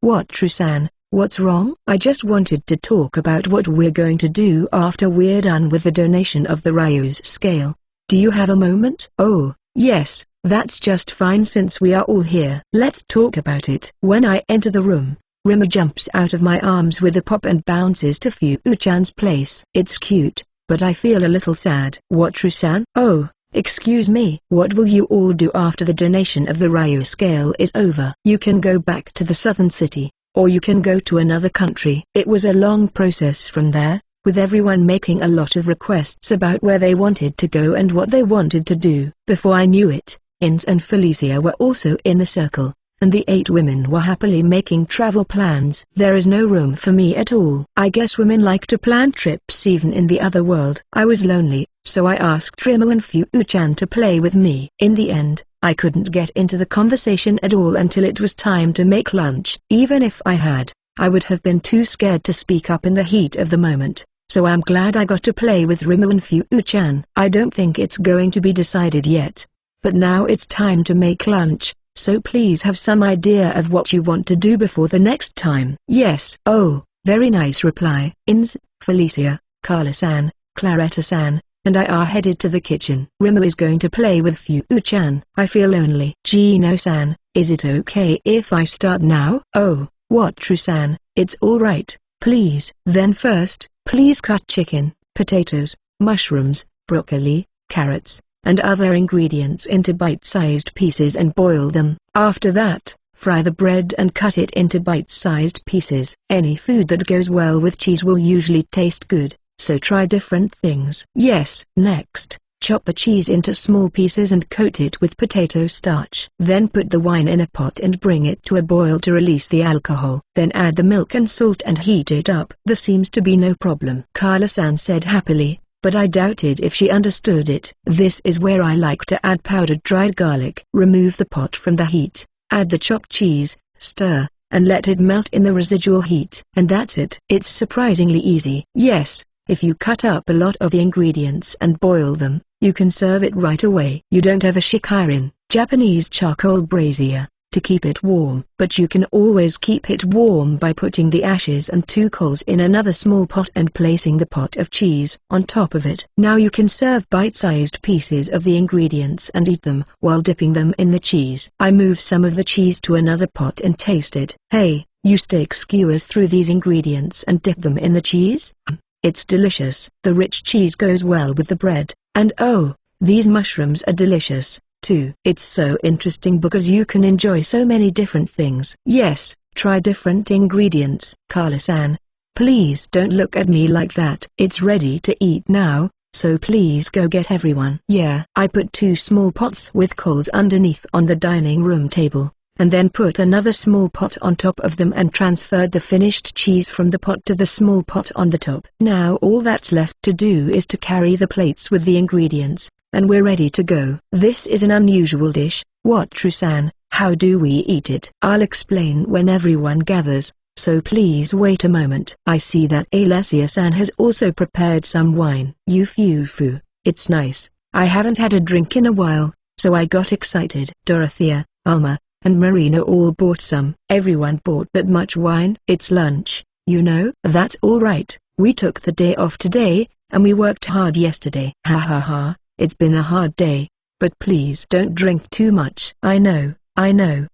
What Trusan, what's wrong? I just wanted to talk about what we're going to do after we're done with the donation of the Ryu's scale. Do you have a moment? Oh, yes. That's just fine since we are all here. Let's talk about it. When I enter the room, Rimmer jumps out of my arms with a pop and bounces to Fu-chan's place. It's cute, but I feel a little sad. What Trusan? Oh, excuse me. What will you all do after the donation of the Ryu scale is over? You can go back to the southern city, or you can go to another country. It was a long process from there, with everyone making a lot of requests about where they wanted to go and what they wanted to do. Before I knew it, Ins and Felicia were also in the circle, and the 8 women were happily making travel plans. There is no room for me at all. I guess women like to plan trips even in the other world. I was lonely, so I asked Rimmer and Fu-chan to play with me. In the end, I couldn't get into the conversation at all until it was time to make lunch. Even if I had, I would have been too scared to speak up in the heat of the moment. So I'm glad I got to play with Rimmer and Fu-chan. I don't think it's going to be decided yet, but now it's time to make lunch, so please have some idea of what you want to do before the next time. Yes. Oh, very nice reply. Ins, Felicia, Carla-san, Claretta-san, and I are headed to the kitchen. Rimmer is going to play with Fu-chan. I feel lonely. Gino-san, is it okay if I start now? Oh, what Trusan, it's alright, please. Then first, please cut chicken, potatoes, mushrooms, broccoli, carrots, and other ingredients into bite-sized pieces and boil them. After that, fry the bread and cut it into bite-sized pieces. Any food that goes well with cheese will usually taste good, so try different things. Yes. Next, chop the cheese into small pieces and coat it with potato starch. Then put the wine in a pot and bring it to a boil to release the alcohol. Then add the milk and salt and heat it up. There seems to be no problem, Carla-san said happily, but I doubted if she understood it. This is where I like to add powdered dried garlic. Remove the pot from the heat, add the chopped cheese, stir, and let it melt in the residual heat. And that's it. It's surprisingly easy. Yes, if you cut up a lot of the ingredients and boil them, you can serve it right away. You don't have a shikirin, Japanese charcoal brazier, to keep it warm. But you can always keep it warm by putting the ashes and 2 coals in another small pot and placing the pot of cheese on top of it. Now you can serve bite-sized pieces of the ingredients and eat them while dipping them in the cheese. I move some of the cheese to another pot and taste it. Hey, you steak skewers through these ingredients and dip them in the cheese? It's delicious. The rich cheese goes well with the bread, and oh, these mushrooms are delicious too. It's so interesting because you can enjoy so many different things. Yes, try different ingredients. Carla-san, please don't look at me like that. It's ready to eat now, so please go get everyone. Yeah. I put 2 small pots with coals underneath on the dining room table, and then put another small pot on top of them and transferred the finished cheese from the pot to the small pot on the top. Now all that's left to do is to carry the plates with the ingredients, and we're ready to go. This is an unusual dish. What, Trusan? How do we eat it? I'll explain when everyone gathers, so please wait a moment. I see that Alessia-san has also prepared some wine. Yufufu, it's nice. I haven't had a drink in a while, so I got excited. Dorothea, Alma, and Marina all bought some. Everyone bought that much wine. It's lunch, you know. That's all right. We took the day off today, and we worked hard yesterday. Ha ha ha. It's been a hard day, but please don't drink too much. I know.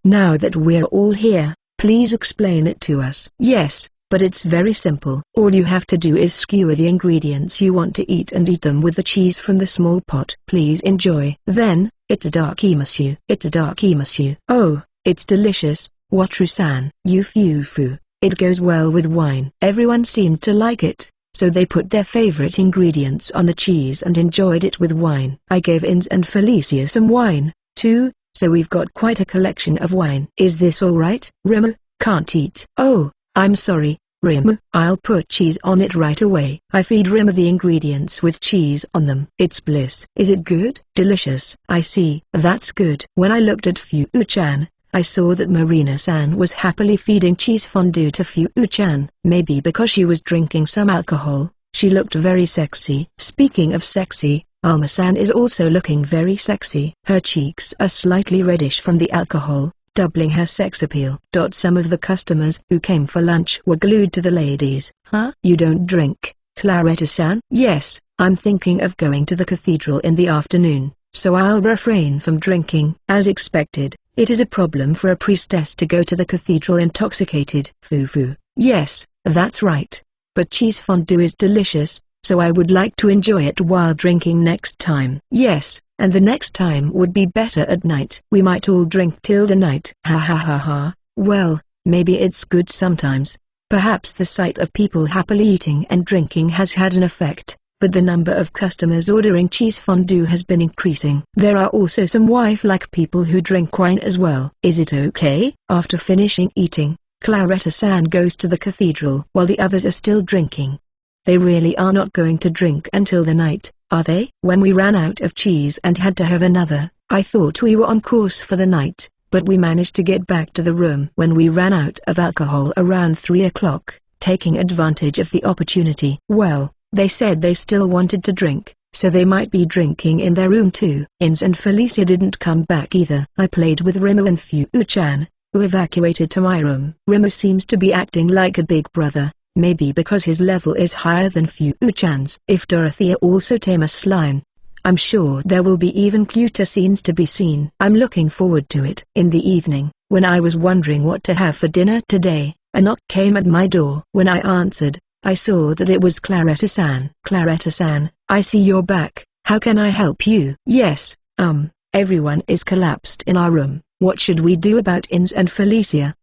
Now that we're all here, please explain it to us. Yes, but it's very simple. All you have to do is skewer the ingredients you want to eat and eat them with the cheese from the small pot. Please enjoy. Then, itadakimasu. Itadakimasu. Oh, it's delicious. Wataru-san. Yufufu. It goes well with wine. Everyone seemed to like it, so they put their favorite ingredients on the cheese and enjoyed it with wine. I gave Ins and Felicia some wine, too, so we've got quite a collection of wine. Is this all right? Rimu, can't eat. Oh, I'm sorry, Rimu. I'll put cheese on it right away. I feed Rimu the ingredients with cheese on them. It's bliss. Is it good? Delicious. I see. That's good. When I looked at Fu-chan, I saw that Marina-san was happily feeding cheese fondue to Fu-chan. Maybe because she was drinking some alcohol, she looked very sexy. Speaking of sexy, Alma-san is also looking very sexy. Her cheeks are slightly reddish from the alcohol, doubling her sex appeal. Some of the customers who came for lunch were glued to the ladies. Huh? You don't drink, Claretta-san? Yes, I'm thinking of going to the cathedral in the afternoon, so I'll refrain from drinking. As expected, it is a problem for a priestess to go to the cathedral intoxicated. Fufu. Yes, that's right. But cheese fondue is delicious, so I would like to enjoy it while drinking next time. Yes, and the next time would be better at night. We might all drink till the night. Ha ha ha ha. Well, maybe it's good sometimes. Perhaps the sight of people happily eating and drinking has had an effect, but the number of customers ordering cheese fondue has been increasing. There are also some wife-like people who drink wine as well. Is it okay? After finishing eating, Claretta-san goes to the cathedral while the others are still drinking. They really are not going to drink until the night, are they? When we ran out of cheese and had to have another, I thought we were on course for the night, but we managed to get back to the room when we ran out of alcohol around 3 o'clock, taking advantage of the opportunity. Well, they said they still wanted to drink, so they might be drinking in their room too. Ins and Felicia didn't come back either. I played with Rimu and Fu-chan, who evacuated to my room. Rimu seems to be acting like a big brother. Maybe because his level is higher than Fu-chan's. If Dorothea also tame a slime, I'm sure there will be even cuter scenes to be seen. I'm looking forward to it. In the evening, when I was wondering what to have for dinner today, a knock came at my door. When I answered, I saw that it was Claretta-san. Claretta-san, I see you're back. How can I help you? Yes, everyone is collapsed in our room. What should we do about Ins and Felicia?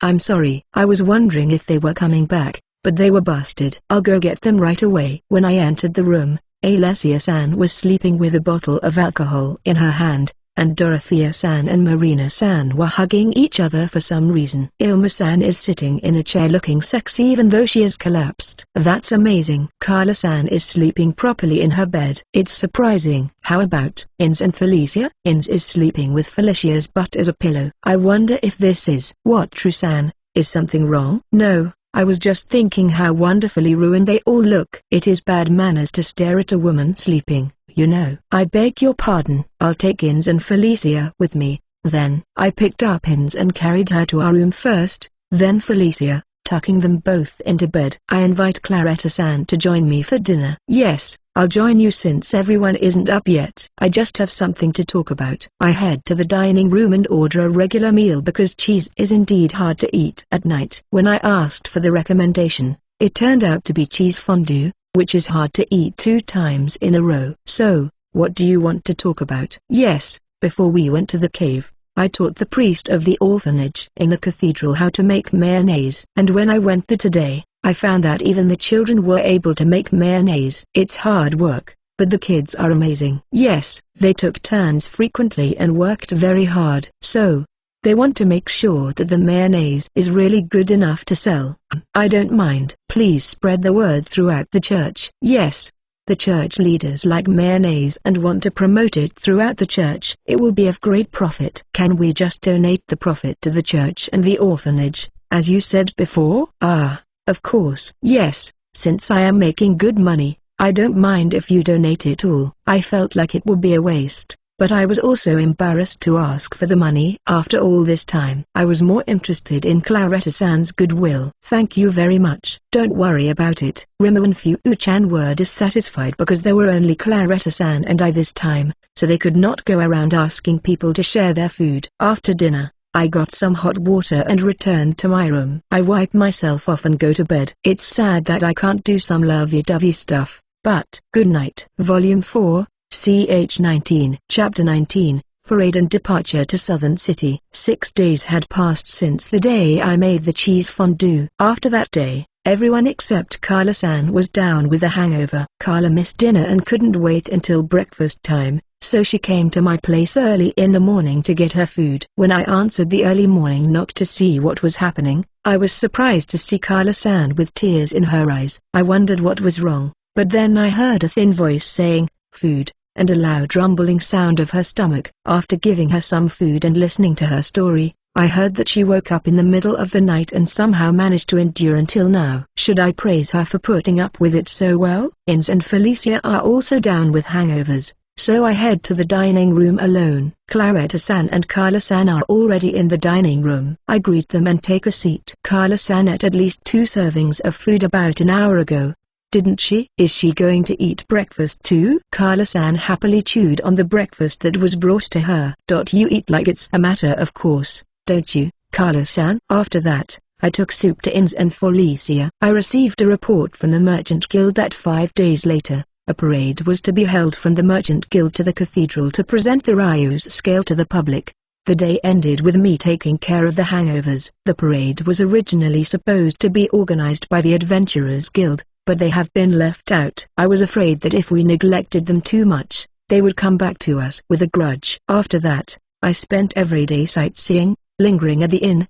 I'm sorry. I was wondering if they were coming back, but they were busted. I'll go get them right away. When I entered the room, Alessia-san was sleeping with a bottle of alcohol in her hand, and Dorothea-san and Marina-san were hugging each other for some reason. Ilma-san is sitting in a chair looking sexy even though she is collapsed. That's amazing. Carla-san is sleeping properly in her bed. It's surprising. How about Ins and Felicia? Ins is sleeping with Felicia's butt as a pillow. I wonder if this is what Trusan. Is something wrong? No, I was just thinking how wonderfully ruined they all look. It is bad manners to stare at a woman sleeping, you know. I beg your pardon. I'll take Ins and Felicia with me. Then, I picked up Ins and carried her to our room first, then Felicia, tucking them both into bed. I invite Claretta-san to join me for dinner. Yes, I'll join you since everyone isn't up yet. I just have something to talk about. I head to the dining room and order a regular meal because cheese is indeed hard to eat at night. When I asked for the recommendation, it turned out to be cheese fondue, which is hard to eat 2 times in a row. So, what do you want to talk about? Yes, before we went to the cave, I taught the priest of the orphanage in the cathedral how to make mayonnaise. And when I went there today, I found that even the children were able to make mayonnaise. It's hard work, but the kids are amazing. Yes, they took turns frequently and worked very hard. So, they want to make sure that the mayonnaise is really good enough to sell. I don't mind. Please spread the word throughout the church. Yes. The church leaders like mayonnaise and want to promote it throughout the church. It will be of great profit. Can we just donate the profit to the church and the orphanage, as you said before? Ah, of course. Yes, since I am making good money, I don't mind if you donate it all. I felt like it would be a waste, but I was also embarrassed to ask for the money. After all this time, I was more interested in Claretta-san's goodwill. Thank you very much. Don't worry about it. Rimu and Fu-chan were dissatisfied because there were only Claretta-san and I this time, so they could not go around asking people to share their food. After dinner, I got some hot water and returned to my room. I wipe myself off and go to bed. It's sad that I can't do some lovey-dovey stuff, but good night. Volume 4, CH 19. Chapter 19, Parade and Departure to Southern City. 6 days had passed since the day I made the cheese fondue. After that day, everyone except Carla-san was down with a hangover. Carla missed dinner and couldn't wait until breakfast time, so she came to my place early in the morning to get her food. When I answered the early morning knock to see what was happening, I was surprised to see Carla-san with tears in her eyes. I wondered what was wrong, but then I heard a thin voice saying, "Food," and a loud rumbling sound of her stomach. After giving her some food and listening to her story, I heard that she woke up in the middle of the night and somehow managed to endure until now. Should I praise her for putting up with it so well? Ins and Felicia are also down with hangovers, so I head to the dining room alone. Claretta-san and Carla-san are already in the dining room. I greet them and take a seat. Carla-san ate at least 2 servings of food about an hour ago, didn't she? Is she going to eat breakfast too? Carla-san happily chewed on the breakfast that was brought to her. You eat like it's a matter of course, don't you, Carla-san? After that, I took soup to Ins and Felicia. I received a report from the Merchant Guild that 5 days later, a parade was to be held from the Merchant Guild to the cathedral to present the Ryu's scale to the public. The day ended with me taking care of the hangovers. The parade was originally supposed to be organized by the Adventurers Guild, but they have been left out. I was afraid that if we neglected them too much, they would come back to us with a grudge. After that, I spent every day sightseeing, lingering at the inn,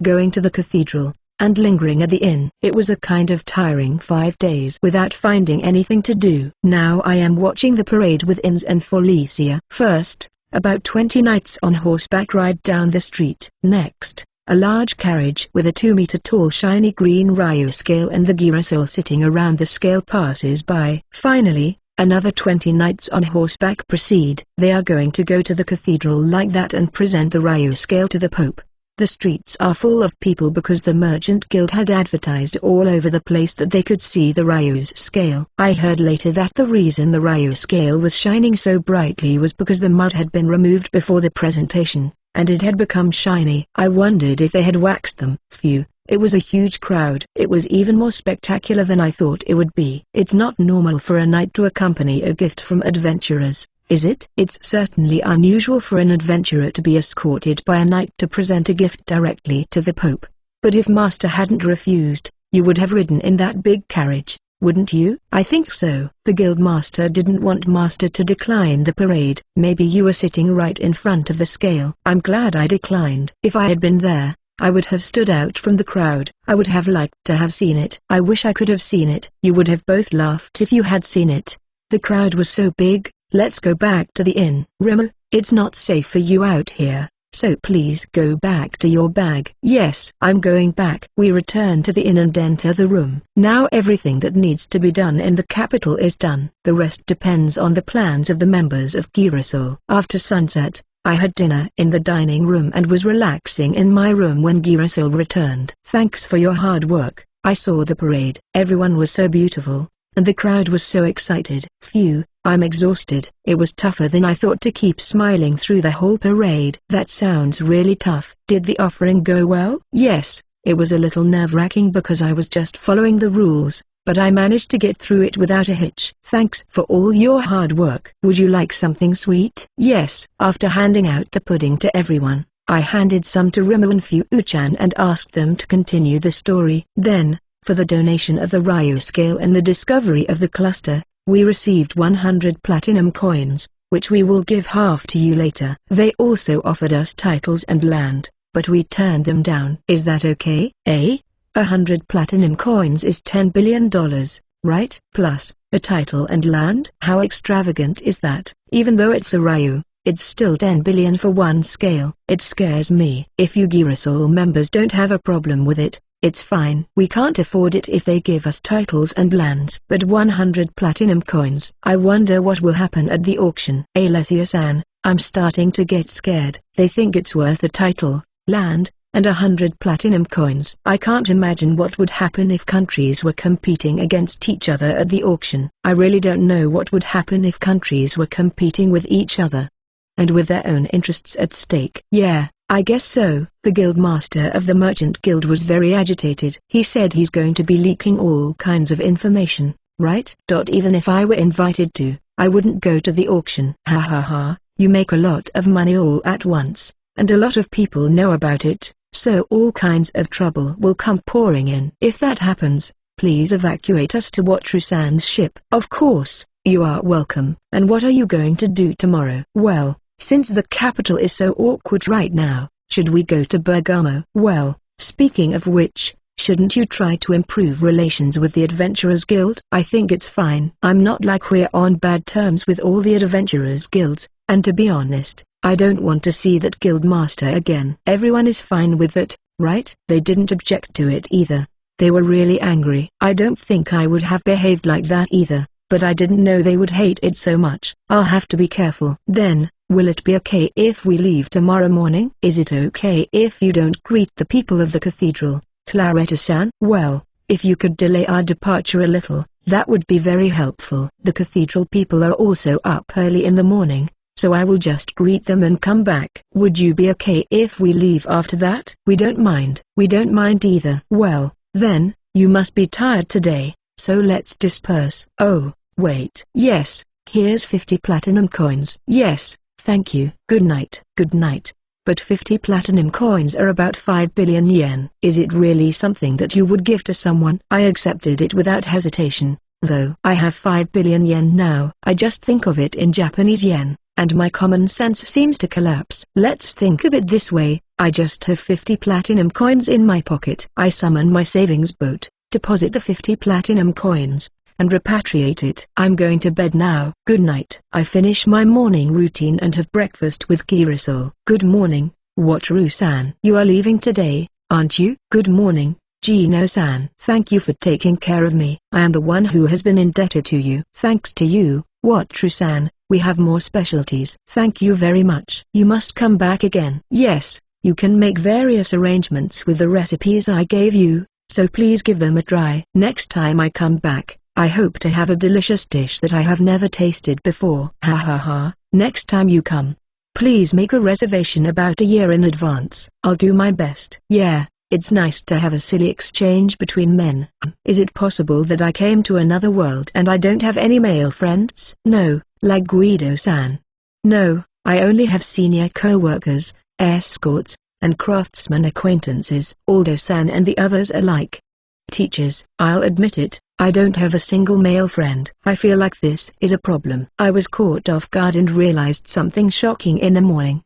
going to the cathedral, and lingering at the inn. It was a kind of tiring 5 days without finding anything to do. Now I am watching the parade with Ins and Felicia. First, about 20 knights on horseback ride down the street. Next, a large carriage with a 2-meter-tall shiny green Ryu scale and the girasol sitting around the scale passes by. Finally, another 20 knights on horseback proceed. They are going to go to the cathedral like that and present the Ryu scale to the Pope. The streets are full of people because the Merchant Guild had advertised all over the place that they could see the Ryu's scale. I heard later that the reason the Ryu scale was shining so brightly was because the mud had been removed before the presentation, and it had become shiny. I wondered if they had waxed them. Phew, it was a huge crowd. It was even more spectacular than I thought it would be. It's not normal for a knight to accompany a gift from adventurers, is it? It's certainly unusual for an adventurer to be escorted by a knight to present a gift directly to the Pope. But if Master hadn't refused, you would have ridden in that big carriage, wouldn't you? I think so. The guild master didn't want Master to decline the parade. Maybe you were sitting right in front of the scale. I'm glad I declined. If I had been there, I would have stood out from the crowd. I would have liked to have seen it. I wish I could have seen it. You would have both laughed if you had seen it. The crowd was so big. Let's go back to the inn. Rimu, it's not safe for you out here, so please go back to your bag. Yes, I'm going back. We return to the inn and enter the room. Now everything that needs to be done in the capital is done. The rest depends on the plans of the members of Girasol. After sunset, I had dinner in the dining room and was relaxing in my room when Girasol returned. Thanks for your hard work. I saw the parade. Everyone was so beautiful, and the crowd was so excited. Phew, I'm exhausted. It was tougher than I thought to keep smiling through the whole parade. That sounds really tough. Did the offering go well? Yes, it was a little nerve-wracking because I was just following the rules, but I managed to get through it without a hitch. Thanks for all your hard work. Would you like something sweet? Yes. After handing out the pudding to everyone, I handed some to Rimu and Fu-chan and asked them to continue the story. Then, for the donation of the Ryu scale and the discovery of the cluster, we received 100 platinum coins, which we will give half to you later. They also offered us titles and land, but we turned them down. Is that okay? 100 platinum coins is $10 billion, right? Plus, a title and land? How extravagant is that? Even though it's a Ryu, it's still 10 billion for one scale. It scares me. If you Girasol members don't have a problem with it, it's fine. We can't afford it if they give us titles and lands. But 100 platinum coins. I wonder what will happen at the auction. Alessia-san, I'm starting to get scared. They think it's worth a title, land, and 100 platinum coins. I can't imagine what would happen if countries were competing against each other at the auction. I really don't know what would happen if countries were competing with each other, and with their own interests at stake. Yeah, I guess so. The guild master of the merchant guild was very agitated. He said he's going to be leaking all kinds of information, right? Even if I were invited to, I wouldn't go to the auction. Ha ha ha, you make a lot of money all at once, and a lot of people know about it, so all kinds of trouble will come pouring in. If that happens, please evacuate us to Watru-san's ship. Of course, you are welcome. And what are you going to do tomorrow? Well, since the capital is so awkward right now, should we go to Bergamo? Well, speaking of which, shouldn't you try to improve relations with the Adventurers Guild? I think it's fine. I'm not like we're on bad terms with all the Adventurers Guilds, and to be honest, I don't want to see that guild master again. Everyone is fine with it, right? They didn't object to it either. They were really angry. I don't think I would have behaved like that either, but I didn't know they would hate it so much. I'll have to be careful. Then, will it be okay if we leave tomorrow morning? Is it okay if you don't greet the people of the cathedral, Claretta-san? Well, if you could delay our departure a little, that would be very helpful. The cathedral people are also up early in the morning, so I will just greet them and come back. Would you be okay if we leave after that? We don't mind. We don't mind either. Well, then, you must be tired today, so let's disperse. Oh, wait. Yes, here's 50 platinum coins. Yes, thank you. Good night. Good night. But 50 platinum coins are about 5 billion yen. Is it really something that you would give to someone? I accepted it without hesitation, though. I have 5 billion yen now. I just think of it in Japanese yen, and my common sense seems to collapse. Let's think of it this way, I just have 50 platinum coins in my pocket. I summon my savings boat, deposit the 50 platinum coins, and repatriate it. I'm going to bed now. Good night. I finish my morning routine and have breakfast with Girasol. Good morning, Watru-san. You are leaving today, aren't you? Good morning, Gino-san. Thank you for taking care of me. I am the one who has been indebted to you. Thanks to you, Watru-san, we have more specialties. Thank you very much. You must come back again. Yes, you can make various arrangements with the recipes I gave you, so please give them a try. Next time I come back, I hope to have a delicious dish that I have never tasted before. Ha ha ha. Next time you come, please make a reservation about a year in advance. I'll do my best. Yeah, it's nice to have a silly exchange between men. Is it possible that I came to another world and I don't have any male friends? No, like Guido-san. No, I only have senior co-workers, escorts, and craftsman acquaintances. Aldo-san and the others are like teachers. I'll admit it, I don't have a single male friend. I feel like this is a problem. I was caught off guard and realized something shocking in the morning.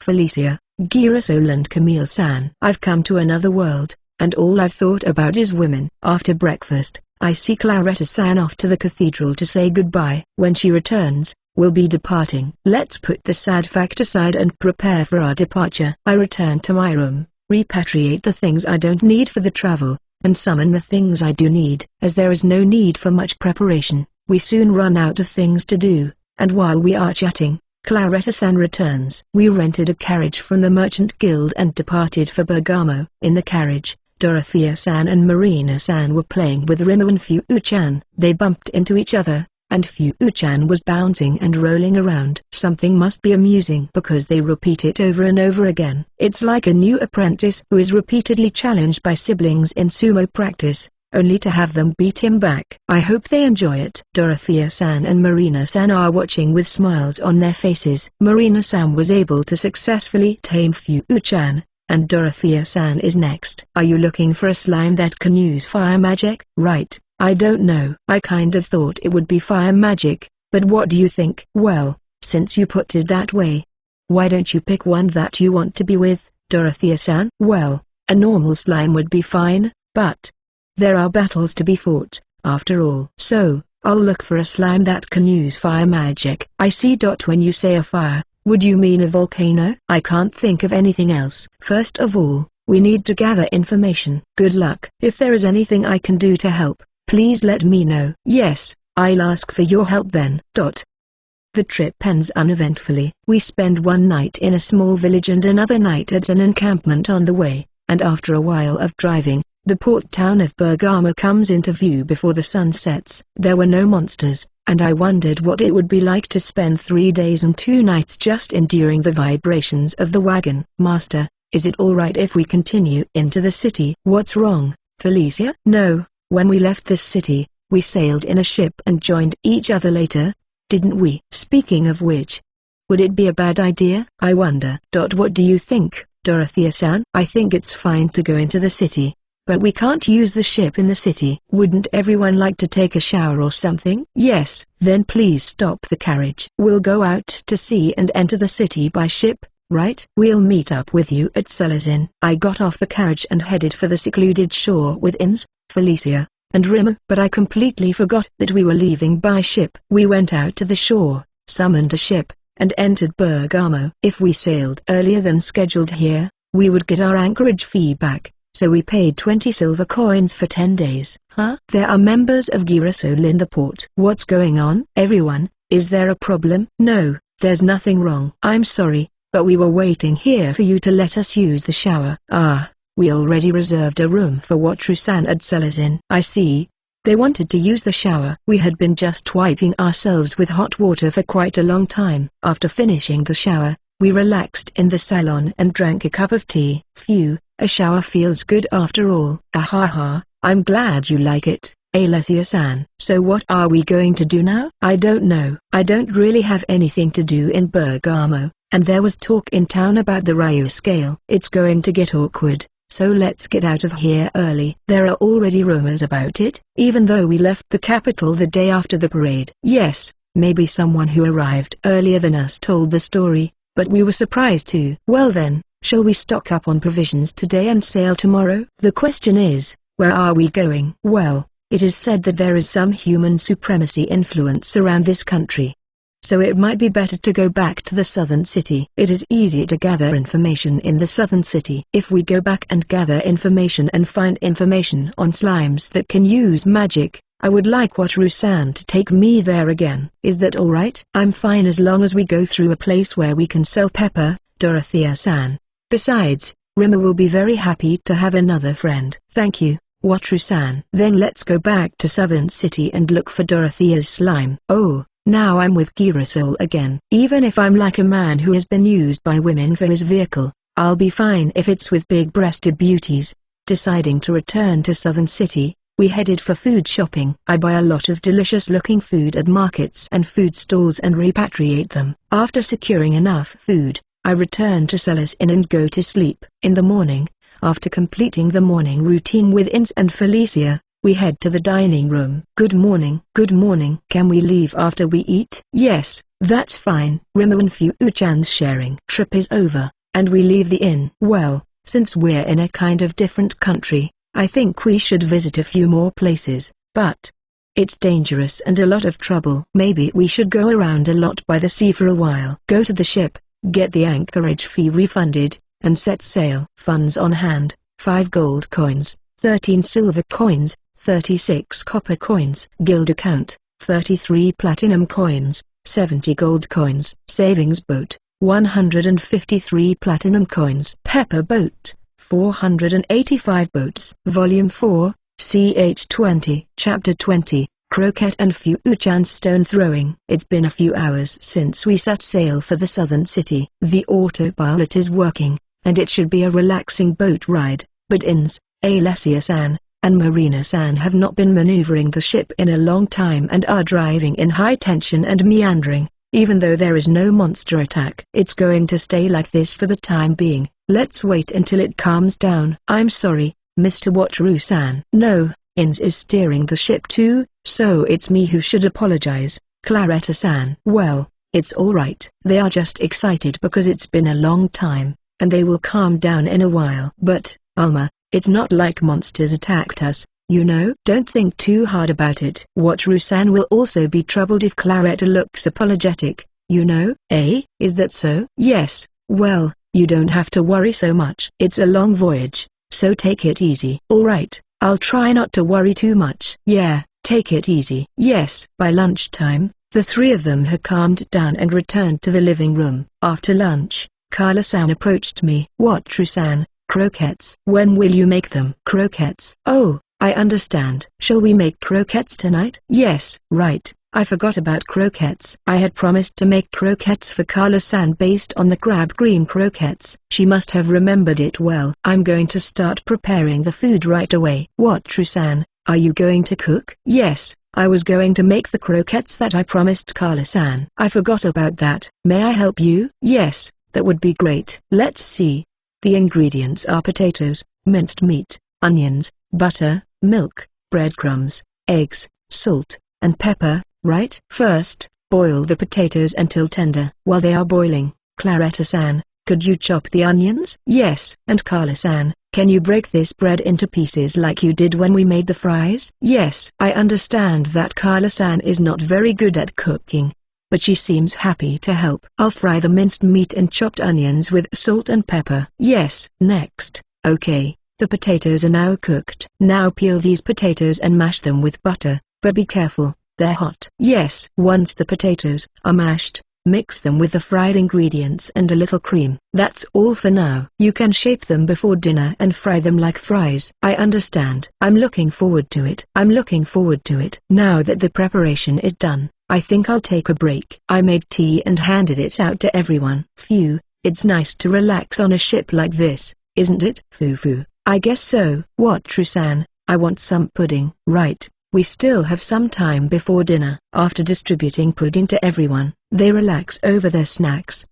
Felicia, Girasol and Camille-san. I've come to another world, and all I've thought about is women. After breakfast, I see Claretta-san off to the cathedral to say goodbye. When she returns, we'll be departing. Let's put the sad fact aside and prepare for our departure. I return to my room, repatriate the things I don't need for the travel, and summon the things I do need. As there is no need for much preparation, we soon run out of things to do, and while we are chatting, Claretta-san returns. We rented a carriage from the Merchant Guild and departed for Bergamo. In the carriage, Dorothea-san and Marina-san were playing with Rimo and Fu-chan. They bumped into each other, and Fu-chan was bouncing and rolling around. Something must be amusing because they repeat it over and over again. It's like a new apprentice who is repeatedly challenged by siblings in sumo practice, only to have them beat him back. I hope they enjoy it. Dorothea-san and Marina-san are watching with smiles on their faces. Marina-san was able to successfully tame Fu-chan, and Dorothea-san is next. Are you looking for a slime that can use fire magic? Right, I don't know. I kind of thought it would be fire magic, but what do you think? Well, since you put it that way, why don't you pick one that you want to be with, Dorothea-san? Well, a normal slime would be fine, but there are battles to be fought, after all. So, I'll look for a slime that can use fire magic. I see. When you say a fire, would you mean a volcano? I can't think of anything else. First of all, we need to gather information. Good luck. If there is anything I can do to help, please let me know. Yes, I'll ask for your help then. The trip ends uneventfully. We spend one night in a small village and another night at an encampment on the way, and after a while of driving, the port town of Bergamo comes into view before the sun sets. There were no monsters, and I wondered what it would be like to spend 3 days and 2 nights just enduring the vibrations of the wagon. Master, is it alright if we continue into the city? What's wrong, Felicia? No, when we left this city, we sailed in a ship and joined each other later, didn't we? Speaking of which, would it be a bad idea? I wonder. What do you think, Dorothea-san? I think it's fine to go into the city, but we can't use the ship in the city. Wouldn't everyone like to take a shower or something? Yes, then please stop the carriage. We'll go out to sea and enter the city by ship, right? We'll meet up with you at Sellers Inn. I got off the carriage and headed for the secluded shore with Inns, Felicia, and Rimmer. But I completely forgot that we were leaving by ship. We went out to the shore, summoned a ship, and entered Bergamo. If we sailed earlier than scheduled here, we would get our anchorage fee back. So we paid 20 silver coins for 10 days. Huh? There are members of Girasol in the port. What's going on? Everyone, is there a problem? No, there's nothing wrong. I'm sorry, but we were waiting here for you to let us use the shower. Ah, we already reserved a room for Watru-san at Sellers Inn. I see. They wanted to use the shower. We had been just wiping ourselves with hot water for quite a long time. After finishing the shower, we relaxed in the salon and drank a cup of tea. Phew. A shower feels good after all. Ahaha, I'm glad you like it, Alessia-san. So what are we going to do now? I don't know. I don't really have anything to do in Bergamo, and there was talk in town about the Ryu scale. It's going to get awkward, so let's get out of here early. There are already rumors about it, even though we left the capital the day after the parade. Yes, maybe someone who arrived earlier than us told the story, but we were surprised too. Well then, shall we stock up on provisions today and sail tomorrow? The question is, where are we going? Well, it is said that there is some human supremacy influence around this country. So it might be better to go back to the southern city. It is easier to gather information in the southern city. If we go back and gather information and find information on slimes that can use magic, I would like Watru-san to take me there again. Is that alright? I'm fine as long as we go through a place where we can sell pepper, Dorothea-san. Besides, Rimmer will be very happy to have another friend. Thank you, Watru-san. Then let's go back to Southern City and look for Dorothea's slime. Oh, now I'm with Girasol again. Even if I'm like a man who has been used by women for his vehicle, I'll be fine if it's with big-breasted beauties. Deciding to return to Southern City, we headed for food shopping. I buy a lot of delicious-looking food at markets and food stalls and repatriate them. After securing enough food, I return to Sellers Inn and go to sleep. In the morning, after completing the morning routine with Inns and Felicia, we head to the dining room. Good morning. Good morning. Can we leave after we eat? Yes, that's fine. Rimmer and Fu-chan's sharing trip is over, and we leave the inn. Well, since we're in a kind of different country, I think we should visit a few more places, but It's dangerous and a lot of trouble. Maybe we should go around a lot by the sea for a while. Go to the ship, get the anchorage fee refunded, and set sail. Funds on hand, 5 gold coins, 13 silver coins, 36 copper coins. Guild account, 33 platinum coins, 70 gold coins. Savings boat, 153 platinum coins. Pepper boat, 485 boats. Volume 4, CH 20. Chapter 20, Croquette and Fu-Chan's Stone Throwing. It's been a few hours since we set sail for the southern city. The autopilot is working, and it should be a relaxing boat ride, but Ins, Alessia-san, and Marina-san have not been maneuvering the ship in a long time and are driving in high tension and meandering, even though there is no monster attack. It's going to stay like this for the time being. Let's wait until it calms down. I'm sorry, Mr. Wataru-san. No, Ins is steering the ship too, so it's me who should apologize, Claretta-san. Well, it's alright. They are just excited because it's been a long time, and they will calm down in a while. But, Alma, it's not like monsters attacked us, you know? Don't think too hard about it. Wataru-san will also be troubled if Claretta looks apologetic, you know? Eh? Is that so? Yes, well, you don't have to worry so much. It's a long voyage, so take it easy. Alright, I'll try not to worry too much. Yeah, take it easy. Yes. By lunchtime, the three of them had calmed down and returned to the living room. After lunch, Carla-san approached me. Wataru-san, croquettes. When will you make them? Croquettes. Oh, I understand. Shall we make croquettes tonight? Yes. Right, I forgot about croquettes. I had promised to make croquettes for Carla-san based on the crab cream croquettes. She must have remembered it well. I'm going to start preparing the food right away. Wataru-san, are you going to cook? Yes, I was going to make the croquettes that I promised Carla-san. I forgot about that. May I help you? Yes, that would be great. Let's see. The ingredients are potatoes, minced meat, onions, butter, milk, breadcrumbs, eggs, salt, and pepper, right? First, boil the potatoes until tender. While they are boiling, Claretta-san, could you chop the onions? Yes. And Carla-san, can you break this bread into pieces like you did when we made the fries? Yes. I understand that Carla-san is not very good at cooking, but she seems happy to help. I'll fry the minced meat and chopped onions with salt and pepper. Yes. Next, okay, the potatoes are now cooked. Now peel these potatoes and mash them with butter, but be careful, they're hot. Yes. Once the potatoes are mashed, mix them with the fried ingredients and a little cream. That's all for now. You can shape them before dinner and fry them like fries. I understand. I'm looking forward to it. I'm looking forward to it. Now that the preparation is done, I think I'll take a break. I made tea and handed it out to everyone. Phew, it's nice to relax on a ship like this, isn't it? Foo-foo, I guess so. Wataru-san, I want some pudding. Right, we still have some time before dinner. After distributing pudding to everyone, they relax over their snacks.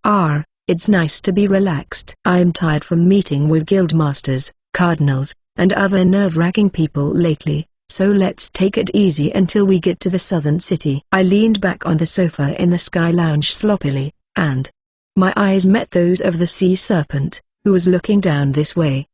It's nice to be relaxed. I'm tired from meeting with guild masters, cardinals, and other nerve-wracking people lately. So let's take it easy until we get to the southern city. I leaned back on the sofa in the Sky Lounge sloppily, and my eyes met those of the sea serpent, who was looking down this way.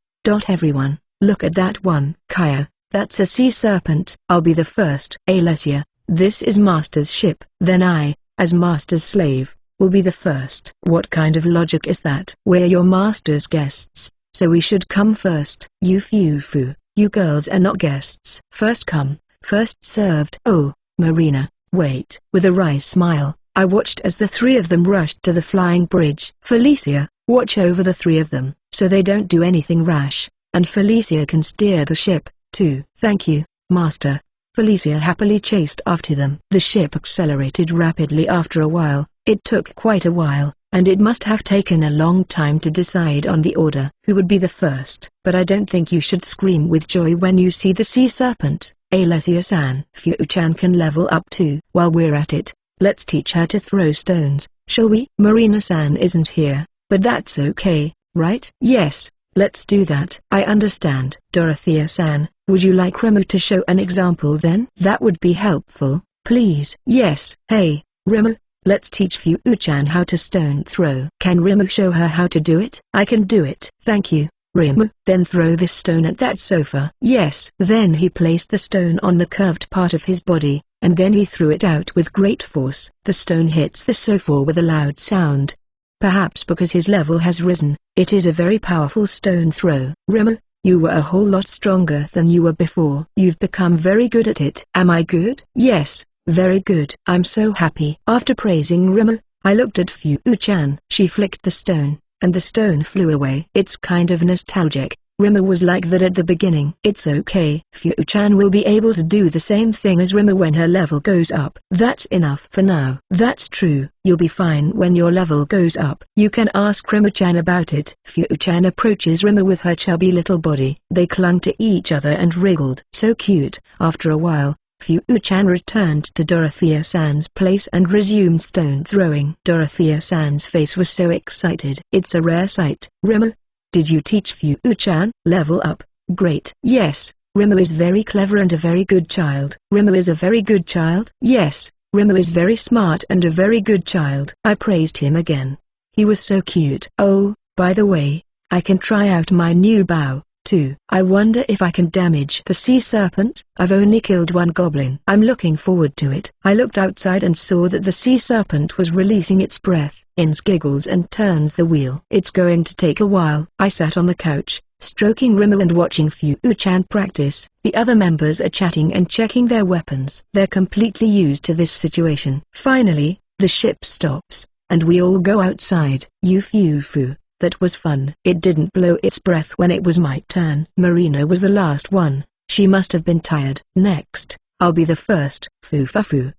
Everyone, look at that one. Kaya, that's a sea serpent. I'll be the first. Alessia, this is Master's ship. Then I, as Master's slave, will be the first. What kind of logic is that? We're your Master's guests, so we should come first. You foo-foo. You girls are not guests. First come, first served. Oh, Marina, wait. With a wry smile, I watched as the three of them rushed to the flying bridge. Felicia, watch over the three of them, so they don't do anything rash, and Felicia can steer the ship, too. Thank you, Master. Felicia happily chased after them. The ship accelerated rapidly after a while. It took quite a while, and it must have taken a long time to decide on the order who would be the first. But I don't think you should scream with joy when you see the sea serpent. Alessia-san, Fu-chan can level up too. While we're at it, let's teach her to throw stones, shall we? Marina-san isn't here, but that's okay, right? Yes, let's do that. I understand. Dorothea-san, would you like Remu to show an example then? That would be helpful, please. Yes. Hey, Remu, let's teach Fu-chan how to stone throw. Can Remu show her how to do it? I can do it. Thank you, Rim. Then throw this stone at that sofa. Yes. Then he placed the stone on the curved part of his body, and then he threw it out with great force. The stone hits the sofa with a loud sound. Perhaps because his level has risen, it is a very powerful stone throw. Rim, you were a whole lot stronger than you were before. You've become very good at it. Am I good? Yes, very good. I'm so happy. After praising Rim, I looked at Fu-chan. She flicked the stone, and the stone flew away. It's kind of nostalgic. Rimmer was like that at the beginning. It's okay. Fu-chan will be able to do the same thing as Rimmer when her level goes up. That's enough for now. That's true. You'll be fine when your level goes up. You can ask Rimmer-chan about it. Fu-chan approaches Rimmer with her chubby little body. They clung to each other and wriggled. So cute. After a while, Fu-chan returned to Dorothea-san's place and resumed stone throwing. Dorothea-san's face was so excited. It's a rare sight. Rimmer, did you teach Fu-chan? Level up. Great. Yes, Rimmer is very clever and a very good child. Rimmer is a very good child? Yes, Rimmer is very smart and a very good child. I praised him again. He was so cute. Oh, by the way, I can try out my new bow, too. I wonder if I can damage the sea serpent. I've only killed one goblin. I'm looking forward to it. I looked outside and saw that the sea serpent was releasing its breath. Ins giggles and turns the wheel. It's going to take a while. I sat on the couch, stroking Rimmer and watching Fu-chan practice. The other members are chatting and checking their weapons. They're completely used to this situation. Finally, the ship stops, and we all go outside. Fu, that was fun. It didn't blow its breath when it was my turn. Marina was the last one. She must have been tired. Next, I'll be the first. Fu.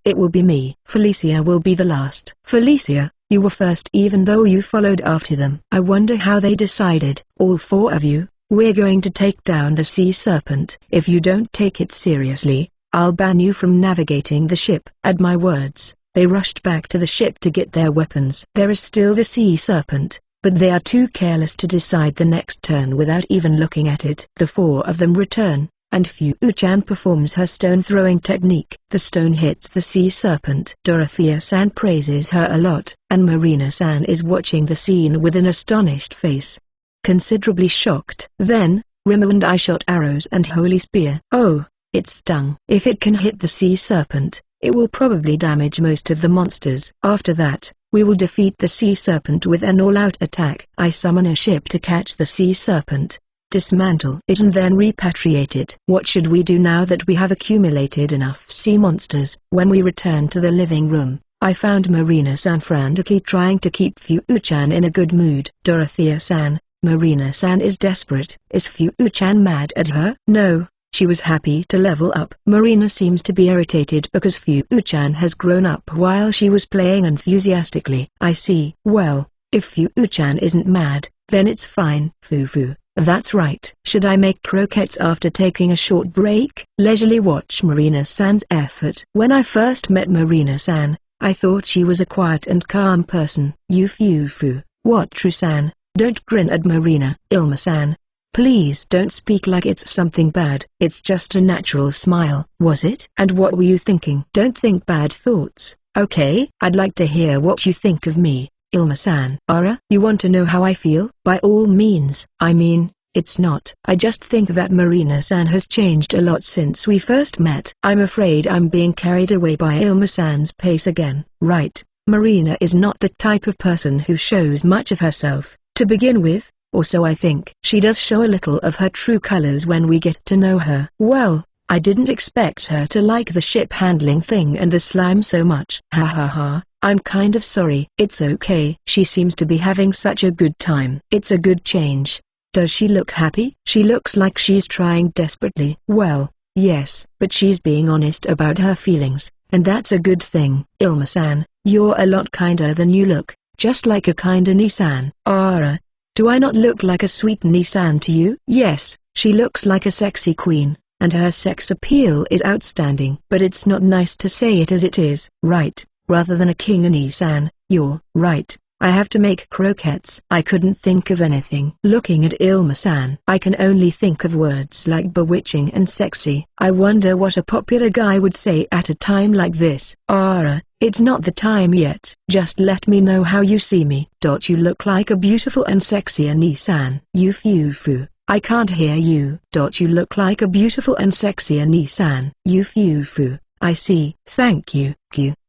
It will be me. Felicia will be the last. Felicia, you were first even though you followed after them. I wonder how they decided. All four of you, we're going to take down the sea serpent. If you don't take it seriously, I'll ban you from navigating the ship. At my words, they rushed back to the ship to get their weapons. There is still the sea serpent, but they are too careless to decide the next turn without even looking at it. The four of them return, and Fu-chan performs her stone-throwing technique. The stone hits the sea serpent. Dorothea-san praises her a lot, and Marina-san is watching the scene with an astonished face. Considerably shocked. Then, Rimmer and I shot arrows and holy spear. Oh, it stung. If it can hit the sea serpent, it will probably damage most of the monsters. After that, we will defeat the sea serpent with an all-out attack. I summon a ship to catch the sea serpent, dismantle it and then repatriate it. What should we do now that we have accumulated enough sea monsters? When we returned to the living room, I found Marina-san frantically trying to keep Fu-chan in a good mood. Dorothea-san, Marina-san is desperate. Is Fu-chan mad at her? No, she was happy to level up. Marina seems to be irritated because Fu-chan has grown up while she was playing enthusiastically. I see. Well, if Fu-chan isn't mad, then it's fine. Fu. That's right. Should I make croquettes after taking a short break? Leisurely watch Marina-san's effort. When I first met Marina-san, I thought she was a quiet and calm person. Fu. What true-san? Don't grin at Marina. Ilma-san, please don't speak like it's something bad. It's just a natural smile. Was it? And what were you thinking? Don't think bad thoughts, okay? I'd like to hear what you think of me. Ilma-san. Ara, you want to know how I feel? By all means. I mean, it's not. I just think that Marina-san has changed a lot since we first met. I'm afraid I'm being carried away by Ilma-san's pace again. Right, Marina is not the type of person who shows much of herself, to begin with, or so I think. She does show a little of her true colors when we get to know her. Well, I didn't expect her to like the ship handling thing and the slime so much. Ha. I'm kind of sorry. It's okay. She seems to be having such a good time. It's a good change. Does she look happy? She looks like she's trying desperately. Well, yes, but she's being honest about her feelings, and that's a good thing. Ilma-san, you're a lot kinder than you look, just like a kinder Nissan. Ara, do I not look like a sweet Nissan to you? Yes, she looks like a sexy queen, and her sex appeal is outstanding. But it's not nice to say it as it is. Right. Rather than a king Nissan, you're right. I have to make croquettes. I couldn't think of anything. Looking at Ilma-san, I can only think of words like bewitching and sexy. I wonder what a popular guy would say at a time like this. Ara, it's not the time yet. Just let me know how you see me. You look like a beautiful and sexy Annie-san. Yufufu. I can't hear you. You look like a beautiful and sexy Annie-san. Yufufu. I see. Thank you.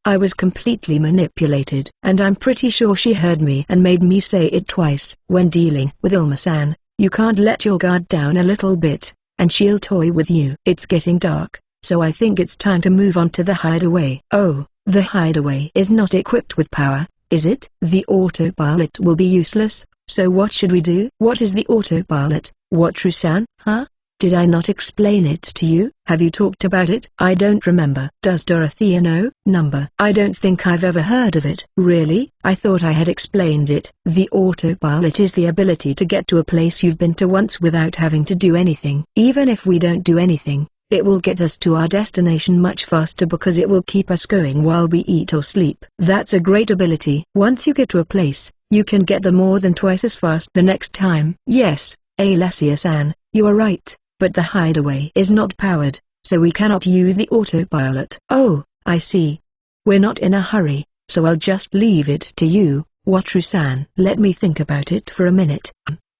I was completely manipulated. And I'm pretty sure she heard me and made me say it twice. When dealing with Ilma-san, you can't let your guard down a little bit, and she'll toy with you. It's getting dark, so I think it's time to move on to the hideaway. Oh, the hideaway is not equipped with power, is it? The autopilot will be useless, so what should we do? What is the autopilot? What, Trusan? Huh? Did I not explain it to you? Have you talked about it? I don't remember. Does Dorothea know? Number. I don't think I've ever heard of it. Really? I thought I had explained it. The autopilot is the ability to get to a place you've been to once without having to do anything. Even if we don't do anything, it will get us to our destination much faster because it will keep us going while we eat or sleep. That's a great ability. Once you get to a place, you can get there more than twice as fast the next time. Yes, Alessia-san, you are right. But the hideaway is not powered, so we cannot use the autopilot. Oh, I see. We're not in a hurry, so I'll just leave it to you, Wataru-san. Let me think about it for a minute.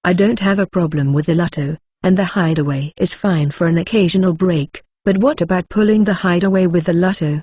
I don't have a problem with the Lotto, and the hideaway is fine for an occasional break, but what about pulling the hideaway with the Lotto?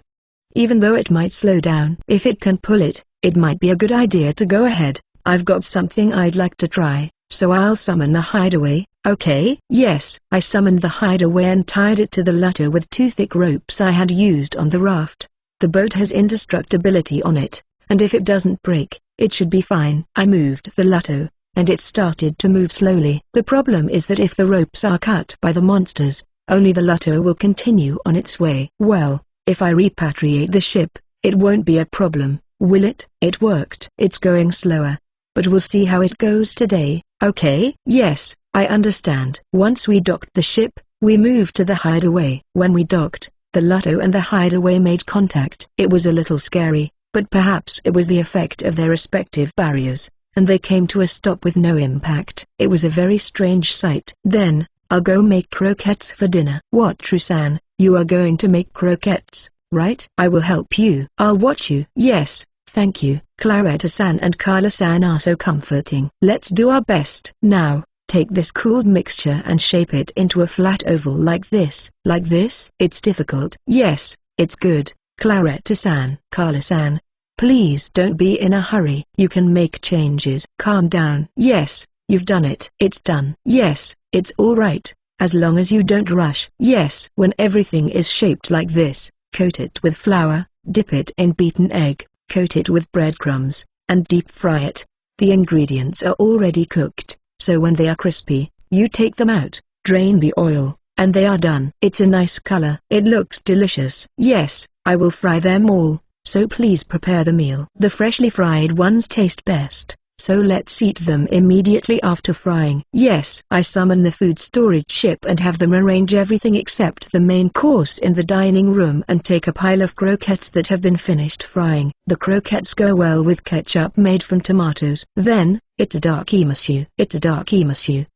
Even though it might slow down. If it can pull it, it might be a good idea to go ahead. I've got something I'd like to try, so I'll summon the hideaway. Okay? Yes. I summoned the hideaway and tied it to the Lotto with two thick ropes I had used on the raft. The boat has indestructibility on it, and if it doesn't break, it should be fine. I moved the Lotto, and it started to move slowly. The problem is that if the ropes are cut by the monsters, only the Lotto will continue on its way. Well, if I repatriate the ship, it won't be a problem, will it? It worked. It's going slower, but we'll see how it goes today. Okay? Yes. I understand. Once we docked the ship, we moved to the hideaway. When we docked, the Lotto and the hideaway made contact. It was a little scary, but perhaps it was the effect of their respective barriers, and they came to a stop with no impact. It was a very strange sight. Then, I'll go make croquettes for dinner. What, Trusan, you are going to make croquettes, right? I will help you. I'll watch you. Yes, thank you. Claretta-san and Carla-san are so comforting. Let's do our best. Now, take this cooled mixture and shape it into a flat oval like this. Like this? It's difficult. Yes, it's good. Claretta-san. Carla-san, please don't be in a hurry. You can make changes. Calm down. Yes, you've done it. It's done. Yes, it's all right, as long as you don't rush. Yes. When everything is shaped like this, coat it with flour, dip it in beaten egg, coat it with breadcrumbs, and deep fry it. The ingredients are already cooked, so when they are crispy, you take them out, drain the oil, and they are done. It's a nice color. It looks delicious. Yes, I will fry them all, so please prepare the meal. The freshly fried ones taste best, so let's eat them immediately after frying. Yes. I summon the food storage ship and have them arrange everything except the main course in the dining room and take a pile of croquettes that have been finished frying. The croquettes go well with ketchup made from tomatoes. Then, itadakimasu.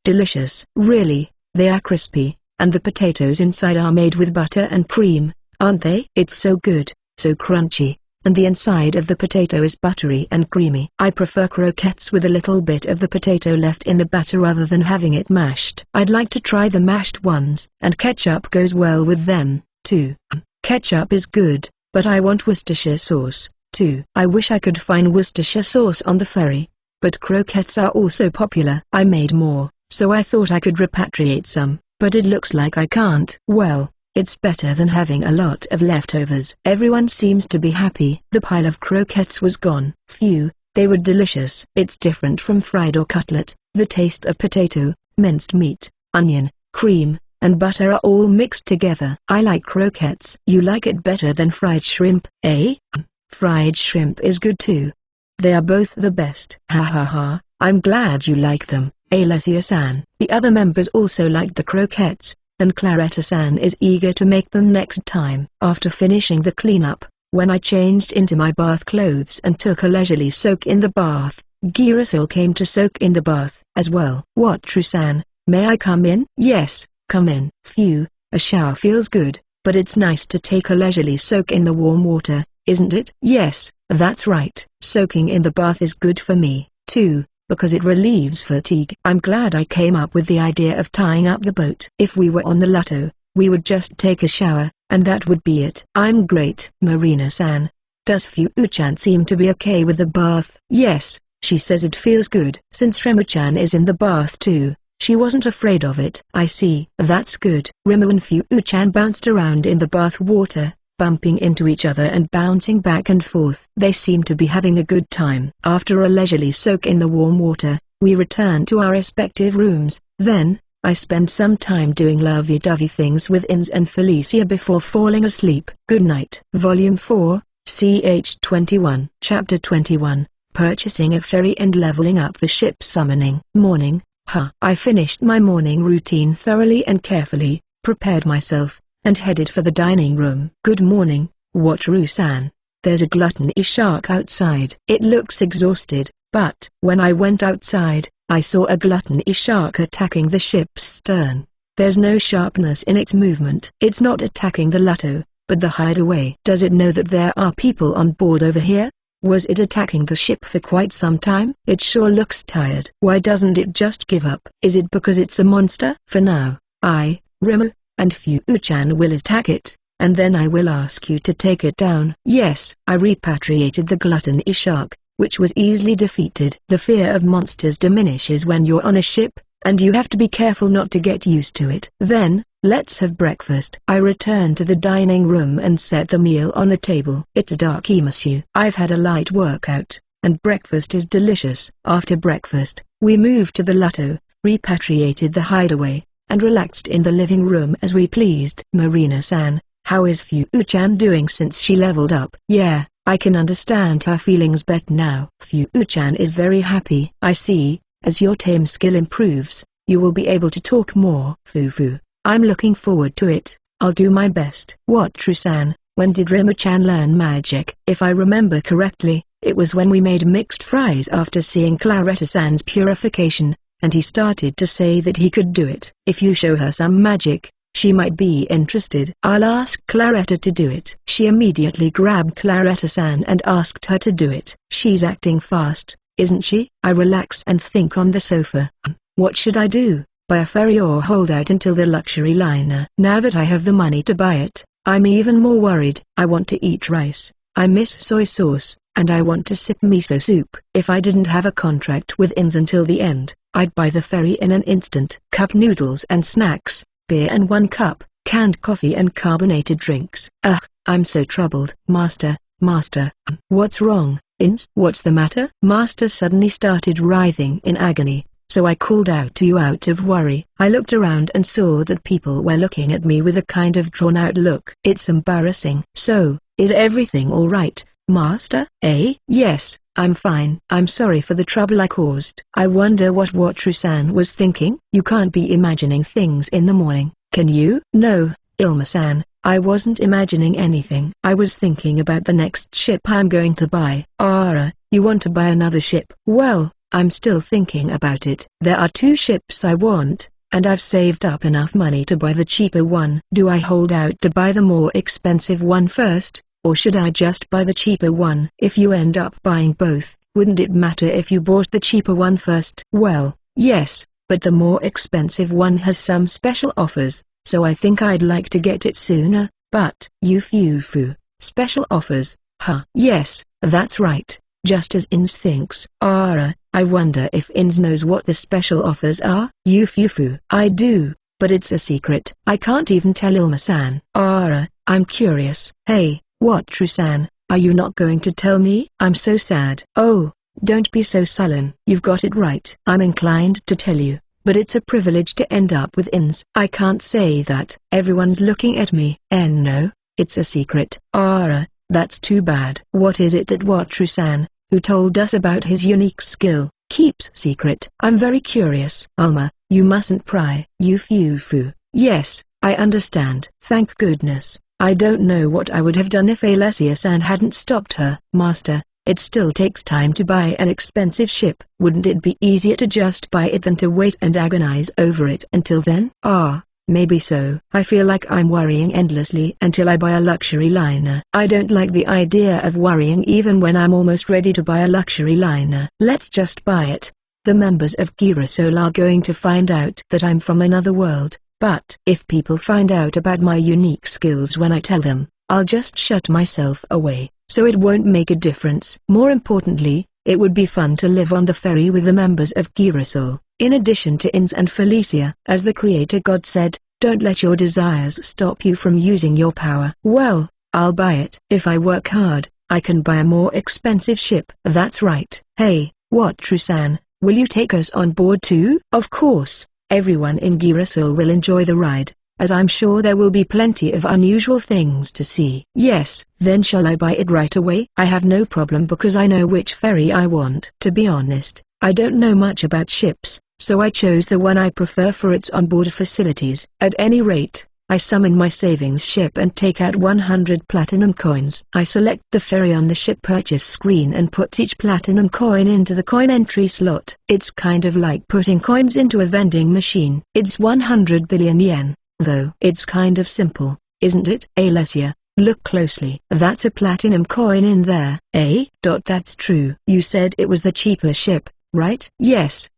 Delicious. Really, they are crispy, and the potatoes inside are made with butter and cream, aren't they? It's so good, so crunchy, and the inside of the potato is buttery and creamy. I prefer croquettes with a little bit of the potato left in the batter rather than having it mashed. I'd like to try the mashed ones, and ketchup goes well with them, too. Ketchup is good, but I want Worcestershire sauce, too. I wish I could find Worcestershire sauce on the ferry, but croquettes are also popular. I made more, so I thought I could repatriate some, but it looks like I can't. Well, it's better than having a lot of leftovers. Everyone seems to be happy. The pile of croquettes was gone. Phew, they were delicious. It's different from fried or cutlet. The taste of potato, minced meat, onion, cream, and butter are all mixed together. I like croquettes. You like it better than fried shrimp, eh? Fried shrimp is good too. They are both the best. Ha ha ha, I'm glad you like them, Alessia-san. The other members also liked the croquettes, and Claretta-san is eager to make them next time. After finishing the cleanup, when I changed into my bath clothes and took a leisurely soak in the bath, Girasil came to soak in the bath as well. What, Trusan? May I come in? Yes, come in. Phew, a shower feels good, but it's nice to take a leisurely soak in the warm water, isn't it? Yes, that's right. Soaking in the bath is good for me, too, because it relieves fatigue. I'm glad I came up with the idea of tying up the boat. If we were on the Lotto, we would just take a shower, and that would be it. I'm great. Marina-san, does Fu-chan seem to be okay with the bath? Yes, she says it feels good. Since Remu-chan is in the bath too, she wasn't afraid of it. I see. That's good. Remu and Fu-chan bounced around in the bath water, bumping into each other and bouncing back and forth. They seemed to be having a good time. After a leisurely soak in the warm water, we returned to our respective rooms. Then, I spent some time doing lovey-dovey things with Ins and Felicia before falling asleep. Good night. Volume 4, CH 21. Chapter 21, Purchasing a Ferry and Leveling Up the Ship Summoning. Morning. I finished my morning routine thoroughly and carefully, prepared myself, and headed for the dining room. Good morning, Wataru-san. There's a gluttony shark outside. It looks exhausted, but when I went outside, I saw a gluttony shark attacking the ship's stern. There's no sharpness in its movement. It's not attacking the Lotto, but the hideaway. Does it know that there are people on board over here? Was it attacking the ship for quite some time? It sure looks tired. Why doesn't it just give up? Is it because it's a monster? For now, I, Remu, and Fu-chan will attack it, and then I will ask you to take it down. Yes. I repatriated the gluttony shark, which was easily defeated. The fear of monsters diminishes when you're on a ship, and you have to be careful not to get used to it. Then, let's have breakfast. I returned to the dining room and set the meal on a table. Itadakimasu. I've had a light workout, and breakfast is delicious. After breakfast, we moved to the Lotto, repatriated the hideaway, and relaxed in the living room as we pleased. Marina-san, how is Fu-chan doing since she leveled up? Yeah, I can understand her feelings better now. Fu-chan is very happy. I see. As your tame skill improves, you will be able to talk more. Fu-fu, I'm looking forward to it. I'll do my best. Wataru-san, when did Remu-chan learn magic? If I remember correctly, it was when we made mixed fries after seeing Claretta-san's purification, and he started to say that he could do it. If you show her some magic, she might be interested. I'll ask Claretta to do it. She immediately grabbed Claretta-san and asked her to do it. She's acting fast, isn't she? I relax and think on the sofa. What should I do? Buy a ferry or hold out until the luxury liner? Now that I have the money to buy it, I'm even more worried. I want to eat rice. I miss soy sauce, and I want to sip miso soup. If I didn't have a contract with Inns until the end, I'd buy the ferry in an instant. Cup noodles and snacks, beer and 1 cup, canned coffee and carbonated drinks. Ugh, I'm so troubled. Master, what's wrong, Inns? What's the matter? Master suddenly started writhing in agony, so I called out to you out of worry. I looked around and saw that people were looking at me with a kind of drawn-out look. It's embarrassing. So, is everything all right, Master? Yes, I'm fine. I'm sorry for the trouble I caused. I wonder what Wataru-san was thinking. You can't be imagining things in the morning, can you? No, Ilma-san, I wasn't imagining anything. I was thinking about the next ship I'm going to buy. You want to buy another ship? Well, I'm still thinking about it. There are 2 ships I want, and I've saved up enough money to buy the cheaper one. Do I hold out to buy the more expensive one first, or should I just buy the cheaper one? If you end up buying both, wouldn't it matter if you bought the cheaper one first? Well, yes, but the more expensive one has some special offers, so I think I'd like to get it sooner. But, Fu, special offers? Yes, that's right, just as Inns thinks. I wonder if Inns knows what the special offers are? Fu, I do, but it's a secret. I can't even tell Ilma-san. I'm curious. Hey, Wataru-san, are you not going to tell me? I'm so sad. Oh, don't be so sullen. You've got it right. I'm inclined to tell you, but it's a privilege to end up with Inns. I can't say that. Everyone's looking at me. No, it's a secret. That's too bad. What is it that Wataru-san, who told us about his unique skill, keeps secret? I'm very curious. Alma, you mustn't pry. Fu. Yes, I understand. Thank goodness. I don't know what I would have done if Alessia-san hadn't stopped her. Master, It still takes time to buy an expensive ship. Wouldn't it be easier to just buy it than to wait and agonize over it until then? Maybe so. I feel like I'm worrying endlessly until I buy a luxury liner. I don't like the idea of worrying even when I'm almost ready to buy a luxury liner. Let's just buy it. The members of Girasol are going to find out that I'm from another world, but if people find out about my unique skills when I tell them, I'll just shut myself away, so it won't make a difference. More importantly, it would be fun to live on the ferry with the members of Girasol, in addition to Ins and Felicia. As the Creator God said, don't let your desires stop you from using your power. Well, I'll buy it. If I work hard, I can buy a more expensive ship. That's right. Hey, what Trusan, will you take us on board too? Of course, everyone in Girasol will enjoy the ride, as I'm sure there will be plenty of unusual things to see. Yes, then shall I buy it right away? I have no problem because I know which ferry I want. To be honest, I don't know much about ships, so I chose the one I prefer for its onboard facilities. At any rate, I summon my savings ship and take out 100 platinum coins. I select the ferry on the ship purchase screen and put each platinum coin into the coin entry slot. It's kind of like putting coins into a vending machine. It's 100 billion yen, though. It's kind of simple, isn't it? Alessia, look closely. That's a platinum coin in there. That's true. You said it was the cheaper ship, right? Yes.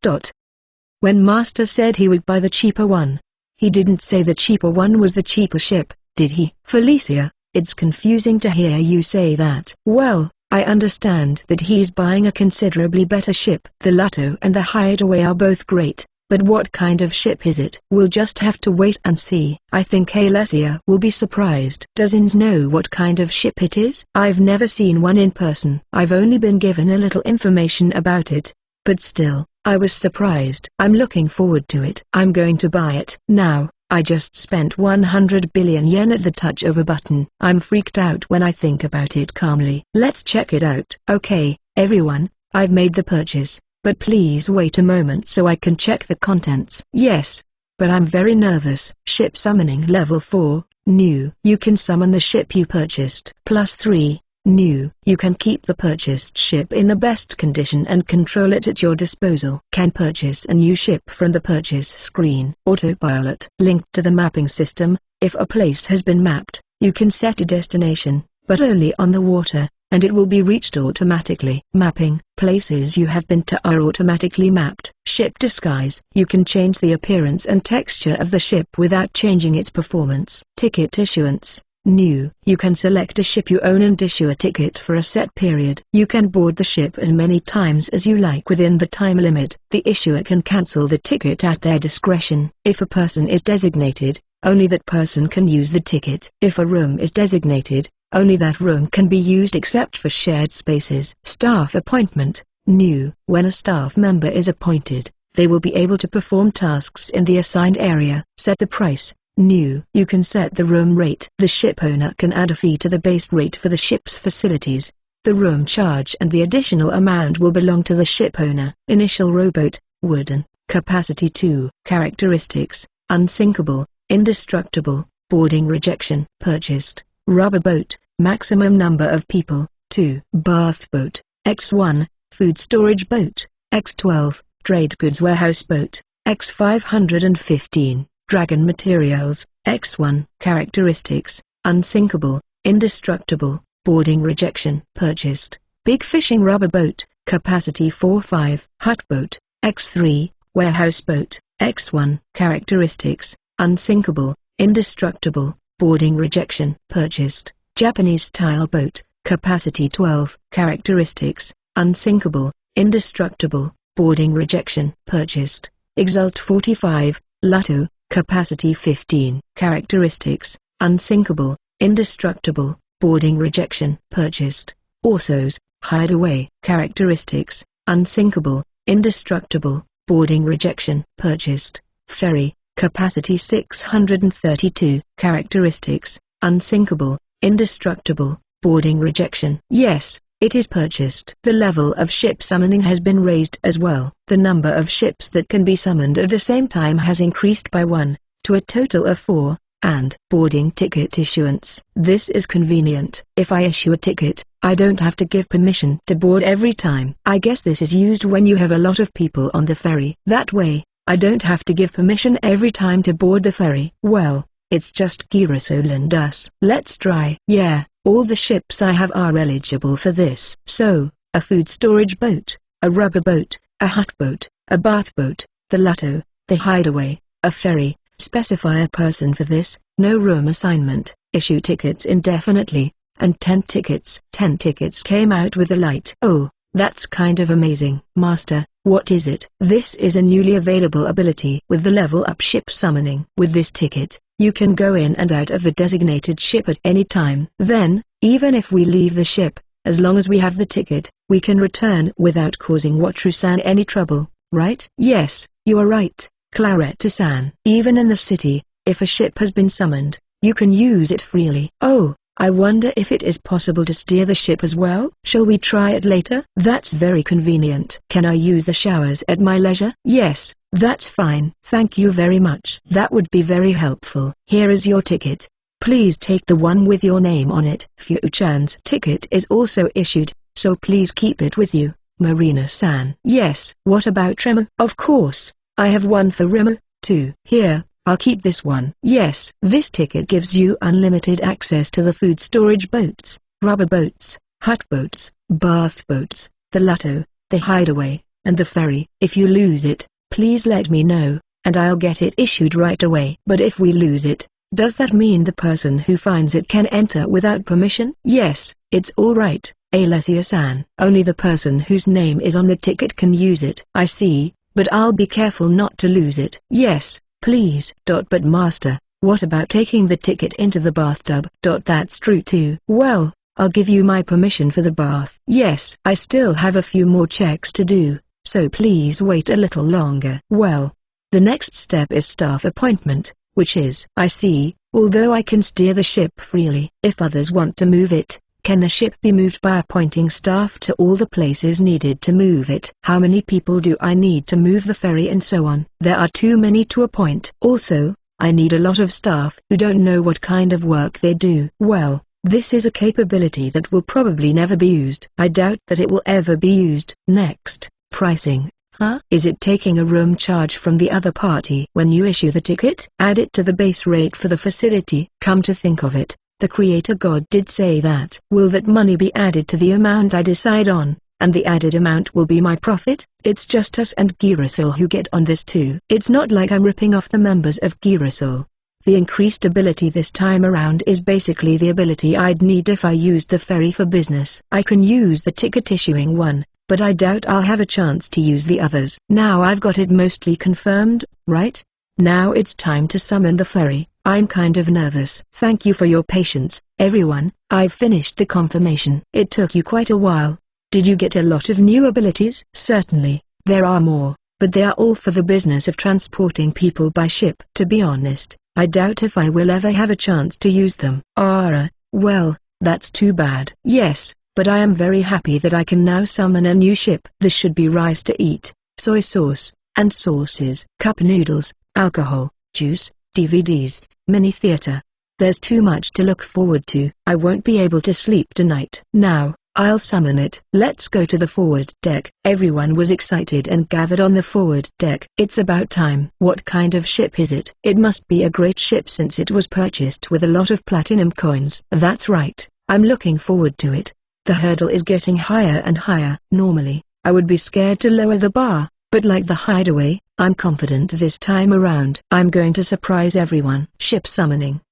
When Master said he would buy the cheaper one, he didn't say the cheaper one was the cheaper ship, did he? Felicia, it's confusing to hear you say that. Well, I understand that he's buying a considerably better ship. The Lotto and the Hideaway are both great, but what kind of ship is it? We'll just have to wait and see. I think Alessia will be surprised. Does Ins know what kind of ship it is? I've never seen one in person. I've only been given a little information about it, but still, I was surprised. I'm looking forward to it. I'm going to buy it. Now, I just spent 100 billion yen at the touch of a button. I'm freaked out when I think about it calmly. Let's check it out. Okay, everyone, I've made the purchase, but please wait a moment so I can check the contents. Yes, but I'm very nervous. Ship summoning level 4, new. You can summon the ship you purchased. +3. New. You can keep the purchased ship in the best condition and control it at your disposal. Can purchase a new ship from the purchase screen. Autopilot. Linked to the mapping system. If a place has been mapped, you can set a destination, but only on the water, and it will be reached automatically. Mapping. Places you have been to are automatically mapped. Ship disguise. You can change the appearance and texture of the ship without changing its performance. Ticket issuance. New. You can select a ship you own and issue a ticket for a set period. You can board the ship as many times as you like within the time limit. The issuer can cancel the ticket at their discretion. If a person is designated, only that person can use the ticket. If a room is designated, only that room can be used except for shared spaces. Staff appointment. New. When a staff member is appointed, they will be able to perform tasks in the assigned area. Set the price. New. You can set the room rate. The ship owner can add a fee to the base rate for the ship's facilities. The room charge and the additional amount will belong to the ship owner. Initial rowboat, wooden, capacity 2. Characteristics, unsinkable, indestructible, boarding rejection. Purchased, rubber boat, maximum number of people, 2. Bath boat, X1, food storage boat, X12, trade goods warehouse boat, X515. Dragon materials, X1. Characteristics, unsinkable, indestructible, boarding rejection. Purchased, big fishing rubber boat, capacity 4-5. Hut boat, X3, warehouse boat, X1. Characteristics, unsinkable, indestructible, boarding rejection. Purchased, Japanese style boat, capacity 12. Characteristics, unsinkable, indestructible, boarding rejection. Purchased, Exalt 45, Lotto, capacity 15. Characteristics, unsinkable, indestructible, boarding rejection. Purchased, Orsos, Hideaway. Characteristics, unsinkable, indestructible, boarding rejection. Purchased, Ferry, capacity 632. Characteristics, unsinkable, indestructible, boarding rejection. Yes, it is purchased. The level of ship summoning has been raised as well. The number of ships that can be summoned at the same time has increased by 1, to a total of 4. And boarding ticket issuance. This is convenient. If I issue a ticket, I don't have to give permission to board every time. I guess this is used when you have a lot of people on the ferry. That way, I don't have to give permission every time to board the ferry. Well, it's just Girasol and us. Let's try. Yeah, all the ships I have are eligible for this. So, a food storage boat, a rubber boat, a hut boat, a bath boat, the Lotto, the Hideaway, a ferry. Specify a person for this, no room assignment, issue tickets indefinitely, and 10 tickets. 10 tickets came out with a light. Oh, that's kind of amazing. Master, what is it? This is a newly available ability with the level up ship summoning. With this ticket, you can go in and out of the designated ship at any time. Then, even if we leave the ship, as long as we have the ticket, we can return without causing Watru-san any trouble, right? Yes, you are right, Claretta-san. Even in the city, if a ship has been summoned, you can use it freely. Oh, I wonder if it is possible to steer the ship as well? Shall we try it later? That's very convenient. Can I use the showers at my leisure? Yes, that's fine. Thank you very much. That would be very helpful. Here is your ticket. Please take the one with your name on it. Fu-chan's ticket is also issued, so please keep it with you, Marina-san. Yes. What about Remo? Of course, I have one for Remo, too. Here, I'll keep this one. Yes. This ticket gives you unlimited access to the food storage boats, rubber boats, hut boats, bath boats, the Lotto, the Hideaway, and the ferry. If you lose it, please let me know, and I'll get it issued right away. But if we lose it, does that mean the person who finds it can enter without permission? Yes, it's all right, Alessia-san. Only the person whose name is on the ticket can use it. I see, but I'll be careful not to lose it. Yes, please. But master, what about taking the ticket into the bathtub? That's true too. Well, I'll give you my permission for the bath. Yes. I still have a few more checks to do, so please wait a little longer. Well, the next step is staff appointment, which is, I see, although I can steer the ship freely. If others want to move it, can the ship be moved by appointing staff to all the places needed to move it? How many people do I need to move the ferry and so on? There are too many to appoint. Also, I need a lot of staff who don't know what kind of work they do. Well, this is a capability that will probably never be used. I doubt that it will ever be used. Next, pricing. Huh? Is it taking a room charge from the other party when you issue the ticket? Add it to the base rate for the facility. Come to think of it, the creator god did say that. Will that money be added to the amount I decide on, and the added amount will be my profit? It's just us and Girasol who get on this too. It's not like I'm ripping off the members of Girasol. The increased ability this time around is basically the ability I'd need if I used the ferry for business. I can use the ticket issuing one, but I doubt I'll have a chance to use the others. Now I've got it mostly confirmed, right? Now it's time to summon the ferry. I'm kind of nervous. Thank you for your patience, everyone. I've finished the confirmation. It took you quite a while. Did you get a lot of new abilities? Certainly, there are more, but they are all for the business of transporting people by ship. To be honest, I doubt if I will ever have a chance to use them. Well, that's too bad. Yes, but I am very happy that I can now summon a new ship. This should be rice to eat, soy sauce, and sauces, cup noodles, alcohol, juice, DVDs, mini theater. There's too much to look forward to. I won't be able to sleep tonight. Now, I'll summon it. Let's go to the forward deck. Everyone was excited and gathered on the forward deck. It's about time. What kind of ship is it? It must be a great ship since it was purchased with a lot of platinum coins. That's right. I'm looking forward to it. The hurdle is getting higher and higher. Normally, I would be scared to lower the bar, but like the Hideaway, I'm confident this time around. I'm going to surprise everyone. Ship summoning.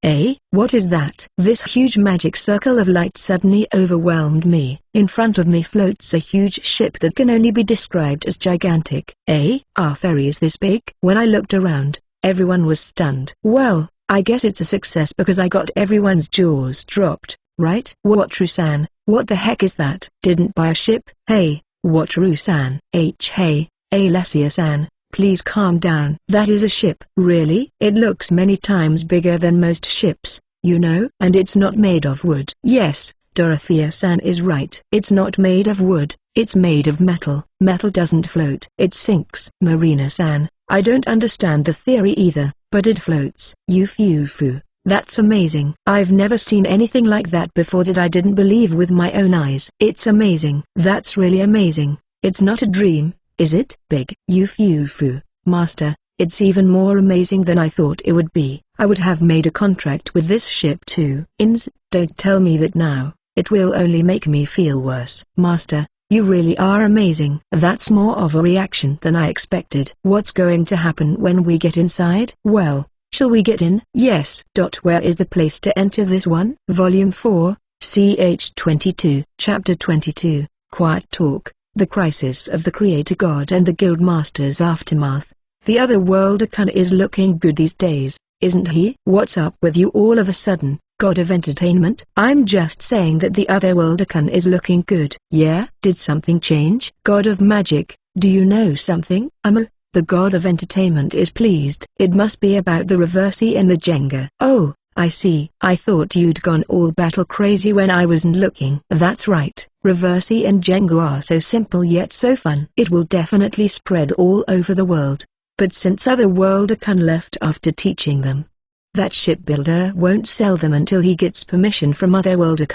What is that? This huge magic circle of light suddenly overwhelmed me. In front of me floats a huge ship that can only be described as gigantic. Our ferry is this big? When I looked around, everyone was stunned. Well, I guess it's a success because I got everyone's jaws dropped, right? Watru-san, what the heck is that? Didn't buy a ship? Hey, Watru-san. Hey, Alessia-san, please calm down. That is a ship. Really? It looks many times bigger than most ships, you know? And it's not made of wood. Yes, Dorothea-san is right. It's not made of wood, it's made of metal. Metal doesn't float. It sinks. Marina-san, I don't understand the theory either, but it floats. Yufufu, That's amazing. I've never seen anything like that before that I didn't believe with my own eyes. It's amazing. That's really amazing. It's not a dream, is it? Big Yufu, Master, it's even more amazing than I thought it would be. I would have made a contract with this ship too. Don't tell me that now. It will only make me feel worse. Master, you really are amazing. That's more of a reaction than I expected. What's going to happen when we get inside? Well, shall we get in? Yes. Where is the place to enter this one? Volume 4, ch 22. Chapter 22, Quiet Talk, The Crisis of the Creator God and the Guild Master's Aftermath. The other worlder is looking good these days, isn't he? What's up with you all of a sudden, God of Entertainment? I'm just saying that the other worlder is looking good. Yeah? Did something change? God of Magic, do you know something? The God of Entertainment is pleased. It must be about the reversey and the Jenga. Oh, I see. I thought you'd gone all battle crazy when I wasn't looking. That's right. Reversey and Jenga are so simple yet so fun. It will definitely spread all over the world. But since other worlder left after teaching them, that shipbuilder won't sell them until he gets permission from other worlder,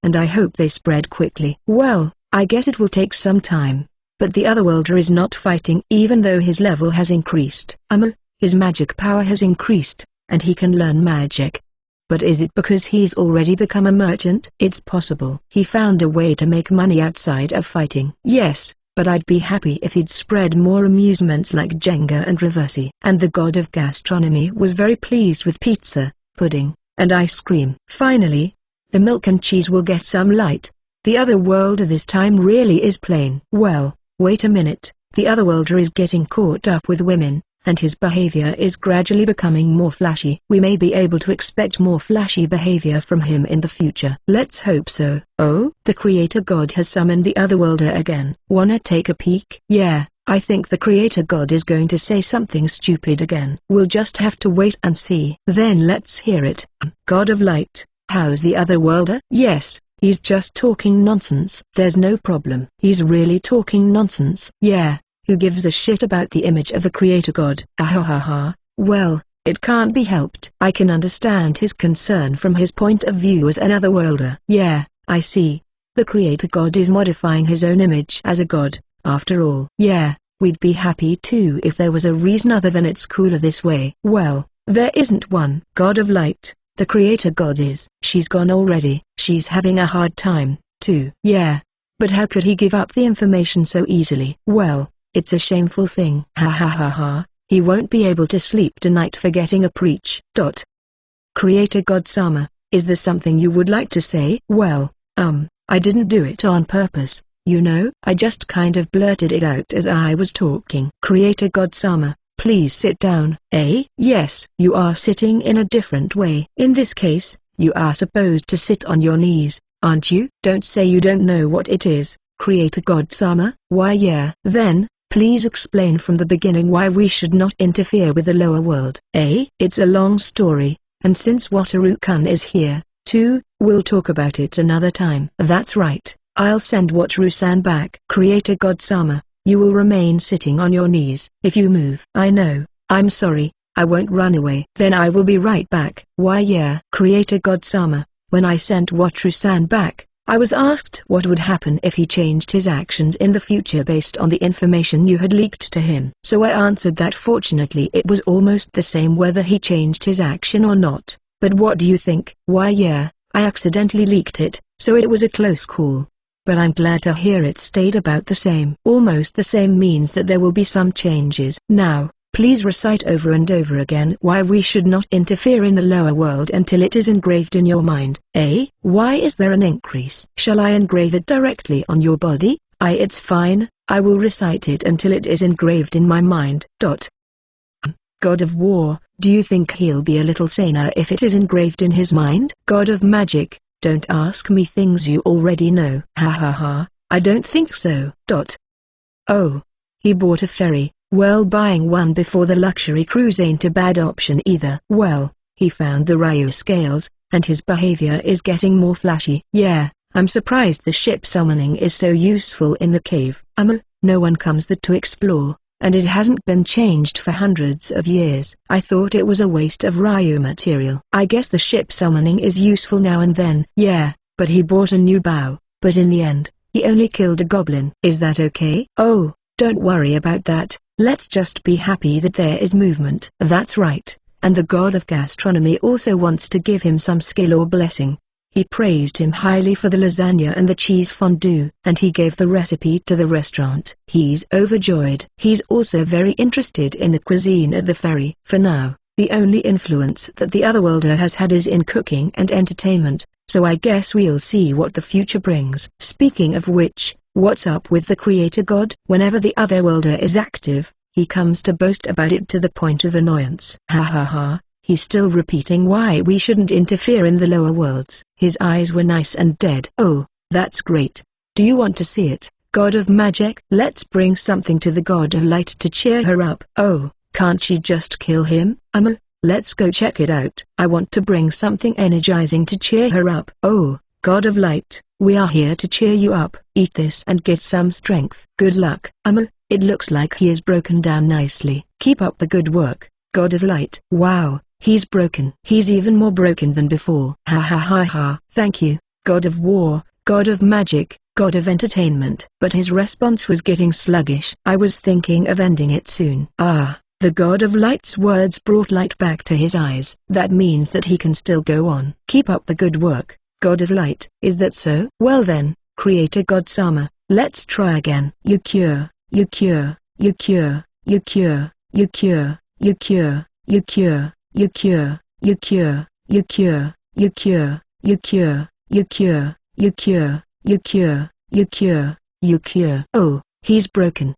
and I hope they spread quickly. Well, I guess it will take some time. But the other worlder is not fighting even though his level has increased. His magic power has increased, and he can learn magic. But is it because he's already become a merchant? It's possible. He found a way to make money outside of fighting. Yes, but I'd be happy if he'd spread more amusements like Jenga and Reversey. And the God of Gastronomy was very pleased with pizza, pudding, and ice cream. Finally, the milk and cheese will get some light. The other worlder this time really is plain. Well, wait a minute, the other worlder is getting caught up with women, and his behavior is gradually becoming more flashy. We may be able to expect more flashy behavior from him in the future. Let's hope so. Oh, the Creator God has summoned the other worlder again. Wanna take a peek? Yeah, I think the Creator God is going to say something stupid again. We'll just have to wait and see. Then let's hear it. God of Light, how's the other worlder? Yes. He's just talking nonsense. There's no problem. He's really talking nonsense. Yeah, who gives a shit about the image of the Creator God? Ahahaha. Well, it can't be helped. I can understand his concern from his point of view as another worlder. Yeah, I see. The Creator God is modifying his own image as a god, after all. Yeah, we'd be happy too if there was a reason other than it's cooler this way. Well, there isn't one. God of Light, the Creator God is. She's gone already. She's having a hard time, too. Yeah. But how could he give up the information so easily? Well, it's a shameful thing. Ha ha ha ha. He won't be able to sleep tonight forgetting a preach. Creator God Sama, is there something you would like to say? Well, I didn't do it on purpose, you know. I just kind of blurted it out as I was talking. Creator God Sama, please sit down. Yes, you are sitting in a different way. In this case, you are supposed to sit on your knees, aren't you? Don't say you don't know what it is, Creator God Sama. Why yeah. Then, please explain from the beginning why we should not interfere with the lower world. It's a long story, and since Wataru-kun is here, too, we'll talk about it another time. That's right, I'll send Wataru-san back. Creator God Sama, you will remain sitting on your knees. If you move, I know. I'm sorry, I won't run away. Then I will be right back. Why yeah. Creator God Sama, when I sent Wataru-san back, I was asked what would happen if he changed his actions in the future based on the information you had leaked to him. So I answered that fortunately it was almost the same whether he changed his action or not. But what do you think? Why yeah, I accidentally leaked it, so it was a close call. But I'm glad to hear it stayed about the same. Almost the same means that there will be some changes. Now, please recite over and over again why we should not interfere in the lower world until it is engraved in your mind. Why is there an increase? Shall I engrave it directly on your body? It's fine, I will recite it until it is engraved in my mind. God of War, do you think he'll be a little saner if it is engraved in his mind? God of Magic, don't ask me things you already know. Ha ha ha, I don't think so. Oh, he bought a ferry. Well, buying one before the luxury cruise ain't a bad option either. Well, he found the Ryu scales, and his behavior is getting more flashy. Yeah, I'm surprised the ship summoning is so useful in the cave. No one comes there to explore, and it hasn't been changed for hundreds of years. I thought it was a waste of Ryu material. I guess the ship summoning is useful now and then. Yeah, but he bought a new bow, but in the end, he only killed a goblin. Is that okay? Oh, don't worry about that, let's just be happy that there is movement. That's right, and the god of gastronomy also wants to give him some skill or blessing. He praised him highly for the lasagna and the cheese fondue, and he gave the recipe to the restaurant. He's overjoyed. He's also very interested in the cuisine at the ferry. For now, the only influence that the Otherworlder has had is in cooking and entertainment, so I guess we'll see what the future brings. Speaking of which, what's up with the Creator God? Whenever the Otherworlder is active, he comes to boast about it to the point of annoyance. Ha ha ha. He's still repeating why we shouldn't interfere in the lower worlds. His eyes were nice and dead. Oh, that's great. Do you want to see it, God of Magic? Let's bring something to the God of Light to cheer her up. Oh, can't she just kill him? Let's go check it out. I want to bring something energizing to cheer her up. Oh, God of Light, we are here to cheer you up. Eat this and get some strength. Good luck. It looks like he is broken down nicely. Keep up the good work, God of Light. Wow. He's broken. He's even more broken than before. Ha ha ha ha. Thank you, God of War, God of Magic, God of Entertainment. But his response was getting sluggish. I was thinking of ending it soon. Ah, the God of Light's words brought light back to his eyes. That means that he can still go on. Keep up the good work, God of Light. Is that so? Well then, Creator God Sama, let's try again. You cure, you cure, you cure, you cure, you cure, you cure, you cure. You cure, you cure, you cure, you cure, you cure, you cure, you cure, you cure, you cure, you cure. Oh, he's broken.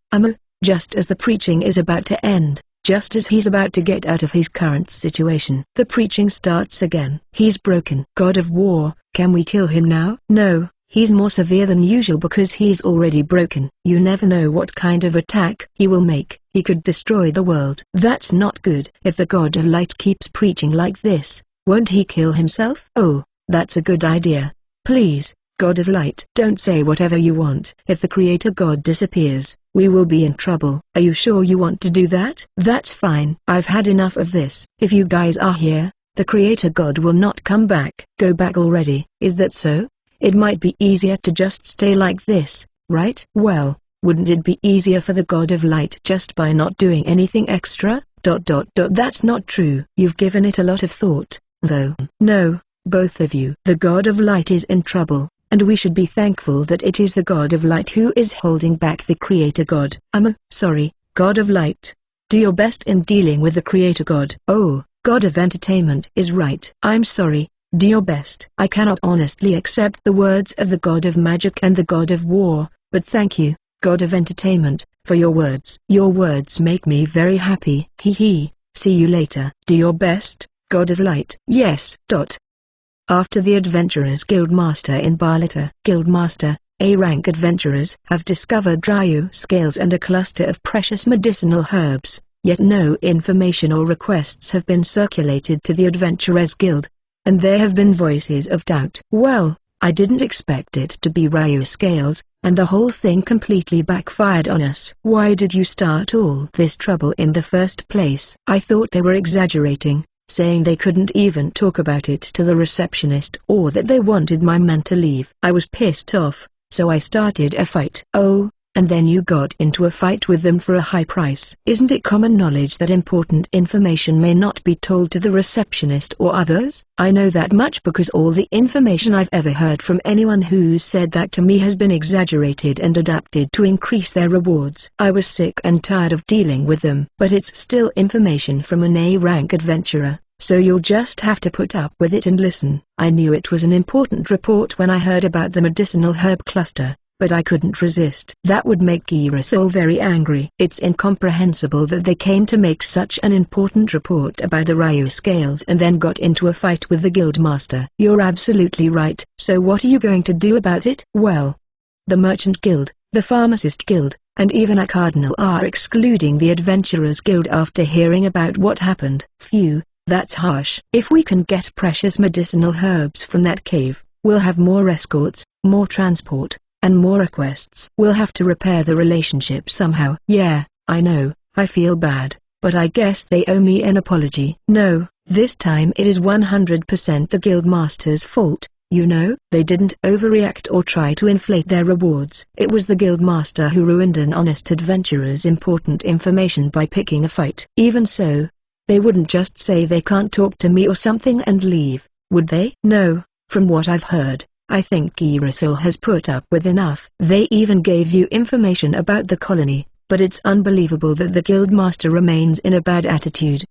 Just as the preaching is about to end, just as he's about to get out of his current situation, the preaching starts again. He's broken. God of War, can we kill him now? No, he's more severe than usual because he's already broken. You never know what kind of attack he will make. He could destroy the world. That's not good. If the God of Light keeps preaching like this, won't he kill himself? Oh, that's a good idea. Please, God of Light. Don't say whatever you want. If the Creator God disappears, we will be in trouble. Are you sure you want to do that? That's fine. I've had enough of this. If you guys are here, the Creator God will not come back. Go back already. Is that so? It might be easier to just stay like this, right? Well, wouldn't it be easier for the God of Light just by not doing anything extra? That's not true. You've given it a lot of thought, though. No, both of you. The God of Light is in trouble, and we should be thankful that it is the God of Light who is holding back the Creator God. Sorry, God of Light. Do your best in dealing with the Creator God. Oh, God of Entertainment is right. I'm sorry. Do your best. I cannot honestly accept the words of the God of Magic and the God of War, but thank you, God of Entertainment, for your words. Your words make me very happy. Hee hee. See you later. Do your best, God of Light. Yes. After the Adventurers Guildmaster in Barletta. Guildmaster, A-rank adventurers have discovered Ryu scales and a cluster of precious medicinal herbs, yet no information or requests have been circulated to the Adventurers Guild. And there have been voices of doubt. Well, I didn't expect it to be Ryu scales, and the whole thing completely backfired on us. Why did you start all this trouble in the first place? I thought they were exaggerating, saying they couldn't even talk about it to the receptionist or that they wanted my man to leave. I was pissed off, so I started a fight. Oh, and then you got into a fight with them for a high price. Isn't it common knowledge that important information may not be told to the receptionist or others? I know that much because all the information I've ever heard from anyone who's said that to me has been exaggerated and adapted to increase their rewards. I was sick and tired of dealing with them. But it's still information from an A-rank adventurer, so you'll just have to put up with it and listen. I knew it was an important report when I heard about the medicinal herb cluster, but I couldn't resist. That would make Girasol very angry. It's incomprehensible that they came to make such an important report about the Ryu scales and then got into a fight with the Guildmaster. You're absolutely right. So what are you going to do about it? Well, the Merchant Guild, the Pharmacist Guild, and even a Cardinal are excluding the Adventurers Guild after hearing about what happened. Phew, that's harsh. If we can get precious medicinal herbs from that cave, we'll have more escorts, more transport, and more requests. We'll have to repair the relationship somehow. Yeah, I know, I feel bad, but I guess they owe me an apology. No, this time it is 100% the Guildmaster's fault. You know, they didn't overreact or try to inflate their rewards. It was the Guildmaster who ruined an honest adventurer's important information by picking a fight. Even so, they wouldn't just say they can't talk to me or something and leave, would they? No, from what I've heard, I think Irasil has put up with enough. They even gave you information about the colony, but it's unbelievable that the Guildmaster remains in a bad attitude.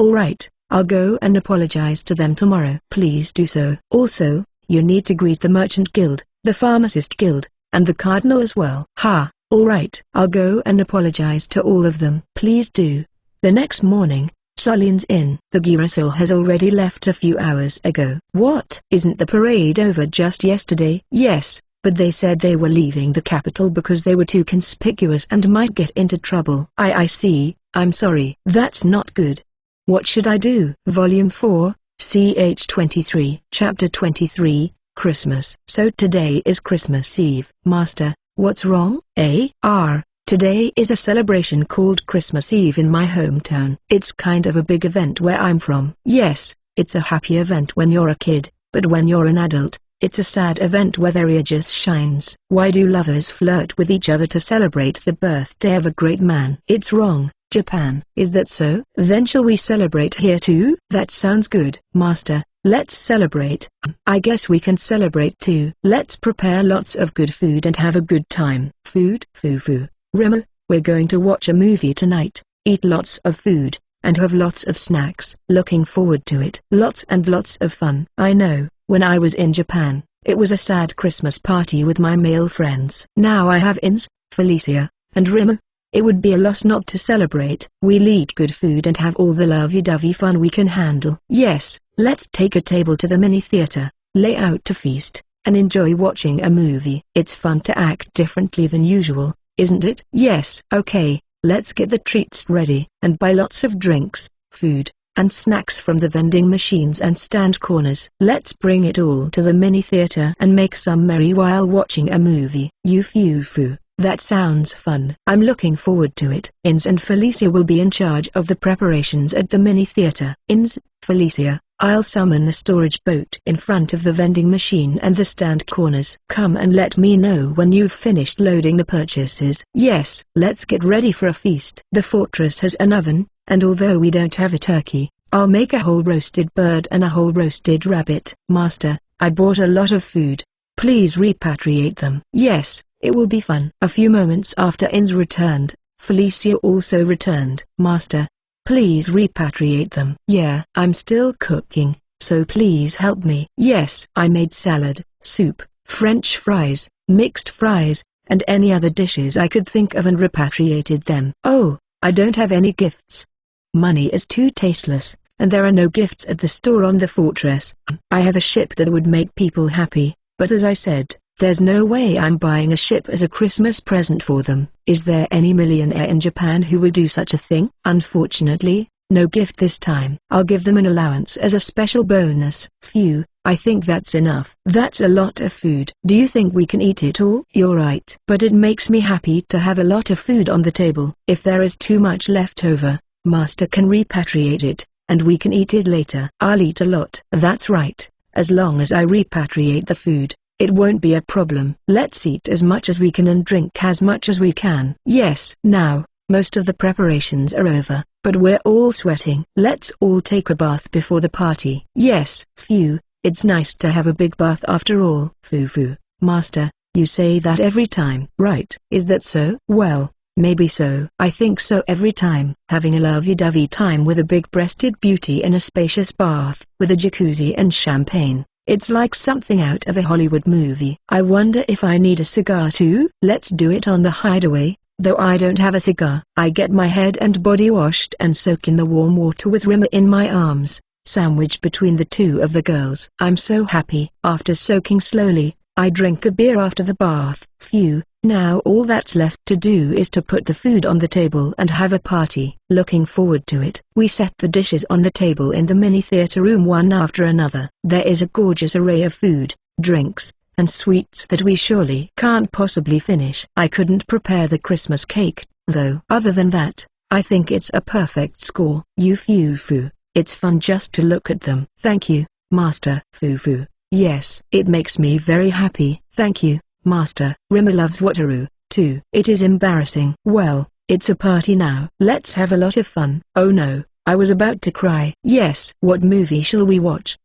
Alright, I'll go and apologize to them tomorrow. Please do so. Also, you need to greet the Merchant Guild, the Pharmacist Guild, and the Cardinal as well. Ha, alright. I'll go and apologize to all of them. Please do. The next morning, Solin's Inn. The Irasil has already left a few hours ago. What? Isn't the parade over just yesterday? Yes, but they said they were leaving the capital because they were too conspicuous and might get into trouble. I see, I'm sorry. That's not good. What should I do? Volume 4. CH 23. Chapter 23, Christmas. So today is Christmas Eve. Master, what's wrong? Today is a celebration called Christmas Eve in my hometown. It's kind of a big event where I'm from. Yes, it's a happy event when you're a kid, but when you're an adult, it's a sad event where their ear just shines. Why do lovers flirt with each other to celebrate the birthday of a great man? It's wrong. Japan. Is that so? Then shall we celebrate here too? That sounds good. Master, let's celebrate. I guess we can celebrate too. Let's prepare lots of good food and have a good time. Food? Foo. Rima, we're going to watch a movie tonight, eat lots of food, and have lots of snacks. Looking forward to it. Lots and lots of fun. I know, when I was in Japan, it was a sad Christmas party with my male friends. Now I have Ins, Felicia, and Rima. It would be a loss not to celebrate. We'll eat good food and have all the lovey-dovey fun we can handle. Yes, let's take a table to the mini-theater, lay out to feast, and enjoy watching a movie. It's fun to act differently than usual, isn't it? Yes. Okay, let's get the treats ready, and buy lots of drinks, food, and snacks from the vending machines and stand corners. Let's bring it all to the mini-theater and make some merry while watching a movie. Foo. That sounds fun. I'm looking forward to it. Ins and Felicia will be in charge of the preparations at the mini-theater. Ins, Felicia, I'll summon the storage boat in front of the vending machine and the stand corners. Come and let me know when you've finished loading the purchases. Yes, let's get ready for a feast. The fortress has an oven, and although we don't have a turkey, I'll make a whole roasted bird and a whole roasted rabbit. Master, I bought a lot of food. Please repatriate them. Yes. It will be fun. A few moments after Ins returned, Felicia also returned. Master, please repatriate them. Yeah, I'm still cooking, so please help me. Yes, I made salad, soup, French fries, mixed fries, and any other dishes I could think of and repatriated them. Oh, I don't have any gifts. Money is too tasteless, and there are no gifts at the store on the fortress. I have a ship that would make people happy, but as I said, there's no way I'm buying a ship as a Christmas present for them. Is there any millionaire in Japan who would do such a thing? Unfortunately, no gift this time. I'll give them an allowance as a special bonus. Phew, I think that's enough. That's a lot of food. Do you think we can eat it all? You're right. But it makes me happy to have a lot of food on the table. If there is too much left over, Master can repatriate it, and we can eat it later. I'll eat a lot. That's right. As long as I repatriate the food, it won't be a problem. Let's eat as much as we can and drink as much as we can. Yes. Now, most of the preparations are over, but we're all sweating. Let's all take a bath before the party. Yes. Phew, it's nice to have a big bath after all. Foo. Master, you say that every time. Right. Is that so? Well, maybe so. I think so every time. Having a lovey-dovey time with a big-breasted beauty in a spacious bath, with a jacuzzi and champagne. It's like something out of a Hollywood movie. I wonder if I need a cigar too? Let's do it on the hideaway, though I don't have a cigar. I get my head and body washed and soak in the warm water with Rima in my arms, sandwiched between the two of the girls. I'm so happy. After soaking slowly, I drink a beer after the bath. Phew, now all that's left to do is to put the food on the table and have a party. Looking forward to it. We set the dishes on the table in the mini-theater room one after another. There is a gorgeous array of food, drinks, and sweets that we surely can't possibly finish. I couldn't prepare the Christmas cake, though. Other than that, I think it's a perfect score. Yufufu, it's fun just to look at them. Thank you, Master Fufu. Yes, it makes me very happy. Thank you, Master. Rima loves Wataru, too. It is embarrassing. Well, it's a party now. Let's have a lot of fun. Oh no, I was about to cry. Yes. What movie shall we watch?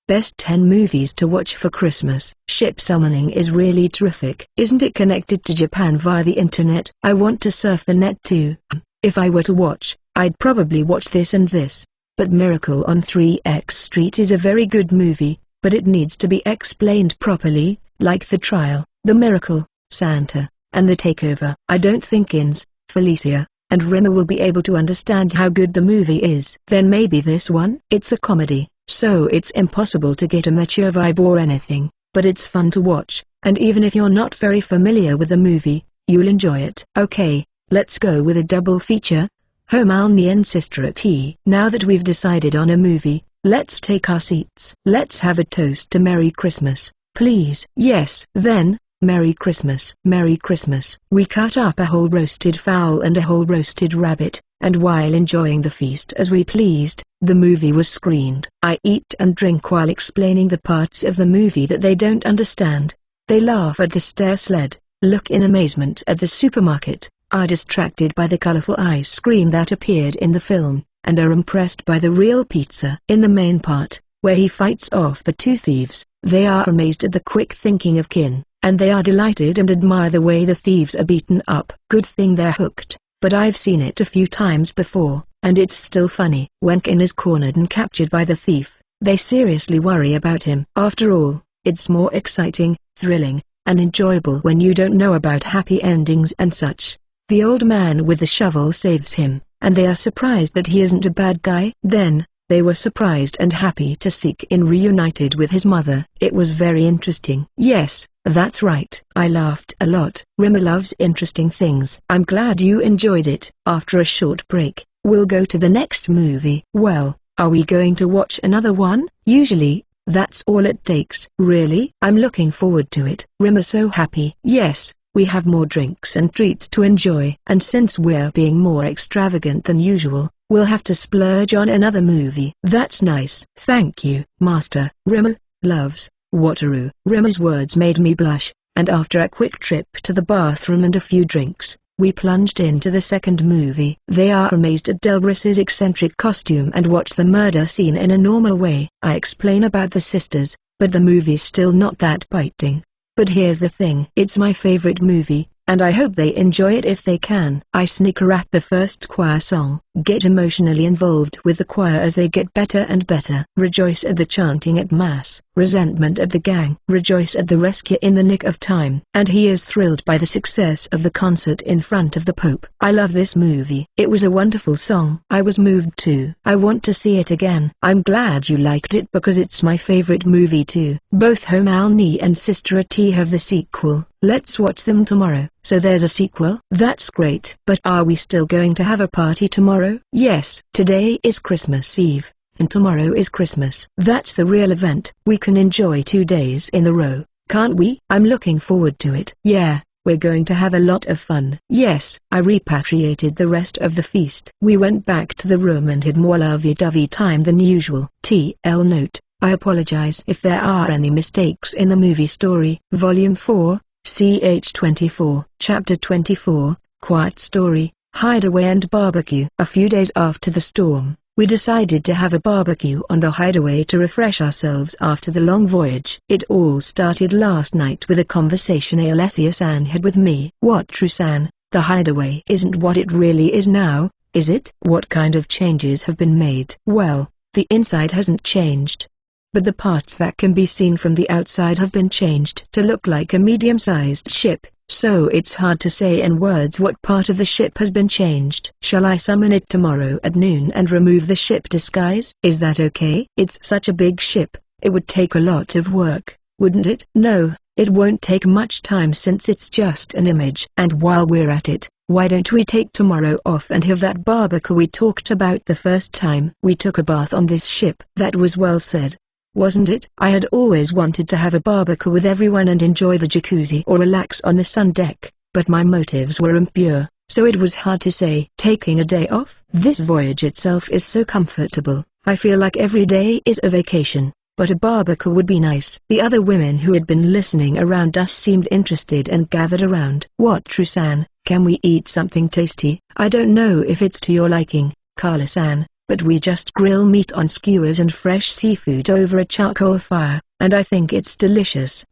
Best 10 movies to watch for Christmas. Ship summoning is really terrific. Isn't it connected to Japan via the internet? I want to surf the net too. If I were to watch, I'd probably watch this and this. But Miracle on 3X Street is a very good movie, but it needs to be explained properly, like The Trial, The Miracle, Santa, and The Takeover. I don't think Ins, Felicia, and Rima will be able to understand how good the movie is. Then maybe this one? It's a comedy, so it's impossible to get a mature vibe or anything, but it's fun to watch, and even if you're not very familiar with the movie, you'll enjoy it. Okay, let's go with a double feature. Home Alni and Sister T. Now that we've decided on a movie, let's take our seats. Let's have a toast to Merry Christmas, please. Yes. Then, Merry Christmas. Merry Christmas. We cut up a whole roasted fowl and a whole roasted rabbit, and while enjoying the feast as we pleased, the movie was screened. I eat and drink while explaining the parts of the movie that they don't understand. They laugh at the stair sled, look in amazement at the supermarket, are distracted by the colorful ice cream that appeared in the film, and are impressed by the real pizza. In the main part, where he fights off the two thieves, they are amazed at the quick thinking of Kin, and they are delighted and admire the way the thieves are beaten up. Good thing they're hooked, but I've seen it a few times before, and it's still funny. When Kin is cornered and captured by the thief, they seriously worry about him. After all, it's more exciting, thrilling, and enjoyable when you don't know about happy endings and such. The old man with the shovel saves him, and they are surprised that he isn't a bad guy. Then, they were surprised and happy to see Kin reunited with his mother. It was very interesting. Yes, that's right. I laughed a lot. Rima loves interesting things. I'm glad you enjoyed it. After a short break, we'll go to the next movie. Well, are we going to watch another one? Usually, that's all it takes. Really? I'm looking forward to it. Rima's so happy. Yes. We have more drinks and treats to enjoy. And since we're being more extravagant than usual, we'll have to splurge on another movie. That's nice. Thank you, Master. Rima loves Wataru. Rima's words made me blush, and after a quick trip to the bathroom and a few drinks, we plunged into the second movie. They are amazed at Delris's eccentric costume and watch the murder scene in a normal way. I explain about the sisters, but the movie's still not that biting. But here's the thing. It's my favorite movie, and I hope they enjoy it if they can. I snicker at the first choir song, get emotionally involved with the choir as they get better and better. Rejoice at the chanting at Mass, resentment at the gang. Rejoice at the rescue in the nick of time. And he is thrilled by the success of the concert in front of the Pope. I love this movie. It was a wonderful song. I was moved too. I want to see it again. I'm glad you liked it because it's my favorite movie too. Both Home Alni and Sister T have the sequel. Let's watch them tomorrow. So there's a sequel? That's great. But are we still going to have a party tomorrow? Yes. Today is Christmas Eve, and tomorrow is Christmas. That's the real event. We can enjoy 2 days in a row, can't we? I'm looking forward to it. Yeah, we're going to have a lot of fun. Yes. I repatriated the rest of the feast. We went back to the room and had more lovey-dovey time than usual. TL note, I apologize if there are any mistakes in the movie story. Volume 4, CH 24, Chapter 24, Quiet Story, Hideaway and Barbecue. A few days after the storm, we decided to have a barbecue on the hideaway to refresh ourselves after the long voyage. It all started last night with a conversation Alessia-san had with me. What, True-san? The hideaway isn't what it really is now, is it? What kind of changes have been made? Well, the inside hasn't changed, but the parts that can be seen from the outside have been changed to look like a medium-sized ship, so it's hard to say in words what part of the ship has been changed. Shall I summon it tomorrow at noon and remove the ship disguise? Is that okay? It's such a big ship, it would take a lot of work, wouldn't it? No, it won't take much time since it's just an image. And while we're at it, why don't we take tomorrow off and have that barbecue we talked about the first time we took a bath on this ship? That was well said, wasn't it? I had always wanted to have a barbecue with everyone and enjoy the jacuzzi or relax on the sun deck, but my motives were impure. so it was hard to say. Taking a day off? This voyage itself is so comfortable, I feel like every day is a vacation, but a barbecue would be nice. The other women who had been listening around us seemed interested and gathered around. What, True-san, can we eat something tasty? I don't know if it's to your liking, Carla-san, but we just grill meat on skewers and fresh seafood over a charcoal fire, and I think it's delicious.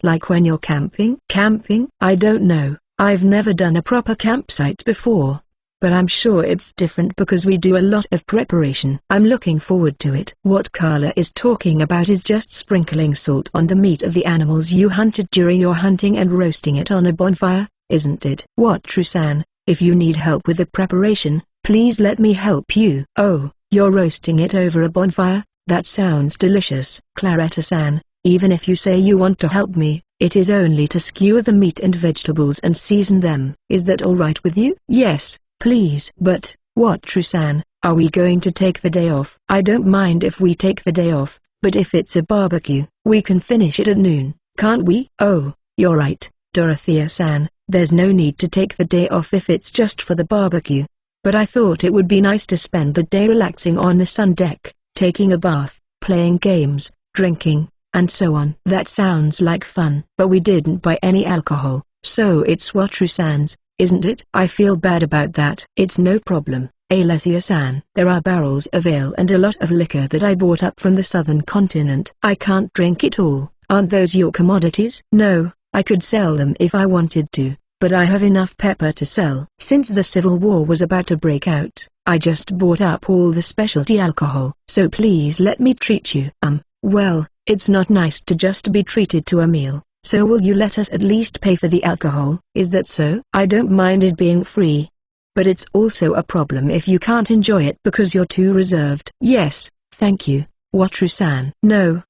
Like when you're camping? Camping? I don't know, I've never done a proper campsite before. But I'm sure it's different because we do a lot of preparation. I'm looking forward to it. What Carla is talking about is just sprinkling salt on the meat of the animals you hunted during your hunting and roasting it on a bonfire, isn't it? What, True-san, if you need help with the preparation, please let me help you. Oh, you're roasting it over a bonfire? That sounds delicious. Claretta-san, even if you say you want to help me, it is only to skewer the meat and vegetables and season them. Is that alright with you? Yes, please. But, what, True-san, are we going to take the day off? I don't mind if we take the day off, but if it's a barbecue, we can finish it at noon, can't we? Oh, you're right, Dorothea-san, there's no need to take the day off if it's just for the barbecue. But I thought it would be nice to spend the day relaxing on the sun deck, taking a bath, playing games, drinking, and so on. That sounds like fun. But we didn't buy any alcohol, so it's True-san's, isn't it? I feel bad about that. It's no problem, Alessia-san. There are barrels of ale and a lot of liquor that I bought up from the southern continent. I can't drink it all. Aren't those your commodities? No, I could sell them if I wanted to, but I have enough pepper to sell. Since the Civil War was about to break out, I just bought up all the specialty alcohol. So please let me treat you. Well, it's not nice to just be treated to a meal, so will you let us at least pay for the alcohol? Is that so? I don't mind it being free, but it's also a problem if you can't enjoy it because you're too reserved. Yes, thank you, True-san. No,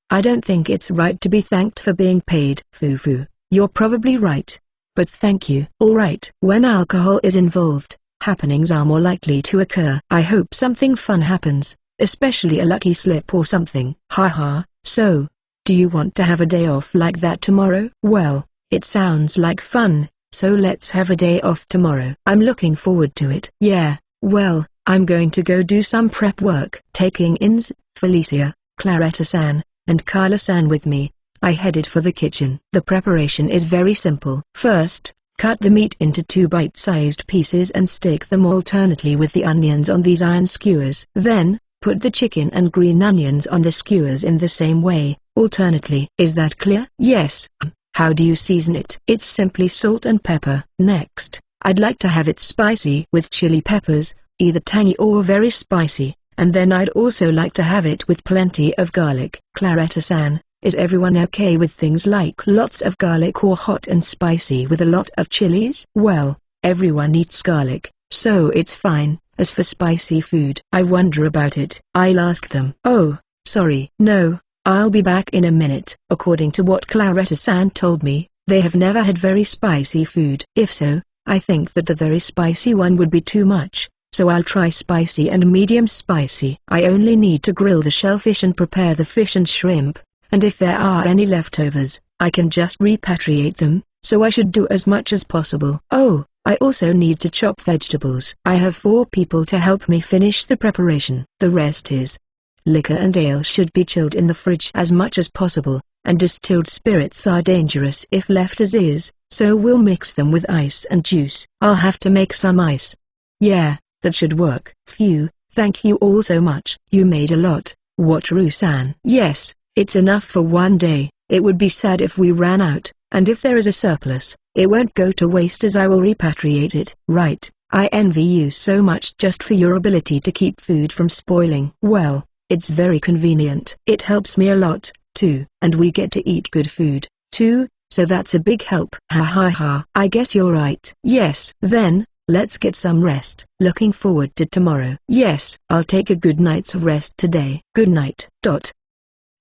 I don't think it's right to be thanked for being paid. Foo-foo, you're probably right. But thank you. Alright. When alcohol is involved, happenings are more likely to occur. I hope something fun happens, especially a lucky slip or something. Haha, so, do you want to have a day off like that tomorrow? Well, it sounds like fun, so let's have a day off tomorrow. I'm looking forward to it. Yeah, well, I'm going to go do some prep work. Taking Ins, Felicia, Claretta-san, and Carla-san with me, I headed for the kitchen. The preparation is very simple. First, cut the meat into 2 bite-sized pieces and steak them alternately with the onions on these iron skewers. Then, put the chicken and green onions on the skewers in the same way, alternately. Is that clear? Yes. How do you season it? It's simply salt and pepper. Next, I'd like to have it spicy with chili peppers, either tangy or very spicy, and then I'd also like to have it with plenty of garlic. Claretta-san, is everyone okay with things like lots of garlic or hot and spicy with a lot of chilies? Well, everyone eats garlic, so it's fine. As for spicy food, I wonder about it. I'll ask them. Oh, sorry. No, I'll be back in a minute. According to what Claretta-san told me, they have never had very spicy food. If so, I think that the very spicy one would be too much, so I'll try spicy and medium spicy. I only need to grill the shellfish and prepare the fish and shrimp, and if there are any leftovers, I can just repatriate them, so I should do as much as possible. Oh, I also need to chop vegetables. I have 4 people to help me finish the preparation. The rest is liquor and ale should be chilled in the fridge as much as possible, and distilled spirits are dangerous if left as is, so we'll mix them with ice and juice. I'll have to make some ice. Yeah, that should work. Phew, thank you all so much. You made a lot, Wataru-san. Yes, it's enough for one day. It would be sad if we ran out, and if there is a surplus, it won't go to waste as I will repatriate it. Right, I envy you so much just for your ability to keep food from spoiling. Well, it's very convenient. It helps me a lot, too. And we get to eat good food, too, so that's a big help. Ha ha ha. I guess you're right. Yes. Then, let's get some rest. Looking forward to tomorrow. Yes. I'll take a good night's rest today. Good night.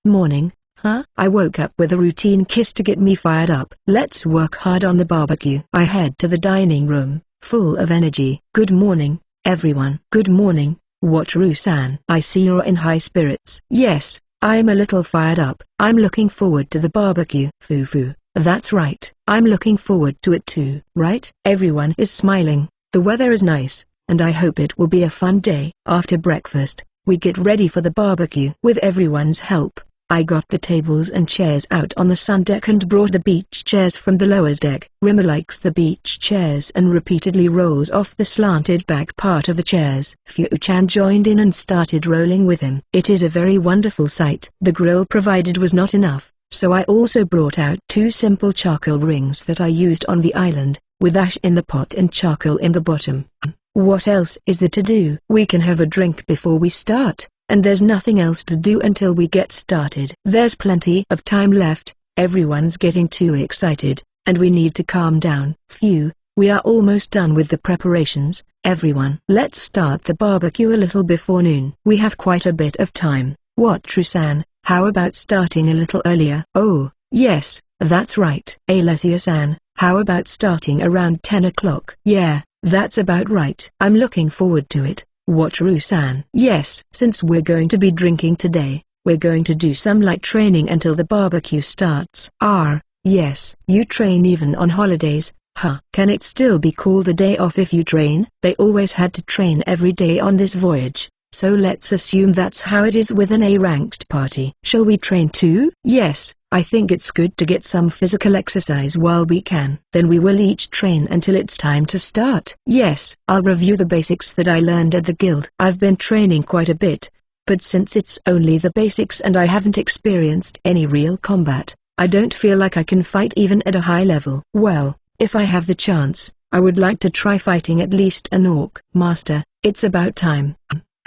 Morning. Huh? I woke up with a routine kiss to get me fired up. Let's work hard on the barbecue. I head to the dining room, full of energy. Good morning, everyone. Good morning, Wataru-san. I see you're in high spirits. Yes, I'm a little fired up. I'm looking forward to the barbecue. Foo-foo. That's right. I'm looking forward to it too. Right? Everyone is smiling. The weather is nice, and I hope it will be a fun day. After breakfast, we get ready for the barbecue. With everyone's help, I got the tables and chairs out on the sun deck and brought the beach chairs from the lower deck. Rimmer likes the beach chairs and repeatedly rolls off the slanted back part of the chairs. Fu-chan joined in and started rolling with him. It is a very wonderful sight. The grill provided was not enough, so I also brought out 2 simple charcoal rings that I used on the island, with ash in the pot and charcoal in the bottom. What else is there to do? We can have a drink before we start, and there's nothing else to do until we get started. There's plenty of time left. Everyone's getting too excited, and we need to calm down. Phew, we are almost done with the preparations. Everyone, let's start the barbecue a little before noon. We have quite a bit of time. What, Trusan? How about starting a little earlier? Oh, yes, that's right. Alessia-san, how about starting around 10 o'clock? Yeah, that's about right. I'm looking forward to it. Wataru-san. Yes. Since we're going to be drinking today, we're going to do some light training until the barbecue starts. Yes. You train even on holidays, huh? Can it still be called a day off if you train? They always had to train every day on this voyage, so let's assume that's how it is with an A-ranked party. Shall we train too? Yes. I think it's good to get some physical exercise while we can. Then we will each train until it's time to start. Yes, I'll review the basics that I learned at the guild. I've been training quite a bit, but since it's only the basics and I haven't experienced any real combat, I don't feel like I can fight even at a high level. Well, if I have the chance, I would like to try fighting at least an orc. Master, it's about time.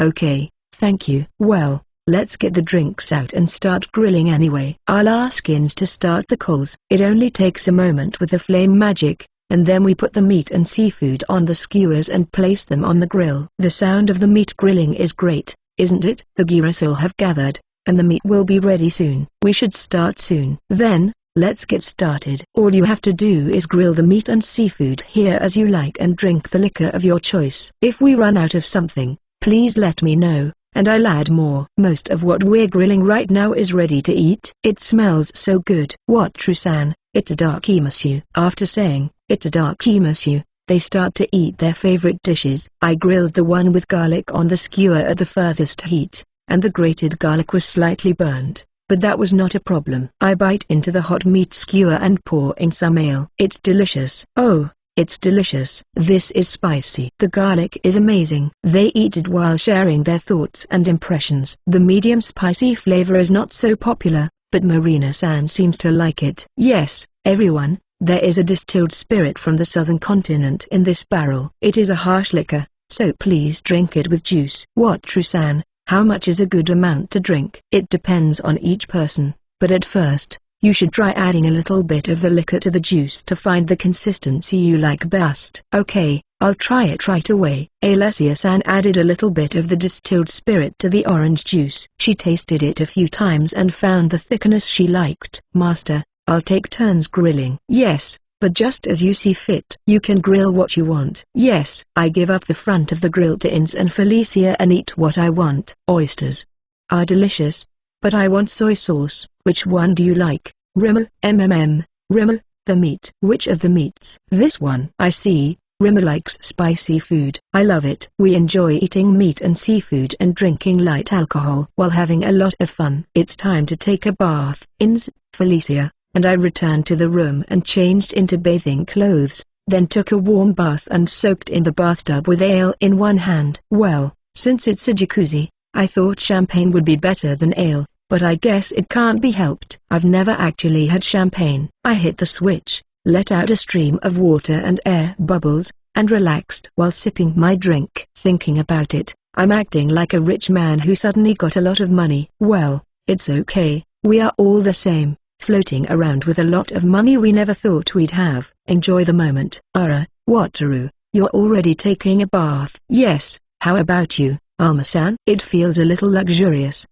Okay, thank you. Well, let's get the drinks out and start grilling anyway. I'll ask Ins to start the coals. It only takes a moment with the flame magic, and then we put the meat and seafood on the skewers and place them on the grill. The sound of the meat grilling is great, isn't it? The gyros have gathered, and the meat will be ready soon. We should start soon. Then, let's get started. All you have to do is grill the meat and seafood here as you like and drink the liquor of your choice. If we run out of something, please let me know, and I'll add more. Most of what we're grilling right now is ready to eat. It smells so good. What, Trusan? Itadakimasu. After saying, Itadakimasu, they start to eat their favorite dishes. I grilled the one with garlic on the skewer at the furthest heat, and the grated garlic was slightly burnt, but that was not a problem. I bite into the hot meat skewer and pour in some ale. It's delicious. Oh, it's delicious. This is spicy. The garlic is amazing. They eat it while sharing their thoughts and impressions. The medium spicy flavor is not so popular, but Marina-san seems to like it. Yes, everyone, there is a distilled spirit from the southern continent in this barrel. It is a harsh liquor, so please drink it with juice. What, Trusan? How much is a good amount to drink? It depends on each person, but at first, you should try adding a little bit of the liquor to the juice to find the consistency you like best. Okay, I'll try it right away. Alessia-san added a little bit of the distilled spirit to the orange juice. She tasted it a few times and found the thickness she liked. Master, I'll take turns grilling. Yes, but just as you see fit. You can grill what you want. Yes, I give up the front of the grill to Ins and Felicia and eat what I want. Oysters are delicious, but I want soy sauce. Which one do you like? Rimmer, Rimmer, the meat. Which of the meats? This one. I see, Rimmer likes spicy food. I love it. We enjoy eating meat and seafood and drinking light alcohol while having a lot of fun. It's time to take a bath. Ins, Felicia, and I returned to the room and changed into bathing clothes, then took a warm bath and soaked in the bathtub with ale in one hand. Well, since it's a jacuzzi, I thought champagne would be better than ale, but I guess it can't be helped. I've never actually had champagne. I hit the switch, let out a stream of water and air bubbles, and relaxed while sipping my drink. Thinking about it, I'm acting like a rich man who suddenly got a lot of money. Well, it's okay, we are all the same, floating around with a lot of money we never thought we'd have. Enjoy the moment. Wataru, you're already taking a bath. Yes, how about you, Alma-san? It feels a little luxurious.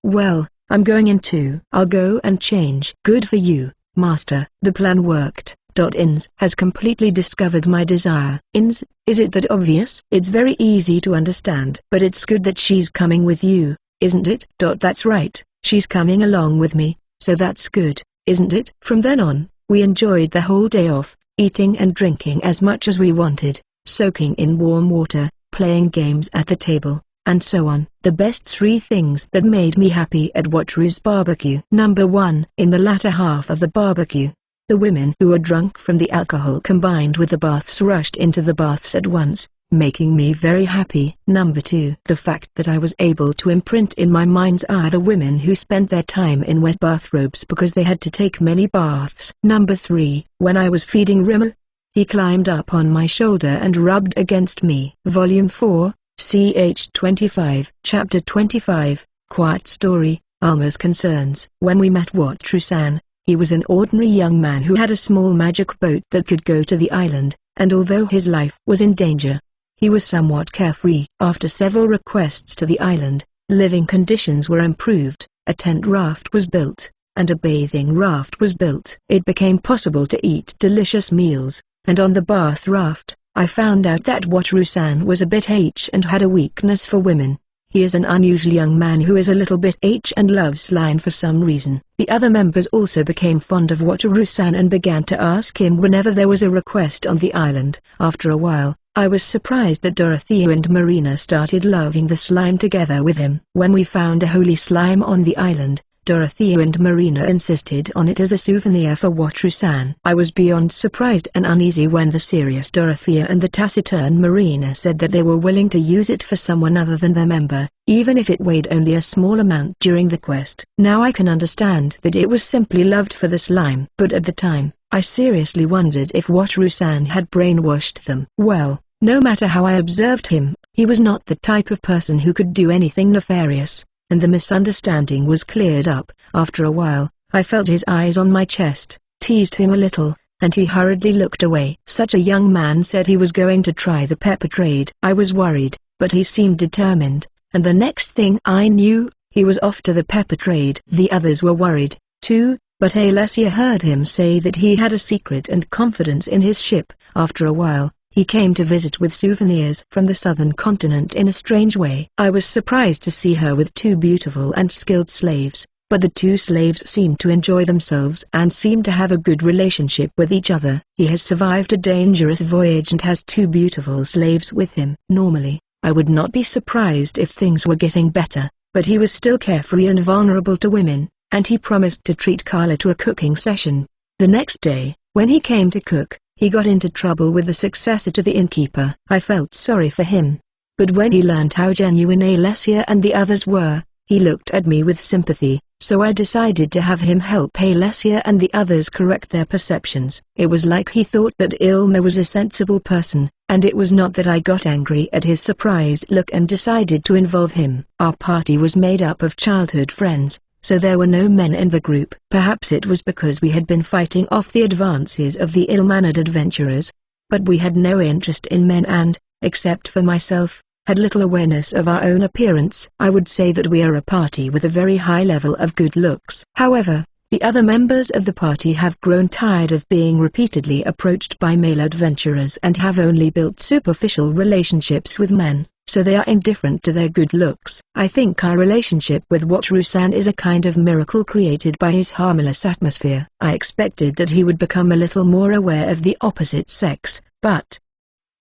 Well, I'm going in too. I'll go and change. Good for you, master. The plan worked. Ins has completely discovered my desire. Ins, is it that obvious? It's very easy to understand. But it's good that she's coming with you, isn't it? That's right, she's coming along with me, so that's good, isn't it? From then on, We enjoyed the whole day off, eating and drinking as much as we wanted, soaking in warm water, playing games at the table, and so on. The best 3 things that made me happy at Wataru's barbecue. Number 1. In the latter half of the barbecue, the women who were drunk from the alcohol combined with the baths rushed into the baths at once, making me very happy. Number 2. The fact that I was able to imprint in my mind's eye the women who spent their time in wet bathrobes because they had to take many baths. Number 3. When I was feeding Rimmer, he climbed up on my shoulder and rubbed against me. Volume 4, ch. 25. Chapter 25, Quiet Story, Alma's Concerns. When we met Wataru-san, he was an ordinary young man who had a small magic boat that could go to the island, and although his life was in danger, he was somewhat carefree. After several requests to the island, living conditions were improved, a tent raft was built, and a bathing raft was built. It became possible to eat delicious meals, and on the bath raft, I found out that Wataru-san was a bit H and had a weakness for women. He is an unusual young man who is a little bit H and loves slime for some reason. The other members also became fond of Wataru-san and began to ask him whenever there was a request on the island. After a while, I was surprised that Dorothea and Marina started loving the slime together with him. When we found a holy slime on the island, Dorothea and Marina insisted on it as a souvenir for Wataru-san. I was beyond surprised and uneasy when the serious Dorothea and the taciturn Marina said that they were willing to use it for someone other than their member, even if it weighed only a small amount during the quest. Now I can understand that it was simply loved for the slime. But at the time, I seriously wondered if Wataru-san had brainwashed them. Well, no matter how I observed him, he was not the type of person who could do anything nefarious, and the misunderstanding was cleared up. After a while, I felt his eyes on my chest, teased him a little, and he hurriedly looked away. Such a young man said he was going to try the pepper trade. I was worried, but he seemed determined, and the next thing I knew, he was off to the pepper trade. The others were worried, too, but Alessia heard him say that he had a secret and confidence in his ship. After a while, he came to visit with souvenirs from the southern continent in a strange way. I was surprised to see her with 2 beautiful and skilled slaves, but the 2 slaves seemed to enjoy themselves and seemed to have a good relationship with each other. He has survived a dangerous voyage and has 2 beautiful slaves with him. Normally, I would not be surprised if things were getting better, but he was still carefree and vulnerable to women, and he promised to treat Carla to a cooking session. The next day, when he came to cook, he got into trouble with the successor to the innkeeper. I felt sorry for him. But when he learned how genuine Alessia and the others were, he looked at me with sympathy, so I decided to have him help Alessia and the others correct their perceptions. It was like he thought that Ilma was a sensible person, and it was not that I got angry at his surprised look and decided to involve him. Our party was made up of childhood friends, so there were no men in the group. Perhaps it was because we had been fighting off the advances of the ill-mannered adventurers, but we had no interest in men and, except for myself, had little awareness of our own appearance. I would say that we are a party with a very high level of good looks. However, the other members of the party have grown tired of being repeatedly approached by male adventurers and have only built superficial relationships with men, so they are indifferent to their good looks. I think our relationship with Wataru-san is a kind of miracle created by his harmless atmosphere. I expected that he would become a little more aware of the opposite sex, but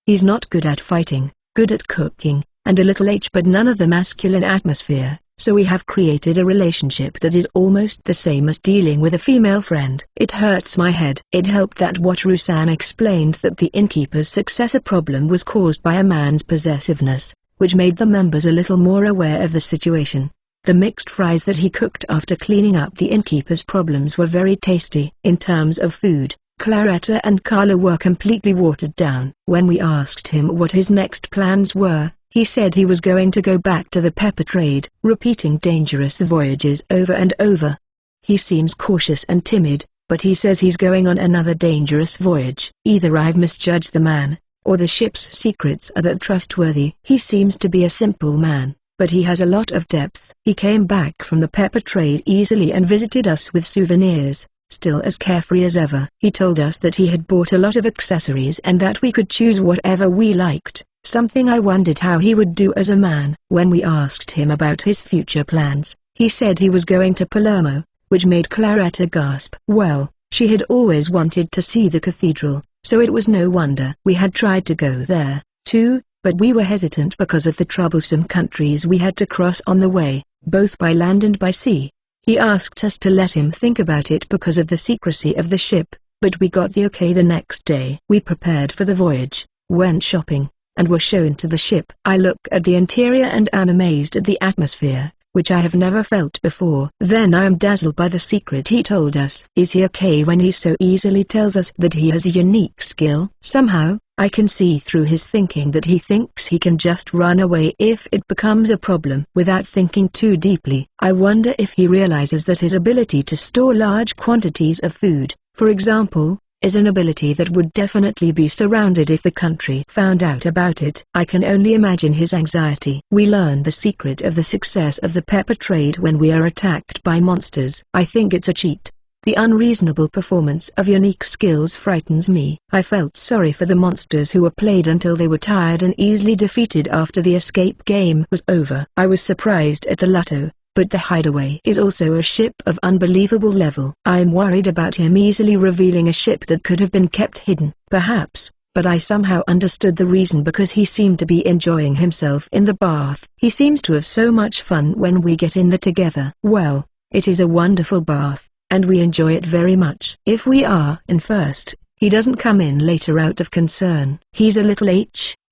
he's not good at fighting, good at cooking, and a little H but none of the masculine atmosphere, so we have created a relationship that is almost the same as dealing with a female friend. It hurts my head. It helped that Wataru-san explained that the innkeeper's successor problem was caused by a man's possessiveness, which made the members a little more aware of the situation. The mixed fries that he cooked after cleaning up the innkeeper's problems were very tasty. In terms of food, Claretta and Carla were completely watered down. When we asked him what his next plans were, he said he was going to go back to the pepper trade, repeating dangerous voyages over and over. He seems cautious and timid, but he says he's going on another dangerous voyage. Either I've misjudged the man, or the ship's secrets are that trustworthy. He seems to be a simple man, but he has a lot of depth. He came back from the pepper trade easily and visited us with souvenirs, still as carefree as ever. He told us that he had bought a lot of accessories and that we could choose whatever we liked, something I wondered how he would do as a man. When we asked him about his future plans, he said he was going to Palermo, which made Claretta gasp. Well, She had always wanted to see the cathedral, so it was no wonder we had tried to go there, too, but we were hesitant because of the troublesome countries we had to cross on the way, both by land and by sea. He asked us to let him think about it because of the secrecy of the ship, but we got the okay the next day. We prepared for the voyage, went shopping, and were shown to the ship. I look at the interior and am amazed at the atmosphere, which I have never felt before. Then I am dazzled by the secret he told us. Is he okay when he so easily tells us that he has a unique skill? Somehow, I can see through his thinking that he thinks he can just run away if it becomes a problem without thinking too deeply. I wonder if he realizes that his ability to store large quantities of food, for example, is an ability that would definitely be surrounded if the country found out about it. I can only imagine his anxiety. We learn the secret of the success of the pepper trade when we are attacked by monsters. I think it's a cheat. The unreasonable performance of unique skills frightens me. I felt sorry for the monsters who were played until they were tired and easily defeated after the escape game was over. I was surprised at the Lotto, but the Hideaway is also a ship of unbelievable level. I am worried about him easily revealing a ship that could have been kept hidden. Perhaps, but I somehow understood the reason because he seemed to be enjoying himself in the bath. He seems to have so much fun when we get in there together. Well, it is a wonderful bath, and we enjoy it very much. If we are in first, he doesn't come in later out of concern. He's a little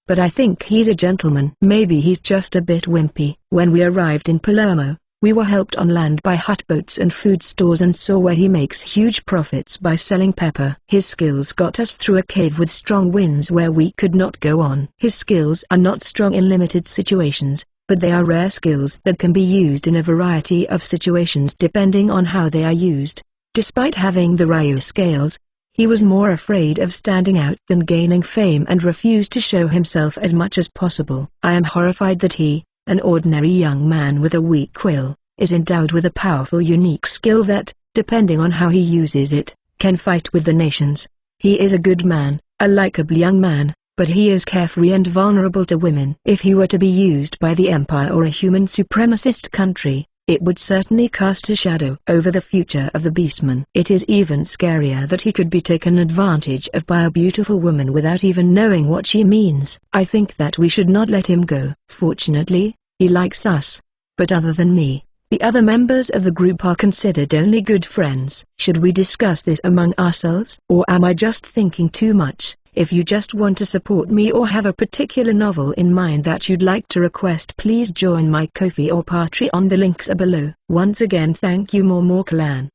but I think he's a gentleman. Maybe he's just a bit wimpy. When we arrived in Palermo, we were helped on land by hutboats and food stores and saw where he makes huge profits by selling pepper. His skills got us through a cave with strong winds where we could not go on. His skills are not strong in limited situations, but they are rare skills that can be used in a variety of situations depending on how they are used. Despite having the Ryu scales, he was more afraid of standing out than gaining fame and refused to show himself as much as possible. I am horrified that he, an ordinary young man with a weak will, is endowed with a powerful unique skill that, depending on how he uses it, can fight with the nations. He is a good man, a likable young man, but he is carefree and vulnerable to women. If he were to be used by the Empire or a human supremacist country, it would certainly cast a shadow over the future of the Beastman. It is even scarier that he could be taken advantage of by a beautiful woman without even knowing what she means. I think that we should not let him go. Fortunately, he likes us. But other than me, the other members of the group are considered only good friends. Should we discuss this among ourselves? Or am I just thinking too much? If you just want to support me or have a particular novel in mind that you'd like to request, please join my Ko-fi or Patreon. The links are below. Once again, thank you Clan.